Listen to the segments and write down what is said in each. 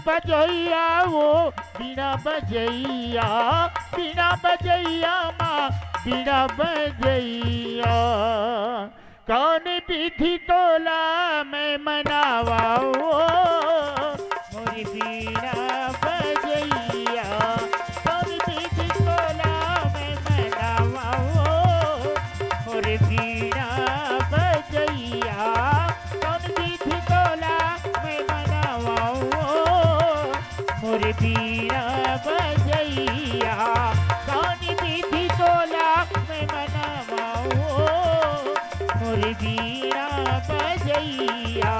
बजैया वो बीना बजैया, बीना बजैया माँ बीना बजैया। कौन विधि तोला मैं मनावाओ मोरी बीना बजैया। कौन विधि तोला मैं मनावाओ मोरी बीना बजैया। कौन विधि तोला मैं मनावाओ मोरी बीना बजैया। कौन विधि तोला मैं मनावाओ मोरी बीना बजैया।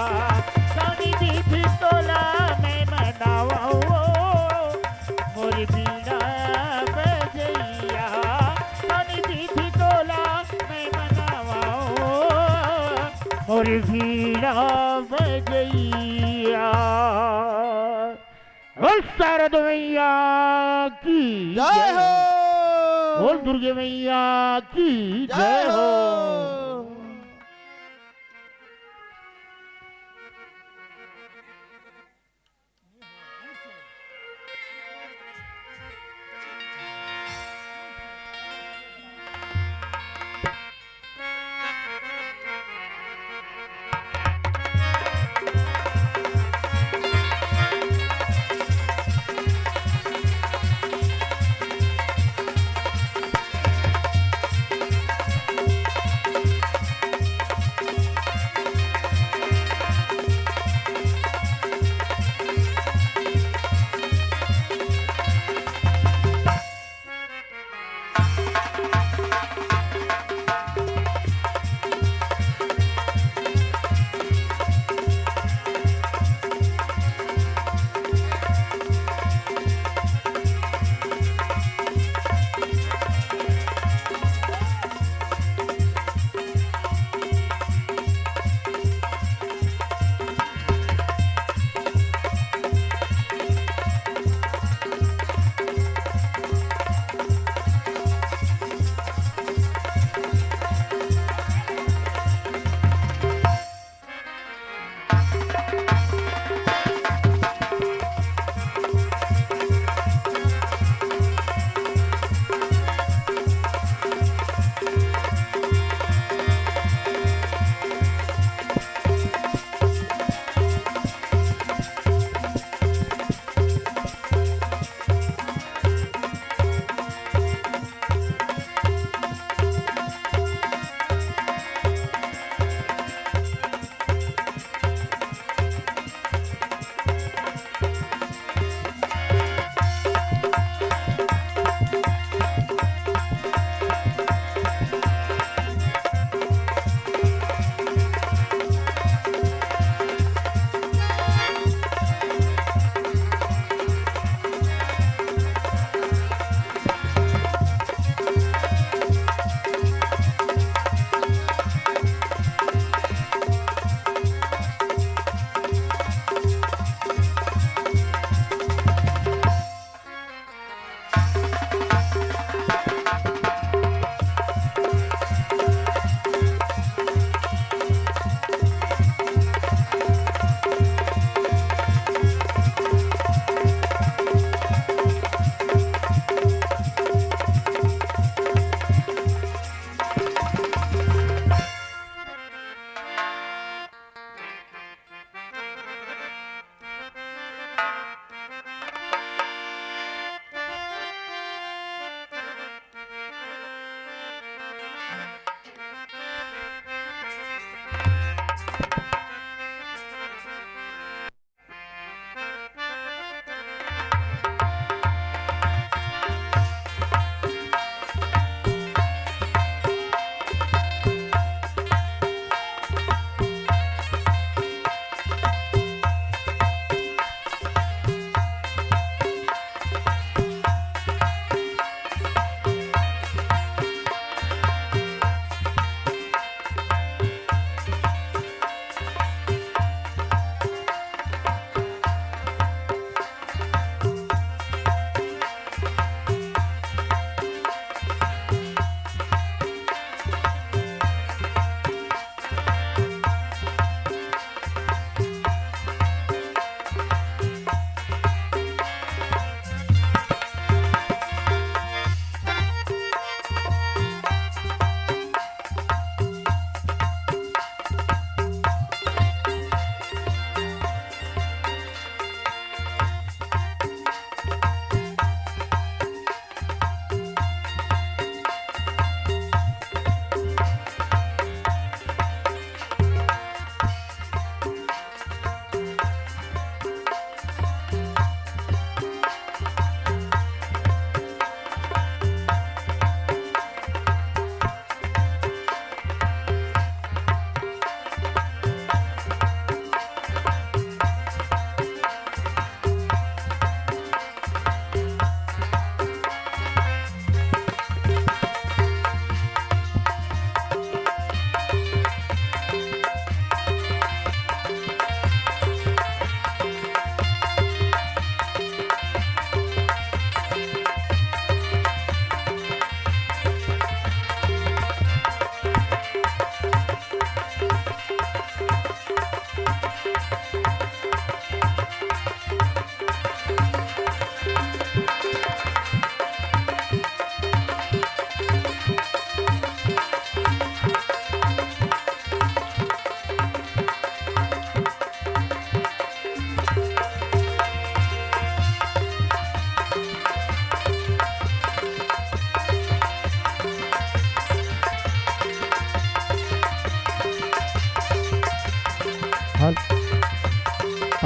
कौन विधि तोला मैं मनावाओ मोरी बीना बजैया। कौन विधि तोला मैं मनावाओ मोरी बीना बजैया। बोल शारद मैया की जय हो। बोल दुर्गे मैया की जय हो।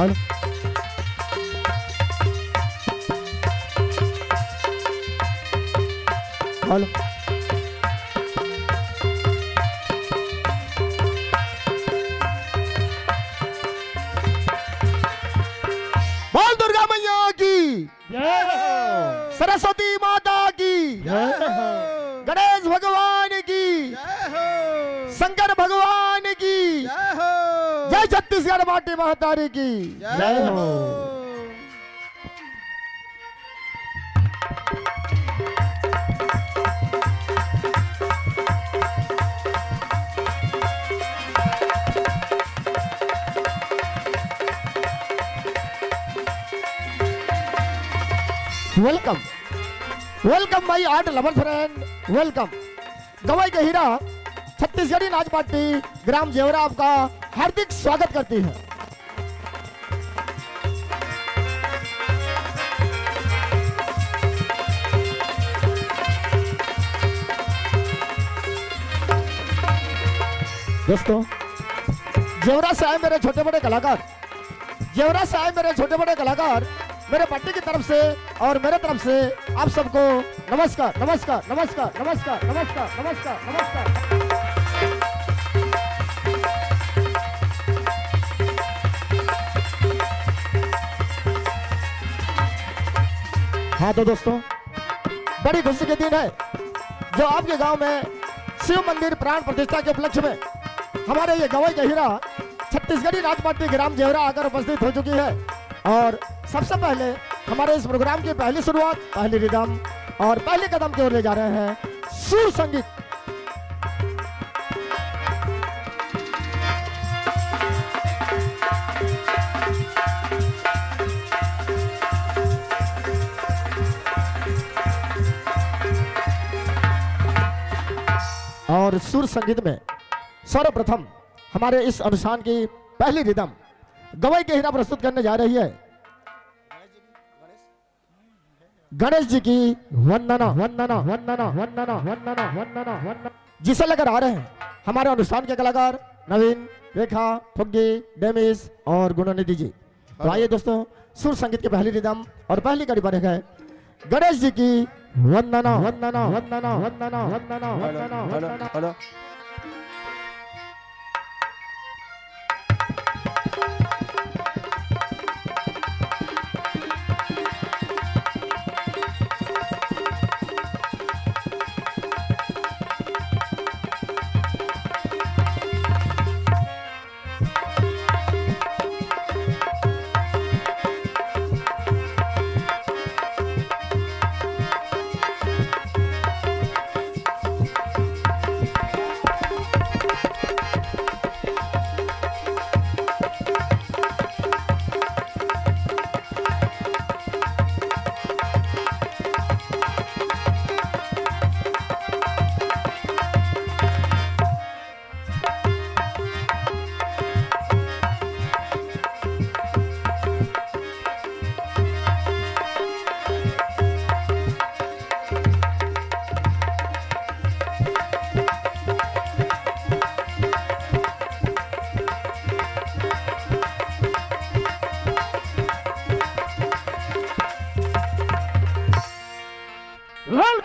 हेलो हेलो बोल दुर्गा मैया की जय हो सरस्वती माता की जय हो गणेश भगवान की शंकर भगवान की जय छत्तीसगढ़ माटी महतारी की जय हो welcome welcome my art lover friend welcome. गवाई के हीरा छत्तीसगढ़ी नाच पार्टी ग्राम जेवरा आपका हार्दिक स्वागत करती है। दोस्तों जेवरा से आए मेरे छोटे बड़े कलाकार, जेवरा से आए मेरे छोटे बड़े कलाकार, मेरे पार्टी की तरफ से और मेरे तरफ से आप सबको नमस्कार नमस्कार नमस्कार नमस्कार नमस्कार नमस्कार नमस्कार। हाँ तो दोस्तों बड़ी खुशी के दिन है जो आपके गांव में शिव मंदिर प्राण प्रतिष्ठा के उपलक्ष्य में हमारे ये गवाई का हीरा छत्तीसगढ़ी नाच पार्टी ग्राम जेवरा आकर उपस्थित हो चुकी है। और सबसे पहले हमारे इस प्रोग्राम की पहली शुरुआत पहली रिदम और पहले कदम की ओर ले जा रहे हैं सुर संगीत। और सुर संगीत में सर्वप्रथम हमारे इस अनुष्ठान की पहली रिदम गवाई के हीरा प्रस्तुत करने जा रही है गणेश जी की वंदना वंदना वंदना वंदना वंदना वंदना वंदना, जिसे लेकर आ रहे हैं हमारे अनुष्ठान के कलाकार नवीन, रेखा, फुग्गी, डेमिस और गुणनिधि जी। तो आइए दोस्तों सुर संगीत की पहली रिदम और पहली कड़ी पर है गणेश जी की वंदना वंदना वंदना वंदना वंदना वंदना वंदना।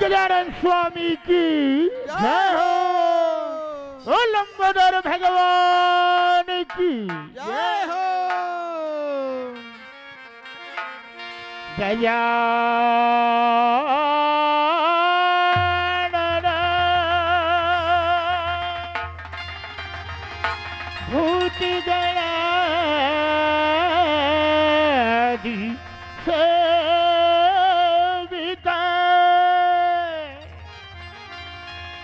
गजानन स्वामी की जय हो, ओ लंबोदर भगवान की जय हो। गजानन भूत गणाधि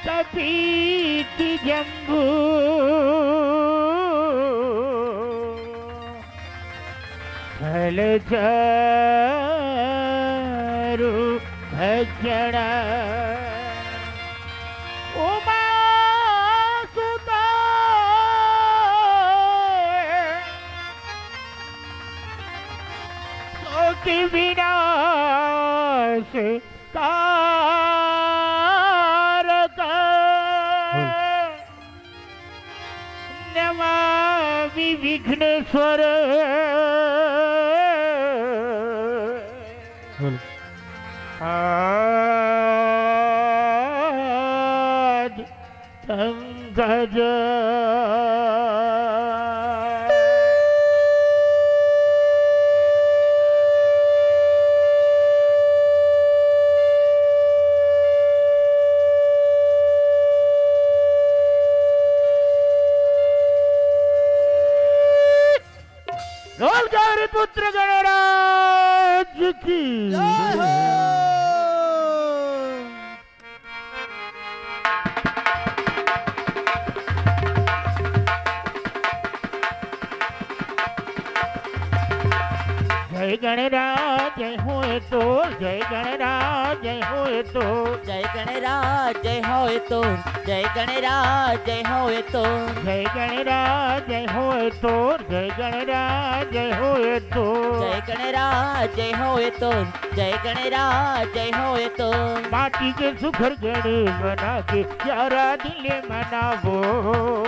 कपीति जम्बू फल चारु भजन उमा सुता शोक विनाश नमामि विघ्नेश्वर बोलो। आज पंकज गौरी पुत्र गणराज की जय गणराज जय होए तो जय गणराज जय होए तो जय गणराज जय होए तो जय गणराज जय होए तो जय गणराज जय होए तो जय गणराज जय होए तो जय गणराज जय होए तो जय गणराज जय होए तो माटी के सुघर गणेश बना के 11 दिले मनावो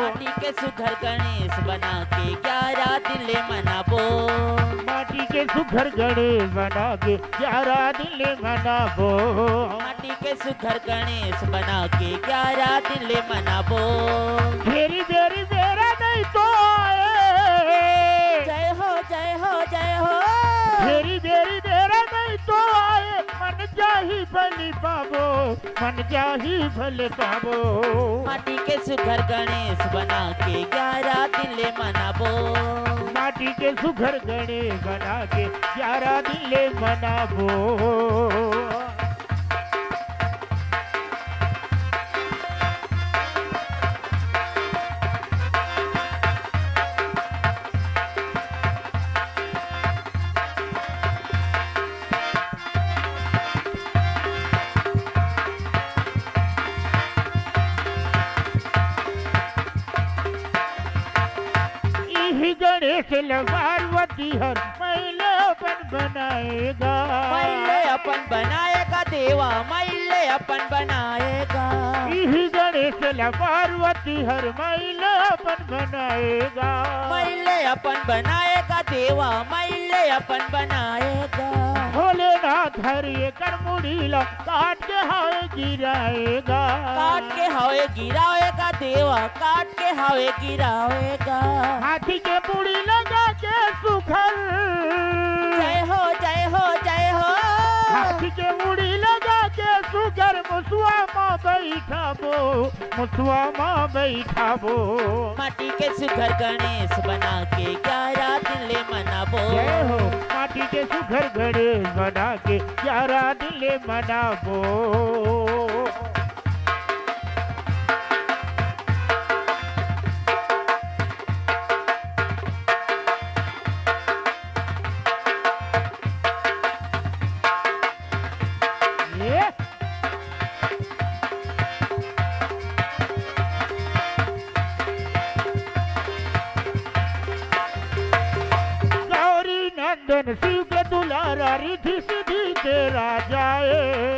माटी के सुघर गणेश बना के 11 दिले मनाबो माटी के सुघर गणेश बना के 11 दिले मनावो माटी के सुघर गणेश बना के 11 दिले मनाबो फेरी बेरी बेरा नहीं तो आए जय हो जय हो जय हो फेरी बेरी बेरा नहीं तो आए मन जाही भली पाबो मन जाही भले पाबो माटी के सुघर गणेश बना के 11 दिले मनाबो माटी के सुघर गणेश बना के 11 दिले मनाबो गणेश पार्वती हर मैले अपन बनाएगा मैले अपन बनाएगा देवा मैले अपन बनाएगा यही गणेश पार्वती हर मैले अपन बनाएगा मैले अपन बनाएगा देवा मैले अपन बनाएगा भोलेनाथ हर ये कर मुड़ीला काट के हावे गिराएगा काट के हावे गिराएगा देवा काट के हावे गिराएगा हाथी के मुड़ी लगा के सुखल जय हो जय हो जय हो हाथी के मुड़ी लगा के सुगर मुसुआ माँ बैठाबो मुसुआ माँ बैठाबो माटी के सुघर गणेश बना के 11 दिले मनाबो जय हो माटी के सुघर गणेश बना के 11 दिले मनाबो नंदन शिव के दुलारा रिद्धि सिद्धि के राजा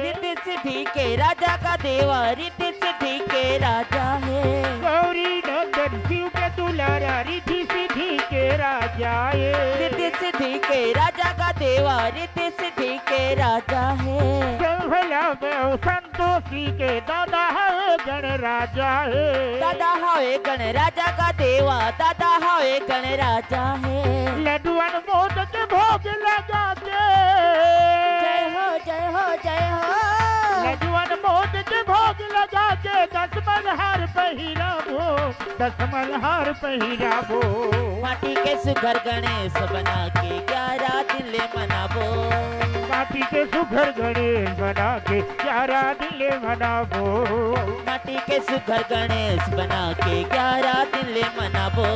रिद्धि सिद्धि के राजा का देवा रिद्धि सिद्धि के राजा है गौरी नंदन शिव के दुलारा रिद्धि सिद्धि के राजा रिद्धि सिद्धि के राजा का देवा रिद्धि सिद्धि के राजा है संभला में संतोषी के दादा है गण राजा है दादा हावे गण राजा का देवा दादा हावे गण राजा है लड्डुअन मोद के भोग लगा के जय हो जय हो जय हो लड्डुअन मोद के भोग लगा के 10 मल्हार पहिराबो 10 मल्हार पहिराबो माटी के सुघर गणेश बना के 11 दिले मनाबो माटी के सुघर गणेश बना के 11 दिले मनाबो माटी के सुघर गणेश बना के 11 दिले मनाबो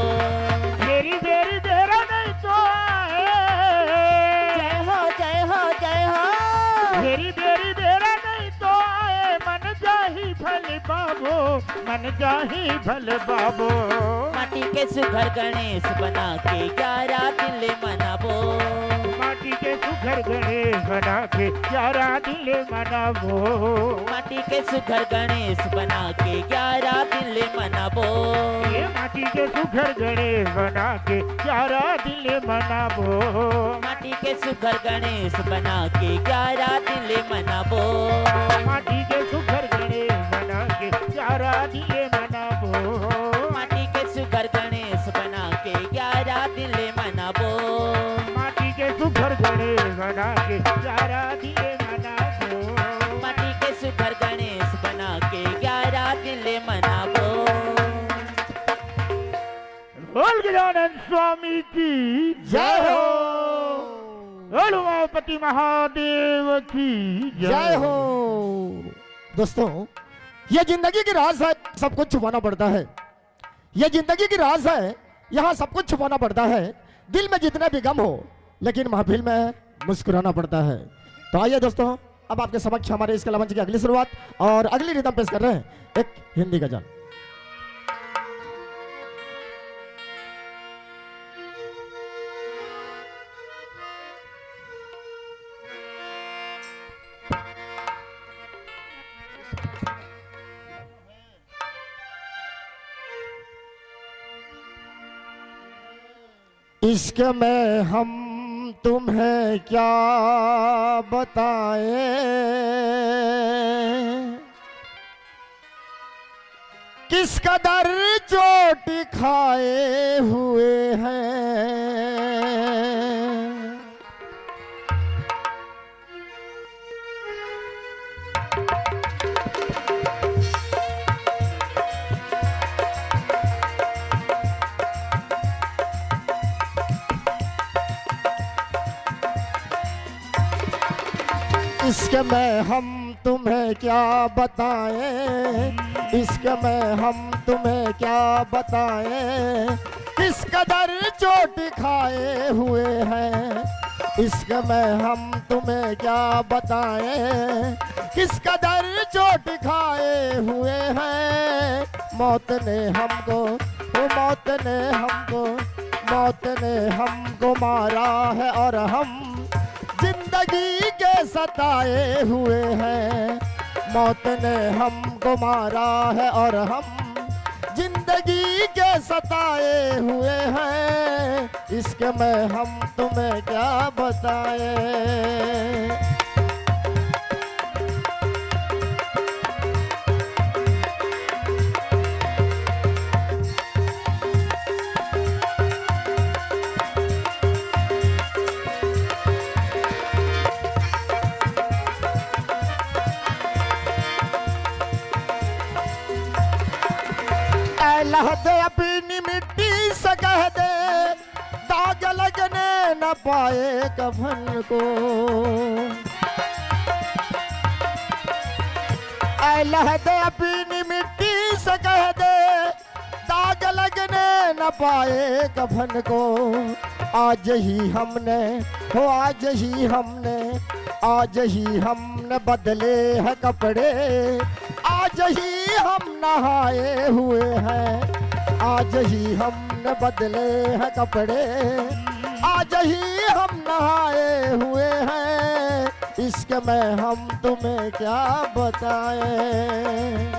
मेरी देरी देरा नहीं तो आए जय हो जय हो जय हो मेरी देरी देरा नहीं तो आए मन जाही भले बाबो मन जाही भले बाबो माटी के सुघर गणेश बना के 11 दिले मनाबो माटी के सुघर सुघर गणेश बना के ग्यारह दिन ले मनाबो। माटी के सुघर गणेश बना के 11 दिन ले मनाबो। ये माटी के सुघर गणेश बना के 11 दिन ले मनाबो। माटी के सुघर गणेश बना के 11 दिन ले मनाबो। माटी के सुघर गणेश बना के 11 दिन ले मनाबो। माटी के सुघर गणेश बना के 11 दिन ले मनाबो। माटी के सुघर गणेश बना के 11 दिन ले मनाबो। माटी के सुघर गणेश बना के 11 दिन ले मनाबो। बोल गजानन स्वामी की जय हो। बोल उमापति महादेव की जय हो। दोस्तों, ये जिंदगी की राज है, सब कुछ छुपाना पड़ता है। ये जिंदगी की राज है, यहाँ सब कुछ छुपाना पड़ता है। दिल में जितने भी गम हो, लेकिन महफिल में मुस्कुराना पड़ता है। तो आइए दोस्तों, अब आपके समक्ष हमारे इस कलामंच की अगली शुरुआत और अगली रिदम पेश कर रहे हैं, एक हिंदी गजल। इश्क में हम तुम्हें क्या बताएं, किस कदर चोट खाए हुए हैं। इश्क में हम तुम्हें क्या बताएं, इश्क में हम तुम्हें क्या बताएं, किस कदर चोट खाए हुए हैं। इश्क में हम तुम्हें क्या बताएं, किस कदर चोट खाए हुए हैं। मौत ने हमको, ओ मौत ने हमको, मौत ने हमको मारा है और हम जिंदगी के सताए हुए हैं। मौत ने हमको मारा है और हम जिंदगी के सताए हुए हैं। इश्क में हम तुम्हें क्या बताएं। लह दे अपनी मिट्टी से कह दे, दाग लगने न पाए कफन को। लह दे अपनी मिट्टी से कह दे, दाग लगने न पाए कफन को। आज ही हमने, हो आज ही हमने, आज ही हमने बदले हैं कपड़े, आज ही हम नहाए हुए हैं। आज ही हमने बदले हैं कपड़े, आज ही हम नहाए हुए हैं। इश्क में हम तुम्हें क्या बताएं।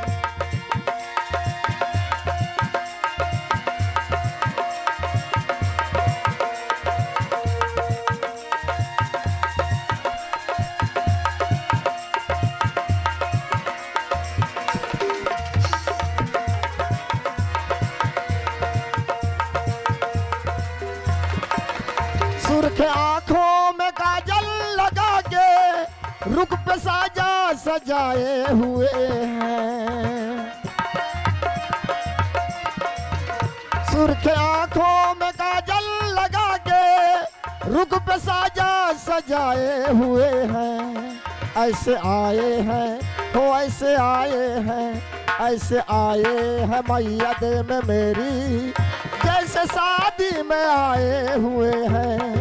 सुर्ख आंखों में काजल लगा के रुख पे साजा सजाए हुए हैं। सुर्ख आंखों में काजल लगा के रुख पे साजा सजाए हुए हैं। ऐसे आए हैं, हो ऐसे आए हैं, ऐसे आए हैं मैया दे में मेरी, जैसे शादी में आए हुए हैं।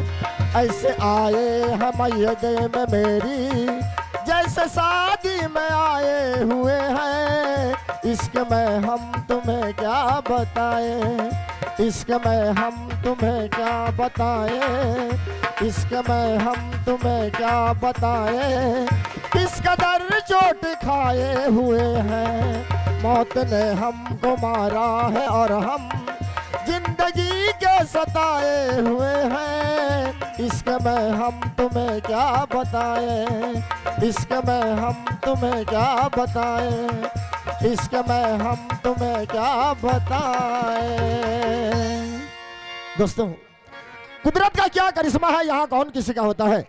ऐसे आए हैं मैया दे में मेरी, जैसे शादी में आए हुए हैं। इश्क में हम तुम्हें क्या बताएं, इश्क में हम तुम्हें क्या बताएं, इश्क में हम तुम्हें क्या बताएं, किस कदर चोट खाए हुए हैं। मौत ने हमको मारा है और हम जिंदगी के सताए हुए हैं। इश्क में हम तुम्हें क्या बताएं, इश्क में हम तुम्हें क्या बताएं, इश्क में हम तुम्हें क्या बताएं। दोस्तों, कुदरत का क्या करिश्मा है, यहाँ कौन किसी का होता है।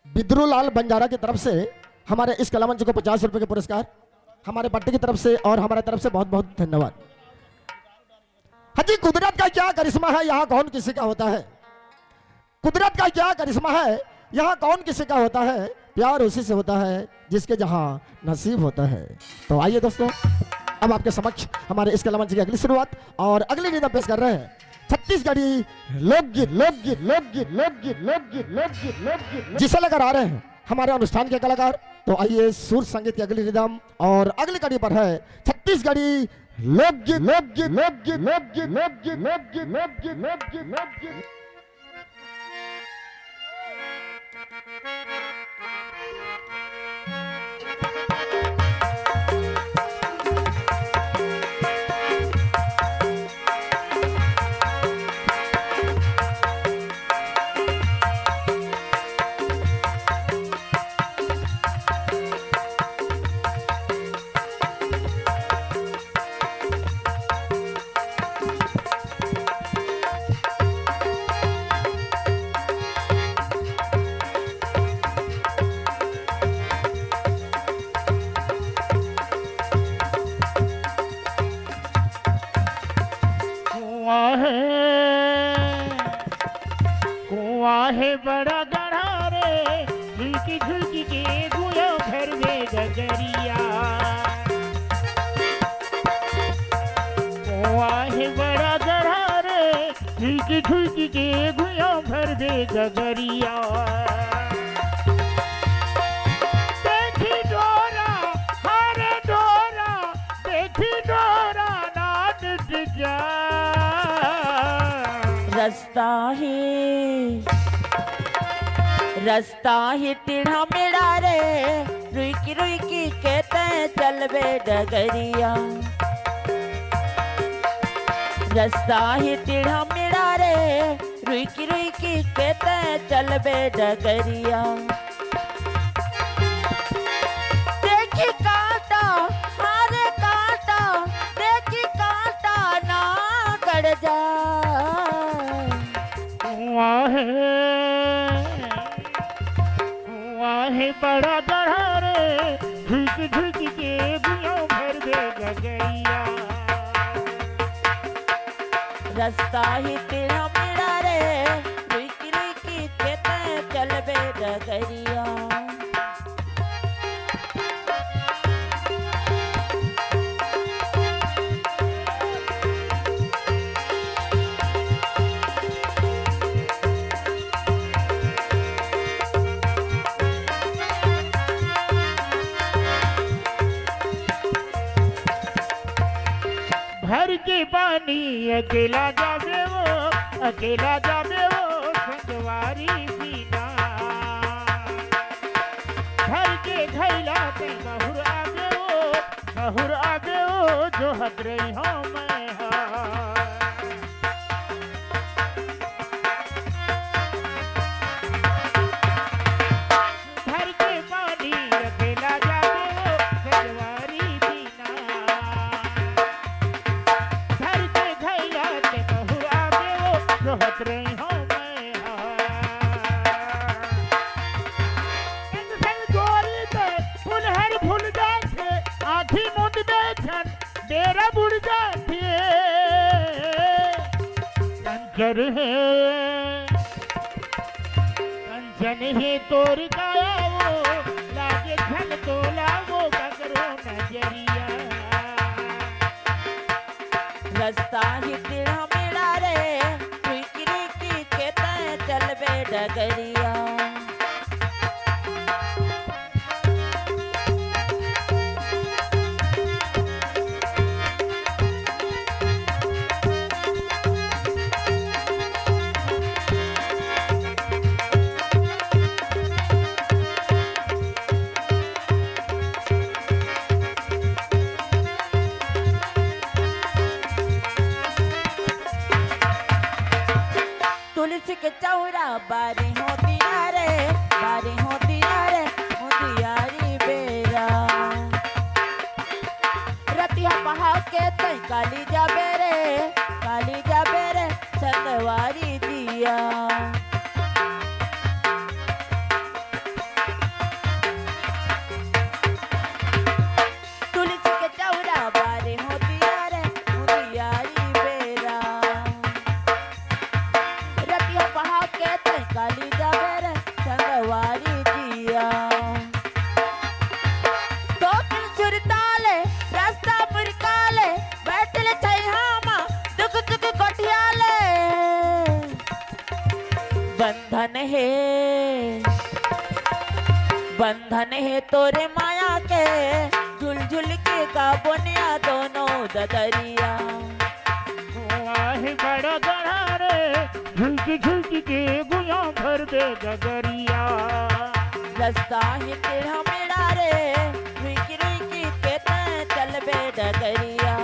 बिद्रूलाल बंजारा की तरफ से हमारे इस कलामंच को 50 रुपए के पुरस्कार, हमारे पट्टी की तरफ से और हमारे तरफ से बहुत बहुत धन्यवाद। हाँ जी, कुदरत का क्या करिश्मा है, यहाँ कौन किसी का होता है। कुदरत का क्या करिश्मा है, यहाँ कौन किसी का होता है। प्यार उसी से होता है जिसके जहाँ नसीब होता है। तो आइए दोस्तों, अब आपके समक्ष हमारे इस कलामंच की अगली शुरुआत और अगली रिदम पेश कर रहे हैं छत्तीसगढ़ी लोकगीत लोकगीत लोकगीत लोकगीत लोकगीत लोकगीत लोकगीत जिसे लेकर आ रहे हैं हमारे अनुष्ठान के कलाकार। तो आइए सुर संगीत की अगली रिदम और अगली कड़ी पर है छत्तीसगढ़ी लोकगीत लोकगीत लोकगीत लोकगीत लोकगीत लोकगीत लोकगीत लोकगीत लोकगीत। कुआं है बड़ा गढ़ा रे, झुलकी झुलकी के गुया भर में गगरिया। कुआं है बड़ा गढ़ा रे, झुलकी झुलकी के गुया भर में गगरिया। देखी डोरा हरे डोरा, देखी डोरा नाट जा रास्ता ही टेढ़ा मेढ़ा रे, रुकी रुकी कहते चल बे डगरिया। रास्ता ही टेढ़ा मेढ़ा रे, रुकी रुकी कहते चल बे डगरिया। देखी कांटा हारे कांटा, देखी कांटा ना गड़ जा। कुआं है बड़ा गढ़ा रे, झुक झुक के गुया भर दे गगरिया। रास्ता ही तेरा मेरा रे, रुकी रुकी कहते चल बे डगरिया। भर के पानी अकेला जाबे वो, अकेला जाबे वो संगवारी बिना। भर के घैला पे बहुर आगे वो जो हद रही हो मैं हाँ। भर के पानी अकेला जाबे वो संगवारी बिना। जोहत रही हूँ मैं गोरी पे फुलहर फुल जाते, आँखी मुंड देखन डेरा बुड़ जाती। कंचन है तोर काया वो, लागे छन तोला वो ककरो नजरिया। रास्ता ही तेरा मेरा रे, चल बे डगरिया। तुलसी के चौरा बारी होती रे, बारी होती रे मुंदियारी बेरा। रतिया पहा के तई काली जाबे रे, काली जाबे रे संगवारी दिया। तुलसी के चौरा बारी होती रे मुंदियारी बेरा। रतिया पहा के तई काली जाबे रे संगवारी दिया। तो फिर सुरताले रास्ता मुरकाले बैठले छैहामा दुख दुख कोठियाले। बंधन है, बंधन है तोरे माया के, झुल झुल के का बोनिया दोनों ददरिया। आहे बड़ा गड़ा रे झुलकी झुलकी के गुया भर दे गगरिया। रास्ता ही टेढ़ा मेढ़ा रे, रुकी रुकी के तय चलबे डगरिया।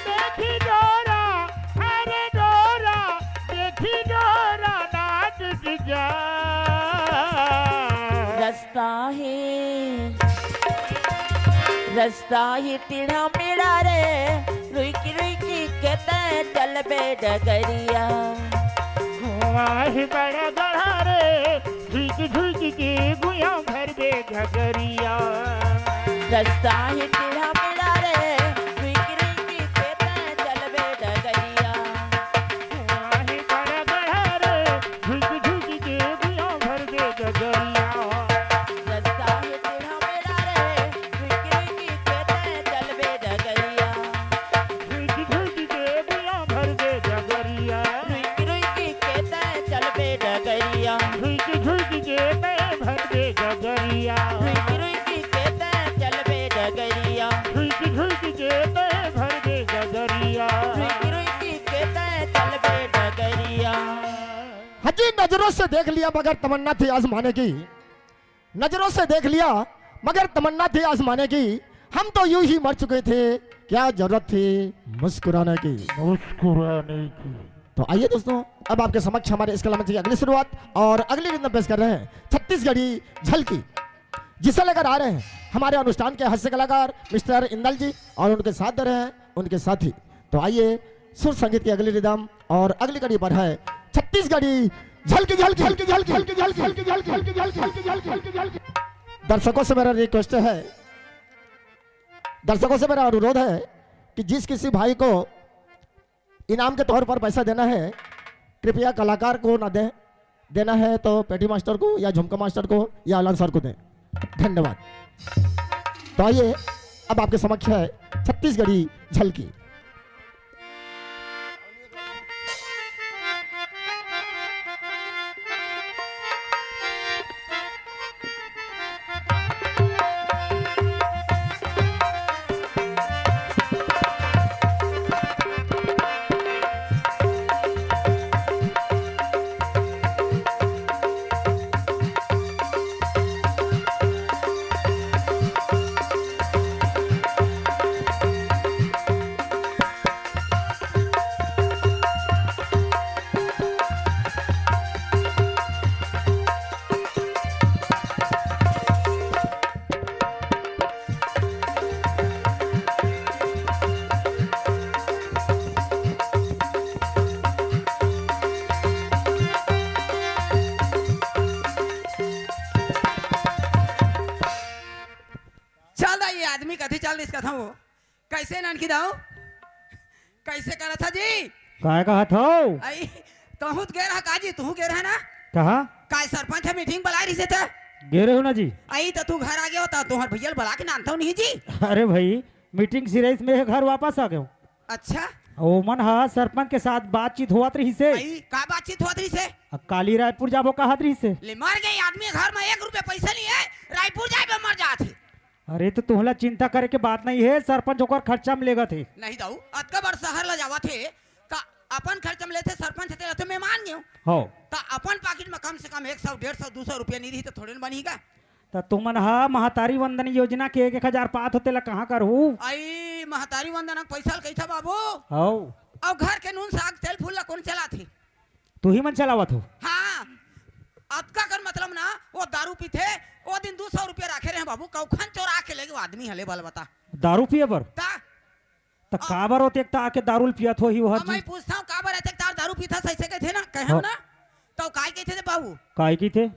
देखी डोरा अरे डोरा, देखी डोरा नाच जा। रास्ता ही टेढ़ा मेढ़ा रे, रुकी रुकी के तय चलबे डगरिया। आहे बड़ा गड़ा रे झुलकी झुलकी के गुया भर दे गगरिया। रास्ता ही टेढ़ा मेढ़ा रे, रुकी रुकी के तय चलबे डगरिया। आहे बड़ा गड़ा रे झुलकी झुलकी के गुया भर दे गगरिया। रास्ता ही टेढ़ा मेढ़ा रे, रुकी रुकी के तय चलबे डगरिया। झुलकी झुलकी के गुया भर दे गगरिया। रुकी रुकी के तय चलबे डगरिया। झुलकी झुलकी के तय भर दे गगरिया। रुकी रुकी के तय चलबे डगरिया। झुलकी झुलकी के तय भर दे गगरिया। रुकी रुकी के तय चलबे डगरिया। हाजी नजरों से देख लिया मगर तमन्ना थी आजमाने की, नजरों से देख लिया मगर तमन्ना थी आजमाने की। हम तो यूं ही मर चुके थे, क्या जरूरत थी मुस्कुराने की। मुस्कुराने की। तो आइए दोस्तों, अब आपके समक्ष हमारे इस कलाम की अगली शुरुआत और अगली रिदम पेश कर रहे हैं छत्तीसगढ़ी झलकी, जिसे लेकर आ रहे हैं हमारे अनुष्ठान के हास्य कलाकार मिस्टर इंदल जी और उनके साथ दे रहे हैं उनके साथी। तो आइए सुर संगीत की अगली रिदम और अगली कड़ी पर है छत्तीसगढ़ी झलकी झलकी झलकी झलकी झलकी झलकी झलकी झलकी झलकी झलकी झलकी झलकी झलकी। दर्शकों से मेरा रिक्वेस्ट है, दर्शकों से मेरा अनुरोध है कि जिस किसी भाई को इनाम के तौर पर पैसा देना है, कृपया कलाकार को ना दें, देना है तो पेटी मास्टर को या झुमका मास्टर को या अलन सर को दें। धन्यवाद। तो आइए अब आपके समक्ष है छत्तीसगढ़ी झलकी। आदमी कथी चल इसका था वो कैसे ननकी दाऊ कैसे करा था जी काय कहा था आई तहू गे रहा काजी तू गे रहा ना कहा काय सरपंच है मीटिंग बुलाई रही से थे गे रहे हो ना जी। आई तो तू घर आ गया होता तुम्हारे भैया बुला के नानता नहीं जी। अरे भाई मीटिंग सिराइस में घर वापस आ गए। अच्छा ओमन हा सरपंच के साथ बातचीत हुआ रही से। आई का बातचीत हुआ रही से काली रायपुर जाबो कहा रही से। ले मर गई आदमी घर में 1 रुपया पैसा नहीं है रायपुर जाए मर जाते। अरे तो तुहला चिंता करे के बात नहीं है, सरपंच होकर खर्चा में लेगा थे। नहीं दाऊ अतका बार शहर ला जावा थे का अपन खर्च में लेते सरपंच थे तो मैं मान गयो हो तो अपन पॉकेट में कम से कम 100 150 200 रुपया नहीं रही तो थोड़े बनीगा। तो तुमन हा महतारी वंदन योजना के 1000 पात होते ला कहाँ कर हूँ। आई महतारी वंदना पैसा कैसा बाबू हो और घर के नून साग तेल फूल ला कौन चला थी? तू ही मन चलावत हो। हाँ, आपका कर मतलब ना वो दारू पीते वो दिन 200 रुपया रखे रहे बाबू, कौखन चोरा के ले गए आदमी हले बाल बता दारू पिए बर ता। त काबर होते एक आके दारू पियत हो ही वह मैं पूछता हूँ काबर रहते तार दारू पीता सही से कहते ना कहे ना तो काय कहते थे बाबू? काय की थे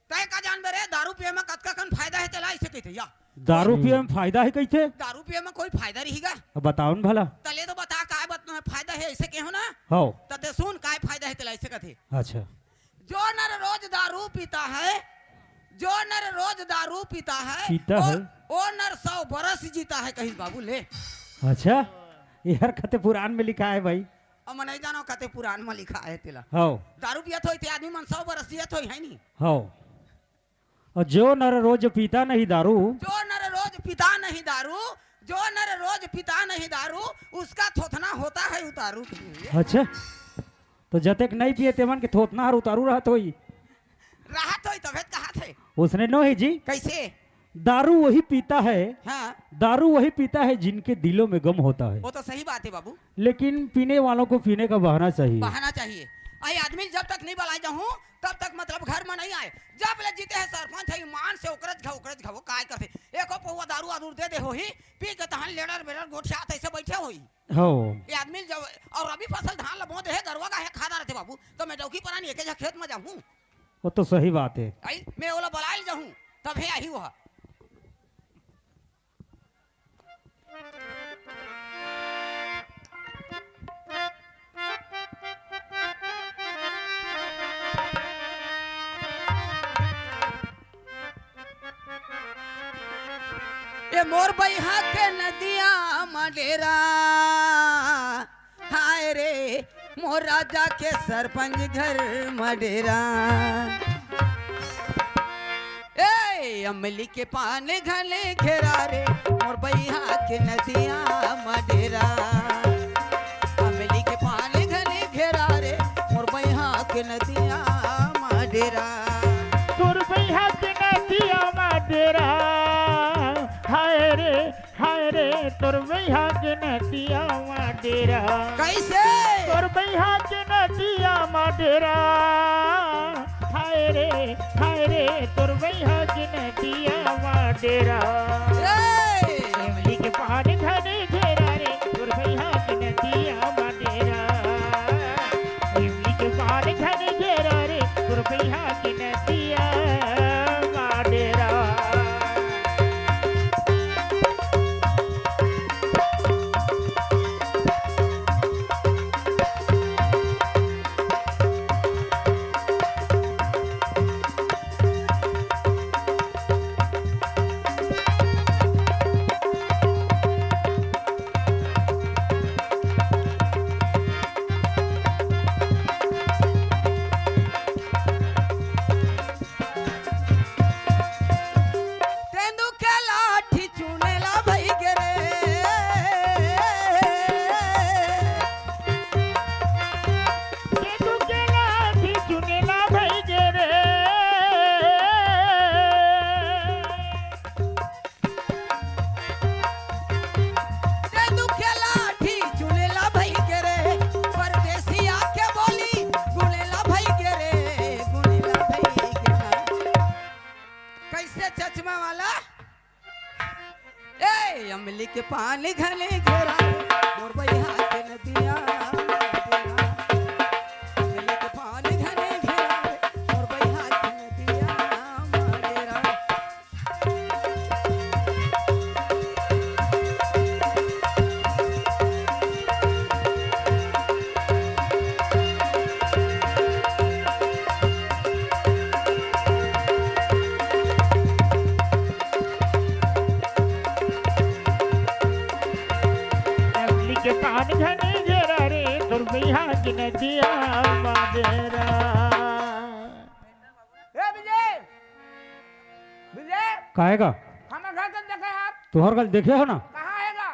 तय का जान बरे दारू पिए में कतका कन फायदा है तेला ऐसे कहते या दारू पिए में फायदा है कही थे? दारू पिए में कोई फायदा रहेगा? बताओ न भला। तले तो बता काय फायदा है ऐसे कहो ना हो तते सुन काय फायदा है तेला ऐसे कहते। अच्छा जो नर रोज दारू पीता है, जो नर रोज दारू पीता है पीता है? वो नर 100 बरस जीता है कहीं बाबू ले। अच्छा यार कते पुराण में लिखा है भाई। अब मैं नहीं जानो कहते पुराण में लिखा है तेला। हो दारू पियत हो ते आदमी मन 100 बरस जियत हो है नहीं। हो और जो नर रोज पीता नहीं दारू, जो नर रोज पीता नहीं दारू, जो नर रोज पीता नहीं दारू उसका थोथना होता है उतारू। अच्छा तो जतेक नहीं पिए तेमन के थोतना हर उतारू रहत होई। राहत होई तबेत कहा थे उसने नो है जी। कैसे? दारू वही पीता है, हाँ दारू वही पीता है जिनके दिलों में गम होता है। वो तो सही बात है बाबू, लेकिन पीने वालों को पीने का बहाना चाहिए। बहाना चाहिए। आई आदमी जब तक नहीं बलाई जाऊं तब तक मतलब घर में नहीं आए। जब ले जीते हैं सरपंच है मान से ओकरज खाओ काय करते एको पौवा दारू आदूर दे दे होही पी के तहन लेडर बेडर गोठियात ऐसे बैठे होई। हो ये आदमी जब और रबी फसल धान लबो दे है गरवा का है खादा रहते बाबू तो मैं डौकी परानी एक खेत में जाऊं। वो तो सही बात है। आई मैं ओला बलाइल जाऊं तब है आई वह। ये मोर बैहा के नदिया मडेरा हाय रे मोर राजा के सरपंच घर मडेरा। ए अमली के पान घने घेरा रे मोर बैहा के नदिया मडेरा। अमली के पान घने घेरा रे मोर बैहा के नदिया मडेरा। तुर भैया के नदिया मडेरा हाय रे तुर भैया के नदिया मडेरा। कैसे? तुर भैया के नदिया मडेरा हाय रे तुर भैया के नदिया मडेरा। इमली के पानी घने घेरा रे तुर भैया के नदिया मडेरा। इमली के पानी घने घेरा रे तुर भैया के नदिया मडेरा। तेंदू के लाठी चुनेला भई गे रे। ये तू के लाठी चुनेला भई गे रे। तेंदू के लाठी चुनेला भई गे रे। परदेसी आके बोली गुनेला भई गे रे गुनेला भई गे रे। कैसे चचमा वाला? ए अमली के पानी घने घेरा मोर बैहा के नदिया मडेरा। अमली के पानी घने घेरा मोर बैहा के नदिया मडेरा। इमली के पानी घने घेरा रे तुर भैया के नदिया मडेरा। ए विजय विजय काहेगा हमारे घर कब देखा आप? तुहर गल देखे हो ना कहाँ आएगा?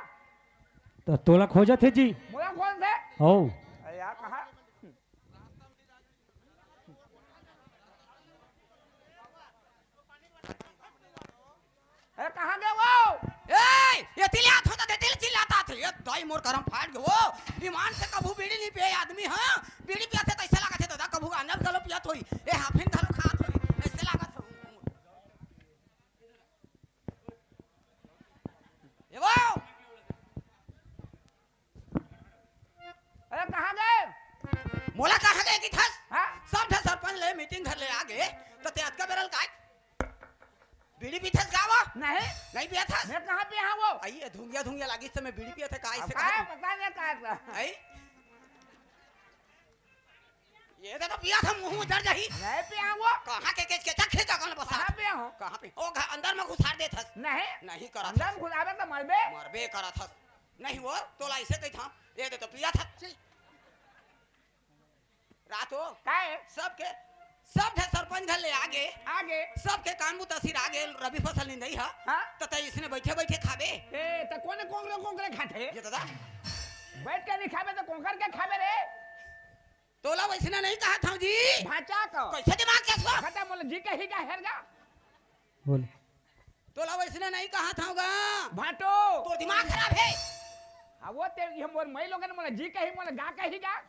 तो तोला खोजा थे जी। मोला कौन थे? हो अरे यार कहाँ? अरे कहाँ गए वो? ए ये तिलियात होता थे दिल चिल्लाता थे ये दाई मोर करम फाड़ गयो ओ ईमान से कभू बीड़ी नहीं पिए आदमी हां बीड़ी पिया थे कैसे लागत है दादा कभू अंदर गलो पियत होई ए हाफिन धरो खात होई ऐसे लागत हो ये वो अरे कहाँ गए? मोला कहां गए की थस हाँ? सब थे सरपंच ले मीटिंग घर ले आ गए तो ते आज का बेरल काय बीड़ी पीथस गावा नहीं नहीं पिया था मैं कहाँ पे हाँ वो आइए धुंगिया धुंगिया लागी से मैं बीड़ी पिया था काय से काय पता नहीं क्या आई ये तो पिया था मुंह में जड़ जाही नहीं पे हाँ वो कहां के चक खींचा कौन बसा कहाँ पे हो कहां पे ओ अंदर में घुसार दे थस नहीं नहीं करा था अंदर घुसावे तो मरबे मरबे करा था नहीं वो तोला ऐसे कही था ये तो पिया था रात हो काय सब थे सरपंच घर ले आगे आगे सबके कान मुंह तसीर आगे रबी फसल नहीं दई हा हाँ तो ते इसने बैठे बैठे खाबे ए तो कोने कोंगरे खाते ये दादा बैठ के नहीं खावे तो कोंकर के खावे रे तोला वैसना नहीं कहा था जी भाचा को कैसे दिमाग कैसा खत्म बोले जी के ही का हेरगा बोल तोला वैसना नहीं कहा था भाटो तो दिमाग खराब है अब वो ते हम और मई लोगन बोले जी के ही बोले गा के ही गा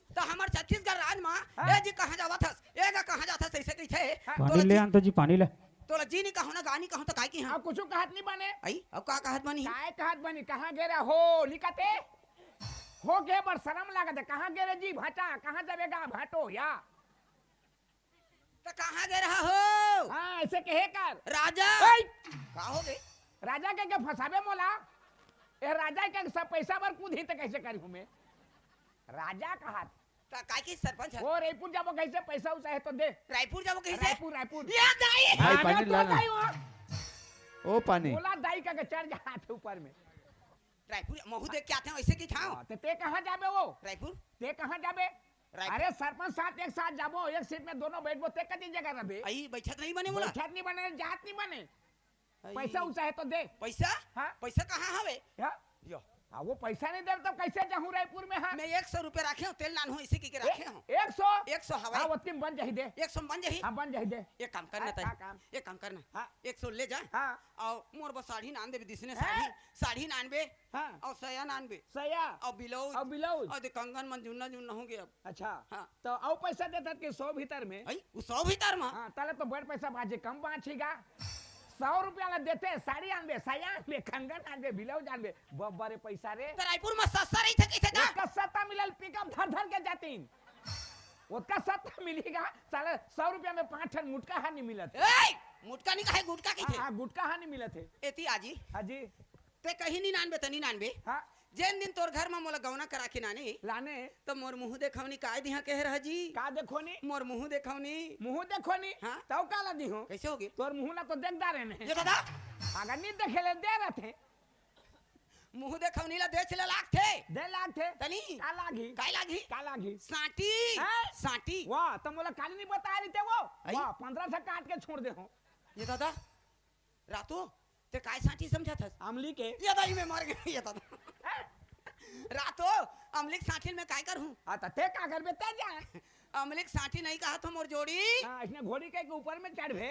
तो हमार छत्तीसगढ़ राज में हाँ? ए जी कहां जावा था ए गा कहां जाता ऐसे कही थे पानी ले आन तो जी पानी ले तोला जी नहीं कहो ना गानी कहो तो काय की हां अब कुछ कहत नहीं बने आई अब का कहत बनी काय कहत बनी कहाँ गेरे हो लिखते हो के बड़ शर्म लागत है कहाँ गेरे जी भाटा कहाँ जावेगा भाटो या तो कहां गए रहा हो हाँ ऐसे कहे कर राजा ओए! का हो गए राजा के फसावे मोला ए राजा के सब पैसा पर कूद ही तो कैसे करी हूँ मैं राजा कहा तो काय की सरपंच है वो रायपुर जाबो कैसे पैसा उसा है तो दे रायपुर जाओ कैसे रायपुर रायपुर ये दाई भाई, हाँ, पानी तो लाना। दाई वो। ओ पानी बोला दाई का चढ़ जा हाथ ऊपर में रायपुर महू देख के आते हैं वैसे की था हाँ, ते कहाँ जाबे वो रायपुर ते कहाँ जाबे रायपुर। अरे सरपंच साथ एक साथ जाबो एक सीट में दोनों बैठबो ते कती जगह रबे आई बैठत नहीं बने बोला बैठक नहीं बने जात नहीं बने आई। पैसा उसा है तो दे पैसा हाँ? पैसा कहाँ हवे या यो हाँ, वो पैसा नहीं दे तो कैसे जाऊँ रायपुर में हाँ मैं 100 रुपए रखे हूँ तेल नान हूँ इसी की रखे हूँ 100 100 हवा हाँ वो तीन बन जाही दे 100 बन जाही हाँ बन जाही दे एक काम करना हाँ, था हाँ, काम। एक काम करना हाँ 100 ले जा हाँ और मोर बस साड़ी नान दे दिसने हैं? साड़ी नान बे हाँ और सया नान बे सया और ब्लाउज और ब्लाउज और दे कंगन मन जुन्ना जुन्ना होंगे अब अच्छा हाँ तो और पैसा देता कि 100 भीतर में आई वो 100 भीतर में हाँ ताले तो बड़ पैसा बाजे कम बाँचेगा 100 रुपया ला देते साड़ी आनबे सया आनबे कंगन आनबे ब्लाउज आनबे बड़े पैसा रे तो रायपुर में सस्ता रही थे कैसे था उसका सत्ता मिलल पिकअप धर धर के जातीन उसका सत्ता मिलेगा साले 100 रुपया में 5 ठन मुटका हानि मिलत ए मुटका नहीं कहे गुटका की थे हाँ गुटका हानि मिलत है एती आजी हाँ जी ते कहीं नहीं नानबे तनी नानबे हाँ जेन दिन तोर घर में मोला गौना करा के नानी लाने तो मोर मुंह देखवनी काय दिहा कह रहा जी का देखो नी मोर मुंह देखवनी मुंह देखो नी हाँ? तो काला दी हो कैसे होगी तोर मुंह ना तो देखदार है ये दादा अगर नहीं देखे ले दे रहे थे मुंह देखवनी ला देख ले लाख थे दे लाग थे तनी का लागी काय लागी का लागी साटी हैं? साटी वाह तुम बोला काली नहीं बता रही थे वो आई? वाह 15 से काट के छोड़ दे हो ये दादा रातो ते काय साटी समझा था अमली के ये दाई में मर गई ये दादा रातो अमलिक साटी में काय कर हूं आता ते का कर बेते जाए अमलिक साटी नहीं कहा तो मोर जोड़ी हां इसने घोड़ी के ऊपर में चढ़वे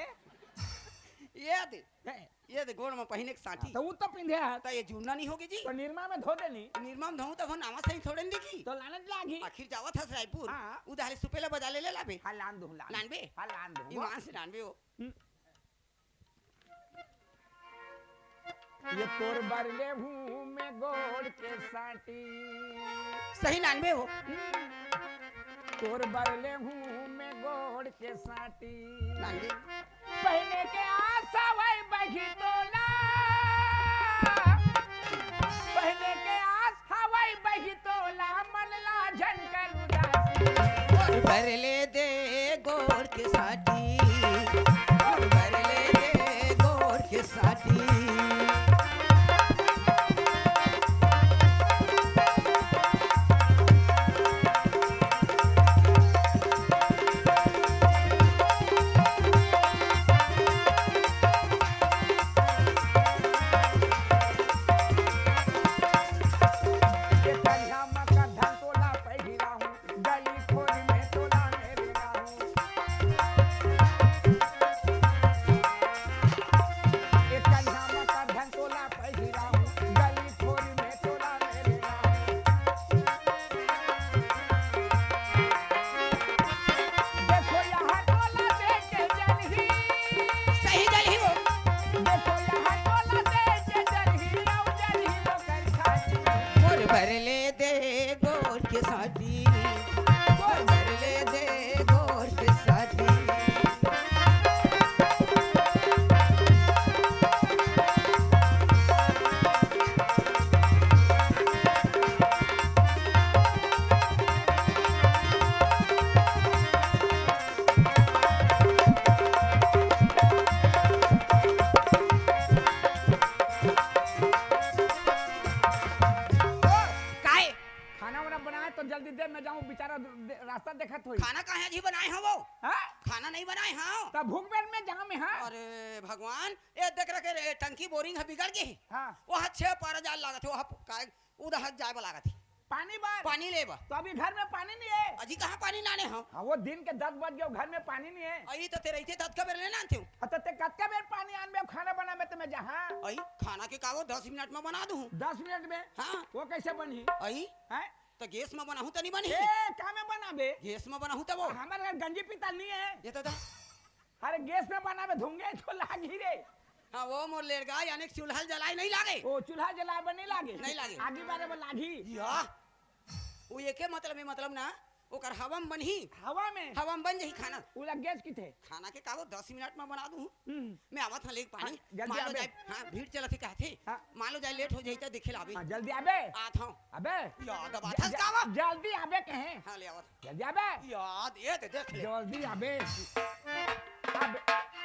ये दे गोड़ में पहिने के साटी तो वो तो पिंधे है तो ये जुड़ना नहीं होगी जी तो निर्मा में धो देनी निर्माम धऊ तब नामा सही थोड़े नहीं दिखी तो लाने लागी आखिर जावा था रायपुर हाँ। उधारे सुपेला बजा ले लाबे हां लान दो लान लानबे हां लान दो ईमान से लानबे हो ये तोर बरले हूँ मैं गोड़ के साटी सही लानबे हो तोर बरले हूँ मैं गोड़ के साटी लानबे पहले के आशा वही बही तोला पहले के आशा वही बही तोला मन ला झनकर उदासी और भर ले दे गोड़ के साटी और भर ले दे गोड़ के साटी ये तन्हा मका धन तोला पहिरा हूँ गली खोरी में तोला मेरे हूँ बेचारा रास्ता देखत होई। खाना कहाँ जी बनाए हैं वो? हाँ? खाना नहीं बनाए हैं। तब भूख पेट में जहाँ में हाँ। अरे भगवान, ये देख रखे रे टंकी बोरिंग है बिगड़ गई। हाँ। वहाँ 6 पारा जाल लागत है, वहाँ उधर जाए लागत है। पानी बार। पानी ले बा। तो अभी घर में पानी नहीं है। अजी कहाँ पानी लाने हैं? हाँ, वो दिन के 10 बज गए घर में पानी नहीं है। आई तो तेरे इतने तत्का बेर लेना थे। तो ते कत्ते बेर पानी आन में खाना बना में तुम्हें जहाँ। आई खाना के कागो 10 मिनट में बना दूँ। 10 मिनट में। हाँ। वो कैसे बनी? आई हैं? तो गैस में बनाऊँ तो नहीं बनी। का में बना बे? गैस में बनाऊँ तो वो। हमारे घर गंजी पीता नहीं है। ये तो अरे गैस में बना में धुंगे तो लागी रे। हाँ वो मोर लेर गा यानी चूल्हा जलाए नहीं लागे। ओ चूल्हा जलाए बन नहीं लागे। नहीं लागे। आगे बारे में लागी। या वो ये के मतलब ना ओकर हवा में बनही। हवा में बन जही खाना। उला गैस की थे। खाना के कागो 10 मिनट में बना दूँ। मैं आवत हाँ लेक पानी। हाँ, जल्दी मान लो आबे। जाए हाँ भीड़ चलत कहते। हाँ। मान लो जाए लेट हो जाए तो दिखे लाबी। हाँ, जल्दी आबे। आत हूँ। अबे याद अब आता कावा। जल्दी आबे कहे। हाँ ले आवत। जल्दी आबे। याद ये तो देख ले। जल्दी आबे। आबे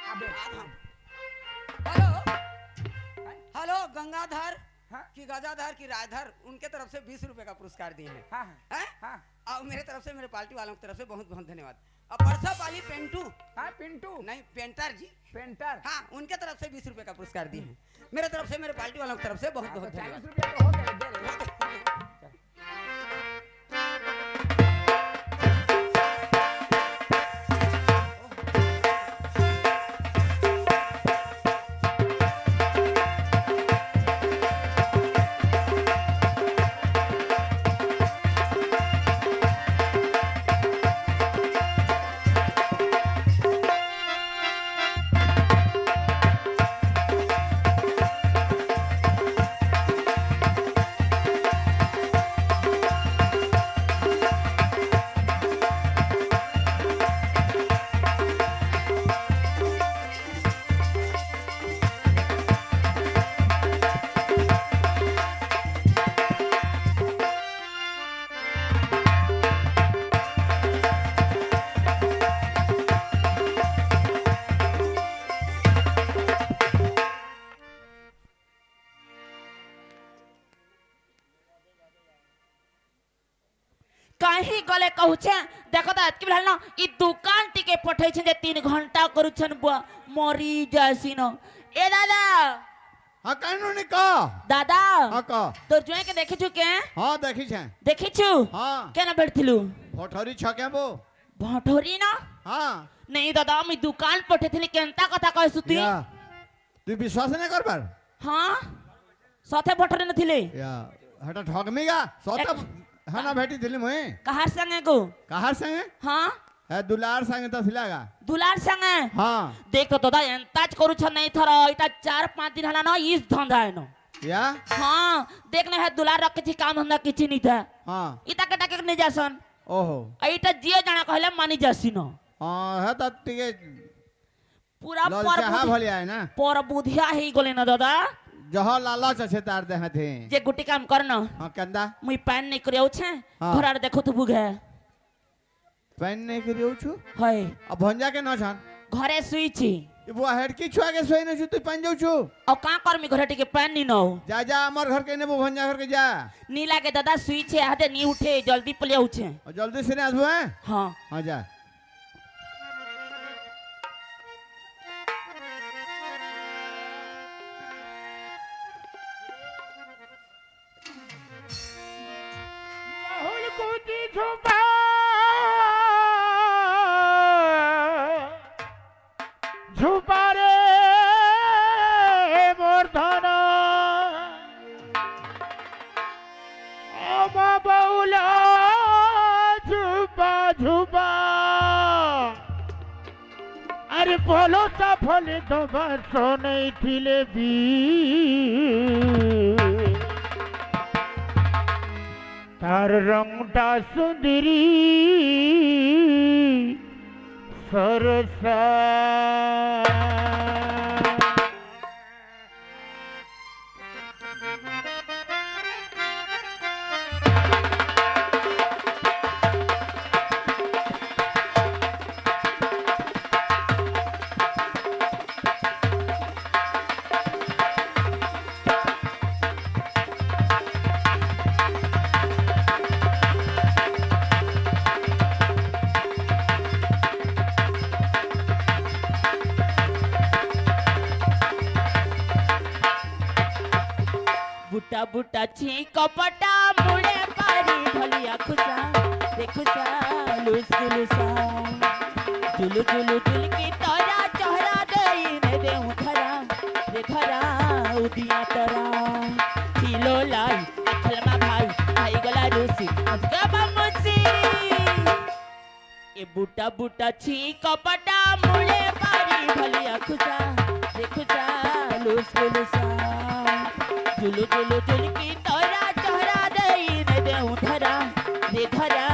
आबे। आत हूँ। हेलो हेलो गंगाधर हाँ? की गजाधर की रायधर, उनके तरफ से 20 रुपए का पुरस्कार दिए हैं। हाँ हैं? हाँ और मेरे तरफ से, मेरे पार्टी वालों की तरफ से बहुत बहुत धन्यवाद। और परसा पाली पेंटू हाँ पिंटू नहीं पेंटर जी, पेंटर। हाँ उनके तरफ से 20 रुपए का पुरस्कार दिए हैं। मेरे तरफ से, मेरे पार्टी वालों की तरफ से बहुत बहुत 40 धन्यवाद। रुपया तो हो गए दे रहे। काहे गले कहूछे देखो तो अतकी भेल ना ई दुकान टिके पठै छे जे 3 घंटा करू छन बुआ मरी जासिन। ए दादा हाँ कहनु नि का दादा हाँ का तोर जुए के देखि छु के? हाँ देखी छे। देखि छु हाँ केना बैठथिलु? भोठरी छके बो। भटोरी ना हाँ नहीं दादा मी दुकान पठैथिली केनता कथा कहै सुती। या तू विश्वास नहीं कर पर? हां साथे भटोरी नथिले या हटा ठगमीगा सोता है ना भेटी दिल्ली में। कहार संगे गो? कहाँ संगे? हां है दुलार संगे तो सिलागा। दुलार संगे? हाँ देख तो दादा एंताज करू छ नहीं थर इटा 4-5 दिन हला ना इस धंधा है न। या हाँ देखने है दुलार रख छी काम धंधा किछि नहीं था। हाँ इता के टाके नहीं जासन। ओहो इटा जिए जाना कहले मानी जासी न। हाँ है तो टिके पूरा लल हाँ भलिया है ना। पर बुधिया ही गोले न दादा जहाँ लालच अच्छे तार दे थे। जे गुटी काम कर न हाँ कंदा मुई पैन नहीं करियो छे हाँ। घर आर देखो तो बुगे पैन नहीं करियो छु। है अब भंजा के न छन घरे सुई छी वो हेड की छुआ के सोई न छु तू पैन जाऊ छु। और का कर मी घरे टिके पैन नहीं न जा जा अमर घर के ने वो भंजा घर के जा। नीला के दादा सुई छे आदे नी उठे जल्दी पले उठे। और जल्दी से ने आसबो है। हां हाँ जा राहुल कूदी झुंबा झुंबा रे मोर धना अमा बौला झुंबा झुंबा अरे बोलो सफल दो बरसो नहीं थिले भी तार रंगटा सुंदरी सरसा बुटा छी कपटा मुड़े पारी भलिया खुशा देखुसा लुस लुसा जुलु जुलु जुल की तोरा चेहरा देई ने देऊ धरा रे धरा उदिया तरा किलो लाई अखलमा भाई भाई गला रूसी अजगा बमुसी ए बुटा बुटा छी कपटा मुड़े पारी भलिया खुशा देखुसा लुस लुसा जुलु जुलु जुल की तोरा चेहरा देई ने देऊ धरा रे धरा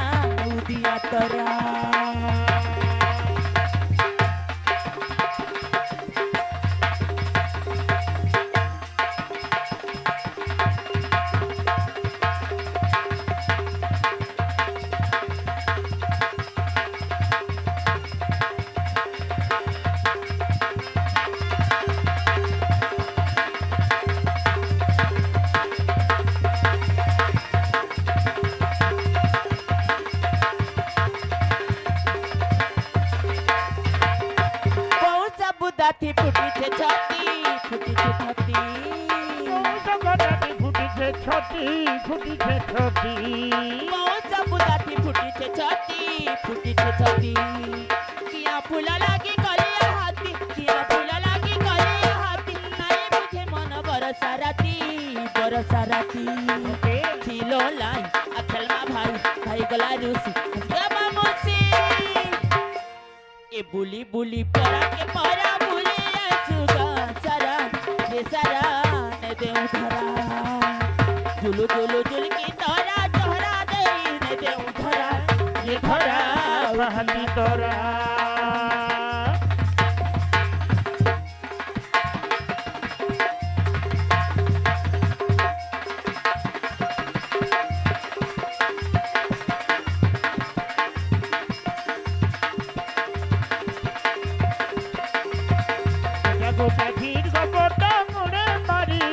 उदिया तरा दाती फुटी छे छाती फुटी छे छाती जगदाती फुटी छे छाती फुटी छे छाती सब दाती फुटी छे छाती फुटी छे छाती किया फूला लागी कलिया हाथी किया फूला लागी कलिया हाथी नहीं बुझे मन बरसा राती खिलो लाई अखलमा भाई भाई गला रूसी गमा मुसी ए बुली बुली परा के परा बुली सुगा सारा रे सारा ने देऊ धरा जुलु जुलु जुल की तोरा चेहरा देई ने देऊ धरा ये धरा रहली तोरा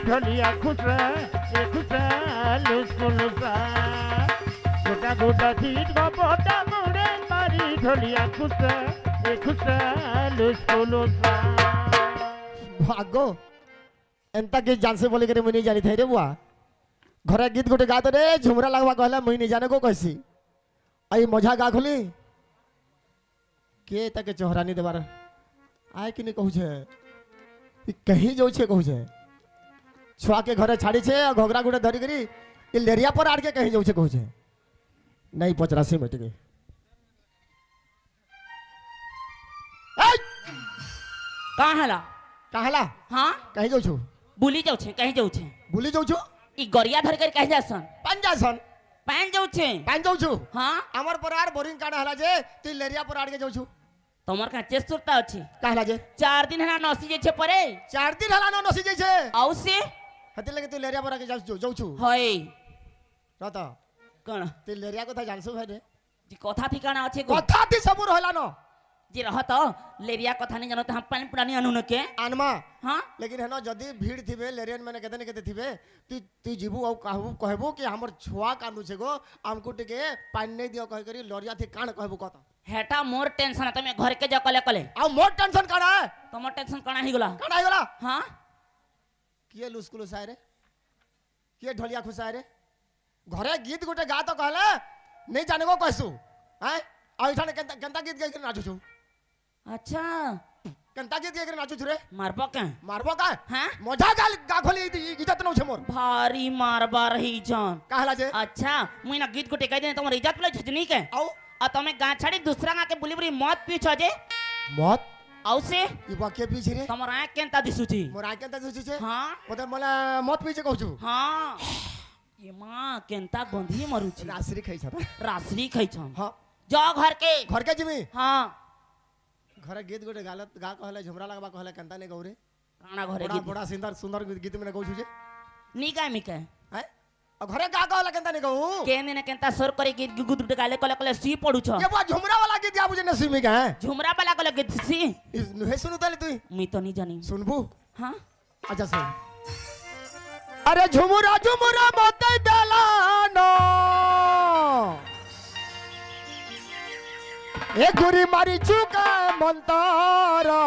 ढोलिया खुशा ए खुशा लुस्कु लुसा गोटा गोटा धीर गोटा मुड़े मारी ढोलिया खुशा ए खुशा लुस्कु लुसा भागो एंता गीत जान से बोली करे मुई नहीं जानी थे रे बुआ घरे गीत गोटे गा रे झुमरा लगवा कहला मुई नहीं जाने को कैसी आई मजा गा खोली के तके चोहरानी देबार आए कि नहीं कहू छे कहीं जाऊ छे कहू छे छुआ के घरे छाड़ी छे और घोघरा गुड़े धरी करी ये लेरिया पर आड़ के कहीं जाऊ छे कहू छे नहीं पचरासी मिनट के कहाँ हला कहला हाँ कहीं जाऊ छु बुली जाऊ छे कहीं जाऊ छे भूली जाऊ छु ई गरिया धर कर कहीं जासन पंजासन पैन जाऊ छे पान जाऊ छु हाँ हमर पर आड़ बोरिंग काट हला जे तू लेरिया पर आड़ के जाऊ छु तमर का चेस सुरता अछि कहला जे 4 दिन हना नसी जे छे परे 4 दिन हला न नसी जाई छे आउ से हते लगे तू लेरिया पर आके जाऊ छु होय रत कण तू लेरिया को था जानसु भाई रे जी कथा ठिकाना अछि गो कथा ती सबुर होला न जी रहत लेरिया कथा नहीं जानो त हम पानी पुरानी अनु न के आनमा हां लेकिन है न जदी भीड़ थिबे लेरियन माने केते न केते थिबे तू जीबू औ कहबू कि हमर छुआ कांदु छे गो हमको टिके पानी नहीं दियो कह करी लोरिया थी कान कहबू कत हेटा मोर टेंशन तमे घर के जकले कले आ मोर टेंशन काना है तमर टेंशन कणा ही गला काना आइला हां किए लुस्कुलु साय रे किए ढोलिया खुसाय रे घरे गीत गोटे गा तो कहले नहीं जाने को कहसु हैं आ इठाने केंता गीत गाइ के नाचु छु अच्छा केंता गीत गाइ के नाचु छु रे मारबो के मारबो का हां मजा गा खोली इज्जत न छे मोर भारी मारबा रही जान कहला जे अच्छा मुई ना गीत गोटे कह दे तमर इज्जत ले झजनी के आओ आ तमे गा छाड़ी दूसरा गा के बुली बुली मत पीछ जे मत आउ से ई बाके पीछे रे तमर आंख केंता दिसु छी मोर आके त जुछि छे हां ओते मला मत पीछे कहू छु हां ये मां केंता गंधी मरु छी रासरी खाइ छ रासरी खै छ हां जा घर के जिमी हां घरे गीत गोटे गालत गा कहले झुमरा लगबा कहले केंता ने गौरे काना घरे बड़ा गीत बड़ा सुंदर गीत में कहू छु जे निका मिका हैं और घरे गा कहले केंता ने कहू केने ने केंता सोर करे गीत गुद गाले कले कले सी पडु छ ये बा झुमरा वाला गीत या बुझे नसीमी का है झुमरा वाला कले गीत सी हे सुनु तले तू मी तो नहीं जानी सुनबू हां अच्छा सुन अरे झुमरा झुमरा मत दलानो ए गुरी मारी चुका मंतारा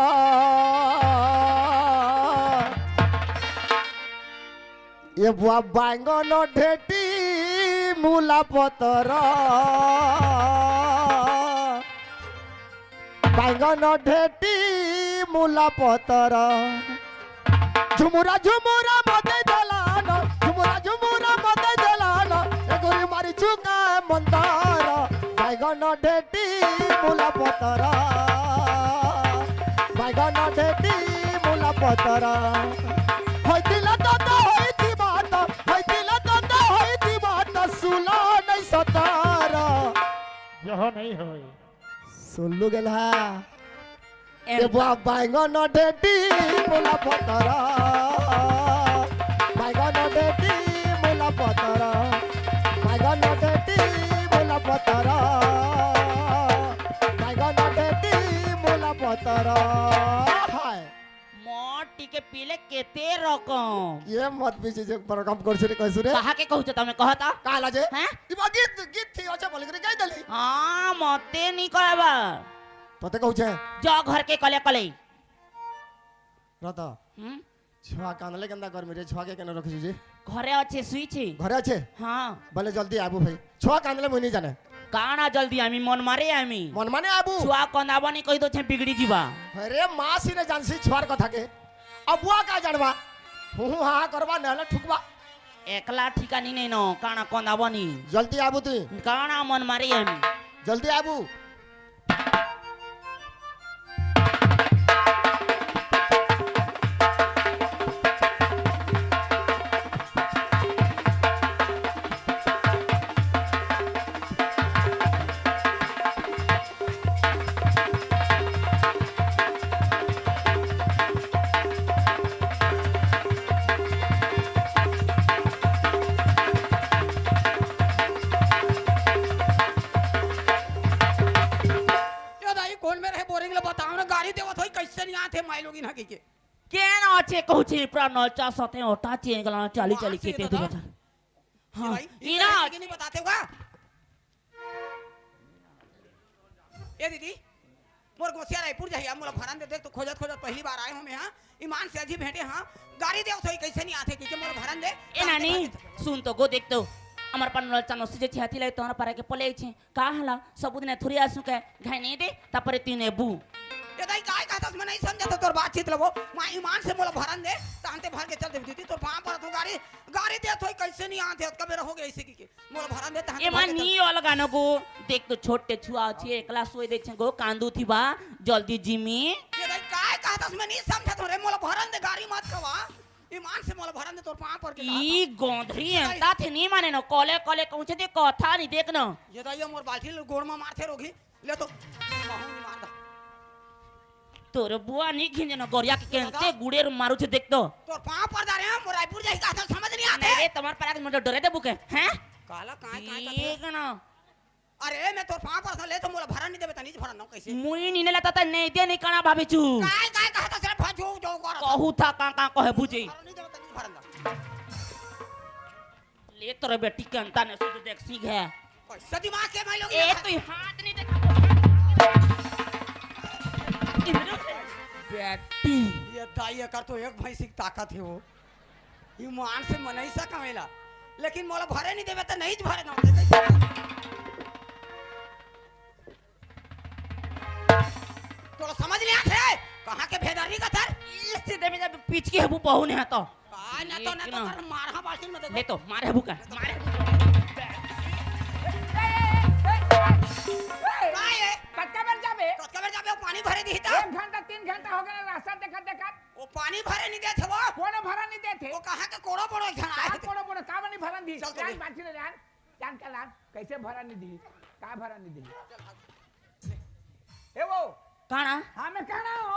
ये बुआ बैंगन ढेटी मूला पतर बैंगन ढेटी मूला पतर झुमुरा झुमुरा मते दलान झुमुरा झुमुरा मते दलान एगोरी मारी चुका मंदार बैंगन ढेटी मूला पतर बैंगन ढेटी मूला पतर होइतिला तो होइति बात सुला नहीं सतार यह नहीं होई सुन लू गेल है ये बुआ बैंगन ढेटी मूला पतर बैंगन ढेटी मूला पतर बैंगन ढेटी मूला पतर बैंगन ढेटी मूला पतर हाय मोटी के पीले केते रकम ये मत पीछे जे प्रोग्राम करछे रे कहसु रे कहा के कहू तमे कहता काला जे हैं इबा गीत थी अच्छा बोल के गाय दली हां मते नहीं कहबा तोते कहू छे जा घर के कले कले रता छुआ कानले केंदा कर मेरे छुआ के केन रखिछु जे घरे अच्छे सुई छी घरे अच्छे हां भले जल्दी आबू भाई छुआ कानले मुई नहीं जाने काना जल्दी आमी मन मारे आमी मन माने आबू छुआ कंदाबनी कहि दो छे बिगड़ी जीवा अरे मासी ने जानसी छुआर कथा के अबुआ का जानबा हूं हां करबा नहले ठुकबा एकला ठिकानी नहीं नो काना कंदाबनी जल्दी आबू तू काना मन मारे आमी जल्दी आबू केन अच्छे कहू छे पूरा नचा सते ओटा चेंगला चाली चाली केते दे बता हां इना नहीं बताते होगा ए दीदी मोर गोसिया रायपुर जाइए मोला भरन दे देख तो खोजत खोजत पहली बार आए हम यहाँ ईमान से अजी भेंटे हाँ गाड़ी दे तो कैसे नहीं आते कि मोला भरन दे ए नानी सुन तो गो देख तो अमर पन नल चानो से जे हाथी लाई तोहरा पारा के पले छे का हला सबुदिन थोड़ी आसु के घाई नहीं दे तापरे तीने बू ये दाई काय कहता मैं नहीं समझा तोर बातचीत लगो मैं ईमान से मोला भरन दे तांते भर के चल दे दीदी तो पांव पर तो गाड़ी दे तो कैसे नहीं आते कबे रहोगे ऐसे की मोला भरन दे तांते ए मानी अलगा न गो देख तो छोटे छुआ छे एकला सोई देख छे गो कांदू थी बा जल्दी जिमी ये दाई काय कहता मैं नहीं समझा तोरे मोला भरन दे गाड़ी मत खवा ईमान से मोला भरन दे तोर पांव पर के ई गोंधरी एंता थे नहीं माने न कॉले कॉले कहू छे दे कथा नहीं देख न ये दाई मोर बाल्टी गोड़ में मारथे रोगी ले तो माहू मार दा तोर बुआ नहीं खिंजे न गोरिया के केंते गुड़ेर मारू छे देख तो तोर पांव पर जा रे हम रायपुर जाई का समझ नहीं आते अरे तुम्हार पारा के मुझे डरे दे बुके हैं काला काय ठीक न अरे मैं तोर पांव पर ले तो मोला भरन नहीं देबे त नहीं भरन कैसे मुई नी लेता त नहीं दे नहीं कना भाभी छु काय काय कहता से फजो जो कर कहू था का कहे बुझी नहीं देबे त नहीं भरन ले तोरे बेटी के अंता ने सुध देख सीख है पैसा दिमाग के भाई लोग ए तू हाथ नहीं देखा बेटी ये दाई कर तो एक भैंसी की ताकत है वो ईमान से मनैसा कमेला लेकिन मोला भरे नहीं देबे त नहीं भरे ना तोला समझ नहीं आते कहां के भेदारी का तर इससे दे में जब पीछ के हबू पहुने है तो का ना तो कर मारहा बाल्टी में दे ले तो मारे हबू का मारे काय है कटका जाबे वो पानी भरे दी था 1 घंटा 3 घंटा हो गया रास्ता देखा वो पानी भरे नहीं देथे वो कोनो भरा नहीं देथे वो कहां के कोड़ो बड़ो घन आए थे कोनो कोनो का नहीं भरन दी चल तो जान बात ले जान के लान कैसे भरा नहीं दी का भरा नहीं दी ए वो काना हां मैं कहना हो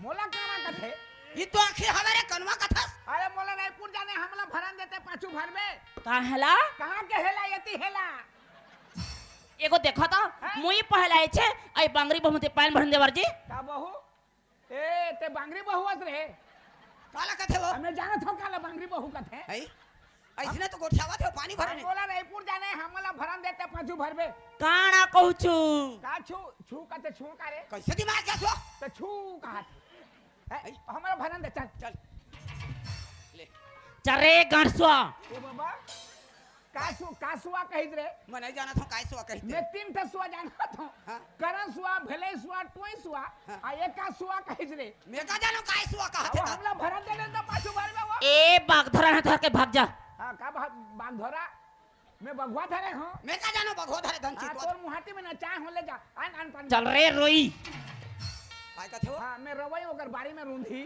मोला कहना कथे ये तो आखिर हमारे कनवा कथा अरे मोला रायपुर जाने हमला भरन देते पाछू भरबे का हला कहां के हेला यति हेला एगो देखा था मुई पहला छे आई बांगरी बहुते पान भरन देवर जी का बहू ए ते बांगरी बहुवत रे काला कथे वो हमें जाना थो काला बांगरी बहू कथे है ऐसने तो गोठियावा थे पानी भरे नहीं मोला रायपुर जाने हमला भरन देते पाछू भरबे काना कहू छु का छू छू कते छू का रे कैसे दिमाग क्या छो तो छू कहा हमारा भरन दे चल चल ले चरे गणसुआ ओ बाबा कासुआ कहित रे मैं नहीं जाना था कैसे कहते मैं 3 ठे सुआ जानत हूं हाँ। करण सुआ भेले सुआ टोई सुआ आ एक का सुआ कहित रे मैं का जानो कैसे अब कहते था हमला भरत देले तो पाछू भर में वो ए बागधरा है धर के भाग जा हां का बाग धरा मैं बगवा धरे हूं मैं का जानो बघो धरे धन हां चितवा तोर मुहाटी में ना चाय हो ले जा आन पानी चल रे रोई काय कहते हो हां मैं रवई ओकर बाड़ी में रूंधी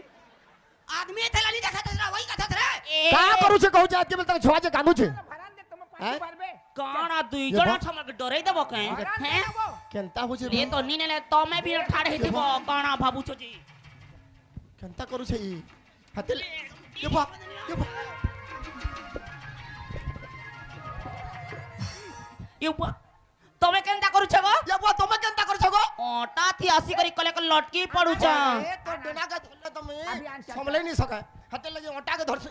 आदमी थला नहीं देखा तेरा वही कहत रे ए का करू छे कहू छे आज के बेल तक छुआ छे कानू छे भरत दे तुम पाछू भर में काना दुई ये जणा बा- छमक डरै देबो के भरत हैं दे वो केनता हो छे ले तो नी ने तो मैं भी ठाड़े हेतिबो काना भाबू छो जी केनता करू छे ई हते ये बा ये तमे केनता करू छगो ये बा तमे केनता करू छगो ओटा थी आसी करी कले के लटकी पड़ू जा ए तो डेना का धरले तमे अभी आन चल। संभले नहीं सके हते लगे ओटा के धर से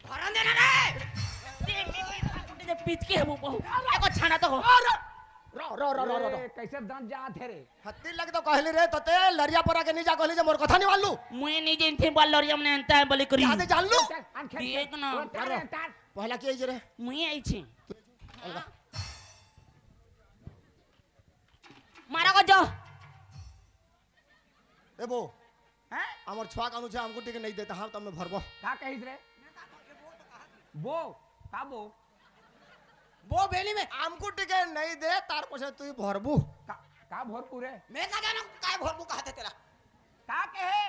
भरन देना रे पिचकी है वो बहु एको छाना तो हो रो ए, कैसे दांत जा थे रे हत्ती लग तो कहली रे तते लरिया परा के नहीं जा कहली जे मोर कथा नहीं मानलू मुए नी जेन थे बल लरियम ने अंता है बली करी आदे जान लू चल आन खेल देख ना। तार पहला की जे रे मुए आई छी मारा को जो ए बो हैं हमर छुआ कानू छे हमको टिके नहीं देता हम तमे भरबो का कहित रे बो का बो वो बेली में हमको टिके नहीं दे तार पछे तू भरबू का भरपूर है मैं का जानो काय भरबू कहते तेरा का कहे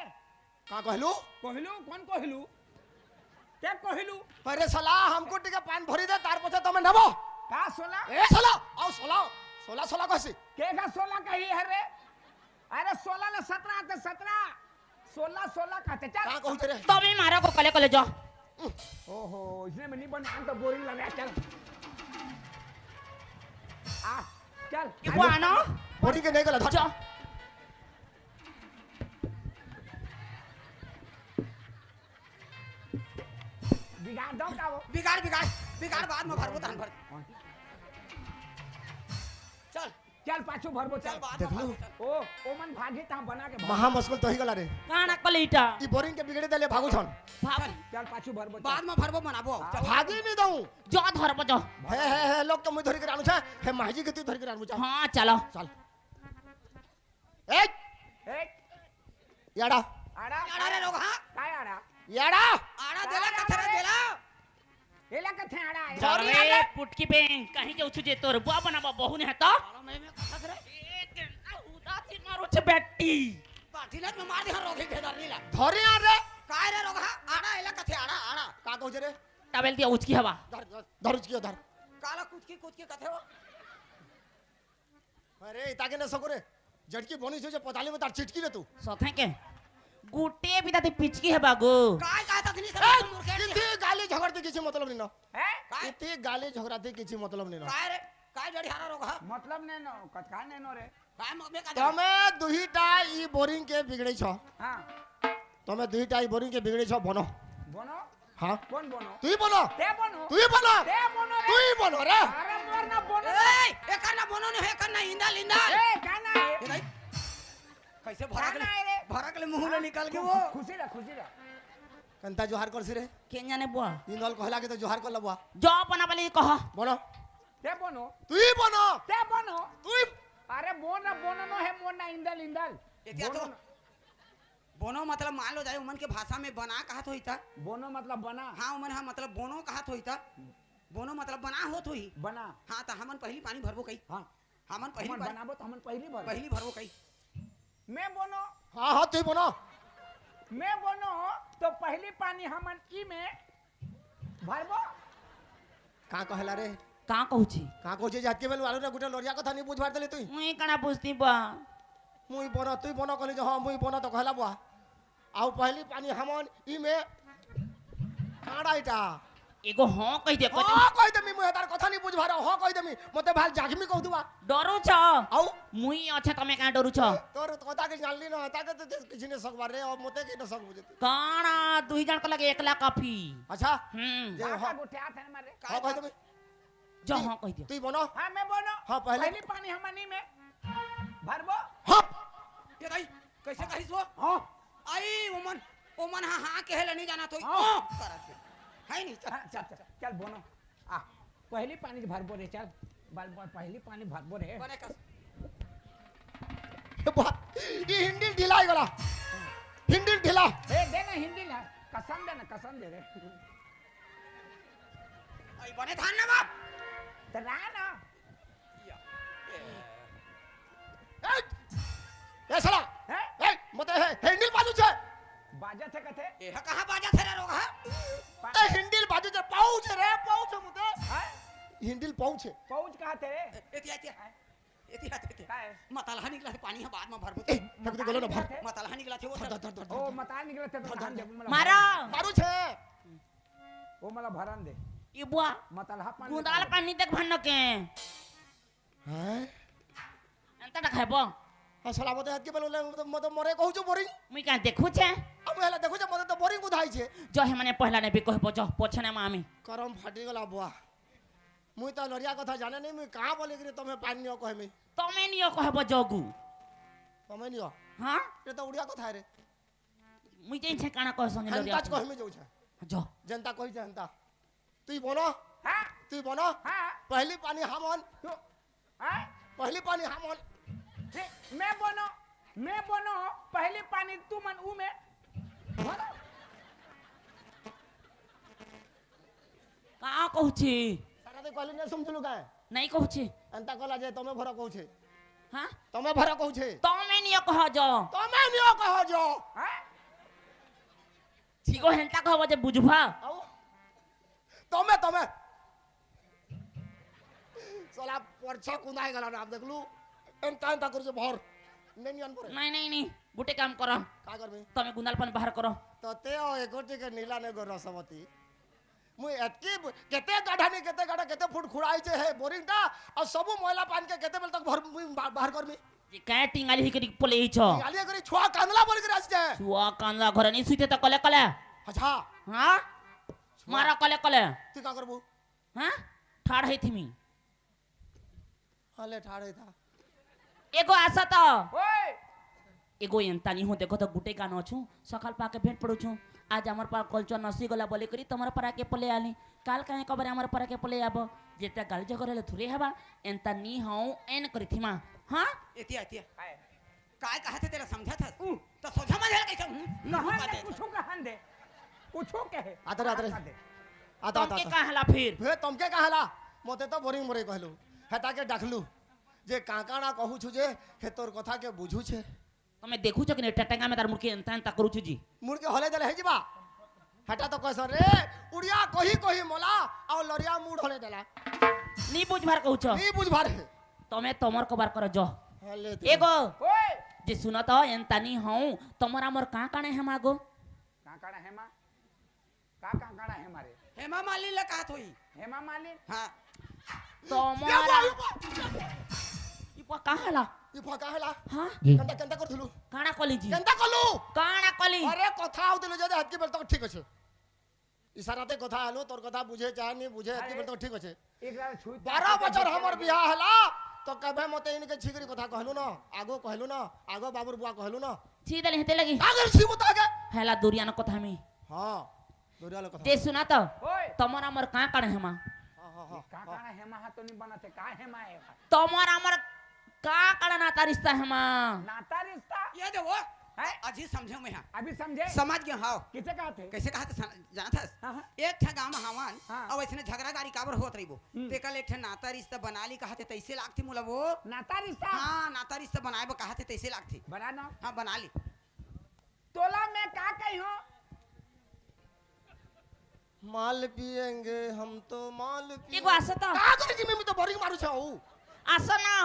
का कहलू कहलू कौन कहलू ते कहलू अरे सला हमको टिके पान भरी दे तार पछे तमे नबो का सोला ए सला आओ सोला सोला कहसी के का 16 कही है रे अरे 16 ने 17 आते 17 16 कहते का चल कहू रे तमे मारा को कले कले जो ओहो इसने में नहीं बना तो बोरिंग लगा चल आ चल वो आना बॉडी के नहीं गला धर जो बिगाड़ दो का वो बिगाड़ बाद में भरबू तहन भर चल चल पाछू भरबो चल चल बाद देख में लो। भरबू, चल। ओ मन भागी ता बना के महा मुश्किल तो ही गला रे काना कलेटा ई बोरिंग के बिगड़े देले भागू छन भाग चल पाछू भरबो बाद में भरबो बनाबो चल भागी नहीं दऊ जो धर बजो हे लोग तो मुई धरी के आनु छे हे माजी के तू धरी के आनु छे हां चलो चल ए ए याडा आड़ा आड़ा रे लोग हां काय आड़ा याडा आड़ा देला कथरे देला एला कथे आड़ा है जरे पुटकी पे कहीं के उछु जे तोर बुआ बनाबा बहु ने हता आड़ा में कथरे एक घंटा उदासी मारो छे बेटी पाठीला में मार दे रोगे भेदर नीला धरी आ रे काय रे लोग हां आड़ा एला कथे आड़ा का कहू रे टवेल दिया उचकी हवा धर धर उचकी धर काला कुछ की कथे हो अरे इताके न सको रे झटकी बोनी छे पताली में तार चिटकी रे तू सथे के गुटे भी दादी पिचकी है बागो काय काय तखनी सब मुर्खे इतनी गाली झगड़ते किसी मतलब नहीं ना हैं इतनी गाली झगड़ते किसी मतलब नहीं ना काय रे काय जड़ी हारा रोग हां मतलब ने नो कथका ने नो रे काय में का तमे दुहीटा ई बोरिंग के बिगड़े छ हां तमे दुहीटा ई बोरिंग के बिगड़े छ बनो बोनो हां कौन बोनो तू ही बनो ते बोनो तू ही बनो ते बोनो तू रे ही बनो रे अरे मोर ना बोनो ए एकर ना बोनो ने एकर ना इंदा लिंदा ए काना ये है भाई कैसे काना है रे भरक ले मुंह में निकाल के वो खुशी रे कंता जोहार कर सी रे के जाने बुआ इंदल कहला के तो जोहार कर लबवा जो बना बली कह बनो ते बोनो तू ही बनो ते बोनो तू ही अरे बोनो नो है मोर ना इंदल ये तो बोनो मतलब मान लो जाए उमन के भाषा में बना कहत होईता बोनो मतलब बना हां उमन हां मतलब बोनो कहत होईता बोनो मतलब बना होत होई बना हां त हमन पहली पानी भरबो कई हां हमन पहली हमन बनाबो तो हमन पहली पहली भरबो कई मैं बोनो हां हां तू ही बनो मैं बोनो तो पहली पानी हमन ई में भरबो का कहला रे का कहू छी का कहू छे जात के बेल वालो रे गुटे लोरिया कथा नहीं बुझ देले तू मुई कना पूछती बा मुई बनो तू बनो कहली जे हां मुई बनो तो कहला बुआ आउ पहली पानी हमन ई में काड़ा इटा एगो हां कह दे हां कह दे मी मुई तार कथा नहीं बुझ भारो हां कह दे मी मते भाल जागमी कह दुआ डरो छ आउ मुई अच्छा तमे का डरू छ तोर कथा के जानली न ताके तो किसी ने सक रे अब मते के न सक बुझे काना दुई जन को लगे एकला काफी अच्छा जे जे काका हां गोठे हाथ है मारे हां कह दे जो हां कह दे तू बनो हां मैं बोनो हाँ, पहले पानी हमन ई में भरबो हां ये भाई कैसे कहिस वो हां आई उमन ओ मन हाँ कहे नहीं जाना तो हाँ। है नहीं चल हाँ, चल चल चल बोनो आ पहली पानी भरबो रे चल पहली पानी भरबो रे बने कस ये हिंदी ढीला ही गला हिंदी ढीला ए दे ना हिंदी ना कसम दे रे आई बने धान ना बाप तो ना ना ए साला है ए मते है हिंदी बाजू छे बाजा थे कथे ए कहां बाजा थे रे रोगा ए हिंदी बाजू छे पाउच रे पाउच मते हैं हिंदी पाउच पहुंच कहां थे रे एती हाथे काय मतलहा निकला थे पानी बाद में भरबो ए तक तो गलो ना भर मतलहा निकला थे वो ओ मता निकले थे तो धान दे मला मारा मारू छे ओ मला भरन दे ई बुआ मतलहा पानी गुंदाल पानी तक भन्न के हैं एंता खाइबो आ साला मते हाथ के बोले मते मरे कहू छो बोरिंग मुई का देखु छे अब हेला देखो छे मते तो बोरिंग बुधाई छे जो हे माने पहला ने भी कहबो जो पोछने मामी करम फाटी गला बुआ मुई तो लरिया कथा जाने नहीं मुई कहां बोले कि तमे पानी नियो कहमे तमे नियो कहबो जोगु तमे नियो हां ये तो उड़िया कथा रे मुई जेन छे काना कह संगे हंता कहमे जाऊ छे जो जनता कहि छे हंता तुई बोलो हां तुई बोलो हां पहली पानी हमन हां पहली पानी हमन मैं बोनो पहली पानी तू मन ऊ में बोलो का कहू छी सारा ते कहली ने समझलु का नहीं कहू छी अंता कहला जे तमे भरा कहू छे हां तमे भरा कहू छे तमे नियो कह जो तमे नियो कह जो हां ठीको हेंता कहबो जे बुझबा आओ तमे तमे साला परछा कुनाय गला ना देखलु एंता कर जे भर नहीं नियन पर नहीं गुटे काम करो का करबे तमे गुंदाल पानी बाहर करो तते ओ एकोटी के नीला ने गो रसवती मुई एतकी केते गाढ़ा ने केते गाढ़ा केते फुट खुड़ाई छे है बोरिंग टा और सबु मैला पानी के केते बेल तक भर मुई बाहर करमी जे काय टिंगाली हिकरी पले छ गालिया करी छुआ कांदला बोल के आछ छे छुआ कांदा घर नहीं सुते त कले कले अच्छा हां मारा कले कले तू का करबू हां ठाड़ है थिमी हाले ठाड़े था एगो आशा त ओए एगो एंता नहीं हो देखो तो गुटे गानो छु सकाल पाके भेंट पड़ू छु आज हमर पर कल्चर नसी गला बोले करी तमर पर आके पले आली काल काहे कबरे हमर पर आके पले आबो जेता गाली जगरे ले थुरे हबा एंता नी हौ एन करी थिमा हां एतिया हाय काय कहते तेरा समझा था तो सोझा में झल कैसे कहां दे कुछ कहे आतर आतर आता तुम के कहला फिर फे तुमके कहला मते तो बोरिंग मरे कहलु हेता के डाकलु जे काकाना कहू छु जे हे तोर कथा के बुझू छे तमे देखु छ कि टटंगा में तार मुर्की एंता एंता करू छु जी मुर्गे हले देले हे जिबा हेटा तो कहस रे उड़िया कही मोला आ लरिया मूड हले देला नी बुझ भर कहू छ नी बुझ भार है तमे तमर कबार कर जो हले एगो ओए जे सुन तो एंता नी हौ तमरा मोर का काने है मागो काकाड़ा हेमा काकाड़ा है मारे हेमा मालिनी ले कहत होई हेमा मालिन हां तमरा इपा कहला ई फका हला हां कंता कंता करथलु काना कली जी कंता कलु काना कली अरे कथा आउतलु जे हाथ के बेल तो ठीक আছে इशाराते कथा आलो तोर कथा बुझे चाहे नहीं बुझे हाथ के बेल तो ठीक আছে एक बार छुई 12 बছর हमर बियाह हला तो कबे मते इनके छिगरी कथा कहलु ना आगो कहलु ना आगो बाबूर बुआ कहलु ना सीधे हेते लगी आगर सी बता के हेला दुरिया न कथा में हां दोरियालो कथा जे सुना तो ओए तमरा मोर का काने है मां हां काकाड़ा हेमा हा तो नहीं बनाते का हेमा है तमरा मोर का काना नाता रिश्ता है मां नाता रिश्ता ये दे वो है अजी समझो मैं हां अभी समझे समझ गया हां किसे कहा थे कैसे कहा था जाना था हाँ, हाँ। एक ठा गांव में हवन हाँ। और ऐसे झगड़ा गाड़ी काबर होत रही वो ते कल एक ठा नाता रिश्ता बना ली कहते तैसे लागती मोला वो नाता रिश्ता हां नाता रिश्ता बनाए वो कहते तैसे लागती बना ना हां बना ली तोला में का कही हो माल पिएंगे हम तो माल पिएंगे एगो आसा तो का करे जी मैं तो बोरिंग मारू छौ आसा ना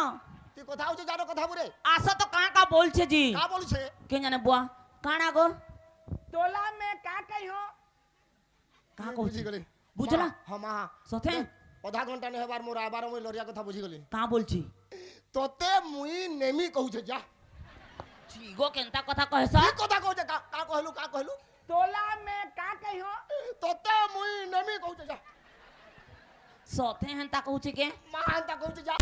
ती कथा हो जानो कथा बुरे आसा तो का बोल छे जी का बोलु छे के जाने बुआ काना गो तोला में का कही हो का मैं कहू बुझी गली बुझला हां हां सथे आधा घंटा ने हेबार मोर आबार मोर लरिया कथा बुझी गली का बोल छी तोते मुई नेमी कहू छे जा ठीगो केंता कथा कहसा की कथा कहू छे का कहलु तोला में का कही हो तोते मुई नेमी कहू छे जा सथे हंता कहू छी के महानता कहू छे जा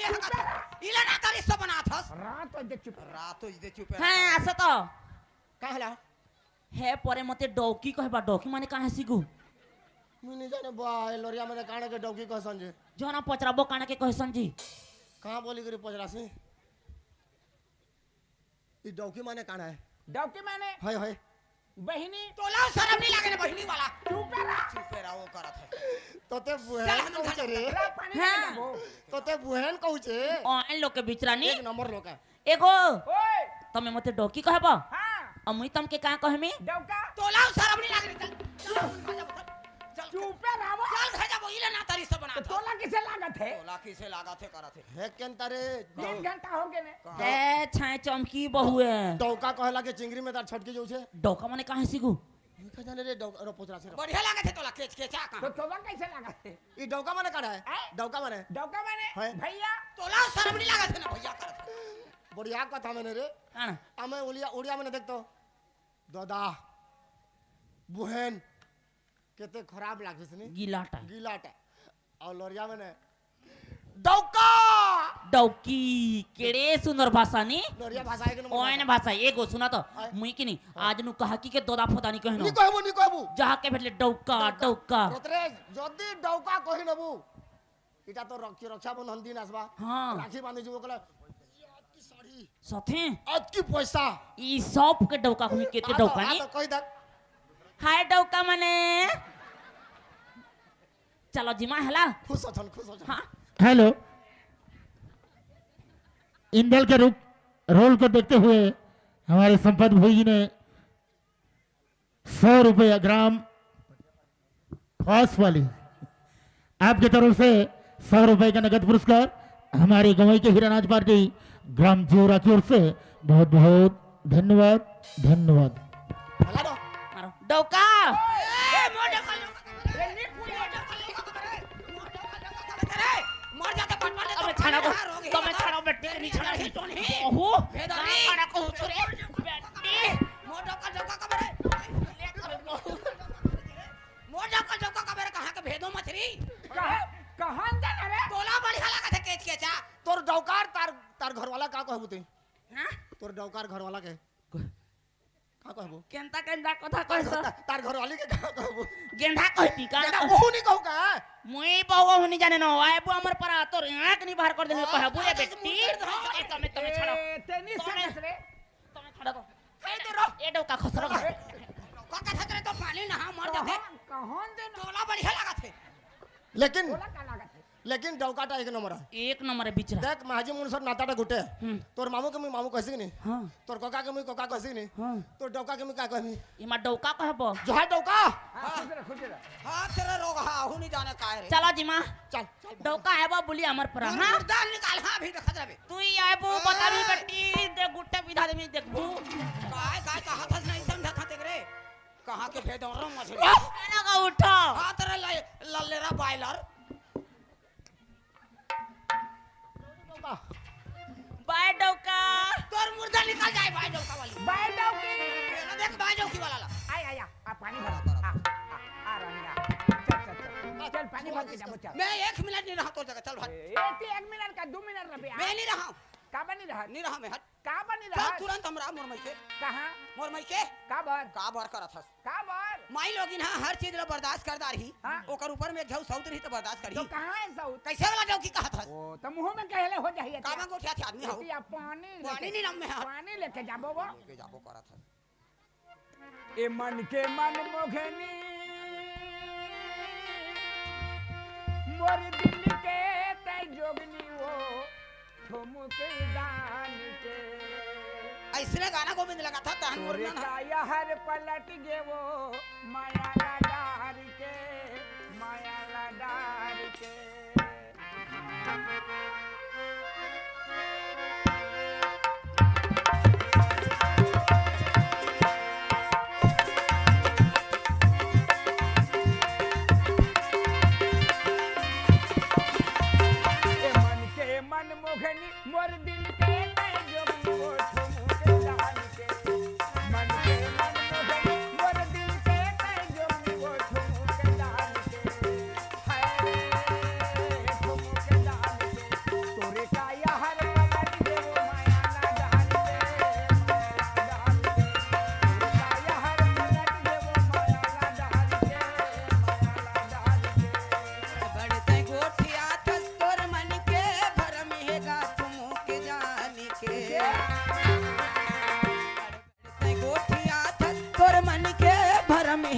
इला ना तारी सब बनाथस रात हो दे चुप रात हो दे चुप हाँ आस तो का हला हे परे मते डौकी कहबा डौकी माने काहे सिगु मुई नहीं जाने बा लोरिया में काने के डौकी कहसन जे जना पचराबो काने के कहसन जी कहां बोली करी पजरासी ई डौकी माने काना है डौकी माने हाय हाय बहिनी तोला शर्म नहीं लागे ना बहिनी वाला चुप चुपेरा वो करत है तोते बुहेन कहू रे रहा पानी हाँ। में जाबो तोते बुहेन कहू छे ऑन लोग के बिचरानी एक नंबर लोका एगो ओए तमे मते डौकी कहबा हां अमुई तम के का कहमी डौका तोला शर्म नहीं लागे चल चुप रहो चल घर जाबो इला ना तारी सब तो बनाथस तोला किसे लागत है तोला किसे लागत है करत है हे केन तारे 3 घंटा हो गए ने ए छाए चमकी बहुए डौका कहला के चिंगरी में तार छटके जाऊ छे डौका माने काहे सिगु का जाने रे डौका रो पजरासी बढ़िया लागत है तोला केच केचा का तो तोला कैसे लागत है ई डौका माने काना है हैं? डौका माने डौका माने है। भैया तोला शर्म नहीं लागत है ना भैया करत है बढ़िया कथा मैंने रे काना आमे उड़िया में देखतो दादा बुहेन केते खराब लागछ नी गिलाटा गिलाटा और लोरिया में डौका डौकी केड़े सुंदर भाषा नी लोरिया भाषा है के ओने भाषा एगो सुना तो मुई की नी आज नु कहा की के दोदा फोदानी कहनो नी कहबो जहा के भेटले डौका डौका रोतरे जदी डौका कहि नबु इटा तो रक्षा बंधन दिन आसबा हाँ। राखी बांधी जीवो कले की साड़ी सथे आज की पैसा ई सब के डौका खुनी केते डौका नी तो कहि दक हाय डौका माने चलो जिमा हला खुश हो हां हेलो इंदल के रोल को देखते हुए हमारे संपत भाई जी ने 100 रुपये ग्राम खास वाली आपकी तरफ से 100 रुपये का नगद पुरस्कार हमारी गवई के हीरानाज पार्टी ग्राम जोरा की ओर से बहुत बहुत धन्यवाद धन्यवाद। हला दो मारो डौका ए मोटा कर मर जाता पटवा ले अबे छाड़ा को तुम्हें छाड़ा बेटे नहीं छाड़ा ही तो नहीं ओहो भेदानी। छाड़ा को छुरे बेटे मोटा का डोका कबरे मोटा का डोका कबरे कहां के भेदो मछली कहां जाना रे तोला बढ़िया लागत है केच केचा तोर डौकार तार घर वाला का कहबू तई हां तोर डौकार घर वाला के का कहबू केंता केंता कथा कहस तार घर वाली के का कहबू गेंधा कहती का का ओहू नहीं कहू का मुई बहु हुनी जाने न आए बु हमर पर तोर आंख नहीं बाहर कर देले कहबू रे बेटी ए तुम्हें छाड़ो तेनी सकस रे तुम्हें छाड़ा दो ए डौका खसरो का खतरे तो पानी नहा मर जाते कहां देना तोला बढ़िया लागत है लेकिन तोला का लागत है डौकाटा एक नंबर है एक नंबर है बिचरा देख महाजी मुन सर नाताटा गुटे तोर मामू के मामू कहसी नहीं हां तोर कका के कका कहसी नहीं हां तोर डौका के का कहमी इमा डौका कहबो जो है डौका खुश रह हां तेरा रोग हा हूं नहीं जाने काहे रे चलो जिमा चल चल डौका आबो बोली हमर पर हां मुर्दा निकाल हां भी देखत रहे तू ही आबो बताबी बेटी दे गुट्टे विधा दे में देखबू काय काय का हाथ नहीं समझा खाते रे कहां के भेदो रो मछली एना का उठो हां तेरा लल्लेरा बॉयलर बाय डौका तोर मुर्दा निकाल जाए भाई डोका वाली बाय डौकी ना देख भाई डोकी वाला ला आया आ पानी भर आ रंगा चल पानी भर के जाबो चल मैं 1 मिनट नहीं रहा तो जगह चल भाई ये 1 मिनट का 2 मिनट रबे मैं नहीं रहा का बनी रहा नहीं रहा मैं हट का बनी चल रहा तुरंत हमरा मोर मई के कहां मोर मई के का बर करत हस का बर माई लोगिन हां हर चीज ला बर्दाश्त करदा रही हाँ। ओकर ऊपर में झौ सौत रही तो बर्दाश्त तो करी कहां है साउथ कैसे वाला डोकी कहत हस ओ तो मुंह में कहले हो जाइए कामा गोठिया थे आदमी हो या पानी पानी नहीं नम में हाथ पानी लेके जाबो वो के जाबो करत हस ए मन के मन मोघनी मोर दिल के तय जोगनी वो ठुमुक दान के ऐसने गाना गोविंद लगा था तहन मोर तोरे ना काया हर पलट गे वो माया लडार के माया लडार के मन मोघनी मोर दिल के तय जोगनी वो ठुमुक दान के मन के मन मोघनी मोर दिल के तय जोगनी वो ठुमुक दान के हाय ठुमुक दान के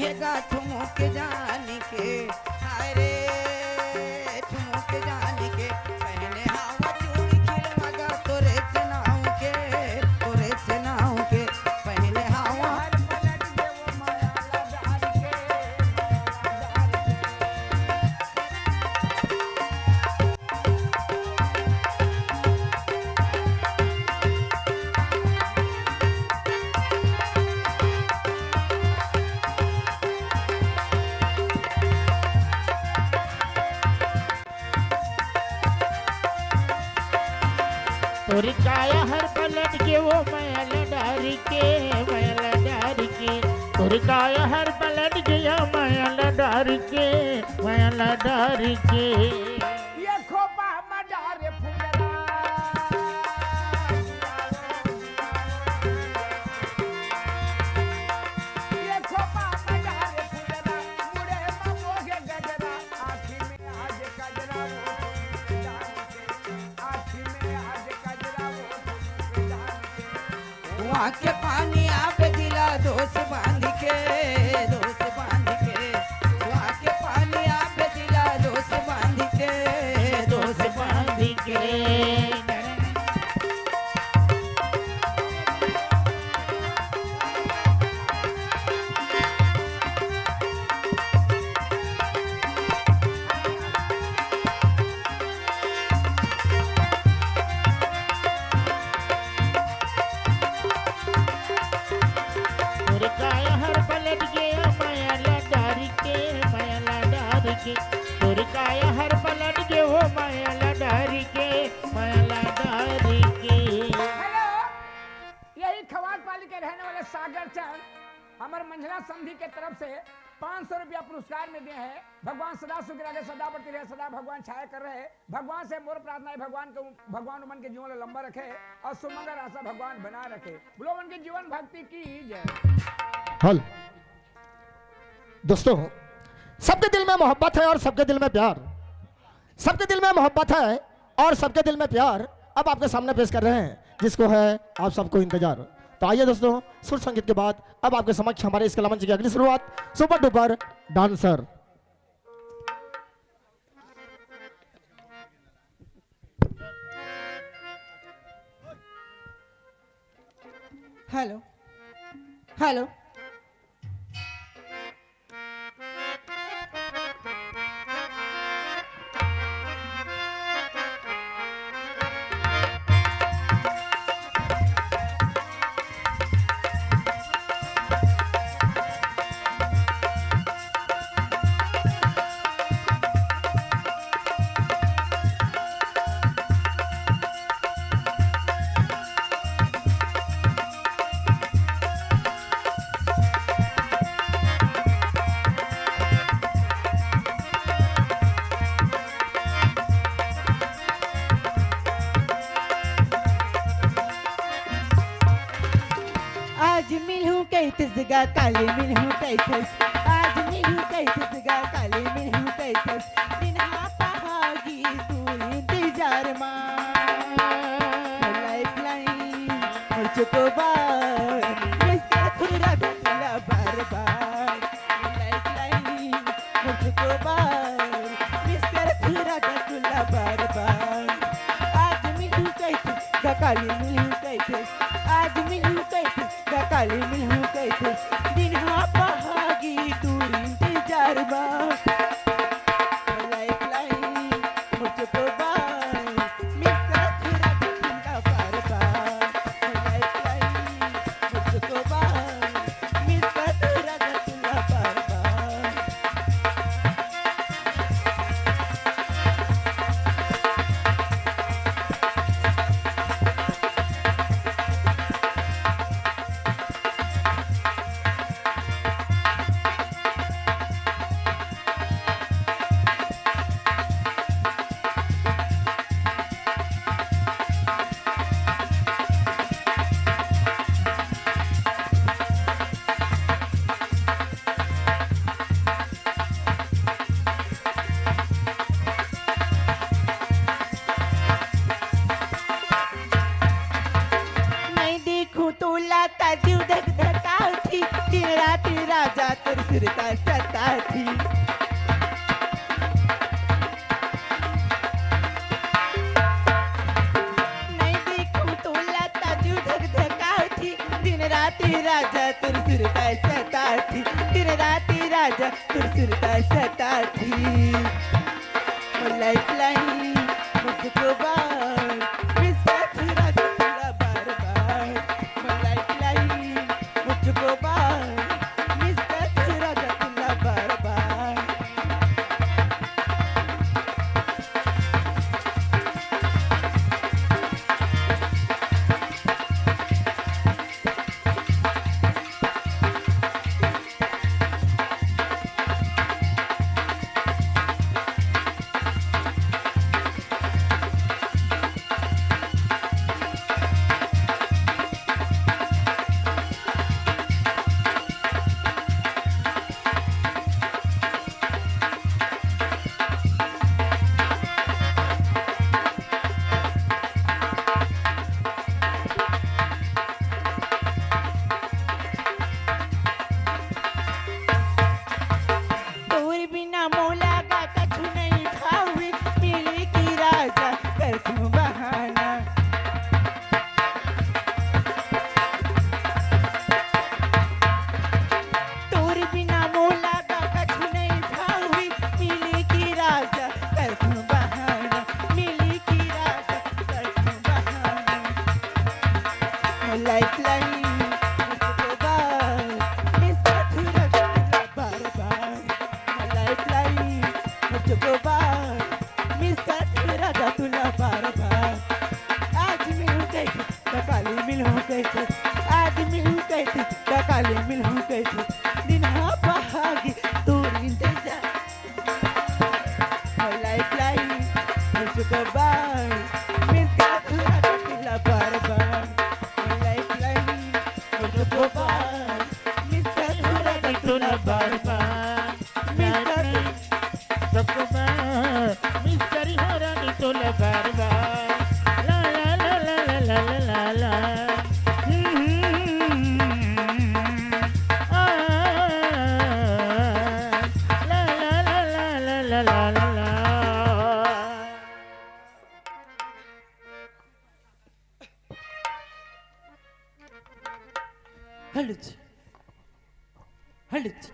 कहेगा ठुमुक जान के, हाय रे ठुमुक जान के, पहले हवा चूड़ी खिलवागा तोरे चनाव के, तोरे चनाव के, पहले हवा हर पलट देवो माया लदार के, तोरी काया हर पलट के वो मैल डार के, मैल डार के, तोरी काया हर पलट गया मैल डार के, मैल डार के। ये खोपा मडारे फुलरा, ये खोपा मडारे फुलरा, मुड़े ममोगे गजरा, आँखी में आज कजरा वो तुम जान के, आँखी में आज कजरा वो तुम जान के। वहाँ के पानी आप दिला दोस्त बांध के, दोस्त बांध के, वहाँ के पानी आप दिला दोस्त बांध के, दोस्त बांध के। तोरी काया हर पलट गया मैल डार के, मैल डार के, तोरी काया हर पलट के वो मैल डार के, मैल डार के। हेलो, यही खवाट पाली के रहने वाले सागर चंद हमारे मंझला संधि के तरफ से 500 रुपया पुरस्कार में दिए हैं। भगवान सदा सुख रहे, सदा बढ़ती रहे, सदा भगवान छाया कर रहे। भगवान से मोर प्रार्थना है भगवान उमन के जीवन लंबा रखे और सुमंगल आशा भगवान बना रखे। बोलो उनके जीवन भक्ति की जय। हल दोस्तों, सबके दिल में मोहब्बत है और सबके दिल में प्यार, सबके दिल में मोहब्बत है और सबके दिल में प्यार अब आपके सामने पेश कर रहे हैं, जिसको है आप सबको इंतजार। तो आइए दोस्तों, सुर संगीत के बाद अब आपके समक्ष हमारे इस कला मंच की अगली शुरुआत super duper dancer. Hello hello आज मिलूं कैथस गा काले मिलूं कैथस, आज मिलूं कैथस गा काले मिलूं कैथस, बिना पहागी तू इंतजार मां लाइफ लाइन मुझको बार इसका खुरा गला बार बार लाइफ लाइन मुझको बार इसका खुरा गला बार बार। आज मिलूं कैथस गा काले मिलूं कैथस, आज मिलूं कैथस गा काले मिलूं कैथस, दिन पहागी दूर इंतजार बा लाइफ लाइन मुझको बार मिसका खुरा गला बार बार लाइफ लाइन मुझको बार मिसका खुरा गला बार बार। मैं देखूं तो लाता जीव धक धकावती, दिन रात राजा कर सुरता सता थी। नहीं देखूं तो लता जू धक धकाव थी, दिन राती राजा तुर सुरता सता थी, दिन राती राजा तुर सुरता सता थी। लाइफ लाइन मुझको बार मिस तेरा तेरा बार बार, लाइफ लाइन मुझको बार मिस तेरा तेरा बार बार। तोर बिना मोला का कछु नहीं खावे, मिले की राजा कर तू बहाना। तोर बिना मोला का कछु नहीं खावे, मिले की राजा कर तू बहाना, मिले की राजा कर तू बहाना। लाइफ लाइन मुझको बार मिस तेरा तेरा बार बार, लाइफ लाइन मुझको बार मिस तेरा तुला बार बार। आज मिलूं कैसे तो काली मिलूं कैसे, आज मिलूं कैसे तो काली मिलूं कैसे, दिन हाँ पहागी दूर इंतजार। लाइफ लाइन मुझको बार मिस तेरा तुला बार बार, लाइफ लाइन मुझको बार मिस तेरा तुला बार बार। सबको मिस्त्री हो रानी तोला बार बार, ला ला ला ला ला ला ला ला। ला ला ला ला ला ला ला ला। हलच हलच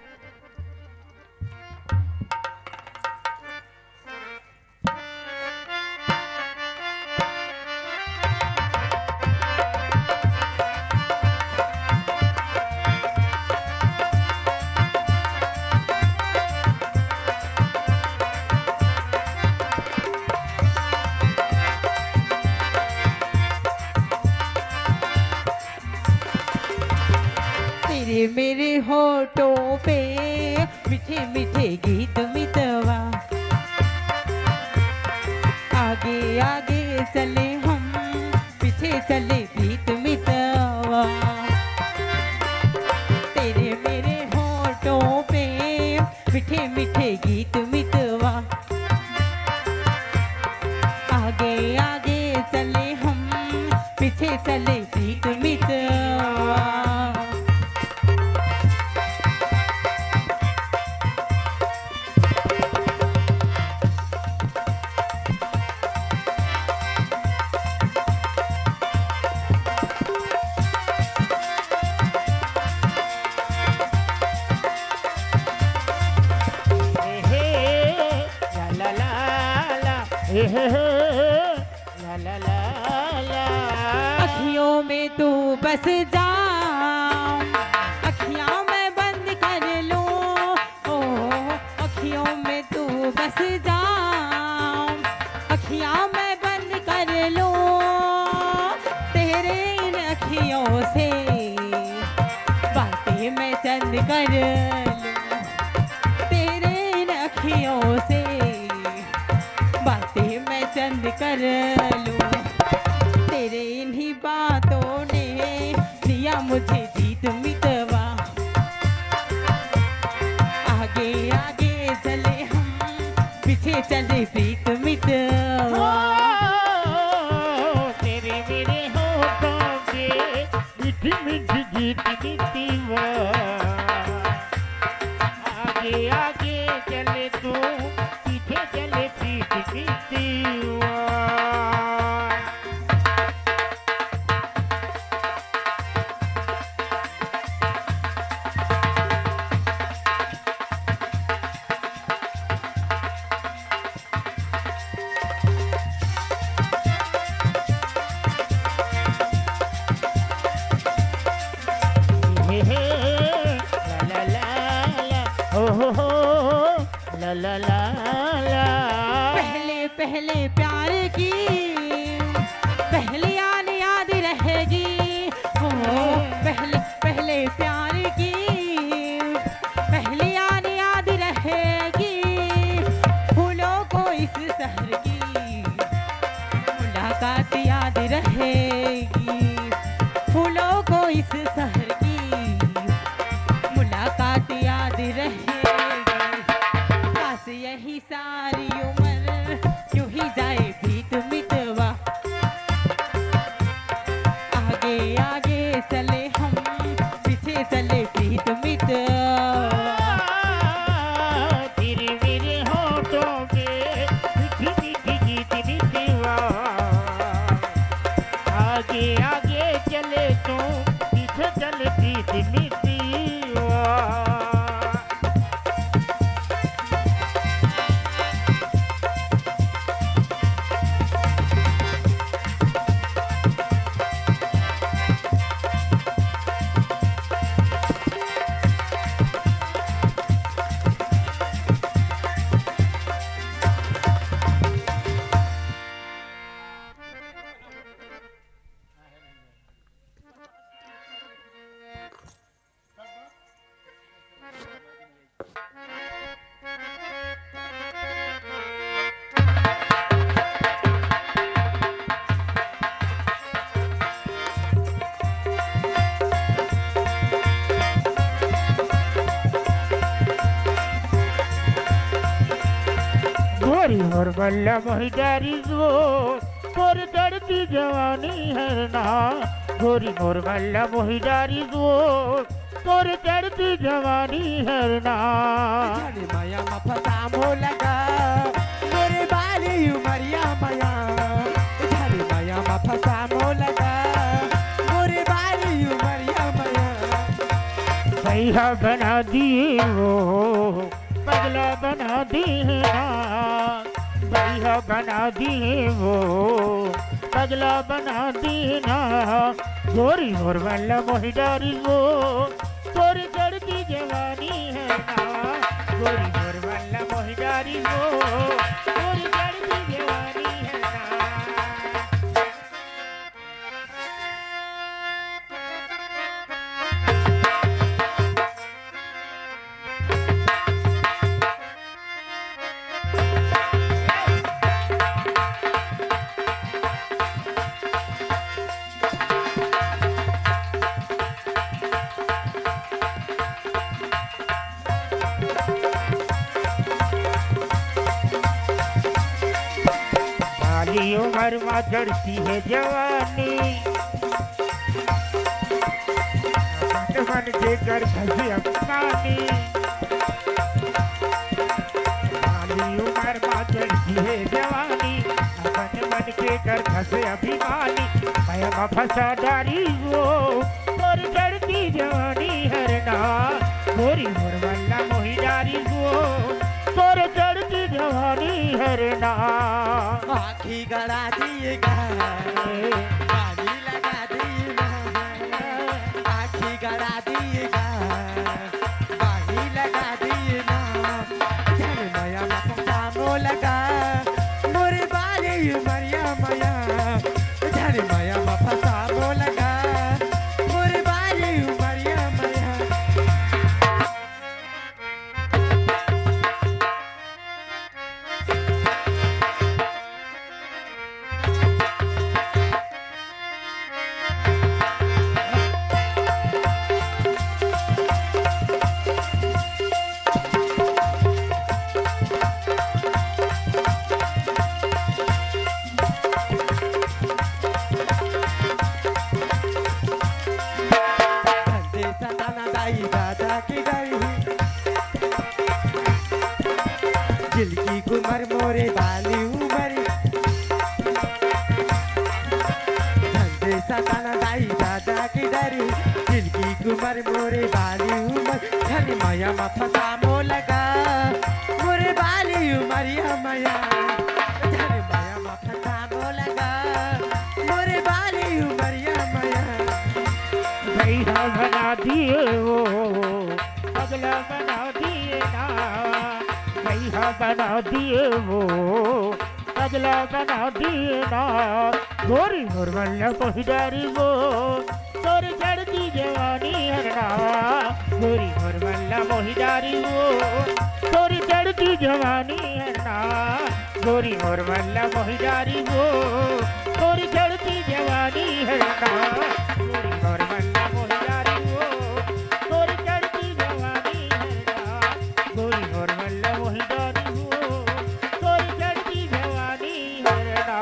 तेरे मेरे होठों पे मीठे मीठे गीत मितवा, आगे आगे चले हम पीछे चले प्रीत मितवा। तेरे मेरे होठों पे मीठे मीठे गीत मितवा, आगे आगे चले हम पीछे चले प्रीत मितवा। ला ला ला ला। अखियों में तू बस जा, अखियां मैं बंद कर लूं, ओ अखियों में तू बस जा, अखियां मैं बंद कर लूं। तेरे इन अखियों से बातें मैं चंद कर लूं, तेरे इन अखियों से बातें मैं चंद कर लूं। तेरे इन्हीं बातों ने दिया मुझे जीत मितवा, आगे आगे चले हम पीछे चले प्रीत मितवा। तेरे मेरे होठों पे मीठी मीठी गीत मितवा, आगे आगे चले तू पीछे चले पीछे पीछे हे हे ला ला ला ला हो ला ला ला ला पहले पहले प्यार की पहली याद याद रहेगी हो पहले पहले प्यार की पहली याद याद रहेगी फूलों को इस शहर की मुलाकात याद रहेगी फूलों को इस शहर की मुलाकात याद रहेगी बस यही सारी उम्र यूं ही जाए बीत मितवा आगे आगे चले हम पीछे चले प्रीत मितवा तेरे मेरे होठों पे मीठी मीठी गीत मिटवा आगे आगे चले तू पीछे चले प्रीत मिटवा गोरी और बल्ला मोहिदारी जो तोर चढ़ती जवानी है ना गोरी और बल्ला मोहिदारी जो तोर चढ़ती जवानी है ना जाने माया मा फसा मो लगा मोरे बाली उमरिया माया जाने माया मा फसा मो लगा मोरे बाली उमरिया माया भैया बना दिए वो पगला बना दिए ना भैया बना दिए वो पगला बना दिए ना गोरी और बल्ला मोहिदारी वो तोर चढ़ती जवानी है ना गोरी और बल्ला मोहिदारी वो तोर चढ़ती जवानी है ना बाली उम्र में चढ़ती है जवानी मन के कर फंसी अफसानी बाली उम्र में चढ़ती है जवानी अपन मन के कर फंसे अभिमानी मैं फंसा डारी वो और चढ़ती जवानी हरना गोरी मुरवल्ला मोही डारी वो तोर चढ़ती जवानी हरना आखी गड़ा दिएगा पानी लगा दिएगा आखी गड़ा दिएगा पानी लगा दिएगा जाने माया मा फसा मो लगा मोरे बाली उमरिया माया जाने माया मा फसा मो लगा मोरे बाली उमरिया माया धंधे सताना दाई दादा की गई मोरे बाली उमर झंडे सताना दाई दादा की डरी जिनकी कुमर मोरे बाली उमर धन माया माथा सामो लगा मोरे बाली उमरिया माया धन माया माथा सामो लगा मोरे बाली उमरिया माया भैया बना दिए वो पगला बना दिए ना भैया बना दिए वो पगला बना दिए ना गोरी मुरमल्ला कोहिडारी वो तोरी चढ़ती जवानी हरना गोरी मुरमल्ला मोहिडारी वो तोरी चढ़ती जवानी हरना गोरी मुरमल्ला मोहिडारी वो तोरी चढ़ती जवानी हरना गोरी मुरमल्ला मोहिडारी वो तोरी चढ़ती जवानी हरना गोरी मुरमल्ला मोहिडारी वो तोरी चढ़ती जवानी हरना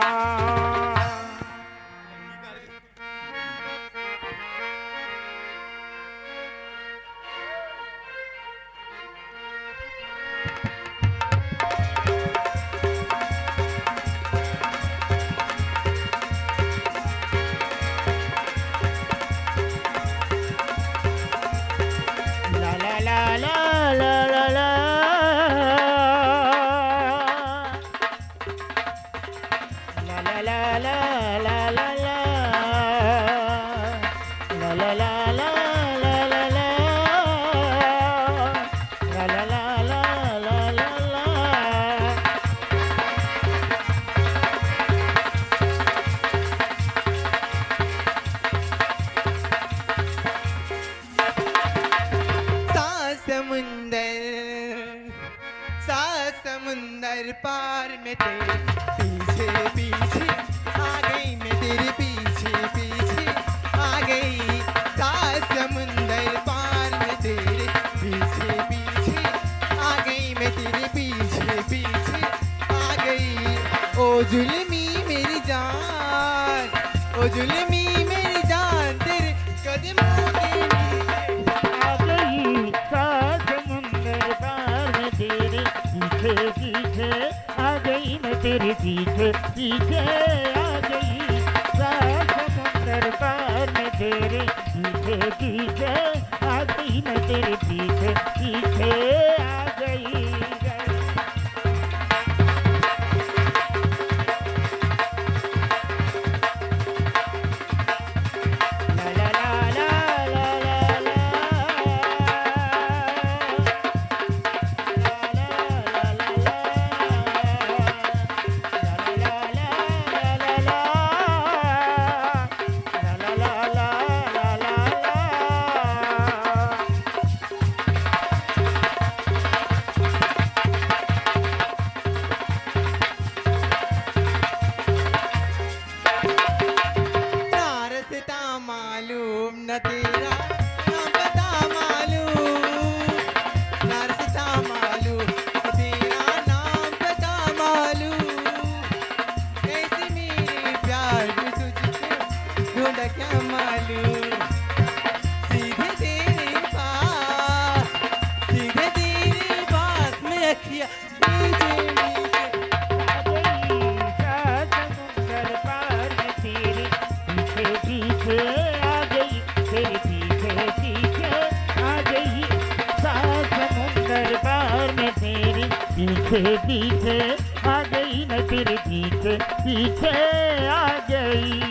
समुंदर पार में तेरे पीछे पीछे आ गई मैं तेरे पीछे पीछे आ गई समुंदर पार में तेरे पीछे पीछे आ गई मैं तेरे पीछे पीछे आ गई ओ जुल्मी मेरी जान ओ जुल्मी मेरी जान तेरे कदमों के नीचे आ गई समुंदर पार में तेरे पीछे पीछे आ गई मैं तेरे पीछे पीछे आ गई समुंदर पार में तेरे पीछे पीछे आ गई मैं तेरे पीछे पीछे आ गई मालूम न तेरा न पता मालूम न रास्ता मालूम न तेरा नाम पता मालूम कैसे मेरे प्यार में तुझको ढूंढा क्या मालूम सीधे तेरे पास में रखिया नीचे नीचे आ गई समुंदर पार में तेरे पीछे पीछे आ गई तेरे पीछे पीछे आ गई समुंदर पार में तेरे पीछे पीछे आ गई मैं तेरे पीछे पीछे आ गई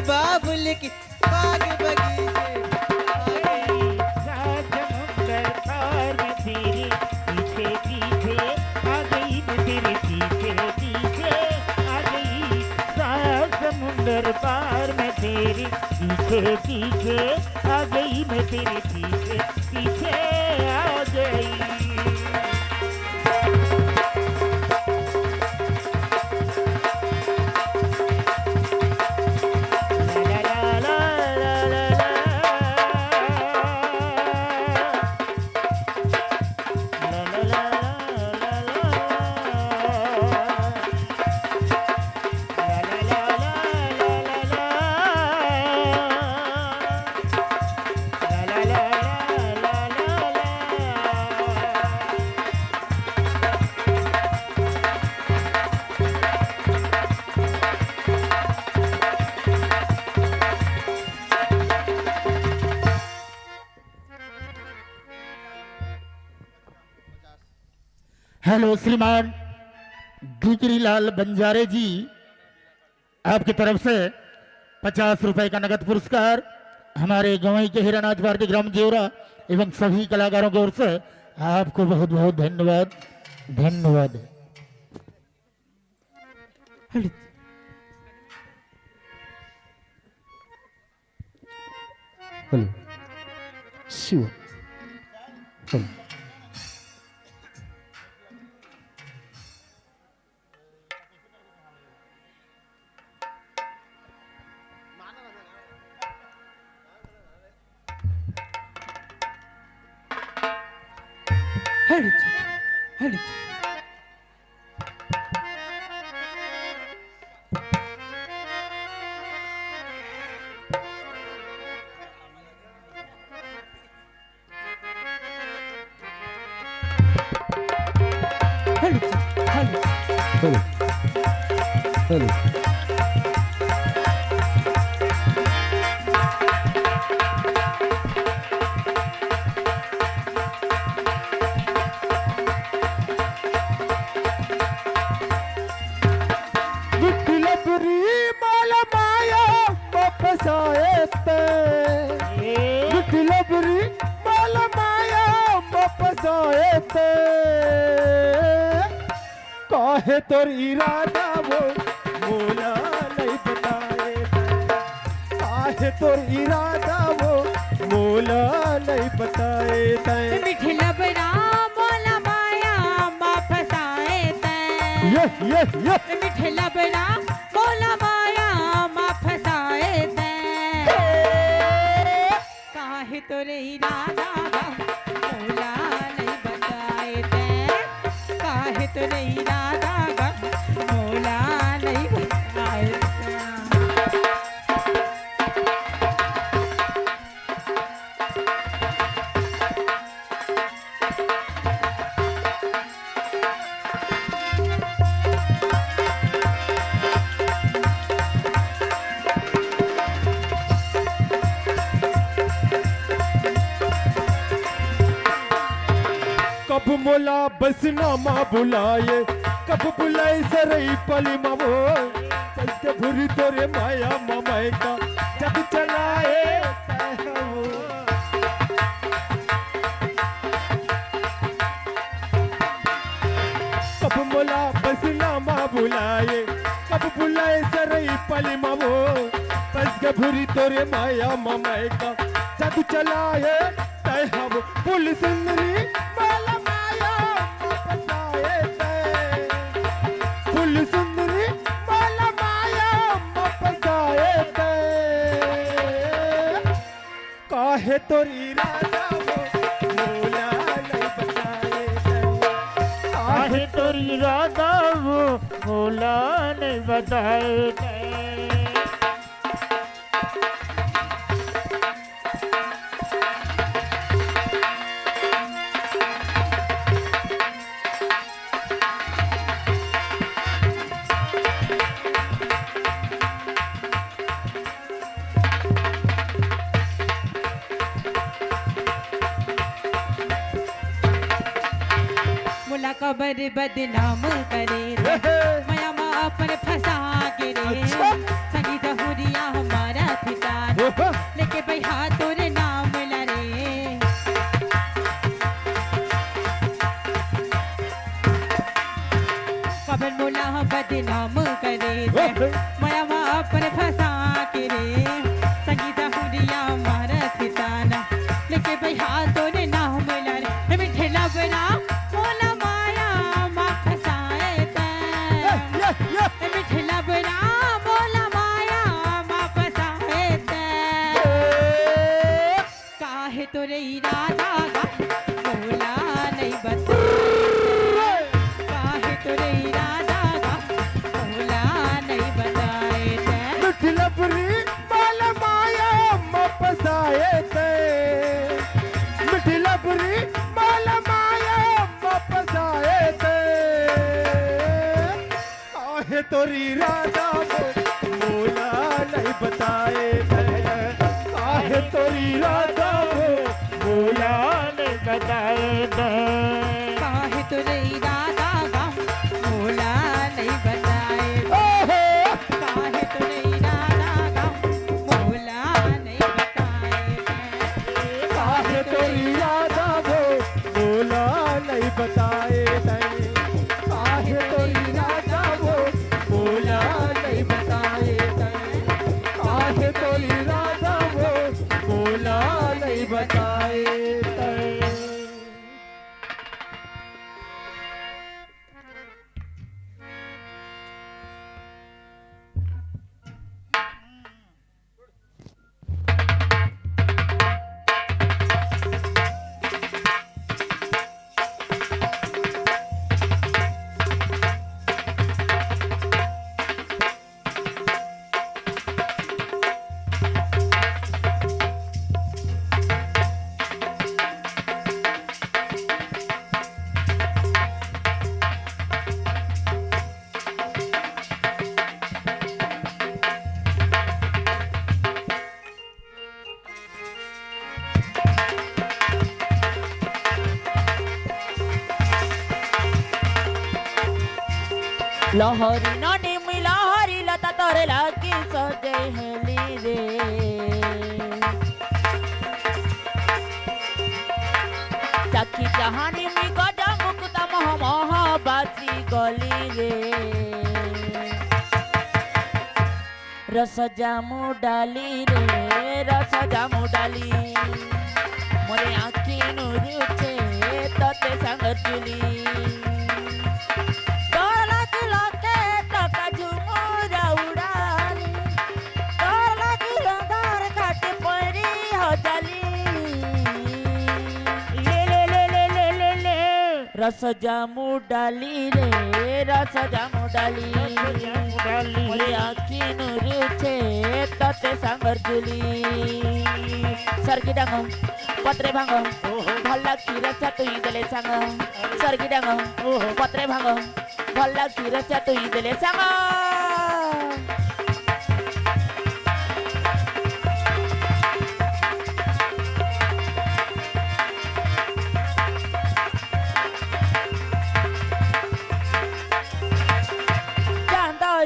बाबुल की बाग बगीचे आ गई। सात समुंदर पार में तेरे पीछे पीछे आ गई मैं तेरे पीछे पीछे आ गई। सात समुंदर पार में तेरे पीछे पीछे आ गई मैं तेरे पीछे पीछे आ गई। हेलो श्रीमान गिरिलाल बंजारे जी, आपकी तरफ से 50 रुपए का नगद पुरस्कार हमारे गवई के हिरानाथ भारती ग्राम जेवरा एवं सभी कलाकारों की ओर से आपको बहुत बहुत धन्यवाद। धन्यवाद। Hello Shiv hello hello hello Vithalpuri माला माया वापस आए ते विठलपुरी माला माया वापस आए ते काहे तोर इरादा वो मोला नहीं बताए काहे तोर इरादा वो मोला नहीं बताए तै मिठला बड़ा मोला माया वापस आए तै ये मिठला बड़ा मोला माया वापस आए तै काहे तोरे इरादा मोला नहीं बताए तै काहे तोरे इरादा मोला नहीं बताए तै। कब मोला बसनामा बुलाए कब बुलाए सरई पली ममो कसके भूरी तोरे माया ममाए का जब चलाए कब मोला बसनामा बुलाए कब बुलाए सरई पली ममो कसके भूरी तोरे माया ममाए का जब चलाए तय हम पुल सुंदरी माला माया वापस आए तय पुल सुंदरी माला माया वापस आए तय काहे तोरी राजा वो मोला नहीं बताए तय काहे तोरी राधा वो मोला ने बताए तै। मुला कबर बदनाम करे रे माया माँ पर फंसा के रे संगीत हुरिया हमारा बदनाम करे रे माया पर फंसा के रे संगीता हुरिया मारत ताना लेके भाई हाथों ने नाम लारे मिठे लबना मोला माया मा फंसाए ते मिठे लबना मोला माया मा फंसाए ते काहे तोरे इरादा गा मोला नहीं बताए काहे तोरे इरादा गा मोला नहीं बताए ते लबरी माला माया मपसाए ते मिठी लबरी माला माया मपसाए ते काहे तोरी राजा मोला नहीं बताए ते काहे तोरी राजा बोला नहीं बताए दे काहे तोरे इरादा गा मोला नहीं बताए काहे तोरे इरादा गा मोला नहीं बताए काहे तोरी राजा मोला नहीं बताए ते काहे तोरी राजा मोला नहीं बताए ते काहे तोरी राजा मोला नहीं बताए ते लहरी ननी मुई लहरी लता तोरे लागी सजे हेली रे चाकी कहानी मुई गजा मुकुता मोह मोह बासी गली रे रस जामु डाली रे रस जामु डाली मोरे आखी नुरुचे तते संग जुली रस जामु डाली रे रस जामु डाली मोरे आखी नुरुचे तते सांगर जुली सरगी डांग पत्रे भांग भल लागी रसा तुई देले सांग सरगी डांग पत्रे भांग भल लागी रसा तुई देले सांग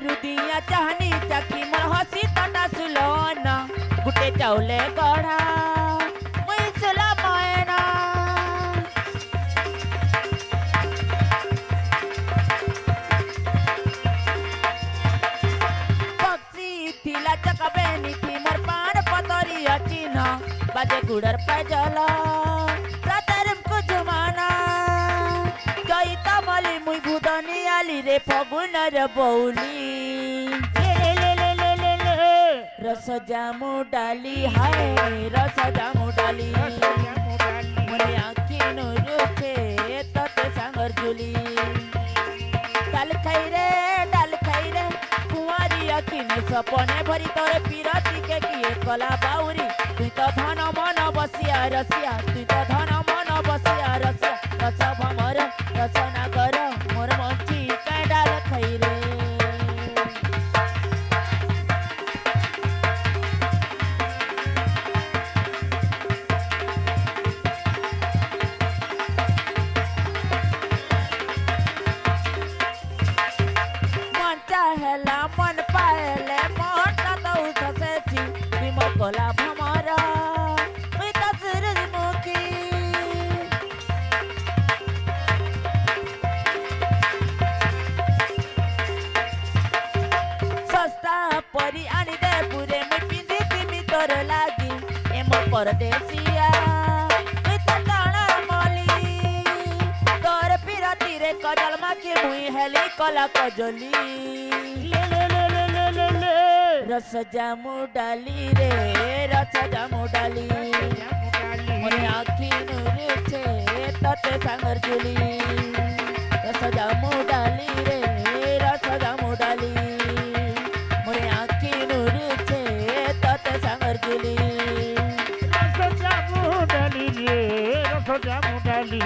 रुदिया चाहनी चाकी मोर हसी तटा सुलोना गुटे चाउले गढ़ा मुई सुला मयना पक्षी थिला चकबेनी थी मोर पान पतरी अचिना बाजे गुड़र पे जला रातरम को जुमाना जईता मली मुई भूदनी आली रे फगुनर बौली रस जामु डाली हाय रस जामु डाली मोरे आखी नुरुचे तते सांगर जुली डाल खाई रे कुंवारी आखी ने सपने भरी तोरे पीरती के किए कला बाउरी तुई तो धन मन बसिया रसिया तुई तो धन मन बसिया रसिया रस भमर रस नागर मोर मंची के डाल खाई रे हेला मन पाएले मोटा तो ससे छी बिमो कोला भमरा मी तसर मुखी परदेसिया ताना मली तोर पीरा तीरे कजल मा के मुई हेली कला कजली रस जामु डाली रे रस जामु डाली मोरे आखी नुरे छे तते सांगर जुली रस जामु डाली रे रस जामु डाली मोरे आखी नुरे छे तते सांगर जुली रस जामु डाली रे रस जामु डाली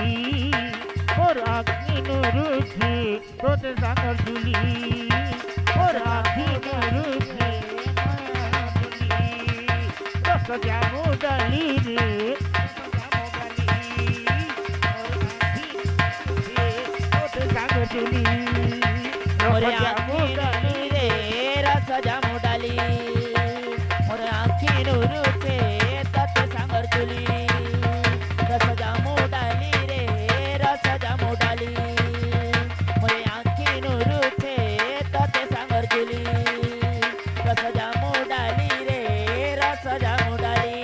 और आखी नुरुखी तोते सांगर जुली और आखी नुरुखी रस जामु डाली रे मोरे आखी नुरी रे रस जामु डाली मोरे आखी नुरू छे तते सांगर जुली रस जामु डाली रे रस जामु डाली मोरे आखी नुरू छे तते सांगर जुली रस जामु डाली रे रस जामु डाली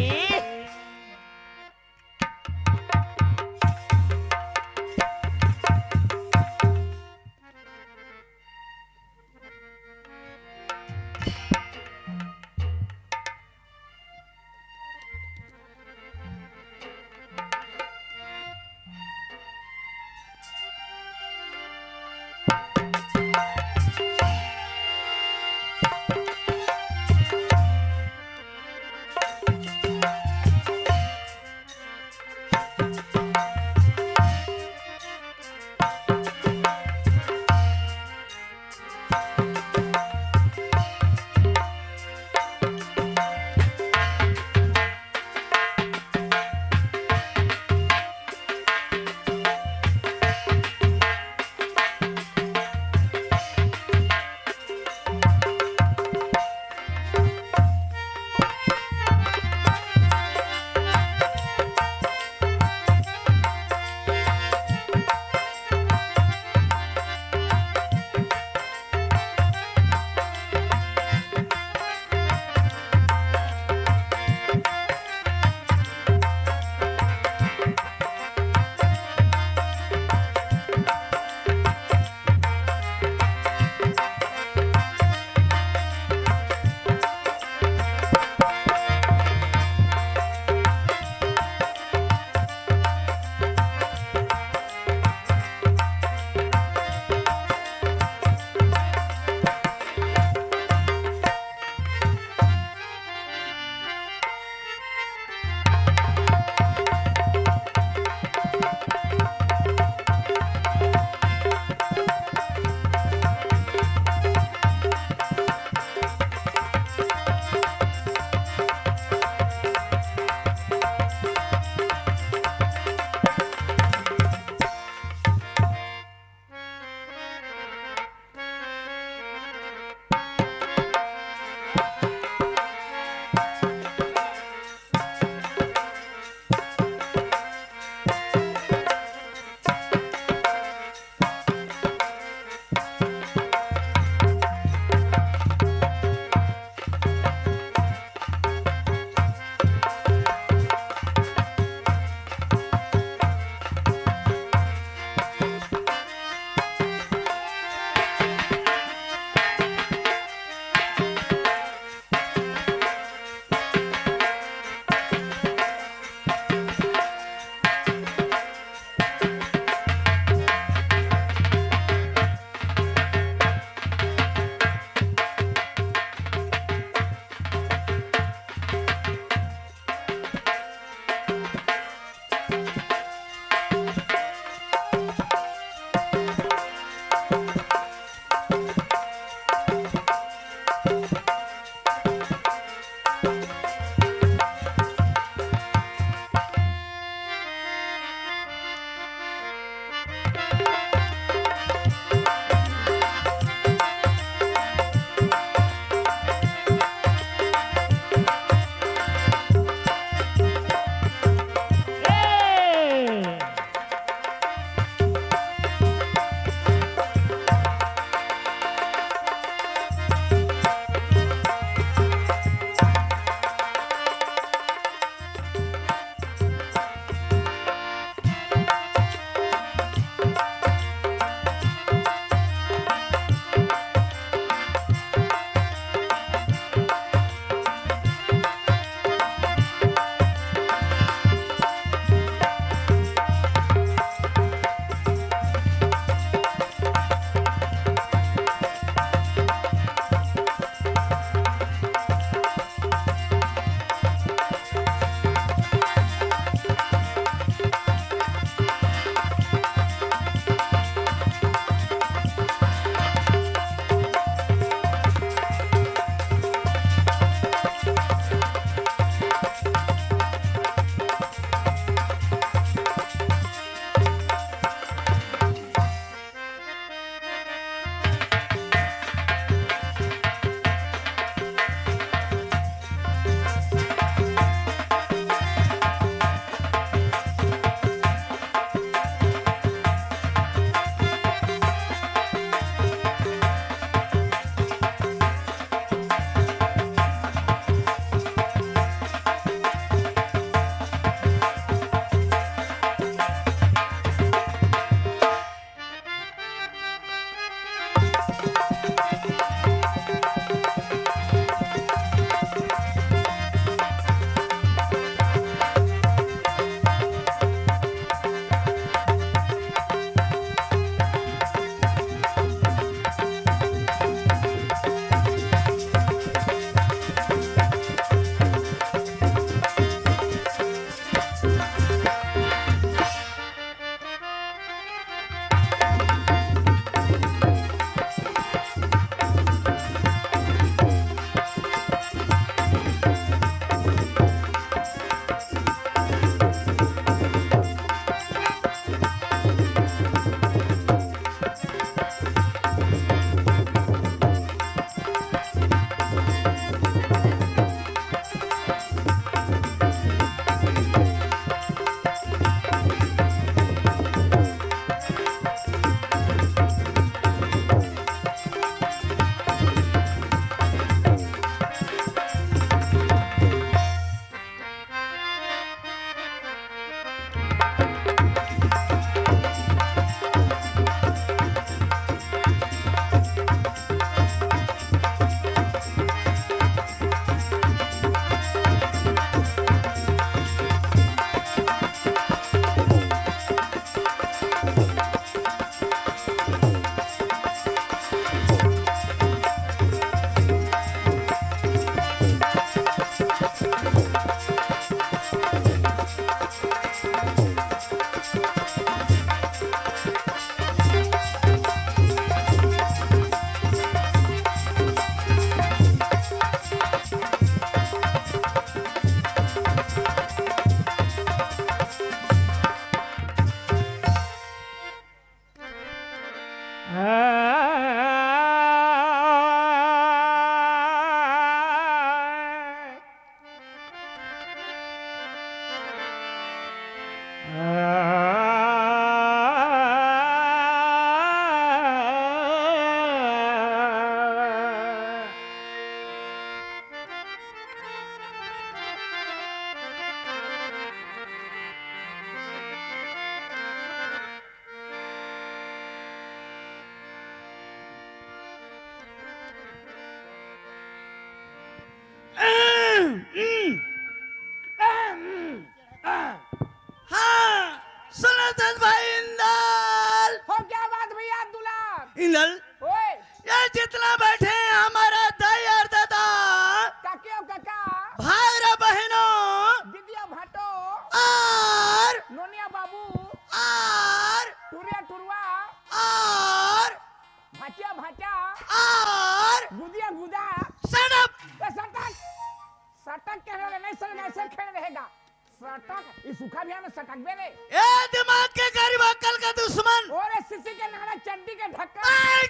भगवे रे ए दिमाग के गरीब अक्ल का दुश्मन, ओरे सिसी के नारा चड्डी के ढक्कन,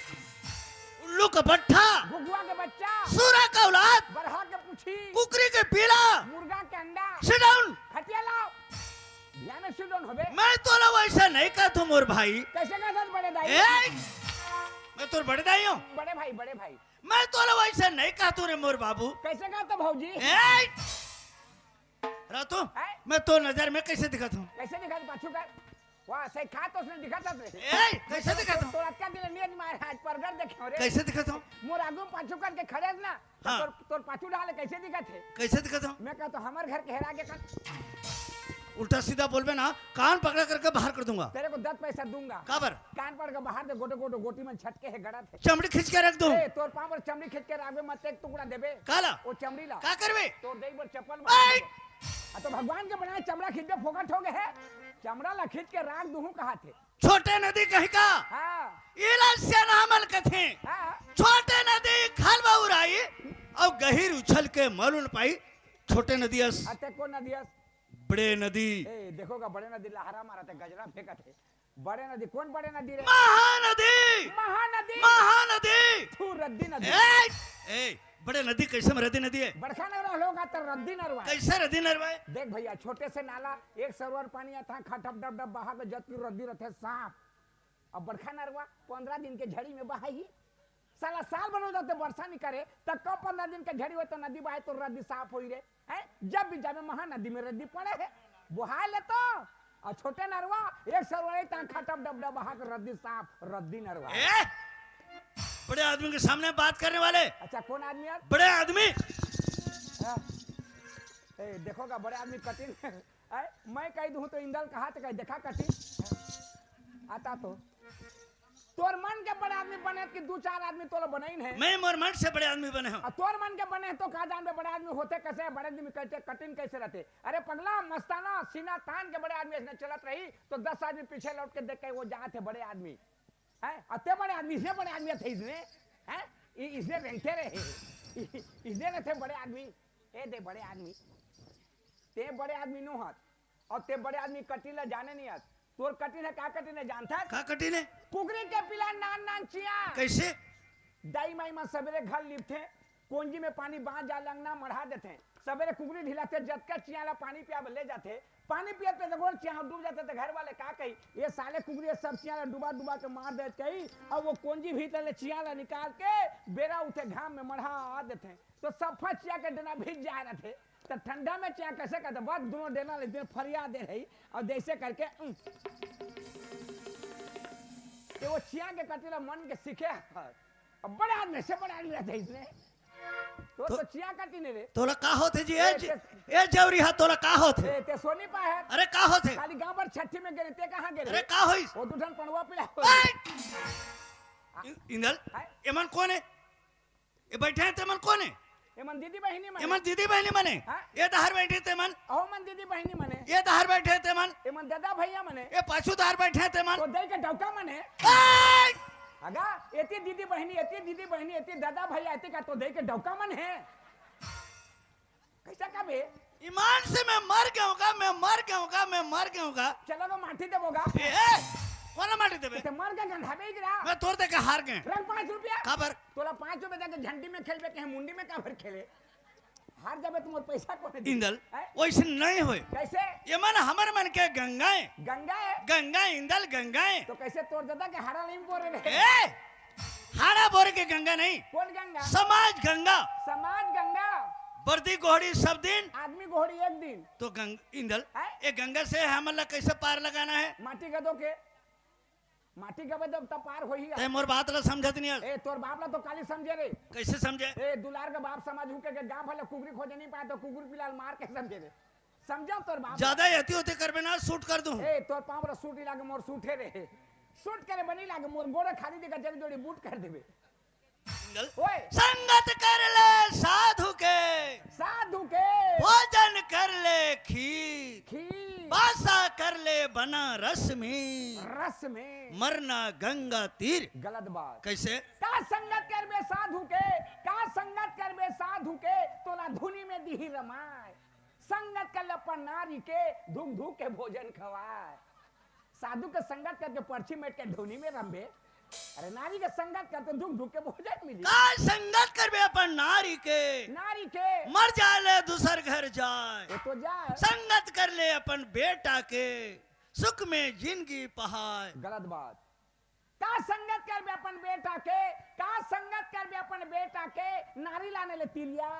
उल्लू का बट्ठा, गुगुआ के बच्चा, सूरा का औलाद, बरहा के पूछी, कुकरी के पीला, मुर्गा के अंडा, सिट डाउन। खटिया लाओ बिया में सिट डाउन होबे। मैं तो लो वैसा नहीं कहा तुम और भाई। कैसे का सच बड़े दाई? ए मैं तो बड़े दाई हूँ। बड़े भाई बड़े भाई। मैं तो लो वैसा नहीं कहा तू रे मोर बाबू। कैसे का तो भौजी? ए रातू मैं तो नजर में कैसे दिखता हूँ? कैसे दिखा पाछू कर? वाह सही खा तो उसने दिखा था रे। ए कैसे दिखता हूँ? तो रात का दिन नियत मार आज परगर देखे रे। कैसे दिखता हूँ? मोर आगू पाछू करके खड़े ना हाँ। तोर पाछू डाले कैसे दिखत है? कैसे दिखता हूँ? मैं कहा तो हमार घर के हेरा के कर उल्टा सीधा बोलबे ना कान पकड़ा करके बाहर कर दूंगा। तेरे को 10 पैसा दूंगा। काबर? कान पकड़ के बाहर दे गोटे गोटे गोटी में छटके है गड़ा थे। चमड़ी खींच के रख दूं। ए तोर पांव पर चमड़ी खींच के रागवे मत एक टुकड़ा देबे। काला वो चमड़ी ला। का करबे? तोर देई पर चप्पल मार। आ तो भगवान के बनाए चमड़ा खींच के फोकट हो गए है। चमड़ा ला खींच के राग दूं कहा थे। छोटे नदी कहीं का हां इला से नामल कथे। हां छोटे नदी खालवा उड़ाई और गहीर उछल के मलुन पाई। छोटे नदी अस अते को नदियस बड़े नदी। ए देखोगा बड़े नदी लहरा मारा थे गजरा फेंका थे। बड़े नदी कौन बड़े नदी रे? महानदी। महानदी महानदी तू रद्दी नदी। ए बड़े नदी कैसे में रद्दी नदी है? बड़खा नरवा लोग आते रद्दी नरवा। कैसे रद्दी नरवा है? देख भैया छोटे से नाला एक सरोवर पानी आता खटप डब डब बहा के जत की रद्दी रहते सांप। अब बड़खा नरवा 15 दिन के झड़ी में बहाई साला साल बनो जाते वर्षा नहीं करे तब कब 15 दिन के झड़ी हो तो नदी बहाए तो रद्दी साफ हो रे है। जब भी जावे महानदी में रद्दी पड़े है बुहा ले तो और छोटे नरवा एक सरोवर ता खटप डब डब बहा के रद्दी साफ रद्दी नरवा। बड़े आदमी के सामने बात करने वाले। अच्छा कौन आदमी यार? बड़े आदमी। ए देखोगा बड़े आदमी कठिन मैं कह दूं तो इंदल कहा तो कह देखा कठिन आता तो तोर मन के बड़े आदमी बने कि 2-4 आदमी तो बने ही है। मैं मोर मन से बड़े आदमी बने हूं। तोर मन के बने तो कहा जान में बड़े आदमी होते कैसे बड़े आदमी कहते कठिन कैसे रहते? अरे पगला मस्ताना सीना तान के बड़े आदमी इसने चलत रही तो 10 आदमी पीछे लौट के देख के वो जहाँ थे बड़े आदमी है अते बड़े आदमी इसने बड़े आदमी थे इसने है इसने रहते रहे इसने रहते बड़े आदमी ए दे बड़े आदमी ते बड़े आदमी नो हाथ और ते बड़े आदमी कटिला जाने नहीं हाथ तोर कटिन है का कटिन है जानता है? का कटिन है? कुकरी के पिला नान नान चिया। कैसे? दाई माई मां सवेरे घर लिपथे कोंजी में पानी बांध जा लंगना मढ़ा देते सवेरे कुकरी ढिलाते जतका चियाला पानी पिया ले जाते पानी पिया पे जगोर चिया डूब जाते तो घर वाले का कही ये साले कुकरी सब चियाला डुबा डुबा के मार देते कही और वो कोंजी भीतर ले चियाला निकाल के बेरा उठे घाम में मढ़ा देते तो सफा चिया के डेना भीग जा रहे थे तो ठंडा में चिया कैसे करते बस दोनों डेना लेते फरिया दे रही और जैसे करके कि वो चिया के कटिला मन के सीखे अब बड़े आदमी से बड़े आदमी रहते इसने तो चिया कटी ने रे तोला का होते जी ए जवरी हाथ तोला का होते? ते सोनी पा है। अरे का होते? खाली गांव पर छठी में गिरे ते कहां गिरे? अरे का होइस? वो दुठन पणवा पिला इंदल एमन कौन है? ये बैठे हैं तेमन कौन है? एमन दीदी बहिनी मने। एमन दीदी बहिनी मने। ये दहर बैठे तेमन। ओ मन दीदी बहिनी मने। ये दहर बैठे तेमन। एमन दादा भैया मने। ये पाछू दहर बैठे तेमन। तो दई के डौका मने। अगा एती दीदी बहिनी एती दादा भैया एती का तो दई के डौका मन है कैसा का बे? ईमान से मैं मर गया चलो तो माटी देबोगा कौन माटी देबे? ते मर के गंधाबे गिरा मैं तोड़ दे के हार गए। रंग 5 रुपया काबर? तोला 5 रुपया दे के झंडी में खेलबे के मुंडी में काबर खेले हार जाबे तुम पैसा कोने दे? इंदल वैसे नहीं होए। कैसे? ये मन हमर मन के गंगाए गंगा इंदल गंगाए तो कैसे तोड़ दादा के हारा नहीं बोरे रे? हाड़ा बोरे के गंगा नहीं। कौन गंगा? समाज गंगा बर्दी गोहड़ी सब दिन आदमी गोहड़ी एक दिन तो इंदल ये गंगा से हमला कैसे पार लगाना है? माटी गदो के माटी गबे तब पार होई ते मोर बात ला समझत नहीं। ए तोर बाप ला तो काली समझे रे। कैसे समझे? ए दुलार का बाप समझ हुके के गांव वाले कुकरी खोजे नहीं पाए तो कुकुर पिलाल मार के समझे रे। समझा तोर बाप ज्यादा यति होते करबे ना शूट कर दूं। ए तोर पांव रा सूट लागे मोर सूठे रे सूट करे बनी लागे मोर गोड़ा खाली देगा जल्दी जोड़ी बूट कर देबे। ओए संगत कर ले साधु के भोजन कर ले खीर बासा कर ले बना रस में मरना गंगा तीर। गलत बात। कैसे? का संगत करबे साधु के तोला धुनी में दिही रमाय संगत कर ले अपन नारी के धूक धूक के भोजन खवाए। साधु के संगत करके पर्ची मेट के ढोनी में रंबे, अरे नारी के संगत करते धूक धूक के भोजन मिली। का संगत करबे अपन नारी के मर जाले दूसर घर जाए, तो जाए संगत कर ले अपन बेटा के सुख में जिंदगी पहाए। गलत बात। का संगत करबे अपन बेटा के, का संगत करबे अपन बेटा के नारी लाने ले तिलिया।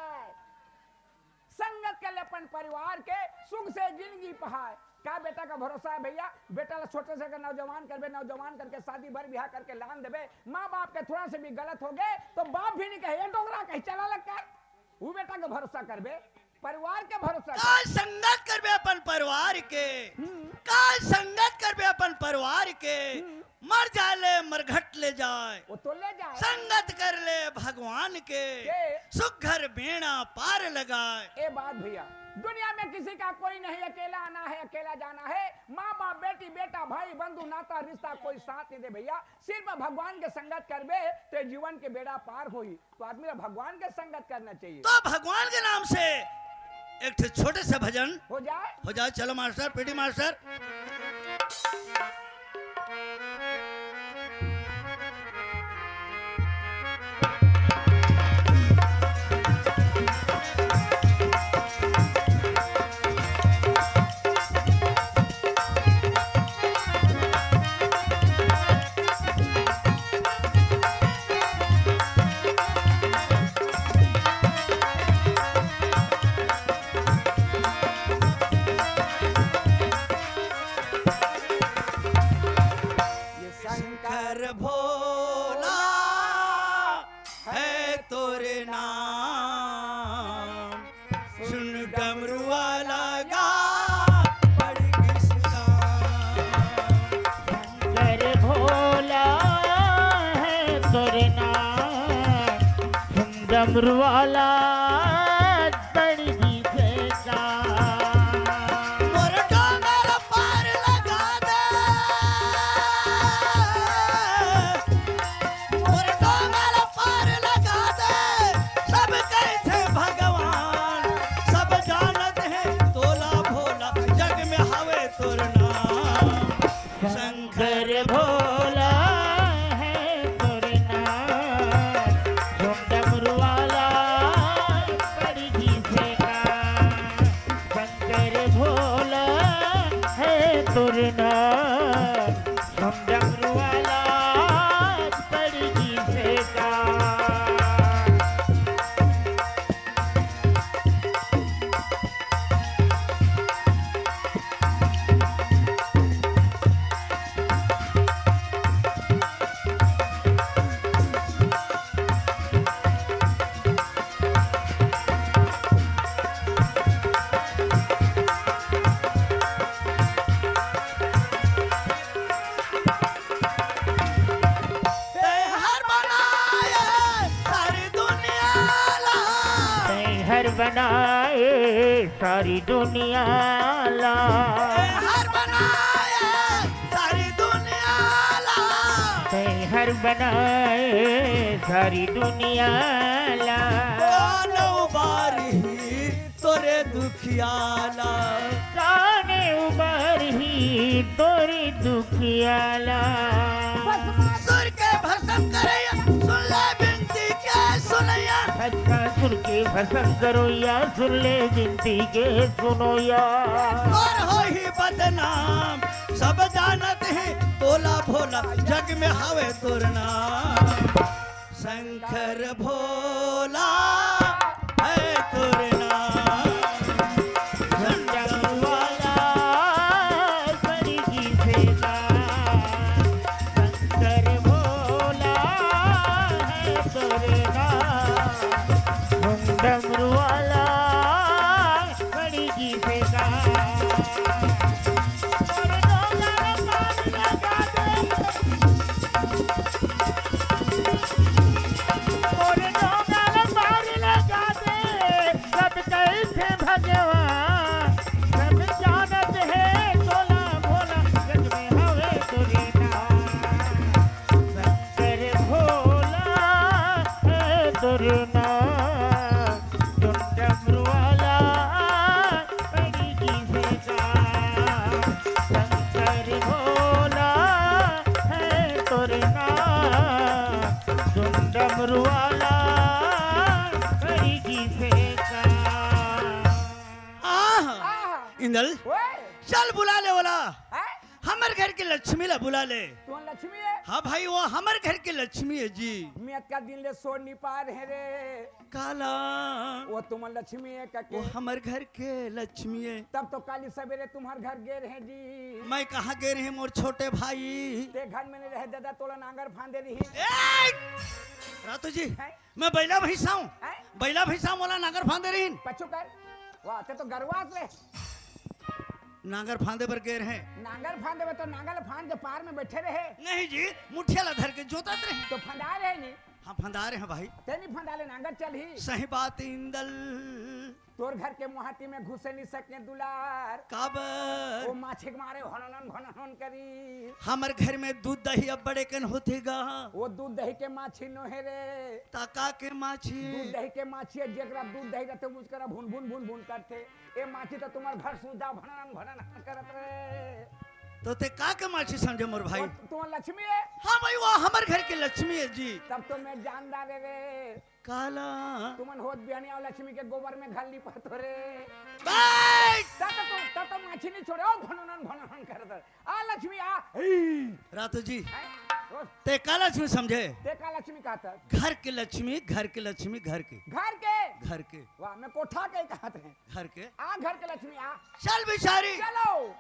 संगत कर ले अपन परिवार के सुख से जिंदगी पहाए। का बेटा का भरोसा है भैया, बेटा ला छोटे से नौजवान करबे, नौजवान करके शादी भर ब्याह करके लान देबे, माँ बाप के थोड़ा से भी गलत हो गए तो बाप भी नहीं कहे डोगरा कहीं चला लगता है। वो बेटा का भरोसा करबे, परिवार के भरोसा का संगत करबे अपन परिवार के, का संगत करबे अपन परिवार के मर जाले मरघट ले जाए, वो तो ले जाए। संगत कर ले भगवान के सुख घर बेड़ा पार लगाए। ए बात भैया, दुनिया में किसी का कोई नहीं, अकेला आना है अकेला जाना है। माँ बाप बेटी बेटा भाई बंधु नाता रिश्ता कोई साथ नहीं दे भैया। सिर्फ भगवान के संगत करबे तो जीवन के बेड़ा पार होई। तो आदमी भगवान के संगत करना चाहिए। तो भगवान के नाम से एक छोटे से भजन हो जाए। चलो master, PT master. Shankar Bhola है तोरे नाम, सुन डमरू वाला गा बड़ किसका। शंकर भोला है तोरे नाम, सुन डमरू वाला बड़ी से का। मोर डोंगर पार लगा दे, मोर डोंगर पार लगा दे, सब कैसे भगवान सब जानत है तोला भोला जग में हवे तोर नाम। शंकर भोला है तोरे नाम, सुन डमरू वाला बड़ी से का। शंकर भोला है तोरे नाम, सुन डमरू वाला बड़ी से का। हर बनाए सारी दुनिया ला, हर बनाए सारी दुनिया ला। हर बनाए सारी दुनिया ला, हर बनाए सारी दुनिया ला। कानो बारी तोरे दुखियाला, काने उबर ही तोरी दुखियाला। सुर के भस्म करैया सुन ले बिनती के सुनैया। अच्छा सुर के भस्म करो या सुन ले बिनती के सुनो या। और हो ही बदनाम सब जानत है तोला भोला जग में हवे तोर नाम। शंकर भोला है तोर नाम, डमरू वाला बड़ी से का। शंकर भोला है तोरे नाम, डमरू वाला बड़ी से का। और डोंगर पार इंदल ओए चल बुला ले वाला हैं? हमर घर के लक्ष्मी ला बुला ले। तू लक्ष्मी है हाँ भाई वो हमर घर के लक्ष्मी है जी। मियत का दिन ले सोन नहीं पार है रे काला वो तुम लक्ष्मी है वो कके हमर घर के लक्ष्मी है। तब तो काली सवेरे तुम्हारे घर गए रहे जी मैं कहाँ गए रहे मोर छोटे भाई। ते घर में नहीं रहे दादा तोला नांगर फांदे रही ए! रातू जी हैं? मैं बैला भैंसा हूँ। हैं? बैला भैंसा मोला नागर फांदे रही। पछू कर वाह ते तो गरवास रे नागर फांदे पर गए रहे। नांगर फांदे में तो नांगर फांद के पार में बैठे रहे नहीं जी मुठिया ला धर के जोतात रहे। तो फंदा रहे नहीं हाँ फंदा रहे हैं भाई। ते नहीं फंदा ले नांगर चल ही सही बात इंदल। तोर घर के मुहाती में घुसे नहीं सके दुलार काबर वो माछी के मारे हनन भनन करी हमर घर में दूध दही अब बड़े कन होतेगा। वो दूध दही के माछी नो है रे ताका के माछी दूध दही के माछी है जेकरा दूध दही रहते मुझकरा भून भून भून भून करते ए माछी तो तुम्हार घर सुधा भनन भनन करत रे तो ते का के माछी समझे मोर भाई। तुम लक्ष्मी है हाँ भाई वो हमर घर के लक्ष्मी है जी। तब तो मैं जानदार है रे काला तुमन होत बियानी और लक्ष्मी के गोबर में घाल ली पतो रे बैठ। तो माछी नहीं छोड़े ओ भनन भनन करत आ लक्ष्मी आ रातू जी हैं? ते का लक्ष्मी समझे। ते का लक्ष्मी कहता घर के लक्ष्मी घर के लक्ष्मी घर के घर के वाह मैं कोठा के कहते हैं घर के आ घर के लक्ष्मी आ चल बिचारी चलो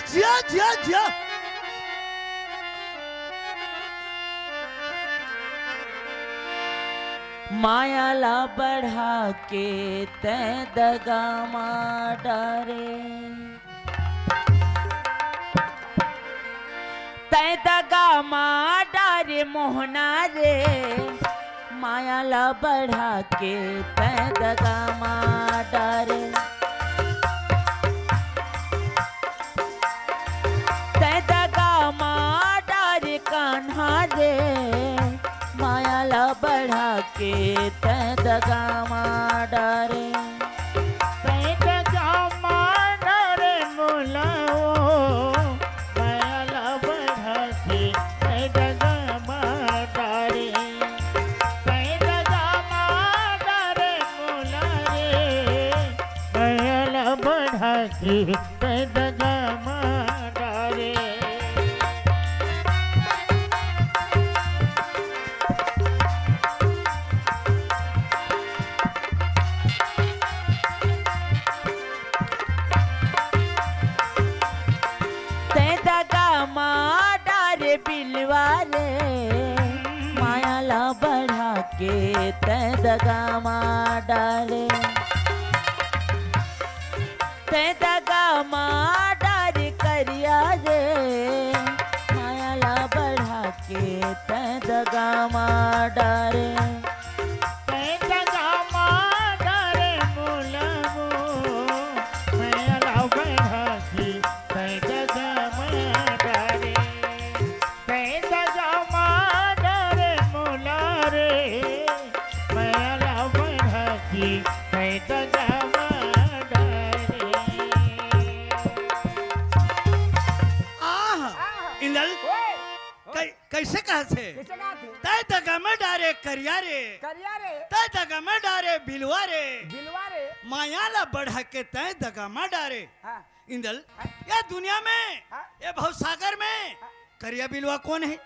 जिया जिया जिया माया ला बढ़ा के ते दगा डारे ते दगा डारे मोहना रे माया ला बढ़ा के ते दगा डारे ते दगा डारे कान्हा रे माया ला बढ़ा के ते दगा डारे ते दगा डारे मुलाओ माया ला बढ़ा के ते दगा डारे ते दगा डारे मुला रे माया ला बढ़ा के ते दगा डारे डारे बिलवारे माया ला बढ़ा के ते दगा डारे ते दगा डारे करिया रे माया ला बढ़ा के ते दगा डारे ते दगा डारे मुलाओ माया ला बढ़ा के ते दगा कैसे कहते किसे कहा थे तय दगा में डारे करिया रे करिया रे तय दगा में डारे बिलवा रे बिलवा रे माया ला बढ़ा के तय दगा में डारे हाँ इंदल ये दुनिया में हाँ? ये भवसागर में करिया बिलवा कौन है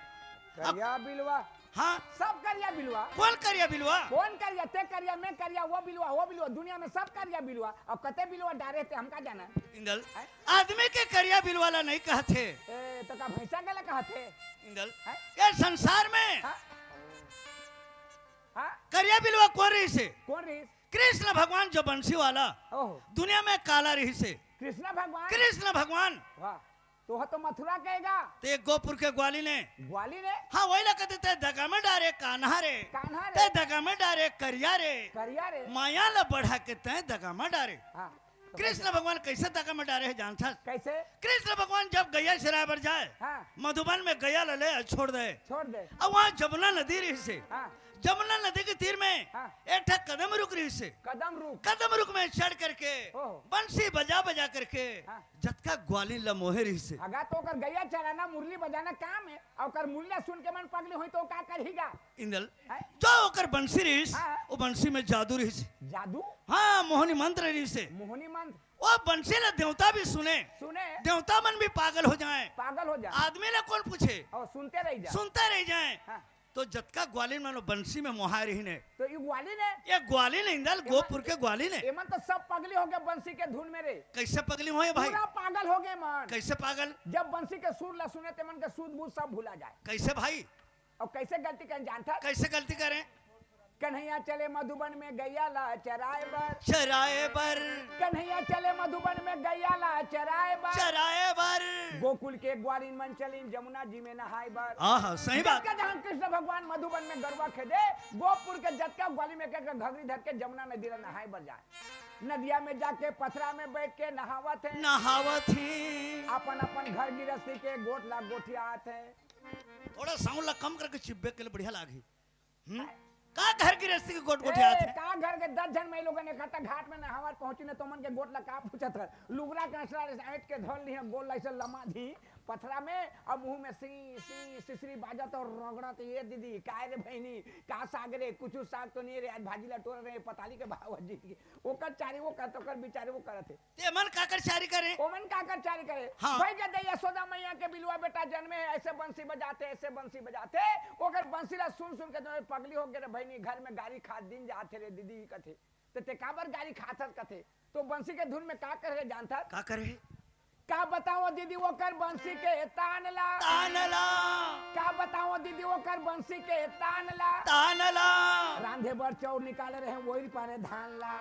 करिया बिलवा हाँ सब करिया बिलवा कौन करिया बिलवा कौन करिया ते करिया मैं करिया वो बिलवा दुनिया में सब करिया बिलवा अब कते बिलवा डारे थे हमका जाना इंदल आदमी के करिया बिलवाला नहीं कहते ए तो का भैंसा गला कहा थे इंदल हाँ? ये संसार में हाँ? हाँ? करिया बिलवा कौन रही से कौन रही कृष्ण भगवान जो बंसी वाला ओहो दुनिया में काला रही से कृष्ण भगवान कृष्ण भगवान वाह तो मथुरा कहेगा ते गोपुर के ग्वाली ने ग्वाली ने हाँ वही ना कहते थे दगा में डारे कान्हा रे कान्हा ते रे दगा में डारे करिया रे करिया रे माया ला बढ़ा के तय दगा में डारे हाँ तो कृष्ण भगवान कैसे दगा में डारे है जानता कैसे कृष्ण भगवान जब गया शराय पर जाए हाँ मधुबन में गया ले छोड़ दे छोड़ दे अब वहाँ जमुना नदी रही से हाँ जमुना नदी के तीर में हाँ। एक ठक कदम रुक रही से कदम रुक में चढ़ करके ओहो। बंसी बजा बजा करके हाँ। जतका ग्वालिन लमोहे रही से अगा तो कर गया चलाना मुरली बजाना काम है और कर मुरली सुन के मन पगली हुई तो का करेगा इंदल हैं? जो ओकर बंसी रही हाँ। वो बंसी में जादू रही से जादू हाँ मोहनी मंत्र रही से मोहनी मंत्र वो बंसी ला देवता भी सुने सुने देवता मन भी पागल हो जाए पागल हो जा आदमी ने कौन पूछे और सुनते रह जा सुनते रह जाए हाँ। तो जतका ग्वालिन मानो बंसी में मोहा रही ने तो ये ग्वाली ने ये ग्वालिन इंदल गोपुर के ग्वालिन है एमन तो सब पगली हो गए बंसी के धुन में रे कैसे पगली हुए भाई पूरा पागल हो गए मन कैसे पागल जब बंसी के सुर ला सुने ते मन के सूद बूद सब भुला जाए कैसे भाई और कैसे गलती कर जानता कैसे गलती करें कन्हैया चले मधुबन में गैया ला चराए बर चराए बर कन्हैया चले मधुबन में गैया ला चराए बर चराए बर गोकुल के ग्वालिन मन चलीन जमुना जी में नहाए बर हाँ सही बात जबकि जहाँ कृष्ण भगवान मधुबन में गरबा खेदे गोपुर के जटका ग्वाली में के घघरी धर के जमुना नदी में नहाए बर जाए नदिया में जाके पथरा में बैठ के नहावत है नहावत ही अपन अपन घर गिरस्ती के गोट ला गोठियात है थोड़ा साउंड ला कम करके चिब्बे के लिए बढ़िया लागी का घर गृहस्थी के गोट गोठिया थे का घर के 10 जन में लोगन इकट्ठा घाट में नहावत पहुंची ने तोमन के गोट ला का पूछत है लुगरा कांसरा ऐट के धर ली गोल ऐसे लमा दी पथरा में अब मुंह में सी सी सिसरी बाजत और रगड़त ये दीदी काय रे बहनी का सागरे कुछ साग तो नहीं रे आज भाजी ला टोर रहे पताली के भाव जी ओकर चारी वो कर तो कर बिचारे वो करत है ते मन काकर चारी करे ओमन काकर चारी करे हाँ। भाई जब यशोदा मैया के बिलवा बेटा जन्मे है ऐसे बंसी बजाते ओकर बंसी ला सुन सुन के तो पगली हो गए रे बहनी घर में गाड़ी खा दिन जाते रे दीदी कथे ते काबर गाड़ी खातर कथे तो बंसी के धुन में का करे जानता का करे का बताओ दीदी वो कर बंसी के तानला का बताओ दीदी वो कर बंसी के तानला रांधे बर चौर निकाले रहे वही पारे धान ला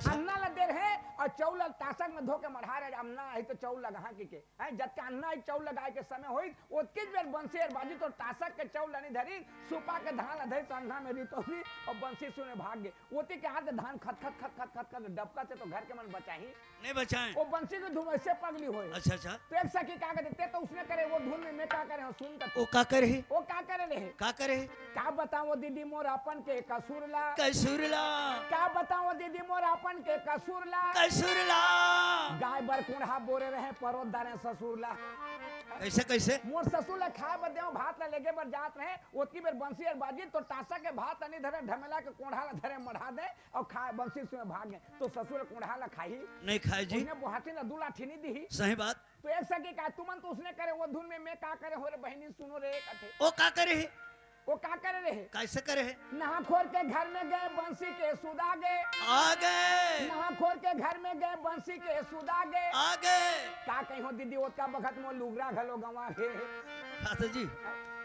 अन्ना ला दे रहे और चौल तासक में धो के मढ़ा रहे अन्ना है तो चौल लगा के है जब का अन्ना चौल लगाए के समय होई ओतके बेर बंसी और बाजी तो तासक के चौल नहीं धरी सुपा के धान ला धरी तो अन्ना में रितोरी और बंसी सुने भाग गए ओती के हाथ धान खत डबका से तो घर के मन बचाही नहीं बचाएं वो बंसी के धुन ऐसे पगली होई अच्छा अच्छा तो एक सखी का कहते तो उसने करे वो धुन में मैं का करे हूं सुन कर वो का करे वो का करे रहे का करे का बताओ दीदी मोर अपन के कसूरला कसुरला का बताओ दीदी मोर अपन के कसूरला गाय बर कुंडा बोरे रहे परोत दारे ससुरला कैसे कैसे मोर ससुर ला खाए बर देव भात ला लेके बर जात रहे ओतकी बेर बंसी और बाजी तो टासा के भात नहीं धरे ढमेला के कोढ़ा ला धरे मढ़ा दे और खाए बंसी से भाग गए तो ससुर कोढ़ा ला खाई नहीं खाए जी उन्हें बुहाती ला दूला ठीनी दी सही बात तो एक सके का तुमन तो उसने करे वो धुन में मैं का करे हो रे बहनी सुनो रे कथे वो का करे वो का करे रहे कैसे करे नहा खोर के घर में गए बंसी के सुदा गए आ गए नहा खोर के घर में गए बंसी के सुदा गए आ गए का कहीं हो दीदी ओत का बखत में लुगरा घलो गवा हे खाते जी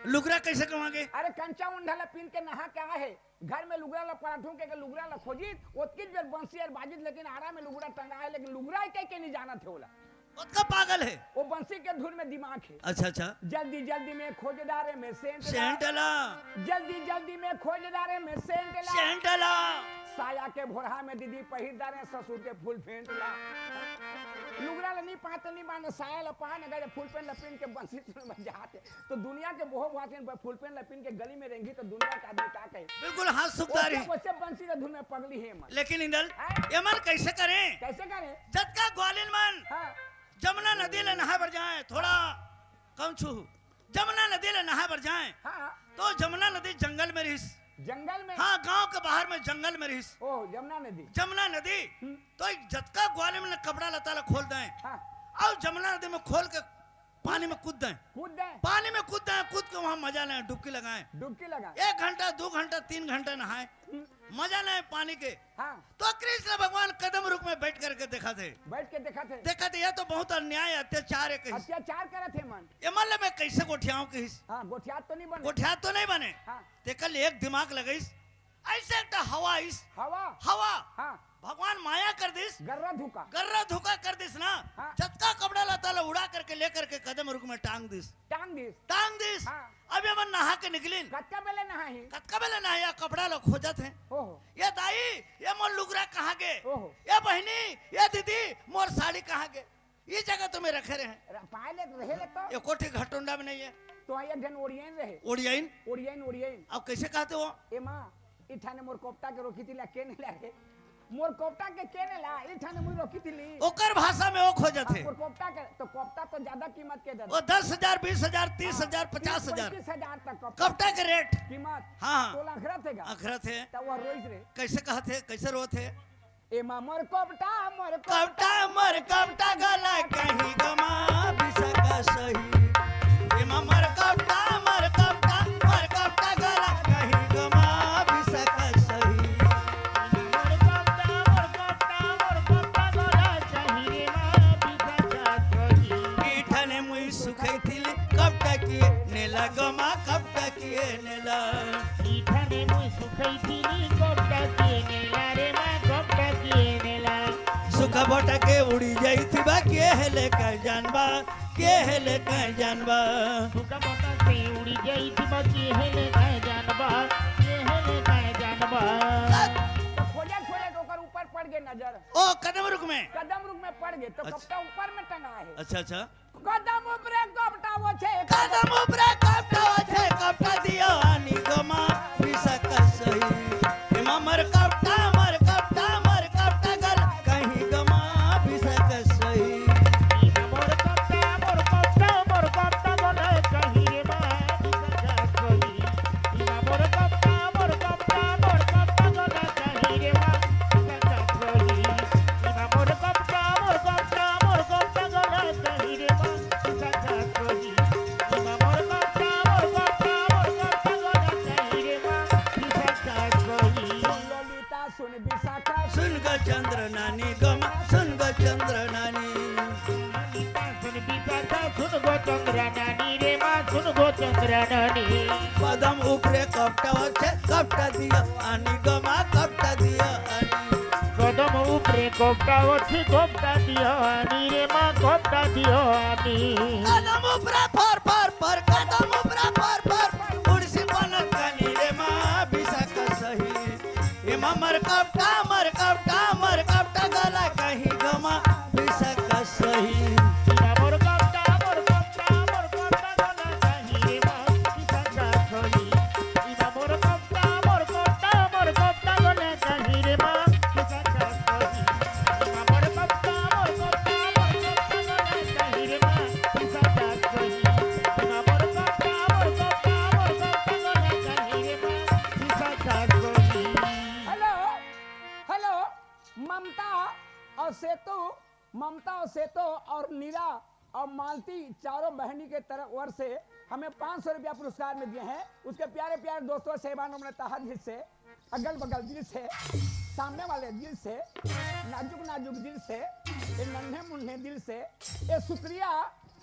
लुगरा कैसे कमागे अरे कंचा उंढा पीन के नहा के आए घर में लुगरा ला पराठों के लुगरा ला खोजी ओतकी बेर बंसी और बाजित लेकिन आरा में लुगरा टंगा है लेकिन लुगरा के नहीं जाना थे ओला उसका पागल है वो बंसी के धुन में दिमाग है अच्छा अच्छा जल्दी जल्दी में खोजदारे में सेंट ला जल्दी जल्दी में खोजदारे में सेंट ला साया के भोरहा में दीदी पहिरदारे ससुर के फूल फेंट ला लुगरा ला नहीं पाते नहीं माने साया ला पहन गए फूल पेन लपिन के बंसी सुन में जाते तो दुनिया के बहु भाषण फूल पेन लपिन के गली में रहेंगी तो दुनिया का आदमी क्या कहे बिल्कुल हाथ सुखदारी वैसे बंसी के धुन में पगली है मन लेकिन इंदल ये मन कैसे करें कैसे करें जत का ग्वालिन मन हाँ जमुना नदी ले नहा बर जाए थोड़ा कम छू जमुना नदी ले नहा बर जाए हाँ तो जमुना नदी जंगल में रहिस। जंगल में। हाँ गांव के बाहर में जंगल में रहिस। ओ जमुना नदी। जमुना नदी तो एक जतका ग्वाले में कपड़ा लता ला खोल दें हाँ और जमुना नदी में खोल के पानी में कूद दें। कूद दे। पानी में कूद दें, कूद के वहाँ मजा लें, डुबकी लगाएं। डुबकी लगा। 1 घंटा 2 घंटा 3 घंटा नहाए, मजा लें पानी के। हाँ तो कृष्ण भगवान कदम रुक में बैठ करके देखा थे। बैठ के देखा थे। देखा थे यह तो बहुत अन्याय अत्याचार है। कहीं अत्याचार करे थे मन। ये मान ले मैं कैसे गोठियाओं के हिस। हाँ गोठियात तो नहीं बने। गोठियात तो नहीं बने। हाँ ते कल एक दिमाग लगाइस, ऐसे एक हवा इस हवा। हवा हाँ भगवान माया कर दिस, गर्रा धुका। गर्रा धोखा कर दिस ना। हाँ। जतका कपड़ा लता ला उड़ा करके लेकर के कदम रुक में टांग दिस, टांग दिस। टांग दिस। हाँ। अब ये मन नहा के निकलिन, कत्ता बेले नहाही। कतका बेले नहाया कपड़ा लो खोजत है। ओहो ये दाई ये मोर लुगरा कहाँ गे, ओहो ये बहनी ये दीदी मोर साड़ी कहाँ गे, ये जगह तुम्हें रखे रहे। पाए ले रहे ले तो। ये कोठी घटुंडा में नहीं है। तो एक जन ओरियन रहे। ओडियाइन ओरियन ओरियन। अब कैसे कहते हो। ए माँ इठाने मोर कोप्ता के रोकी तिला के नहीं लागे। मोर कोप्ता के ने ला इठाने मोर रोकी तिली। ओकर भाषा में वो खोजत है। मोर कोप्ता के तो कोप्ता तो ज्यादा कीमत के दे। वो 10,000 20,000 30,000 50,000 35,000 तक कोप्ता कपड़ा के रेट कीमत। हाँ। तो लाखरा थे गा। अखरत है। तो वो रोइस रे। कैसे कहते कैसे रोत है। ए माँ मोर कोप्ता कपटा मर कपटा गला कहीं गमा बिसका सही। ए मर कपटा मर कपटा गला कहीं गमा बिसका सही। पीठने मुई सुखई थिल कपटा किए नेला गमा कपटा किए नेला। सुखा बोटा के उड़ी जाई थी बा के हेले का जानबा, के हेले का जानबा। तो खोजा खोजा के ऊपर ऊपर पड़ गए नजर। ओ कदम रुक में। कदम रुक में पड़ गए तो अच्छा। कपड़ा ऊपर में टंगा है। अच्छा अच्छा। कदम ऊपरे कपड़ा वो छे। कदम ऊपरे कपटा छे कपटा दियो आनी गमा बिसका सही। एमा मर कपटा गल कहीं गमा बिसका सही। ललिता सुन विशाखा सुन ग चंद्र नानी गमा सुन ग चंद्र नानी। कदम ऊपरे कपटा छे कपटा दियो आनी गमा कपटा दियो आनी। कदम ऊपरे कोपटा ओठी कोपटा दियो आनी रे माँ कोपटा दियो आनी। कदम ऊपरे पर कदम ऊपरे पर उड़सी बनत कानी रे माँ बिसका सही। एमा मर कपटा गला कहीं गमा बिसका सही। हेलो हेलो ममता और सेतु और नीरा और मालती चारों बहनी के तरफ ओर से हमें 500 रुपया पुरस्कार में दिए हैं। उसके प्यारे प्यारे दोस्तों सेवानों में तहा दिल से, अगल बगल दिल से, सामने वाले दिल से, नाजुक नाजुक दिल से, ये नन्हे मुन्ने दिल से ये शुक्रिया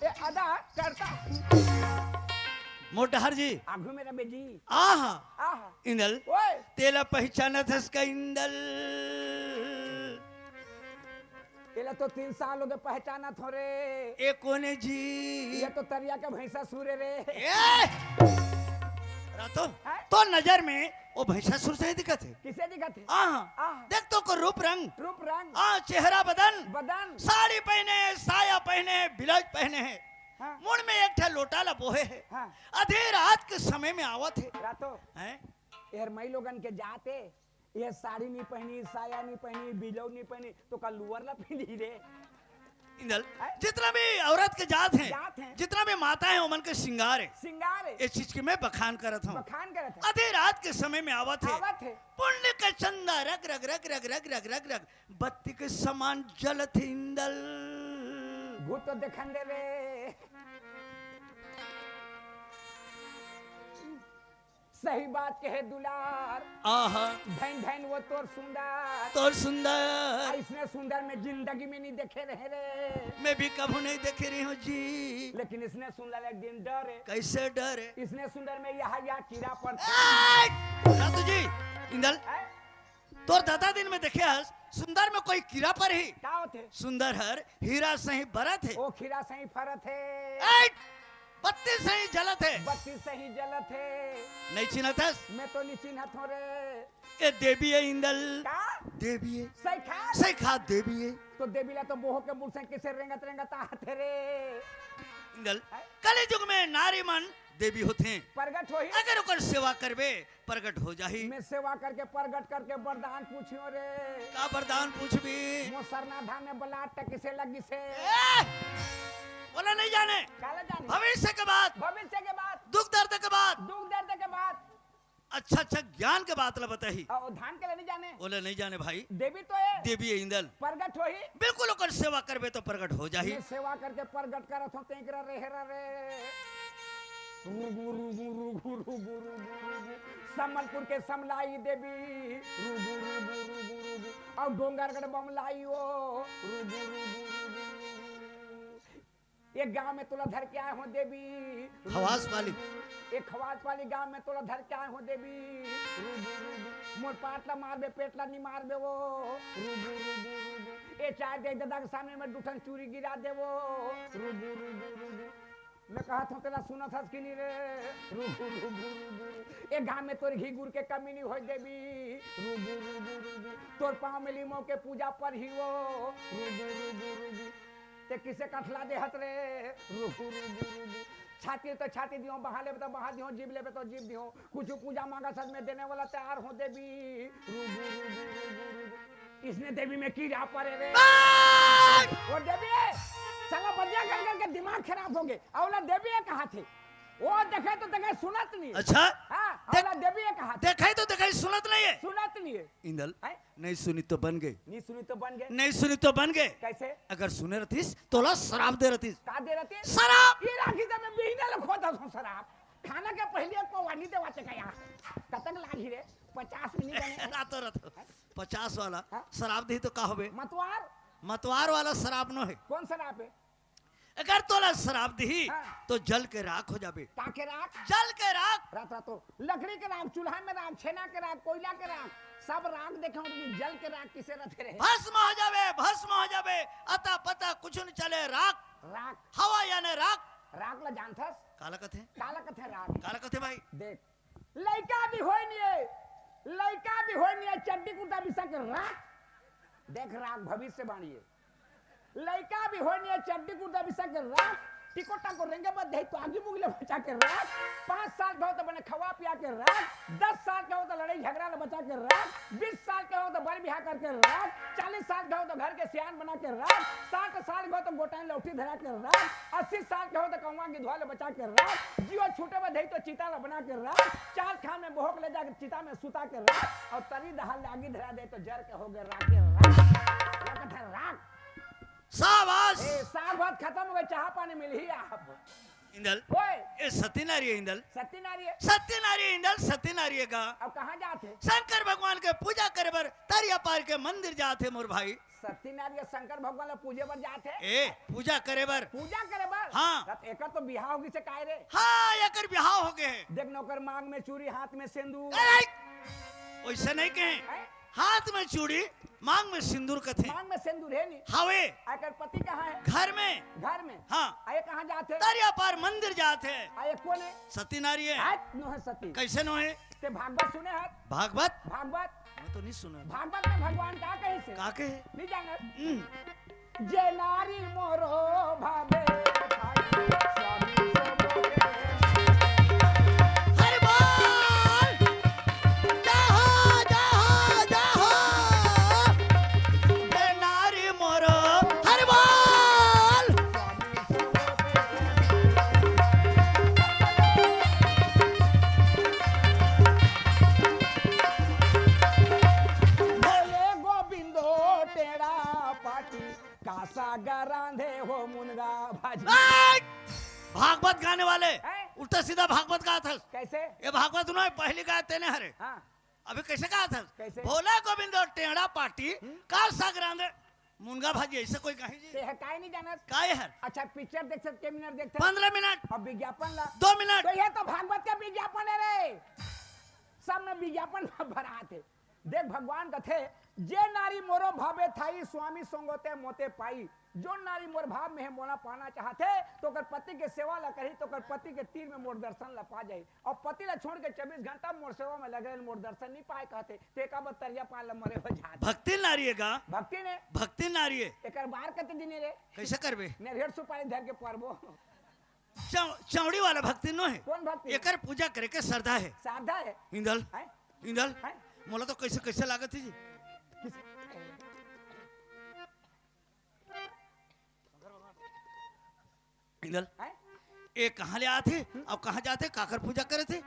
ये अदा करता। मोटहर जी आगू मेरा बेजी आहा आहा इंदल ओए तेला पहचाना था इसका इंदल। ये तो 3 साल हो गए पहचाना थोड़े। ए कोने जी ये तो तरिया का भैंसा सूरे रे। रातो हैं? तो नजर में वो भैंसा सुर से ही दिखत है। किसे दिखत है? आहा आहा। देख तो को रूप रंग रूप रंग चेहरा बदन बदन साड़ी पहने साया पहने ब्लाउज पहने है। हाँ। मुंड में एक ठा लोटा ला बोहे है। हाँ। आधे रात के समय में आवत है। रातो हैं? यार मई लोगन के जाते ये साड़ी नहीं पहनी साया नहीं पहनी ब्लाउज नहीं पहनी तो कल लुअर ला पहनी रे। इंदल है? जितना भी औरत के जात हैं, जात हैं। जितना भी माता है उमन के श्रृंगार है, सिंगार है, इस चीज की मैं बखान करत हूँ। बखान करत है, आधी रात के समय में आवत है, आवत है, पुण्य का चंदा रग रग रग रग रग रग रग रग बत्ती के समान जलत है इंदल। भूत तो देखन दे रे। सही बात कहे दुलार, आहा धन धन वो तोर सुंदर, तो सुंदर इसने सुंदर में जिंदगी में नहीं देखे रहे रे। मैं भी कभी नहीं देख रही हूँ जी। लेकिन इसने सुंदर एक दिन डरे, कैसे डरे इसने सुंदर में यह कीड़ा पर रातू जी इंदल तोर दादा दिन में देखे हस सुंदर में कोई कीड़ा पर ही क्या होते, सुंदर हर हीरा सही बरत है, ओ खीरा सही फरत है, बत्ती सही जलत है, बत्ती सही जलत है, नहीं चिन्हत हस मैं तो नहीं चिन्हत हो रे। ये देवी है इंदल, का देवी है सही खा, सही खा देवी है तो देवीला तो बोहो के मुंह से किसे रेंगत रेंगत आते रे। इंदल कलि युग में नारी मन देवी होते हैं, प्रगट होई, अगर ओकर सेवा करबे प्रगट हो जाही। मैं सेवा करके प्रगट करके वरदान पूछियो रे। का वरदान पूछबी मो सरना धाम में बलाट किसे लगी से, बोला नहीं जाने, काला जानी, भविष्य के बाद भविष्य के बाद, दुख दर्द के बाद दुख दर्द के बाद, अच्छा अच्छा ज्ञान के बात बताही, और धान के लिए नहीं जाने, बोले नहीं जाने भाई देवी तो है, देवी है इंदल प्रगट होई, बिल्कुल ओकर सेवा करबे तो प्रगट हो जाही। मैं सेवा करके प्रगट करत हूं तेकरा रेहरा रे। रुगु रुगु रुगु रुगु रुगु समलपुर के समलाई देवी, रुगु रुगु रुगु रुगु और डोंगरगढ़ बमलाई ओ, रुगु रुगु रुगु। एक गांव में तोला धर के आए हो देवी, खवास वाली एक खवास वाली गांव में तोला धर के आए हो देवी, रुगु रुगु मोर पाटला मारबे पेटला नहीं मारबे वो, रुगु रुगु रुगु ए चाय दे दादा के सामने में दूठन चूरी गिरा देवो, रुगु रुगु रुगु मैं कहा था तेरा सुना था कि नहीं रे, रुगु रुगु रुगु एक गांव में तोर घी गुड़ के कमी नहीं हो देवी, रुगु रुगु रुगु तोर पाँव में लीमो के पूजा पर ही वो, रुगु रुगु रुगु ते किसे कठला दे हत रे, रुगु रुगु रुगु छाती तो छाती दियो, बहा ले तो बहा दियो, जीव ले तो जीव दियो, कुछ पूजा मांगा सद में देने वाला तैयार हो देवी, रुगु रुगु रुगु रुगु इसने देवी में कीड़ा पड़े रे, वो देवी साला बदिया कर करके दिमाग खराब हो गए, औला देवी कहाँ थे, वो देखे तो देखे सुनत नहीं है। अच्छा हाँ औला देवी कहाँ थे, देखाई तो देखाई सुनत नहीं है सुनत नहीं है, इंदल हैं? नहीं सुनी तो बन गई, नहीं सुनी तो बन गए, नहीं सुनी तो बन गए, कैसे अगर सुने रतीस तोला शराब दे रतीस, का दे रहती है शराब ये राखी में बिहने लोग खोता हूँ शराब खाना के पहले को वानी देवा चकाया कतक लागी रे 50 मिनट बने रातो रातो 50 वाला हाँ? शराब दी तो का होबे, मतवार मतवार वाला शराब न है, कौन शराब है, अगर तोला शराब दी हाँ। तो जल के राख हो जाबे, ताके राख जल के राख रात रात तो लकड़ी के राख, चूल्हा में राख, छेना के राख, कोयला के राख, सब राख देखे हो, लेकिन जल के राख किसे रखे रहे, भस्म हो जाबे, भस्म हो जाबे, अता पता कुछ न चले, राख राख हवा यानी राख राख ला जानथस, काला कथे काला कथे राख काला कथे भाई देख लड़का भी होय नहीं है, लड़का भी होय नहीं है, चड्डी कुर्ता बिसा के राख देख राख भविष्यवाणी है, लड़का भी होय नहीं है, चड्डी कुर्ता बिसा के राख टिकोटा को रेंगे बद दे तो आगे मुगले बचा के राख, 5 साल का हो तो बने खवा पिया के राख, 10 साल का हो तो लड़ाई झगड़ा में बचा के राख, 20 साल का हो तो बर बिहा करके राख, 40 साल का हो तो घर के सियान बना के राख, 60 साल का हो तो गोटाइन लौटी धरा के राख, 80 साल का हो तो कौवा की धुआ ले बचा के राख, जीवा छूटे में दही तो चिता ला बना के राख, 4 खान में बोहक ले जाकर चिता में सुता के राख, और तरी दहाल लागी धरा दे तो जर के हो गए राख के राख राख शाबाश साग भात खत्म हो गए, चाह पानी मिल ही आप इंदल ओए ये सती नारी है इंदल, सती नारी है, सत्य नारी है इंदल, सत्य नारी है का अब कहाँ जाते, शंकर भगवान के पूजा करे बर तरिया पार के मंदिर जाते मोर भाई, सती नारी है, शंकर भगवान ले पूजे पर जाते, ए पूजा करे बर पूजा करे बर हाँ। एक तो बिहाव होगी से काहे रे, हाँ एकर बिहाव हो गए हैं, देख नौकर मांग में चूड़ी हाथ में सिंदूर, वैसे नहीं कहे, हैं? हाथ में चूड़ी मांग में सिंदूर कथे, मांग में सिंदूर है नहीं, हवे आकर पति कहाँ है, घर में हाँ आए कहाँ जाते, तरिया पार मंदिर जाते हैं, आए कौन है, सती नारी है, नो है सती, कैसे नो है, ते भागवत सुने हैं, भागवत भागवत मैं तो नहीं सुना, भागवत में भगवान का कहे से का के नहीं जाना, जे नारी मोरो भावे स्वामी हरि बोल जाहो जाहो जाहो, ए नारी मोरो हरि बोल हो मुनगा भाजी आय! भागवत गाने वाले हैं? उल्टा सीधा भागवत गाया था। कैसे ये भागवत उन्होंने पहली गाया तेने हरे हाँ अभी कैसे कहा था कैसे? भोला गोविंद और टेढ़ा पार्टी काल सागरांद मुनगा भाजी ऐसे कोई कहीं जी ते है काय नहीं जाना काय है अच्छा पिक्चर देख सकते मिनट देखते 15 मिनट अब विज्ञापन ला 2 मिनट तो ये तो भागवत का विज्ञापन है रे सब में विज्ञापन भरा थे देख भगवान कथे जे नारी मोरो भावे थाई स्वामी संगोते मोते पाई जो नारी मोर भाव में है मोला पाना चाहते तो कर पति के सेवा ला करी तो कर पति के तीर में मोर दर्शन ला पा जाई और पति ला छोड़ के 24 घंटा मोर सेवा में लगे मोर दर्शन नहीं पाए कहते ते का बतरिया पान ला मरे हो जाते भक्ति नारी है गा भक्ति नारी है एकर बाहर कते दिने रे कैसे करबे ने ढेर सुपारी धर के परबो चौड़ी वाला भक्ति नो है कौन भक्ति एकर पूजा करे के श्रद्धा है साधा है इंदल हैं? इंदल हैं? मोला तो कैसे कैसे लागत है जी इंदल हैं? ये कहाँ ले आते अब कहाँ जाते काकर पूजा करे थे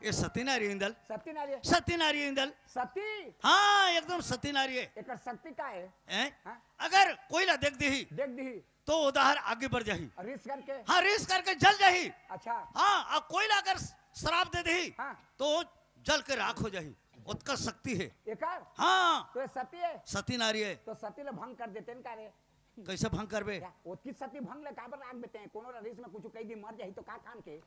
ये सती नारी है इंदल सती नारी है। सती नारी है इंदल सती हाँ एकदम सती नारी है एकर शक्ति का है हैं? हाँ? अगर कोई ला देख दी देख दी तो उधार आगे बढ़ जाही रिस करके हाँ रेस करके जल जाही अच्छा हाँ और कोई ला अगर शराब दे दी हाँ तो जल के राख हो जाही उसका शक्ति है एकर हाँ तो ये सती है सती नारी है तो सती ले भंग कर देते हैं का रे कैसे भंग करबे क्या ओतकी सती भंग ले काबर राख देते हैं कोनो रिस में कुछ कई दिन मर जाही तो का काम के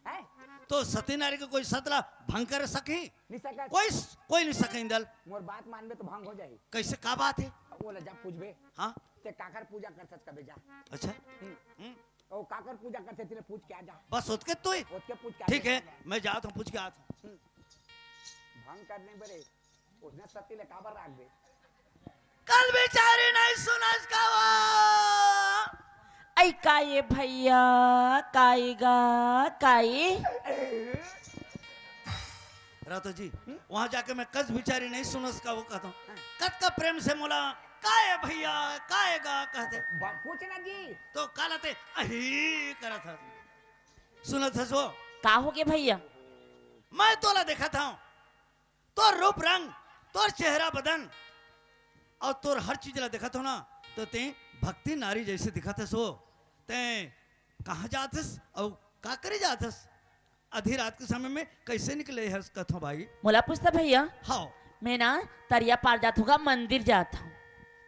हैं तो सती नारी को कोई सतला भंग कर सके नहीं सका कोई नहीं सके इंदल मोर बात मानबे तो भंग हो जाही कैसे का बात है वो ले जा पूछबे हाँ ते काकर पूजा करत कबे जा अच्छा ओ काकर पूजा करते तेरे पूछ के आ जा बस उसके तो ही ओतके पूछ के ठीक है मैं जाता हूँ पूछ के आता हूँ भंग करने बरे उसने सती ले काबर राख दे कल बेचारी नहीं सुना इसका वो ऐ काय भैया काय गा काय रातो जी वहां जाके मैं कस बिचारी नहीं सुना इसका वो कहता हूँ कत का प्रेम से मोला काय भैया काय गा कहते पूछना जी तो कालते अही करा था सुना था सो का हो गए भैया मैं तोला देखा था तो रूप रंग तोर चेहरा बदन और तोर हर चीज ला देखा था ना तो ते भक्ति नारी जैसे दिखा था सो ते कहाँ जातस और का करे जातस आधी रात के समय में कैसे निकले हर्ष कथो भाई मोला पूछता भैया हाँ मैं ना तरिया पार जात होगा मंदिर जात हूँ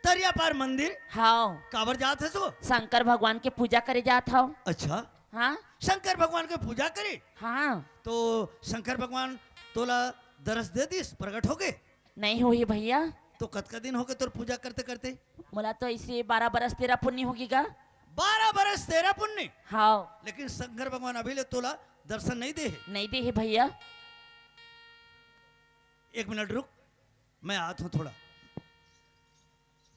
तरिया पार मंदिर हाँ काबर जात है सो शंकर भगवान के पूजा करे जात हूँ अच्छा हाँ शंकर भगवान की पूजा करे हाँ तो शंकर भगवान तोला दरस दे दिस प्रकट हो गए नहीं हुई भैया तो कत का दिन हो गए तोर पूजा करते करते मोला तो ऐसे 12 बरस तेरा पुण्य होगी का 12 बरस तेरा पुण्य हाँ लेकिन शंकर भगवान अभी ले तोला दर्शन नहीं दे नहीं दे है भैया 1 मिनट रुक मैं आता हूँ थोड़ा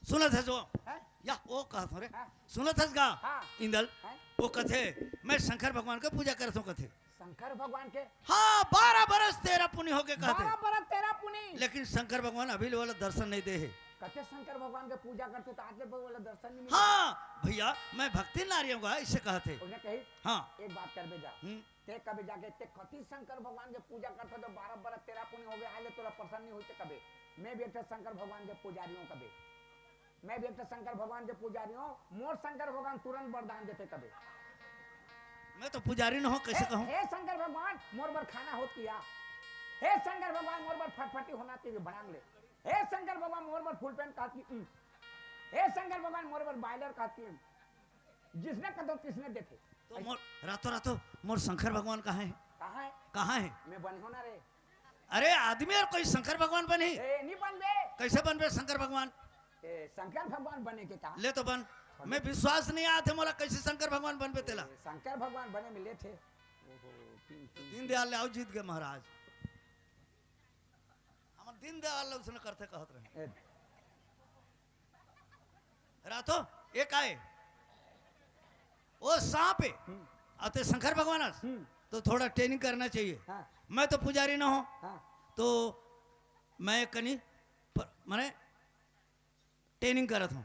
सुना था जो हैं? या वो कहा था रे हाँ। सुना था गा हाँ। इंदल हैं? वो कथे मैं शंकर भगवान का पूजा करता हूँ कथे शंकर भगवान के हाँ 12 बरस तेरा पुण्य हो गए 12 कहते बरस तेरा पुनी लेकिन शंकर भगवान अभी वाला दर्शन नहीं दे है कते शंकर भगवान के पूजा करते तो आज वाला दर्शन नहीं मिला हाँ भैया मैं भक्ति नारियों का इससे कहा थे उन्हें कही हाँ एक बात कर बे जा ते कभी जाके ते कति शंकर भगवान के पूजा करते तो 12 बरस तेरा पुण्य हो गया आले तोरा प्रसन्न नहीं होते कबे मैं भी एक शंकर भगवान के पुजारी हूँ कबे मैं भी एक शंकर भगवान के पुजारी हूँ मोर शंकर भगवान तुरंत वरदान देते कबे मैं तो पुजारी न हो कैसे कहूँ हे शंकर भगवान मोर बर खाना हो किया हे शंकर भगवान मोर बर फटफटी होना तेरे बनांग ले हे शंकर भगवान मोर बर फुल पैंट काटती हे शंकर भगवान मोर बर बायलर काटती जिसने कदो किसने देखे तो मोर रातों रातों मोर शंकर भगवान कहाँ है कहाँ है कहाँ है मैं बन होना रे अरे आदमी और कोई शंकर भगवान बने ए नहीं बन बे कैसे बन बे शंकर भगवान शंकर भगवान बने के कहा ले तो बन मैं विश्वास नहीं आया थे मोला कैसे शंकर भगवान बन पे तेला शंकर भगवान बने मिले थे दीनदयाल आओ जीत गए महाराज हम दीनदयाल उसने करते कहत रहे रातो एक आए वो सांप है आते शंकर भगवान तो थोड़ा ट्रेनिंग करना चाहिए हाँ। मैं तो पुजारी ना हूं हाँ। तो मैं कनी मैंने ट्रेनिंग करत हूं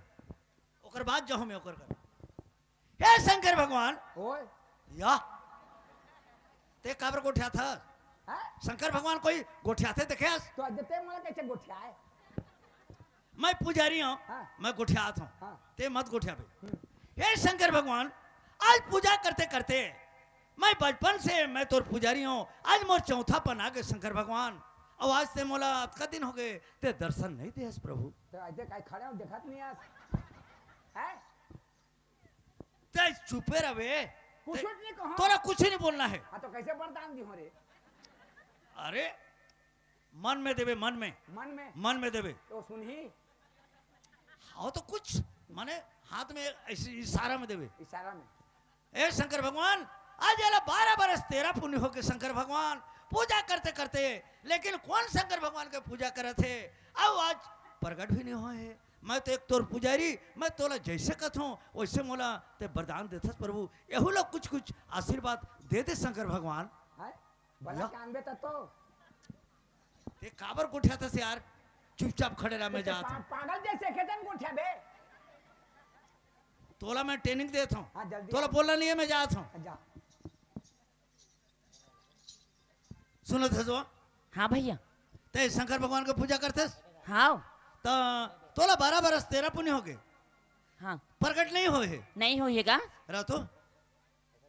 ओकर बाद जाऊं मैं ओकर कर हे शंकर भगवान ओए या ते काबर गोठ्या था हाँ? शंकर भगवान कोई गोठ्या थे देखे तो अजते मला कैसे गोठिया है मैं पुजारी हूं हाँ। मैं गोठ्यात हूं हाँ। ते मत गोठ्या पे हे शंकर भगवान, आज पूजा करते करते मैं बचपन से मैं तोर पुजारी हूँ, आज मोर चौथापन आ गए शंकर भगवान। और आज से मोला का दिन हो गए ते दर्शन नहीं दे प्रभु। तो ऐसे काय खड़े हो देखत नहीं आज है ते चुपे रहे, कुछ नहीं कहो। तोरा कुछ नहीं बोलना है। हाँ तो कैसे वरदान दी हो रे? अरे मन में देवे, मन में देवे तो सुनही हाँ तो कुछ माने हाथ में ऐसे इशारा में देवे। इशारा में ए शंकर भगवान, आज याला 12 बरस तेरा पुण्य हो के शंकर भगवान पूजा करते करते, लेकिन कौन शंकर भगवान के पूजा करे थे अब आज प्रकट भी नहीं हुए है। मैं तो एक तोर पुजारी, मैं तोला जैसे कथूं वैसे मोला ते वरदान देथस प्रभु। यहू लोग कुछ कुछ आशीर्वाद दे दे शंकर भगवान। है भला कान बेटा तो ते काबर गुठिया था यार, चुपचाप खड़े रहा मैं जाता हूं। पागल जैसे खेतन गुठिया बे। तोला मैं ट्रेनिंग देता हूँ, हाँ, जल्दी तोला बोलना नहीं है, मैं जाता हूँ। जा सुनो थे जो हाँ भैया। ते शंकर भगवान को पूजा करते हाँ तो तोला 12 बरस तेरा पुण्य हो गए, हाँ प्रकट नहीं हुए है। नहीं होइएगा रहा तो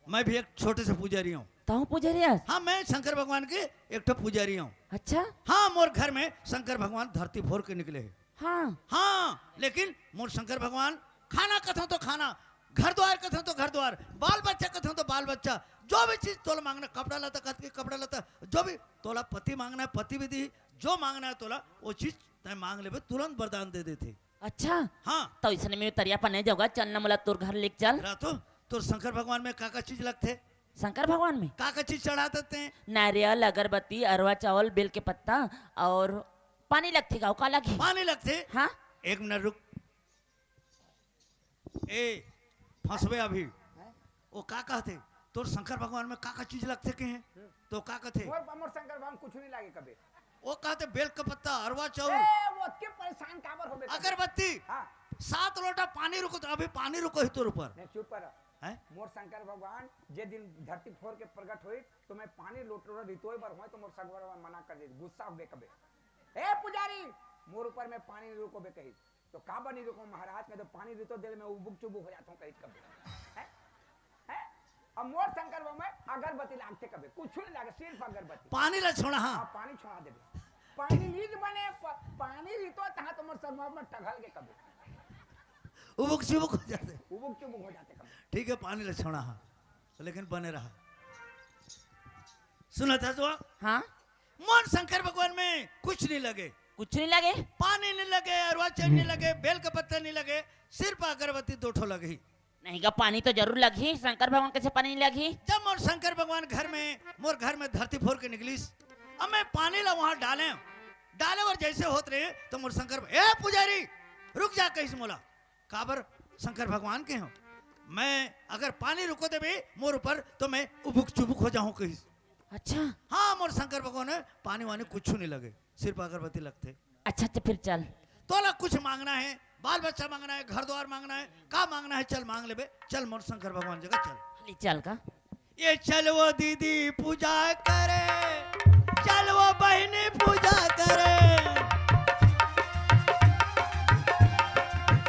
मैं भी एक छोटे से पुजारी हूँ। तो पुजारी आज? हाँ मैं शंकर भगवान के एक तो पुजारी हूँ। अच्छा हाँ मोर घर में शंकर भगवान धरती फोर के निकले है। हाँ हाँ लेकिन मोर शंकर भगवान खाना कथो तो खाना, घर द्वार कथो तो घर द्वार, बाल बच्चा कथो तो बाल बच्चा, जो भी चीज तोला मांगना, कपड़ा लता कथ के कपड़ा लता, जो भी तोला पति मांगना है पति भी दी, जो मांगना है तोला वो चीज तय मांग ले तुरंत वरदान दे देते। अच्छा हाँ तो इसने में तरिया पर नहीं जाऊंगा, चलना मला तोर घर लेके चल। रातो तो शंकर भगवान में का चीज लगते, शंकर भगवान में का चीज चढ़ा देते हैं? नारियल, अगरबत्ती, अरवा चावल, बेल के पत्ता और पानी लगते गाँव का लगी। पानी लगते? हाँ 1 मिनट रुक, ए फंसबे अभी। वो का कहते तोर शंकर भगवान में का चीज लगते के हैं? तो का कहते? मोर शंकर भगवान कुछ नहीं लागे कभी। वो कहते बेल का पत्ता, अरवा चावल, वो के परेशान काबर होबे? अगरबत्ती, हाँ 7 लोटा पानी रुको, तो अभी पानी रुको ही तोर ऊपर नहीं चुप कर। है। मोर शंकर भगवान जे दिन धरती फोर के प्रकट हुई तो मैं पानी लोटो रितोय बर हुए तो मोर शंकर भगवान मना कर दे, गुस्सा होबे कबे। ए पुजारी मोर ऊपर में पानी नहीं रुको बे कही तो काबर नहीं रुको महाराज में तो पानी रितो दिल में उबुक चुबुक हो जाता हूं कही कबे। है अब मोर शंकर भगवान में अगरबत्ती लागते कबे, कुछ नहीं लागे, सिर्फ अगरबत्ती। पानी ला छोड़ा। हाँ पानी छोड़ा दे, पानी रीत बने पानी रितो तहां तो मोर शंकर भगवान में टघल के कबे उबुक चुबुक हो जाते, उबुक चुबुक हो जाते कबे। ठीक है पानी ला छोड़ा। हाँ लेकिन बने रहा। सुना था तो हाँ मोर शंकर भगवान में कुछ नहीं लगे, कुछ नहीं लगे, पानी नहीं लगे, अरवा चावल नहीं लगे, बेल का पत्ता नहीं लगे, सिर्फ अगरबत्ती 2 ठो लगी। नहीं का पानी तो जरूर लगी, शंकर भगवान कैसे पानी नहीं लगी? जब मोर शंकर भगवान मोर घर में धरती फोर के निकली, अब मैं पानी ला वहां डाले और जैसे होते रहे तो मोर शंकर ए पुजारी रुक जा कहीं मोला, काबर शंकर भगवान के हो, मैं अगर पानी रुको दे भी मोर ऊपर तो मैं उबुक चुबुक हो जाऊं कहीं। अच्छा हाँ मोर शंकर भगवान है पानी वानी कुछ नहीं लगे, सिर्फ अगरबत्ती लगते। अच्छा तो फिर चल, तोला कुछ मांगना है, बाल बच्चा मांगना है, घर द्वार मांगना है, का मांगना है चल मांग ले बे, चल मोर शंकर भगवान जगह चल। चल का ये चल वो दीदी पूजा करे, चल वो बहनी पूजा करे,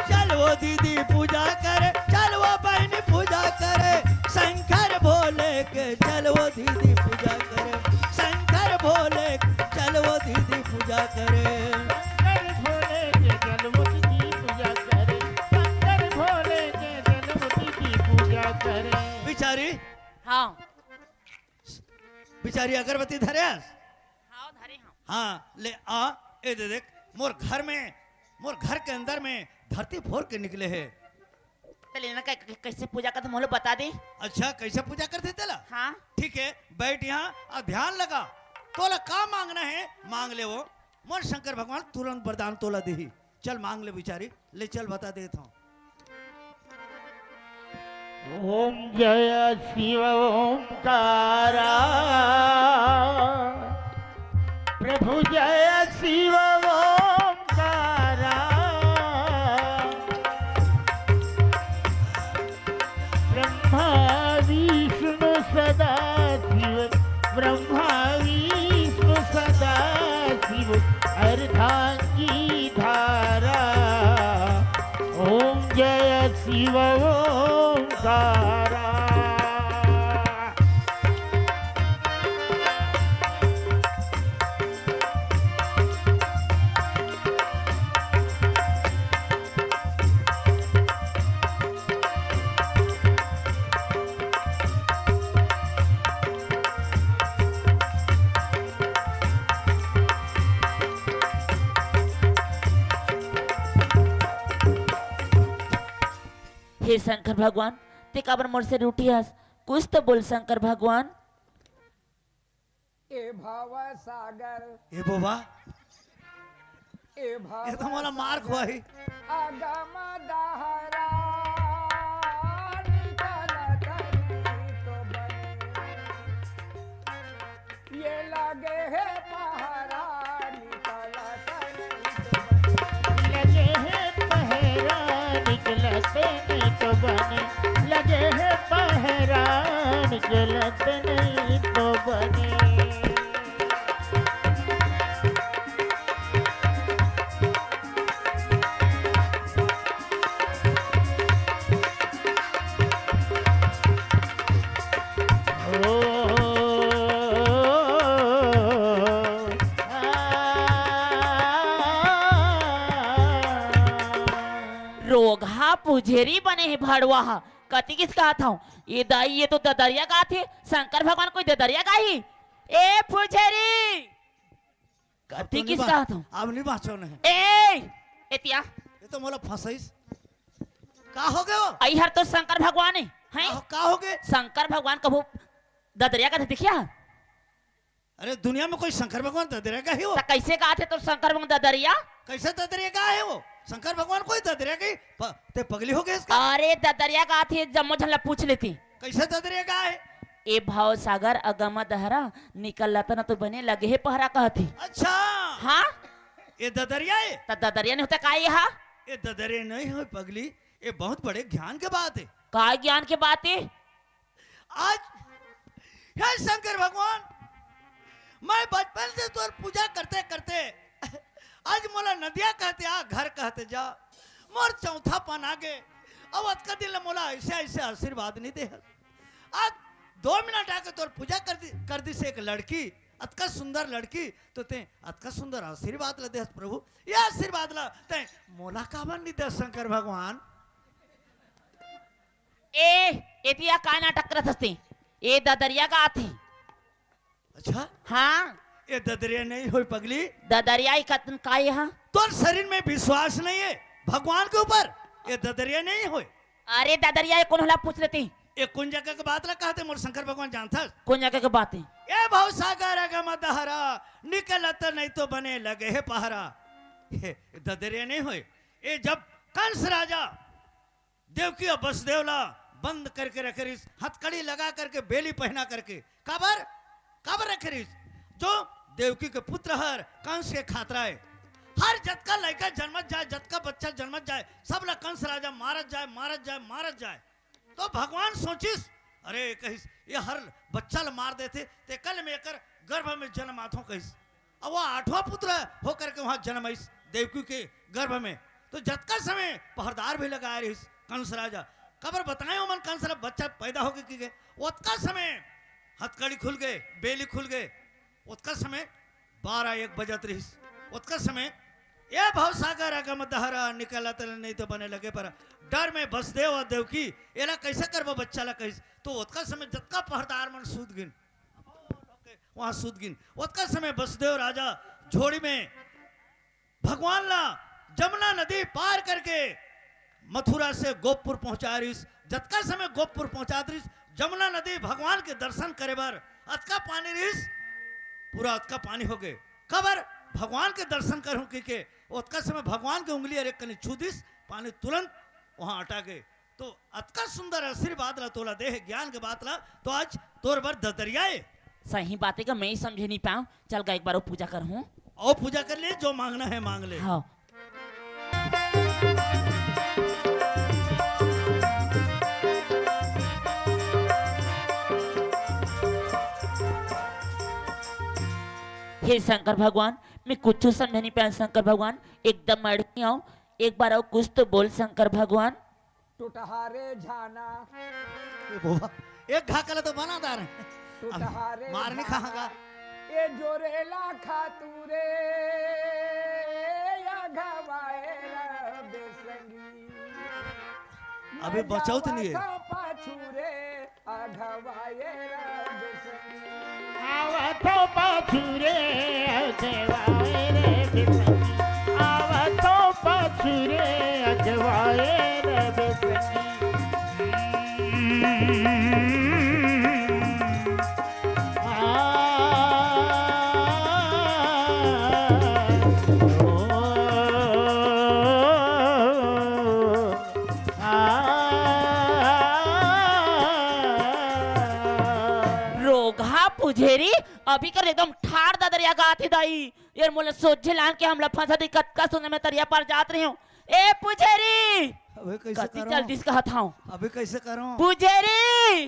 चल वो दीदी पूजा करे, चल वो बहनी पूजा करे, शंकर भोले के चल वो दीदी पूजा करे, शंकर भोले चल वो दीदी पूजा करे। बिचारी हाँ बिचारी अगरबत्ती धरे। हाँ धरे हाँ। हाँ ले आ ए दे देख, मोर घर के अंदर में धरती फोर के निकले है। तो लेना कैसे पूजा करते मोहल्ले बता दे। अच्छा कैसे पूजा करते तेला? हाँ ठीक है बैठ यहाँ और ध्यान लगा, तोला का मांगना है मांग ले, वो मोर शंकर भगवान तुरंत वरदान तोला दे। चल मांग ले बिचारी, ले चल बता देता हूँ। ओम जय शिव ओंकारा, प्रभु जय शिव ओंकारा, ब्रह्मा विष्णु सदा शिव, ब्रह्मा विष्णु सदा शिव, अर्धांगी धारा। ओम जय शिव सारा। हे शंकर भगवान ते काबर मोर से रूठी हस, कुछ तो बोल शंकर भगवान। ए भव सागर ए बोबा ए भव ये तो मोला मार खुआई। अगम दहरा निकलत नहीं तो बने, ये लगे है पहरा निकलत नहीं तो बने। लगे है पहरा निकलत नहीं तो बने। रोगा पुजेरी बने है भड़वा कति किस कहा था ये दाई ये तो ददरिया का थे शंकर भगवान कोई ददरिया का ही। ए पुजेरी कति किस कहा था अब नहीं बाँचो नहीं। एतिया ये तो मोला फंसाइस। का हो गए वो? आई हर तो शंकर भगवान है हैं? का हो गए? शंकर भगवान कबू ददरिया का थे देखिया। अरे दुनिया में कोई शंकर भगवान ददरिया का ही हो? कैसे कहा थे तो शंकर भगवान ददरिया? कैसे ददरिया का है वो? शंकर भगवान कोई ददरिया की ते पगली हो गए इसका? अरे ददरिया का थे जम्मो झल्ला पूछ लेती। कैसे ददरिया का है? ए भाव सागर अगम दहरा निकल न तो बने लगे है पहरा कहती। अच्छा हाँ ये ददरिया है? तो ददरिया नहीं होता का यहाँ? ये ददरिया नहीं हो पगली, ये बहुत बड़े ज्ञान के बात है। का ज्ञान के बात है? आज हे शंकर भगवान, मैं बचपन से तो पूजा करते करते आज मोला नदिया कहते आ घर कहते जा मोर चौथा पन आगे अब अतका दिल मोला ऐसे ऐसे आशीर्वाद नहीं दे। आज 2 मिनट आके तोर पूजा कर दी से एक लड़की अतका सुंदर लड़की तो ते अतका सुंदर आशीर्वाद ला दे प्रभु। ये आशीर्वाद ला ते मोला काबर नहीं दे शंकर भगवान? एतिया का नाटक करत हस्ती ए ददरिया का आती। अच्छा हाँ ये ददरिया नहीं हुई पगली। ददरिया ही कतन का यहाँ? तोर शरीर में विश्वास नहीं है भगवान के ऊपर, ये ददरिया नहीं हुई। अरे ददरिया कौन होला पूछ लेती। ये कौन जगह की बात ला कहते मोर शंकर भगवान जानता? कौन जगह की बात है? ये भाव सागर अगम दहरा निकलत नहीं तो बने लगे है पहरा। ये ददरिया नहीं हुई। ये जब कंस राजा देवकी और वसुदेवला बंद करके रखे रिस, हथकड़ी लगा करके बेली पहना करके काबर रखे रिस, जो देवकी के पुत्र हर कंस के खातरा है। हर जत का लड़का जन्मत जाए, जत का बच्चा जन्मत जाए, सब ला कंस राजा मारत जाए। तो भगवान सोचिस अरे कहिस ये हर बच्चा ला मार देते ते कल में कर गर्भ में जन्म आथो कहिस। अब वो 8वां पुत्र हो करके वहां जन्म आइस देवकी के गर्भ में। तो जत का समय पहरदार भी लगाए रहिस कंस राजा। कबर बताए मन कंस रा बच्चा पैदा हो गए उतका समय हथकड़ी खुल गए, बेली खुल गए। उतका समय 12-1 बजत रहिस। उतका समय ये भाव सागर अगम दहरा निकलत नहीं तो बने लगे पर डर में वसुदेव और देवकी एला कैसे करबो बच्चा ला कहिस। तो उतका समय जतका पहरदार मन सूत गिन वहां सूत गिन। उतका समय वसुदेव राजा झोड़ी में भगवान ला जमुना नदी पार करके मथुरा से गोपपुर पहुंचा रहीस। जतका समय गोपपुर पहुंचा रहीस जमुना नदी भगवान के दर्शन करे बर अतका पानी रहीस, पूरा अतका पानी हो गए। खबर भगवान के दर्शन करूं के उतका समय भगवान की उंगली अरे कने छू दिस पानी तुरंत वहां हटा गए। तो अतका सुंदर आशीर्वाद ला तोला देह ज्ञान के बात ला तो आज तोर बर ददरिया है। सही बातें का मैं ही समझे नहीं पाऊँ। चल का एक बार वो पूजा कर हूँ और पूजा कर ले, जो मांगना है मांग ले। हाँ हे शंकर भगवान, मैं कुछ समझ नहीं पाया शंकर भगवान, एकदम अड़की आऊं। एक बार और कुछ तो बोल शंकर भगवान। टूटहारे झाना ए बोबा एक घा कला तो बनादार है टूटहारे मारने झाना, कहाँगा ए जोरेला खातूरे या घवाएला बेसंगी अबे बचाओ तो नहीं है पाछूरे अघवाएला बेसंगी आवतो पाछुरे अजवाए रे बेसंगी आवतो पाछुरे अजवाए रे बेसंगी रोगा पुझेरी अभी कर एकदम ठाड़ दरिया गाती दाई यार मोला सोचे लान के हमला फंसा दी कतका सुने में तरिया पर जात रही हूँ ए पुझेरी अबे कैसे कति करूं जल्दी से कहत हूँ अबे कैसे करूं पुझेरी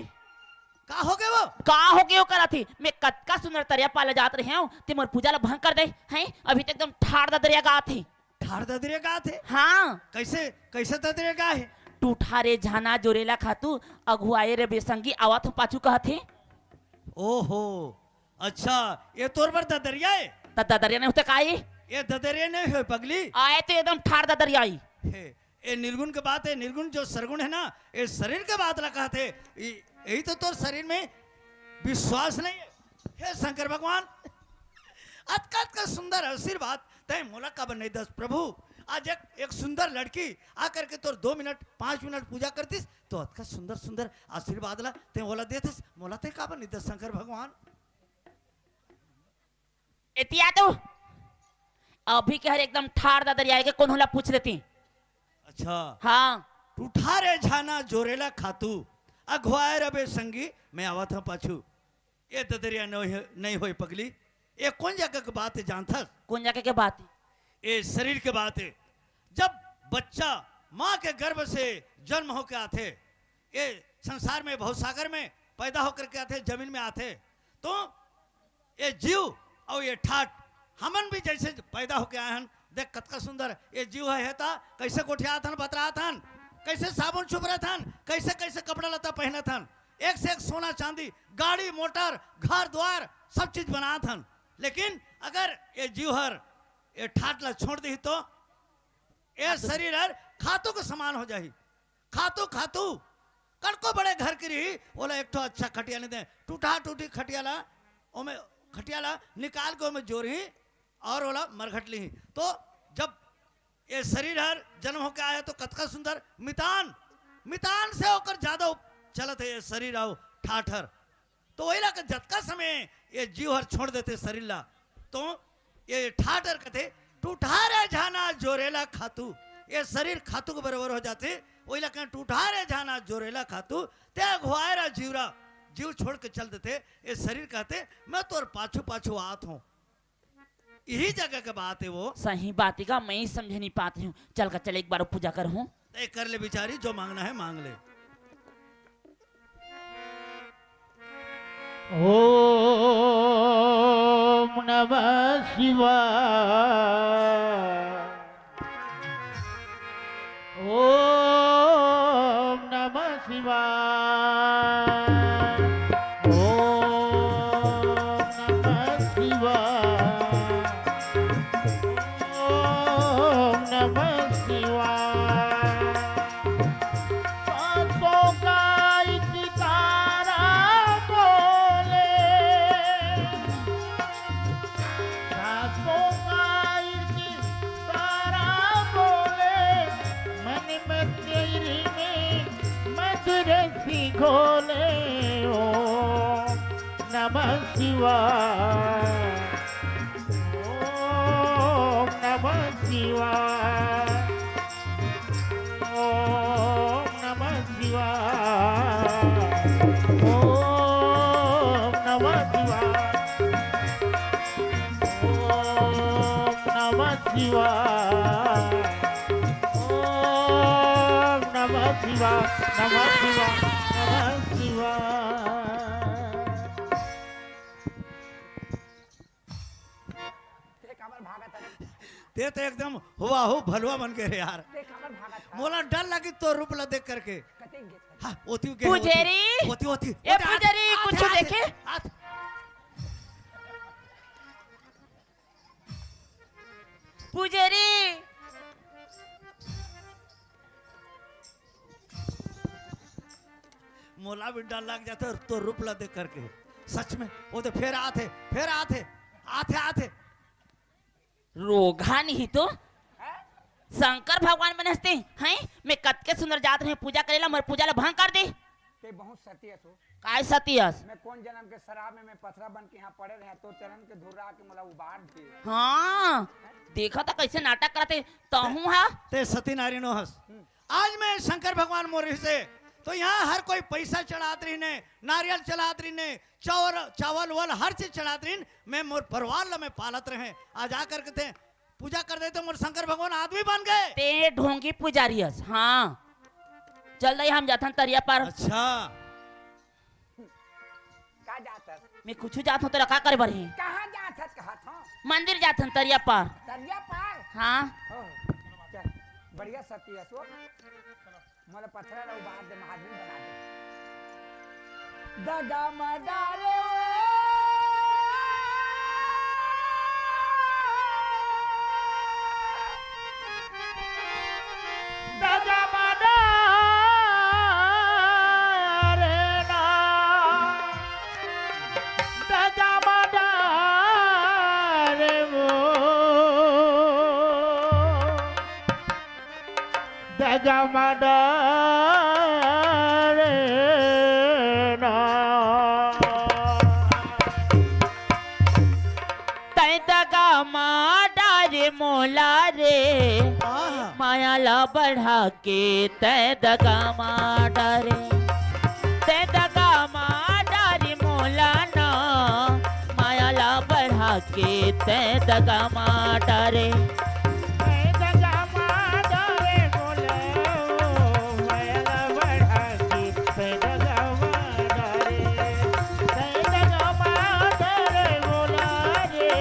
का हो गए वो का हो गयो करा थी मैं कतका सुंदर तरिया पाले जात रही हूँ ते मोर पूजा ला भंग कर दे हैं अभी तक एकदम ठाड़ दरिया गात थी ठाड़ ददरे का थे हाँ कैसे कैसे ददरे का है टूठारे झाना जोरेला खातू अगुआए रे बेसंगी आवत हूँ पाछू कहत थे ओहो अच्छा ये तोर पर ददरिया है तद्दा दरिया ने होते काई ये ददरिया नहीं है पगली आए तो एकदम ठाड़ दरिया आई ये निर्गुण के बात है निर्गुण जो सरगुण है ना ये शरीर के बात लगा थे यही तो तोर शरीर में विश्वास नहीं है हे शंकर भगवान अतकात का सुंदर आशीर्वाद तय मोला का बन नहीं दस प्रभु आज एक सुंदर लड़की आकर के तोर 2 मिनट 5 मिनट पूजा करतीस तो अतका सुंदर सुंदर आशीर्वाद ला ते मोला देतीस मोला ते का बन नहीं दस शंकर भगवान एतिया तो अभी कह एकदम ठाड़ दरिया के कौन होला पूछ लेती अच्छा हाँ टूठा रे झाना जोरेला खातू अघवाए रबे संगी मैं आवत हूँ पाछू ये ददरिया नहीं होई पगली ये कौन जगह की बात है जानता कौन जाके के बात ये शरीर के बात है जब बच्चा माँ के गर्भ से जन्म होकर आते ये संसार में भवसागर में पैदा होकर के आते जमीन में आते तो ये जीव और ये ठाट हमन भी जैसे पैदा होके आए हन देख कतका सुंदर ये जीव है था कैसे गोठिया थन बतरा थन कैसे साबुन छुप रहे थन कैसे कैसे कपड़ा लता पहने थन एक से एक सोना चांदी गाड़ी मोटर घर द्वार सब चीज बना थन लेकिन अगर ये जीव हर ये ठाट ला छोड़ दी तो ये शरीर हर खातू के समान हो जाही खातू खातू कड़को बड़े घर की रही बोला एक तो अच्छा खटिया नहीं दे टूटा टूटी खटियाला ओमे खटियाला निकाल के ओमे जोड़ी और ओला मरघट ली तो जब ये शरीर हर जन्म होके आया तो कतका सुंदर मितान मितान से होकर ज्यादा चलत है ये शरीर आओ ठाठर तो वही ला जतका समय ये जीव हर छोड़ देते शरीर ला तो ये ठाठर कहते टूठारे झाना जोरेला खातू ये शरीर खातू के बराबर हो जाते वही ला टूठारे झाना जोरेला खातू ते घुआरा जीवरा जीव छोड़ के चल देते ये शरीर कहते मैं तो पाछू पाछू आत हूँ यही जगह की बात है वो सही बात का मैं ही समझ नहीं पाती हूँ चल कर चले एक बार पूजा कर हूँ तय कर ले बिचारी जो मांगना है मांग ले ओम नमः शिवाय ओम नमः शिवाय ओम नमः शिवाय ओम नमः शिवाय पांचों गाय की तारा बोले सातों गाय की तारा बोले मन में तेरी में मधुर सी घोले ओम नमः शिवाय ओम नमः शिवाय ओम नमः शिवाय ओम नमः शिवाय ओम नमः शिवाय ओम नमः शिवाय नमः शिवाय नमः शिवाय देख हमर भागत है ते तो एकदम हुआ हो भलवा बन के रे यार देख हमर भागत है मोला डर लगी तो रूपला देख करके कटेंगे हाँ ओती के पुजारी ओती ओती ए पुजारी कुछ देखे पुजारी मोला भी डर लग जाता तो रूपला देख करके सच में वो तो फिर आते आते रोगा नहीं तो शंकर भगवान में हंसते हैं मैं कत के सुंदर जात रहे पूजा करेला मोर पूजा ला भंग कर दे ते बहुत सतियस हो काय सतियस मैं कौन जन्म के शराब में मैं पथरा बन के यहाँ पड़े रहे तो चरण के धुर्रा के मला उबार दे हाँ देखा था कैसे नाटक करते तहू हा ते सती नारी नो हंस आज मैं शंकर भगवान मोरी से तो यहाँ हर कोई पैसा चढ़ात रही ने नारियल चढ़ात रही ने चावल वल हर चीज चढ़ात रही मैं मोर परिवार ला मैं पालत रहे आज आ करके थे पूजा कर दे तो मोर शंकर भगवान आदमी बन गए ते ढोंगी पुजारियस हाँ चल रही हम जाथन तरिया पर अच्छा का जात मैं कुछ जात हूँ तो रखा कर बरही कहाँ जात है कहा था मंदिर जाथन तरिया पर दरिया पार हाँ चल बढ़िया सतियस हो मला पथरा ला उबार दे महादीन बना दे दगा मडारे दगा मडारे ना दगा मडारे वो दगा मडारे ना तै दगा माडा रे मोला रे माया ला बढ़ा के तै दगा माडा रे तै दगा माडा रे मोला ना माया ला बढ़ा के तै दगा माडा रे दगा मडारे बोले मैला बढ़ा के दगा मडारे दगा मडारे बोला रे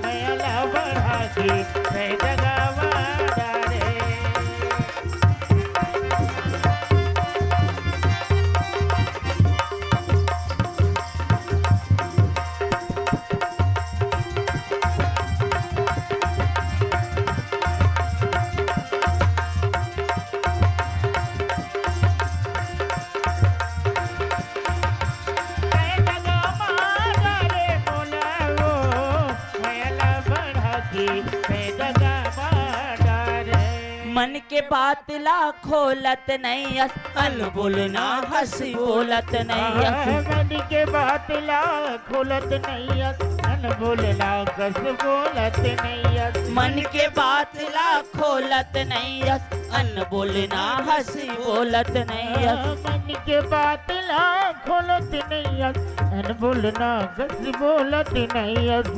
मैला बढ़ा के दगा मडारे दगा मडारे बोला वो मैला बढ़ा के दगा मडारे मन के बात ला खोलत नहीं अस अल बोलना हंसी बोलत नहीं अस मन के बात ला खोलत नहीं अन बोलना कस बोलत नहीं अस मन के बात ला खोलत नहीं अस अन बोलना हंसी बोलत नहीं अस मन के बात ला खोलत नहीं अस अन बोलना कस बोलत नहीं अस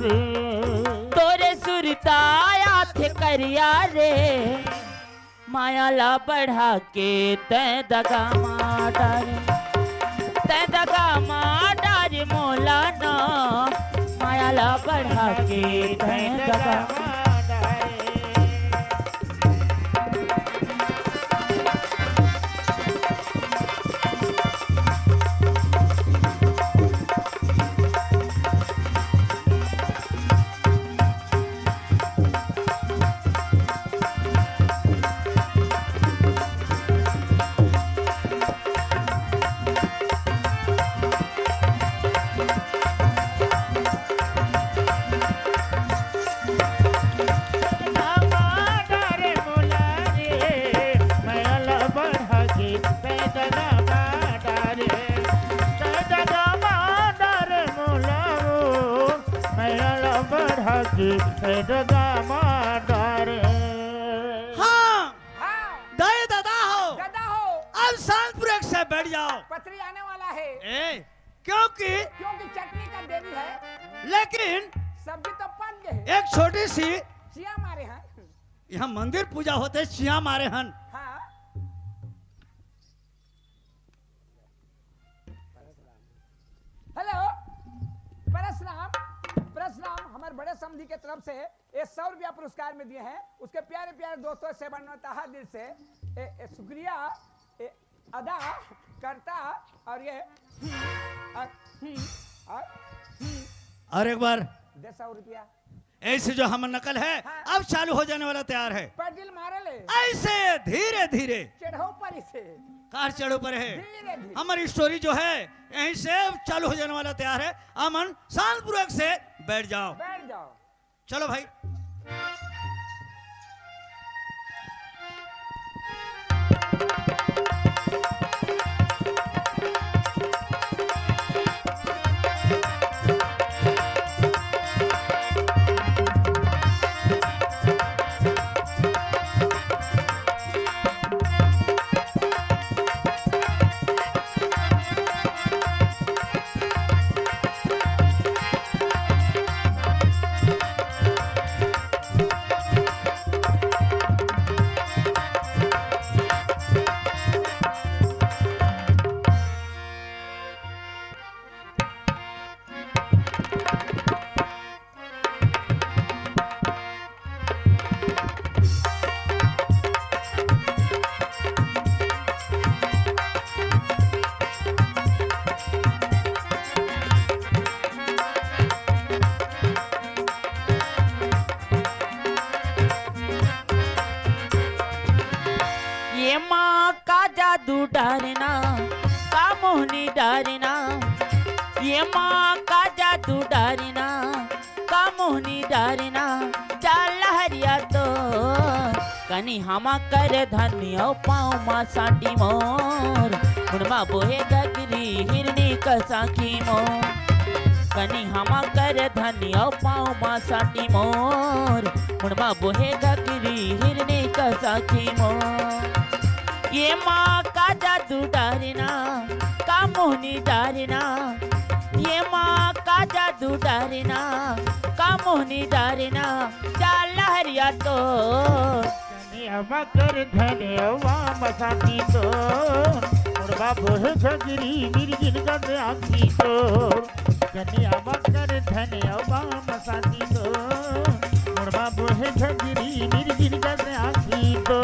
तोरे सुरताया थे करिया रे माया ला बढ़ा के तै दगा माडा रे तै दगा माडा रे मोला ना माया ला बढ़ा के तै दगा मडारे बोला रे मैला बढ़ा के दगा मडारे दगा मडारे बोला वो मैला बढ़ा के दगा मडारे हाँ हाँ दया दादा हो गदा हो अब शांतपुर एक से बैठ जाओ पथरी आने वाला है ए क्योंकि क्योंकि चटनी का देरी है लेकिन सब्जी तो पक गए है एक छोटी सी चिया मारे हैं यहाँ मंदिर पूजा होते चिया मारे हन हाँ हेलो परशुराम परशुराम हमारे बड़े समधी के तरफ से ये 100 रुपया पुरस्कार में दिए हैं उसके प्यारे प्यारे दोस्तों से बनता है दिल से शुक्रिया अदा करता और ये और एक बार 100 रुपया ऐसे जो हम नकल है अब चालू हो जाने वाला तैयार है। पैडिल मारे ले ऐसे धीरे धीरे चढ़ो पर से कार चढ़ो पर है। धीरे धीरे हमारी स्टोरी जो है यहीं से चालू हो जाने वाला तैयार है। अमन शांतपूर्वक से बैठ जाओ। बैठ जाओ। चलो भाई। जादू डारना का मोहनी डारना ये माँ का जादू डारना का मोहनी डारना चाल हरिया तो कनी हमा कर धनिया पाँव माँ साटी मोर गुणमा बोहे गगरी हिरनी कसाखी मोर कनी हमा कर धनिया पाँव माँ साटी मोर गुणमा बोहे गगरी हिरनी कसाखी मोर ये माँ का जादू डारना का मोहनी डारना ये माँ का जादू डारना का मोहनी डारना चाल हरिया तो मकर धन्यवा मसाती तो मुर्गा बोह झगरी मिर्गिन गद आखी तो कन्या मकर धन्यवा मसाती तो मुर्गा बोह झगरी मिर्गिन गद आखी तो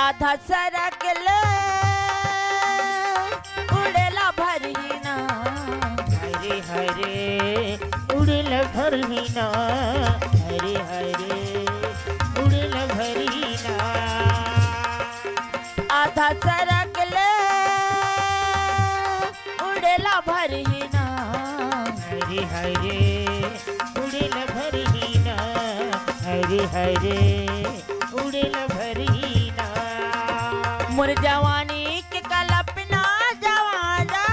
आधा सरक ले उड़ेला भरहीना हरे हरे उड़ेल भरहीना हरे हरे उड़ेल भरहीना आधा सरक ले उड़ेला भरहीना हरे हरे उड़ेल भरहीना हरे हरे उड़ेल भरहीना मुर जवानी के कल्पना जवाना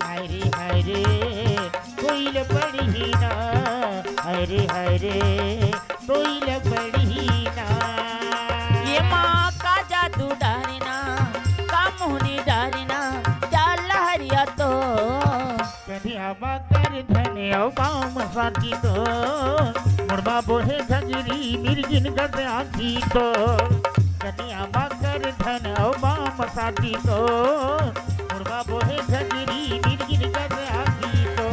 हरे हरे कोइल बढ़ीना हरे हरे कोइल बढ़ीना ये माँ का जादू डारना का मोहनी डारना चाल हरिया तो कन्या मकर धन्य पाम साथी तो मुर्गा बोहे झगरी मिर्गिन गद आखी तो कन्या मकर धन पाम साथी तो मुर्गा बोहे झगरी मिर्गिन गद आखी तो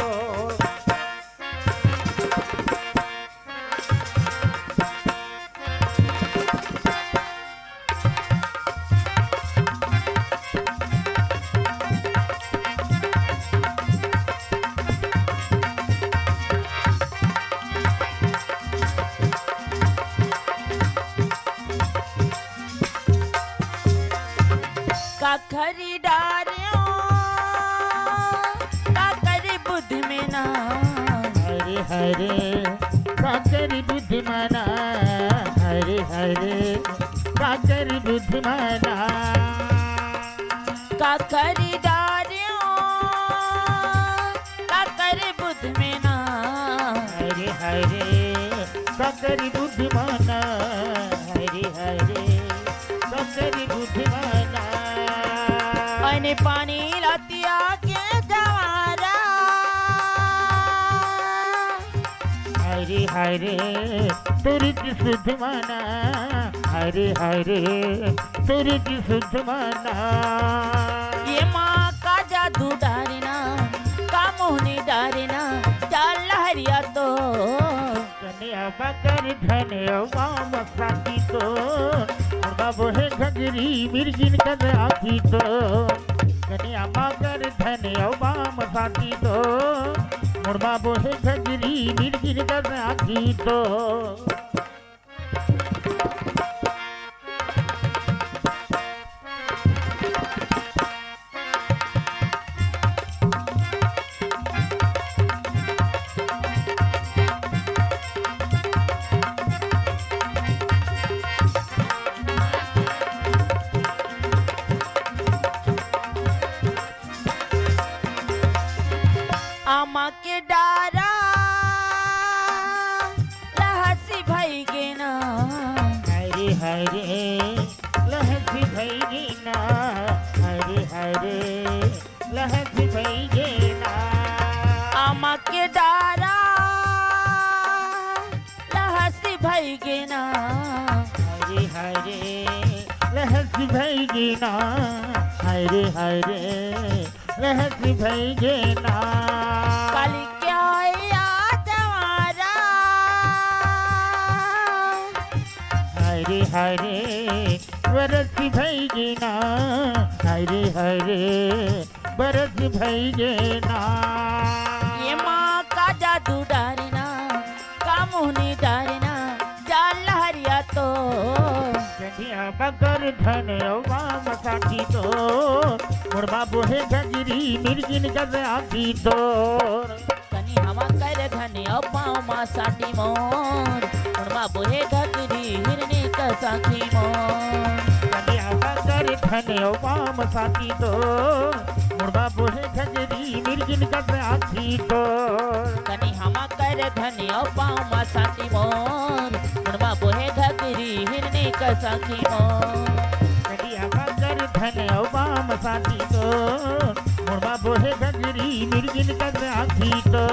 का खरीदारियों का करे बुद्ध में ना हरे हरे काकरी बुद्धिमाना हरे हरे काकरी बुद्धिमाना का खरीदारियों का करे बुद्ध में ना हरे हरे काकरी बुद्धिमाना हरे हरे काकरी बुद्धिमाना में पानी लातिया के जवारा हाय रे तेरी की सुध माना हाय रे तेरी की सुध माना ये माँ का जादू डारिना का मोहनी डारिना चाल लहरिया तो कन्या बकर धन्य वाम साथी तो मुर्गा बोहे घगरी मिर्गिन कद आखी तो कन्या बकर धन्य वाम साथी तो मुर्गा बोहे घगरी मिर्गिन कद आखी तो आमा के डारा रहसी भई गे ना हाय रे लहसी भई ना हाय रे लहसी भई ना आमा के डारा रहसी भई गे ना हाय रे लहसी भई ना हाय रे लहसी भई ना काली क्या याद हमारा हाय रे बरसी भई ना हाय रे बरसी भई ना ये माँ का जादू डारिना का मोहनी डारिना चाल लहरिया तो कन्या बकर धन वाम साथी तो मुर्गा बोहे घगरी मिर्गिन गज आखी तो कनी हवा कर धने पाँव माँ साटी मोर उड़मा बोहे घगरी हिरनी का साखी मोर कन्या बकर धन वाम साथी तो मुर्गा बोहे घगरी मिर्गिन गज आखी तो कनी हवा कर धने पाँव माँ साटी मोर उड़मा बोहे घगरी हिरनी का साखी मोर कन्या बकर धन वाम साथी तो मुर्गा बोहे घगरी मिर्गिन गज आखी तो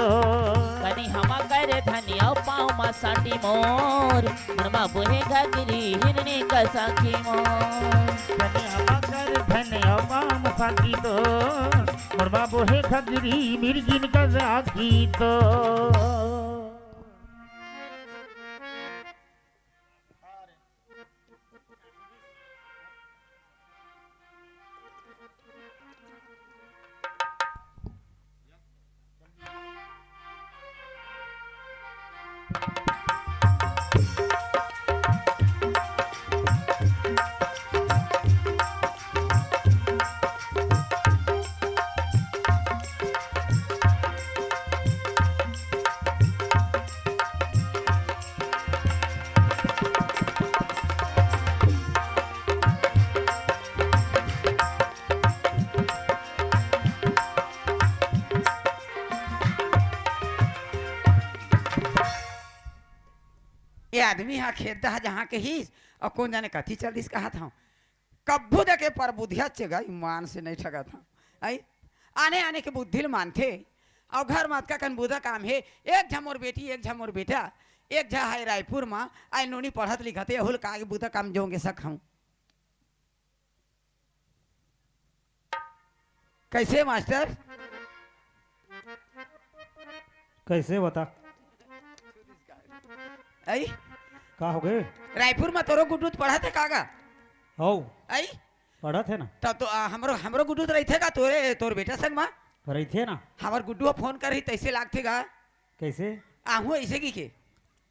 कनी हवा कर धने पाँव माँ साटी मोर उड़मा बोहे घगरी हिरनी का साखी मोर कन्या बकर धन वाम साथी तो मुर्गा बोहे घगरी मिर्गिन गज आखी तो ये आदमी यहाँ खेत है जहाँ के ही और कौन जाने कथी चल दिस कहा था कब्बू देखे पर बुद्धिया चेगा ईमान से नहीं ठगा था आई आने आने के बुद्धिल मानते और घर मात का कनबूदा काम है एक झमोर बेटी एक झमोर बेटा एक झा है रायपुर में आई नोनी पढ़त लिखते हुल का बुदा काम जोंगे सखाऊं कैसे मास्टर कैसे बता आई का हो गए रायपुर में तोरो गुड्डू पढ़ा थे कागा हो आई पढ़ा थे ना तब तो हमरो गुड्डू रही थे का तोर बेटा संग में रही थे ना हमार गुड्डू फोन कर रही तैसे लागते गा कैसे आहू ऐसे की के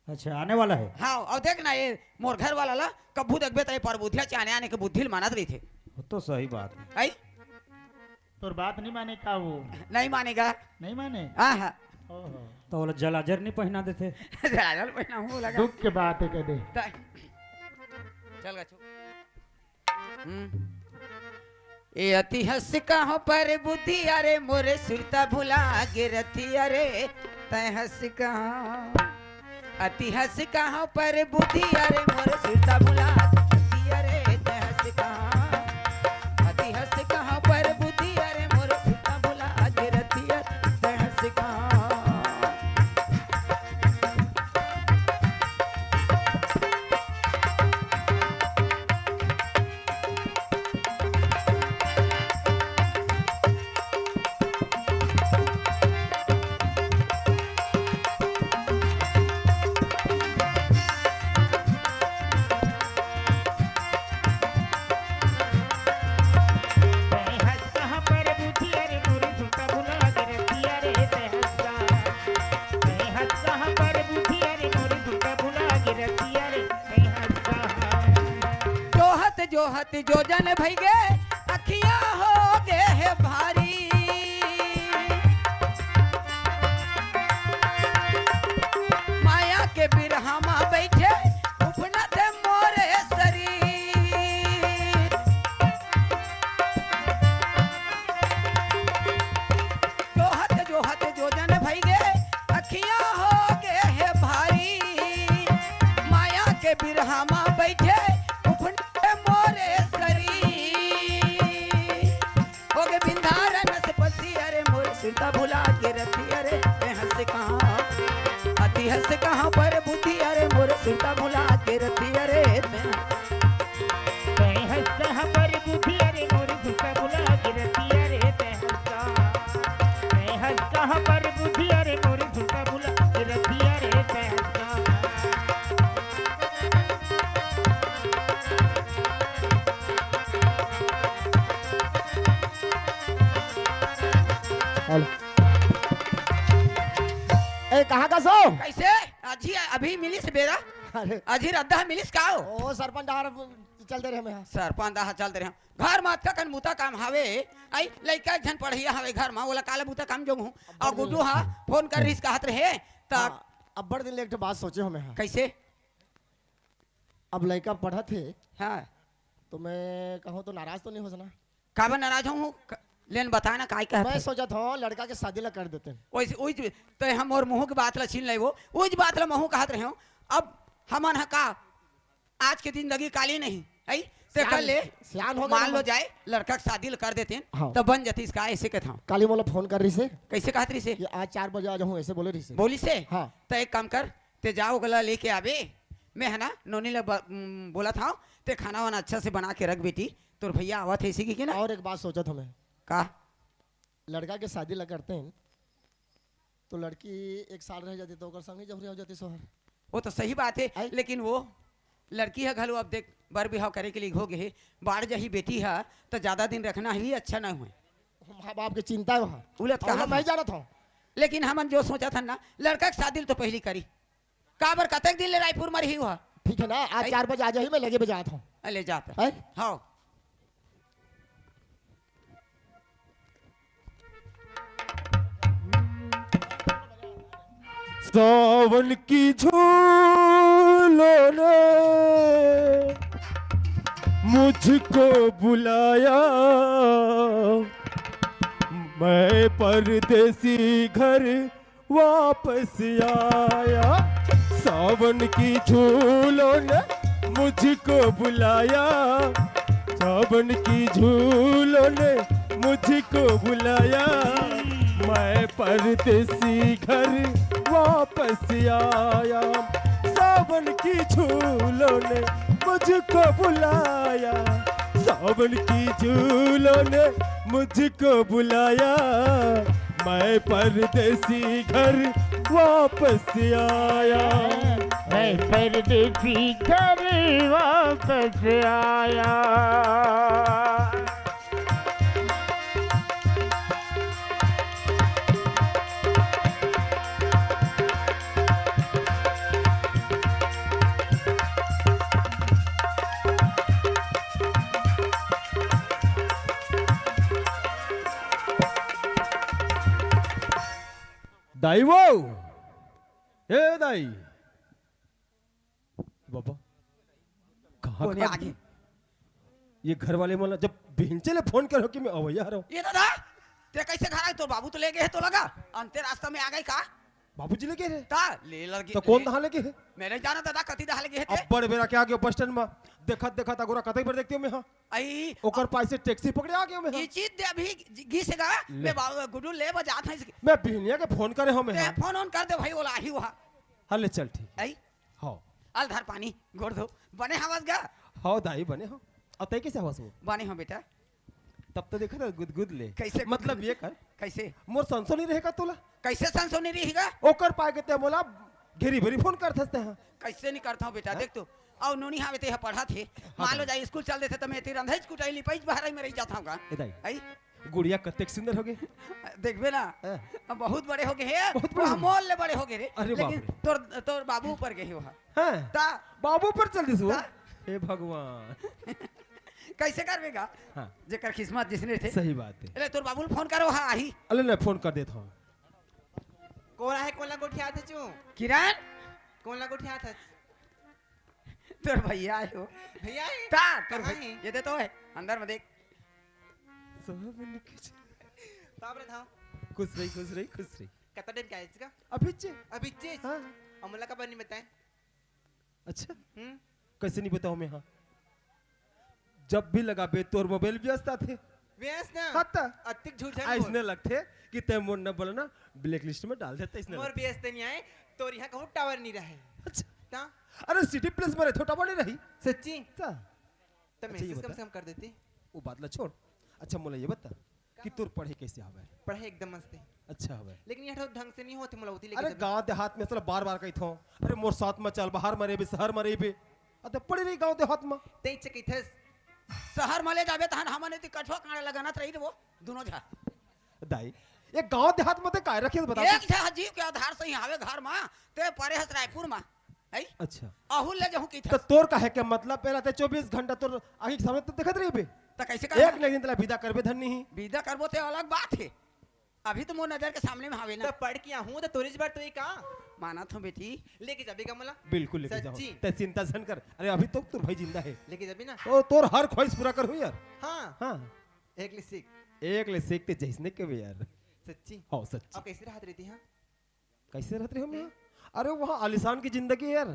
अच्छा आने वाला है हाँ और देख ना ये मोर घर वाला ला कब्बू देखबे तो पर बुद्धिया चाने आने के बुद्धिल मानत रही थे वो तो सही बात है आई तोर बात नहीं माने का वो नहीं मानेगा नहीं माने हाँ हाँ ओहो तो वो जलाजर नहीं पहना देते जलाजल पहना हूँ लगा दुख के बात है कदे चल गछो ए अति हंस कहाँ पर बुद्धि अरे मोरे सुरता भुला गिरथी अरे तय हंस कहाँ अति हंस कहाँ पर बुद्धि अरे मोरे सुरता भुला गिरथी अरे तय हंस कहाँ अति हंस कहाँ पर बुद्धि जोहत जोजन भई गे अखियां हो गे है भारी माया के बिरहमा बैठे उफनत मोरे शरीर जोहत जोहत जोजन भई गे अखियां हो गे है भारी माया के बिरहमा बैठे उफनत मोरे शरीर हो गे बिंधारन से पसी अरे मोर सीता भुला के रखी अरे हंस कहाँ अति हंस कहाँ पर बुद्धि अरे मोर सीता भुला के रखी अरे तै हंस कहाँ पर बुद्धि अरे मोर सीता भुला के रखी अरे तै हंस कहाँ पर बुद्धि अरे मोर सीता भुला के रखी अरे तै हेलो ए कहाँ का सो कैसे अजी अभी मिलिस बेरा अरे अजी रद्दा मिलिस का हो ओ सरपंच आर चलते रहे मैं सरपंच दाह चलते रहे घर मात का कन मुता काम हावे आई लइका झन पढ़िया हावे घर मा ओला काला मुता काम जो हूं और गुड्डू हा फोन कर रिस कहत रहे त अब बड़ दिन ले एक ठो बात सोचे हो मैं कैसे अब लड़का पढ़ा थे हां तो मैं कहूँ तो नाराज तो नहीं हो सना काबा नाराज हूं लेन बता ना काय कहत मैं सोचा था लड़का के शादी ला कर देते हैं ओइ ओइ तो हम और मुंह की बात ला छीन लेबो ओइ बात ला मुंह कहत रहे हो अब हमन हा का आज के जिंदगी काली नहीं आई ते कर ले सियान हो मान लो जाए लड़का की शादी कर देते हाँ। तो बन जाती इसका ऐसे कहता हूं काली मोला फोन कर रही से कैसे कहत रही से कि आज 4 बजे आ जाऊँ ऐसे बोले रही से बोली से हाँ। तो एक काम कर ते जाओ गला लेके आवे मैं है ना नोनी ले बोला था ते खाना वाना अच्छा से बना के रख बेटी तोर भैया आवा थे इसी की ना और एक बात सोचा था मैं का लड़का के शादी ला करते हैं तो लड़की 1 साल रह जाती तो संगे जब हो जाती सोहर वो तो सही बात है लेकिन वो लड़की है घलो अब देख बर बिहाव करे के लिए हो गए बाढ़ जही बेटी है तो ज्यादा दिन रखना ही अच्छा ना हुए माँ बाप की चिंता है वहाँ उलट कहा मैं जाना था लेकिन हमन जो सोचा था ना लड़का की शादी तो पहली करी काबर कतक दिन ले रायपुर में रही हुआ ठीक है ना आज 4 बजे आ जाइए मैं लगे बजे आता हूँ ले जाता हाँ सावन की झूलों ने मुझको बुलाया मैं परदेसी घर वापस आया सावन की झूलों ने मुझको बुलाया सावन की झूलों ने मुझको बुलाया मैं परदेसी घर वापस आया सावन की झूलों ने मुझको बुलाया सावन की झूलों ने मुझको बुलाया मैं परदेसी घर वापस आया मैं परदेसी घर वापस आया दाई वो ए दाई बाबा कहाँ कौन है आगे ये घर वाले मतलब जब भिंचे ले फोन करो कि मैं अवैया रहा हूँ ये दादा ते कैसे खा रहा है तो बाबू तो ले गए तो लगा अंते रास्ता में आ गए का बाबूजी लेके रे ता ले लगे तो कौन दहा लेके है मैंने जाना दादा कति दहा लगे अब बड़ बेरा क्या गयो बस स्टैंड में देखत देखत अगोरा कतई पर देखती हूँ मैं हाँ आई ओकर पास से टैक्सी पकड़े आ गयो मैं ये हाँ चीज दे अभी घिसेगा मैं गुड्डू ले बजात है मैं बिहनिया के फोन करे हूँ मैं हाँ फोन ऑन कर दे भाई ओला ही वहां हाँ ले चल ठीक आई हाँ अल धर पानी गोड़ दो बने हवस गा हाँ दाई बने हाँ अतई कैसे हवस वो बने हो बेटा तब तो देखा था गुदगुद ले कैसे मतलब ये कर कैसे मोर संसो नहीं रहेगा तोला कैसे संसो नहीं रहेगा ओकर पाए के ते मोला घेरी भरी फोन कर थसते हैं कैसे नहीं करता हूँ बेटा देख तू और नोनी हावे ते पढ़ा थे मान लो जाए स्कूल चल देते तो मैं तेरा अंधे स्कूटाई लिपाई बाहर में रह जाता हूँ दाई आई गुड़िया कतेक सुंदर हो गए देखबे ना अब बहुत बड़े हो गए हैं बहुत बड़े वहाँ मोल ले बड़े हो गए रे अरे बाप लेकिन तोर तोर बाबू ऊपर गए वहाँ हैं ता बाबू पर चल दिस वो ता? हे भगवान कैसे करवेगा हाँ जेकर किस्मत जिसने थे सही बात है। अरे तोर बाबूल फोन करो हाँ आही अरे मैं फोन कर देता हूँ। कौन है कौन लगा उठिया था चू किरण कौन लगा उठिया था तोर भैया आयो भैया है ता तोर कहाँ भैया है? ये दे तो है अंदर में देख ताब रे था खुश रही खुश रही खुश रही। कितना टाइम क्या है इसका अभी चे अभी चेस हाँ अमला का बनी बताएं अच्छा कैसे नहीं बताऊँ मैं। हाँ जब भी लगा बे तोर मोबाइल व्यस्त थे व्यस्त ना हत्ता अतिक झूठ है इसने लगते कि ते मोर न बोला ना ब्लैक लिस्ट में डाल देता इसने मोर व्यस्त नहीं आए तो यहाँ कहूँ टावर नहीं रहे अच्छा ता अरे सिटी प्लेस में छोटा बड़ी रही सच्ची ता तो अच्छा, ये मैसेज कम बता। से कम कर देती वो बात ला छोड़। अच्छा मोला ये बता कि तोर पढ़े कैसे आवे। पढ़ाई एकदम मस्त है अच्छा हवे लेकिन यहाँ ढंग से नहीं होती मुलावती अरे लेकिन गांव देहात में चल बार बार कही थो अरे मोर साथ में चल बाहर मरे भी शहर मरे भी अते पड़ी रही गांव देहात में ते चकी थस शहर मले जाबे तहन हमने तो कठवा कांडे लगाना रही वो दोनों झा दाई ये गांव देहात में ते काय रखे बता एक झा जीव के आधार से ही आवे घर में ते परे हस रायपुर में है अच्छा अहुल ले जहू की तो तोर का है क्या मतलब पहला ते 24 घंटा तोर आही के सामने तो देखत रही बे तो कैसे एक कर नहीं दिन तला विदा करबे धन्नी ही विदा करबो ते अलग बात है अभी तो मोर नजर के सामने में आवे ना तो पढ़ के हूँ तो तोरिज बार तो ये का माना तो बेटी लेके जाबे का मला बिल्कुल लेके जाओ सच्ची? ते चिंता सन कर अरे अभी तो तोर भाई जिंदा है लेके जाबे ना ओ तोर हर ख्वाहिश पूरा कर यार। हाँ हाँ एक ले सीख एक ले सीखते जैसने के भी यार सच्ची हाँ सच्ची अब कैसे राहत रहती हाँ कैसे रहते हम यहाँ अरे वहाँ आलिशान की जिंदगी है यार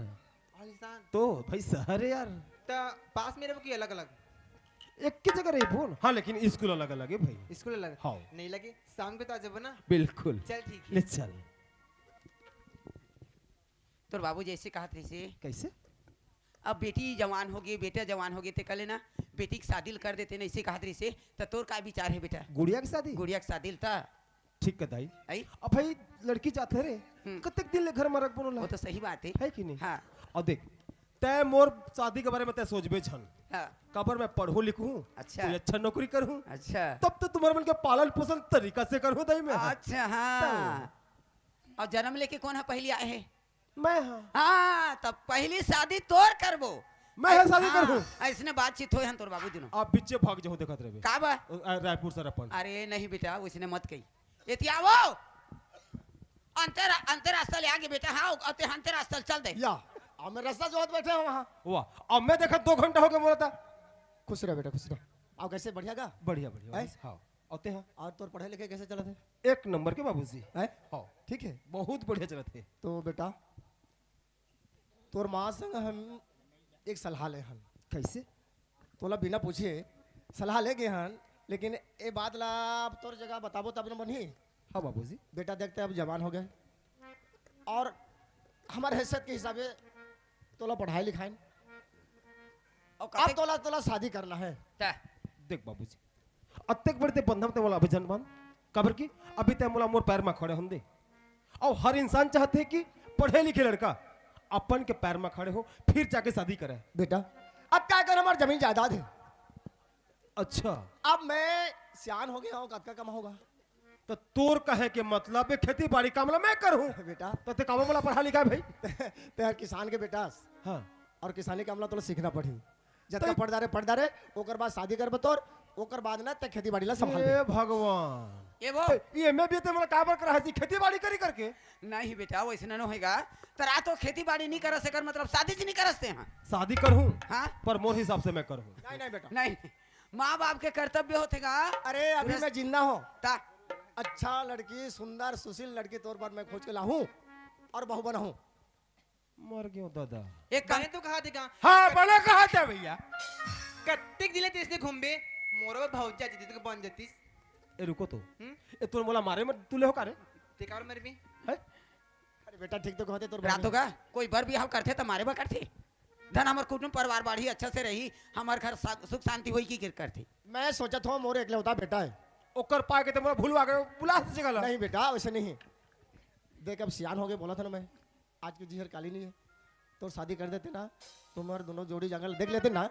आलिशान तो भाई शहर है यार तो पास में रहो कि अलग अलग एक की जगह रही फोन हाँ लेकिन स्कूल अलग अलग है भाई स्कूल अलग हाँ नहीं लगे शाम को तो आ जाबो ना बिल्कुल चल ठीक है ले चल तोर बाबू जैसे कहा थे से कैसे अब बेटी जवान होगी बेटा जवान होगी ते कल ना बेटी की शादी कर देते ना इसे कहा थे से तो तोर का विचार है बेटा गुड़िया की शादी गुड़िया की शादी था ठीक है दाई आई अब भाई लड़की चाहते रे कतक दिन ले घर में रख बोला वो तो सही बात है कि नहीं हाँ और देख तय मोर शादी के बारे में तय सोचबे छन हाँ कबर मैं पढ़ू लिखूं अच्छा कोई अच्छा नौकरी करूं अच्छा तब तो तुम्हारे मन के पालन पोषण तरीका से करूं दाई मैं अच्छा हाँ और जन्म लेके कौन है पहली आए है मैं हाँ हाँ तब पहली शादी तोर करबो मैं है शादी करूं ऐसने बातचीत हो तोर बाबू दिनों आप पीछे भाग जाओ देखत रहे का बा रायपुर सर अपन अरे नहीं बेटा उसने मत कही एतियावो अंतरराष्ट्रीय ले आगे बेटा हाँ अते अंतरराष्ट्रीय चल दे या हमें रास्ता जो बैठे हो वहाँ वाह अब मैं देखा 2 घंटा हो गया बोला था खुश रह बेटा खुश रह आओ कैसे बढ़िया का बढ़िया बढ़िया हाँ आते हैं और तोर पढ़े लिखे कैसे चला थे एक नंबर के बाबूजी है हाँ ठीक है बहुत बढ़िया चला थे तो बेटा तोर माँ संग हम एक सलाह ले हन कैसे तोला बिना पूछे सलाह ले गए हन लेकिन ये बात ला अब तोर जगह बताबो तब न बनी हाँ बाबूजी बेटा देखते अब जवान हो गए और हमारे हैसियत के हिसाब से तोला पढ़ाई लिखाई अब तोला शादी करना है देख बाबूजी अत्यक बढ़ते बंधम ते बोला अभिजन बन कबर की अभी ते मोला मोर पैर में खड़े होंदे और हर इंसान चाहते है कि पढ़े लिखे लड़का अपन के पैर में खड़े हो फिर जाके शादी करे बेटा अब क्या कर हमारी जमीन जायदाद है अच्छा अब मैं सियान हो गया हूँ कद का कमा होगा तो तोर कहे के मतलब खेती बाड़ी कामला मैं करूं बेटा तो ते कामो बोला पढ़ा लिखा भाई ते किसान के बेटा हाँ और किसानी कामला तो सीखना पड़ी जब तक पढ़ दारे ओकर बाद शादी कर बतौर ओकर बाद ना ते खेती बाड़ी ला संभाल हे भगवान ये वो ये मैं भी ते मोला काबर कर रहा खेती बाड़ी करी करके नहीं बेटा वैसे न होएगा तरा तो खेती बाड़ी नहीं कर सकर मतलब शादी नहीं करते हैं शादी करूं हाँ पर मोर हिसाब से मैं करूं नहीं नहीं बेटा नहीं माँ बाप के कर्तव्य होतेगा अरे अभी मैं जिंदा हूँ ता अच्छा लड़की सुंदर सुशील लड़की तौर पर मैं खोज के लाऊं और बहू बनाऊं मर गयो दादा एक गाने तो कहा थे कहाँ हाँ बड़ा कहा था भैया कत्तिक दिले तेसने घूमबे मोरो भाव जाती तो बन जातीस ए रुको तो ए तोर मोला मारे में तुले हो का रे ते कावर मर भी है अरे बेटा ठीक तो कहते तोर रात होगा कोई बर बिहाव करते तो मारे बा करते धन हमार कुटुंब परिवार बाढ़ी अच्छा से रही हमार घर सुख शांति हुई की गिर करती मैं सोचा था मोर एकले होता बेटा है ओकर पा के ते मोला भूलवा गए बुला जगह ला नहीं बेटा वैसे नहीं देख अब सियान हो गए बोला था ना मैं आज की जीहर काली नहीं है तो शादी कर देते ना तुम्हारे दोनों जोड़ी जंगल देख लेते ना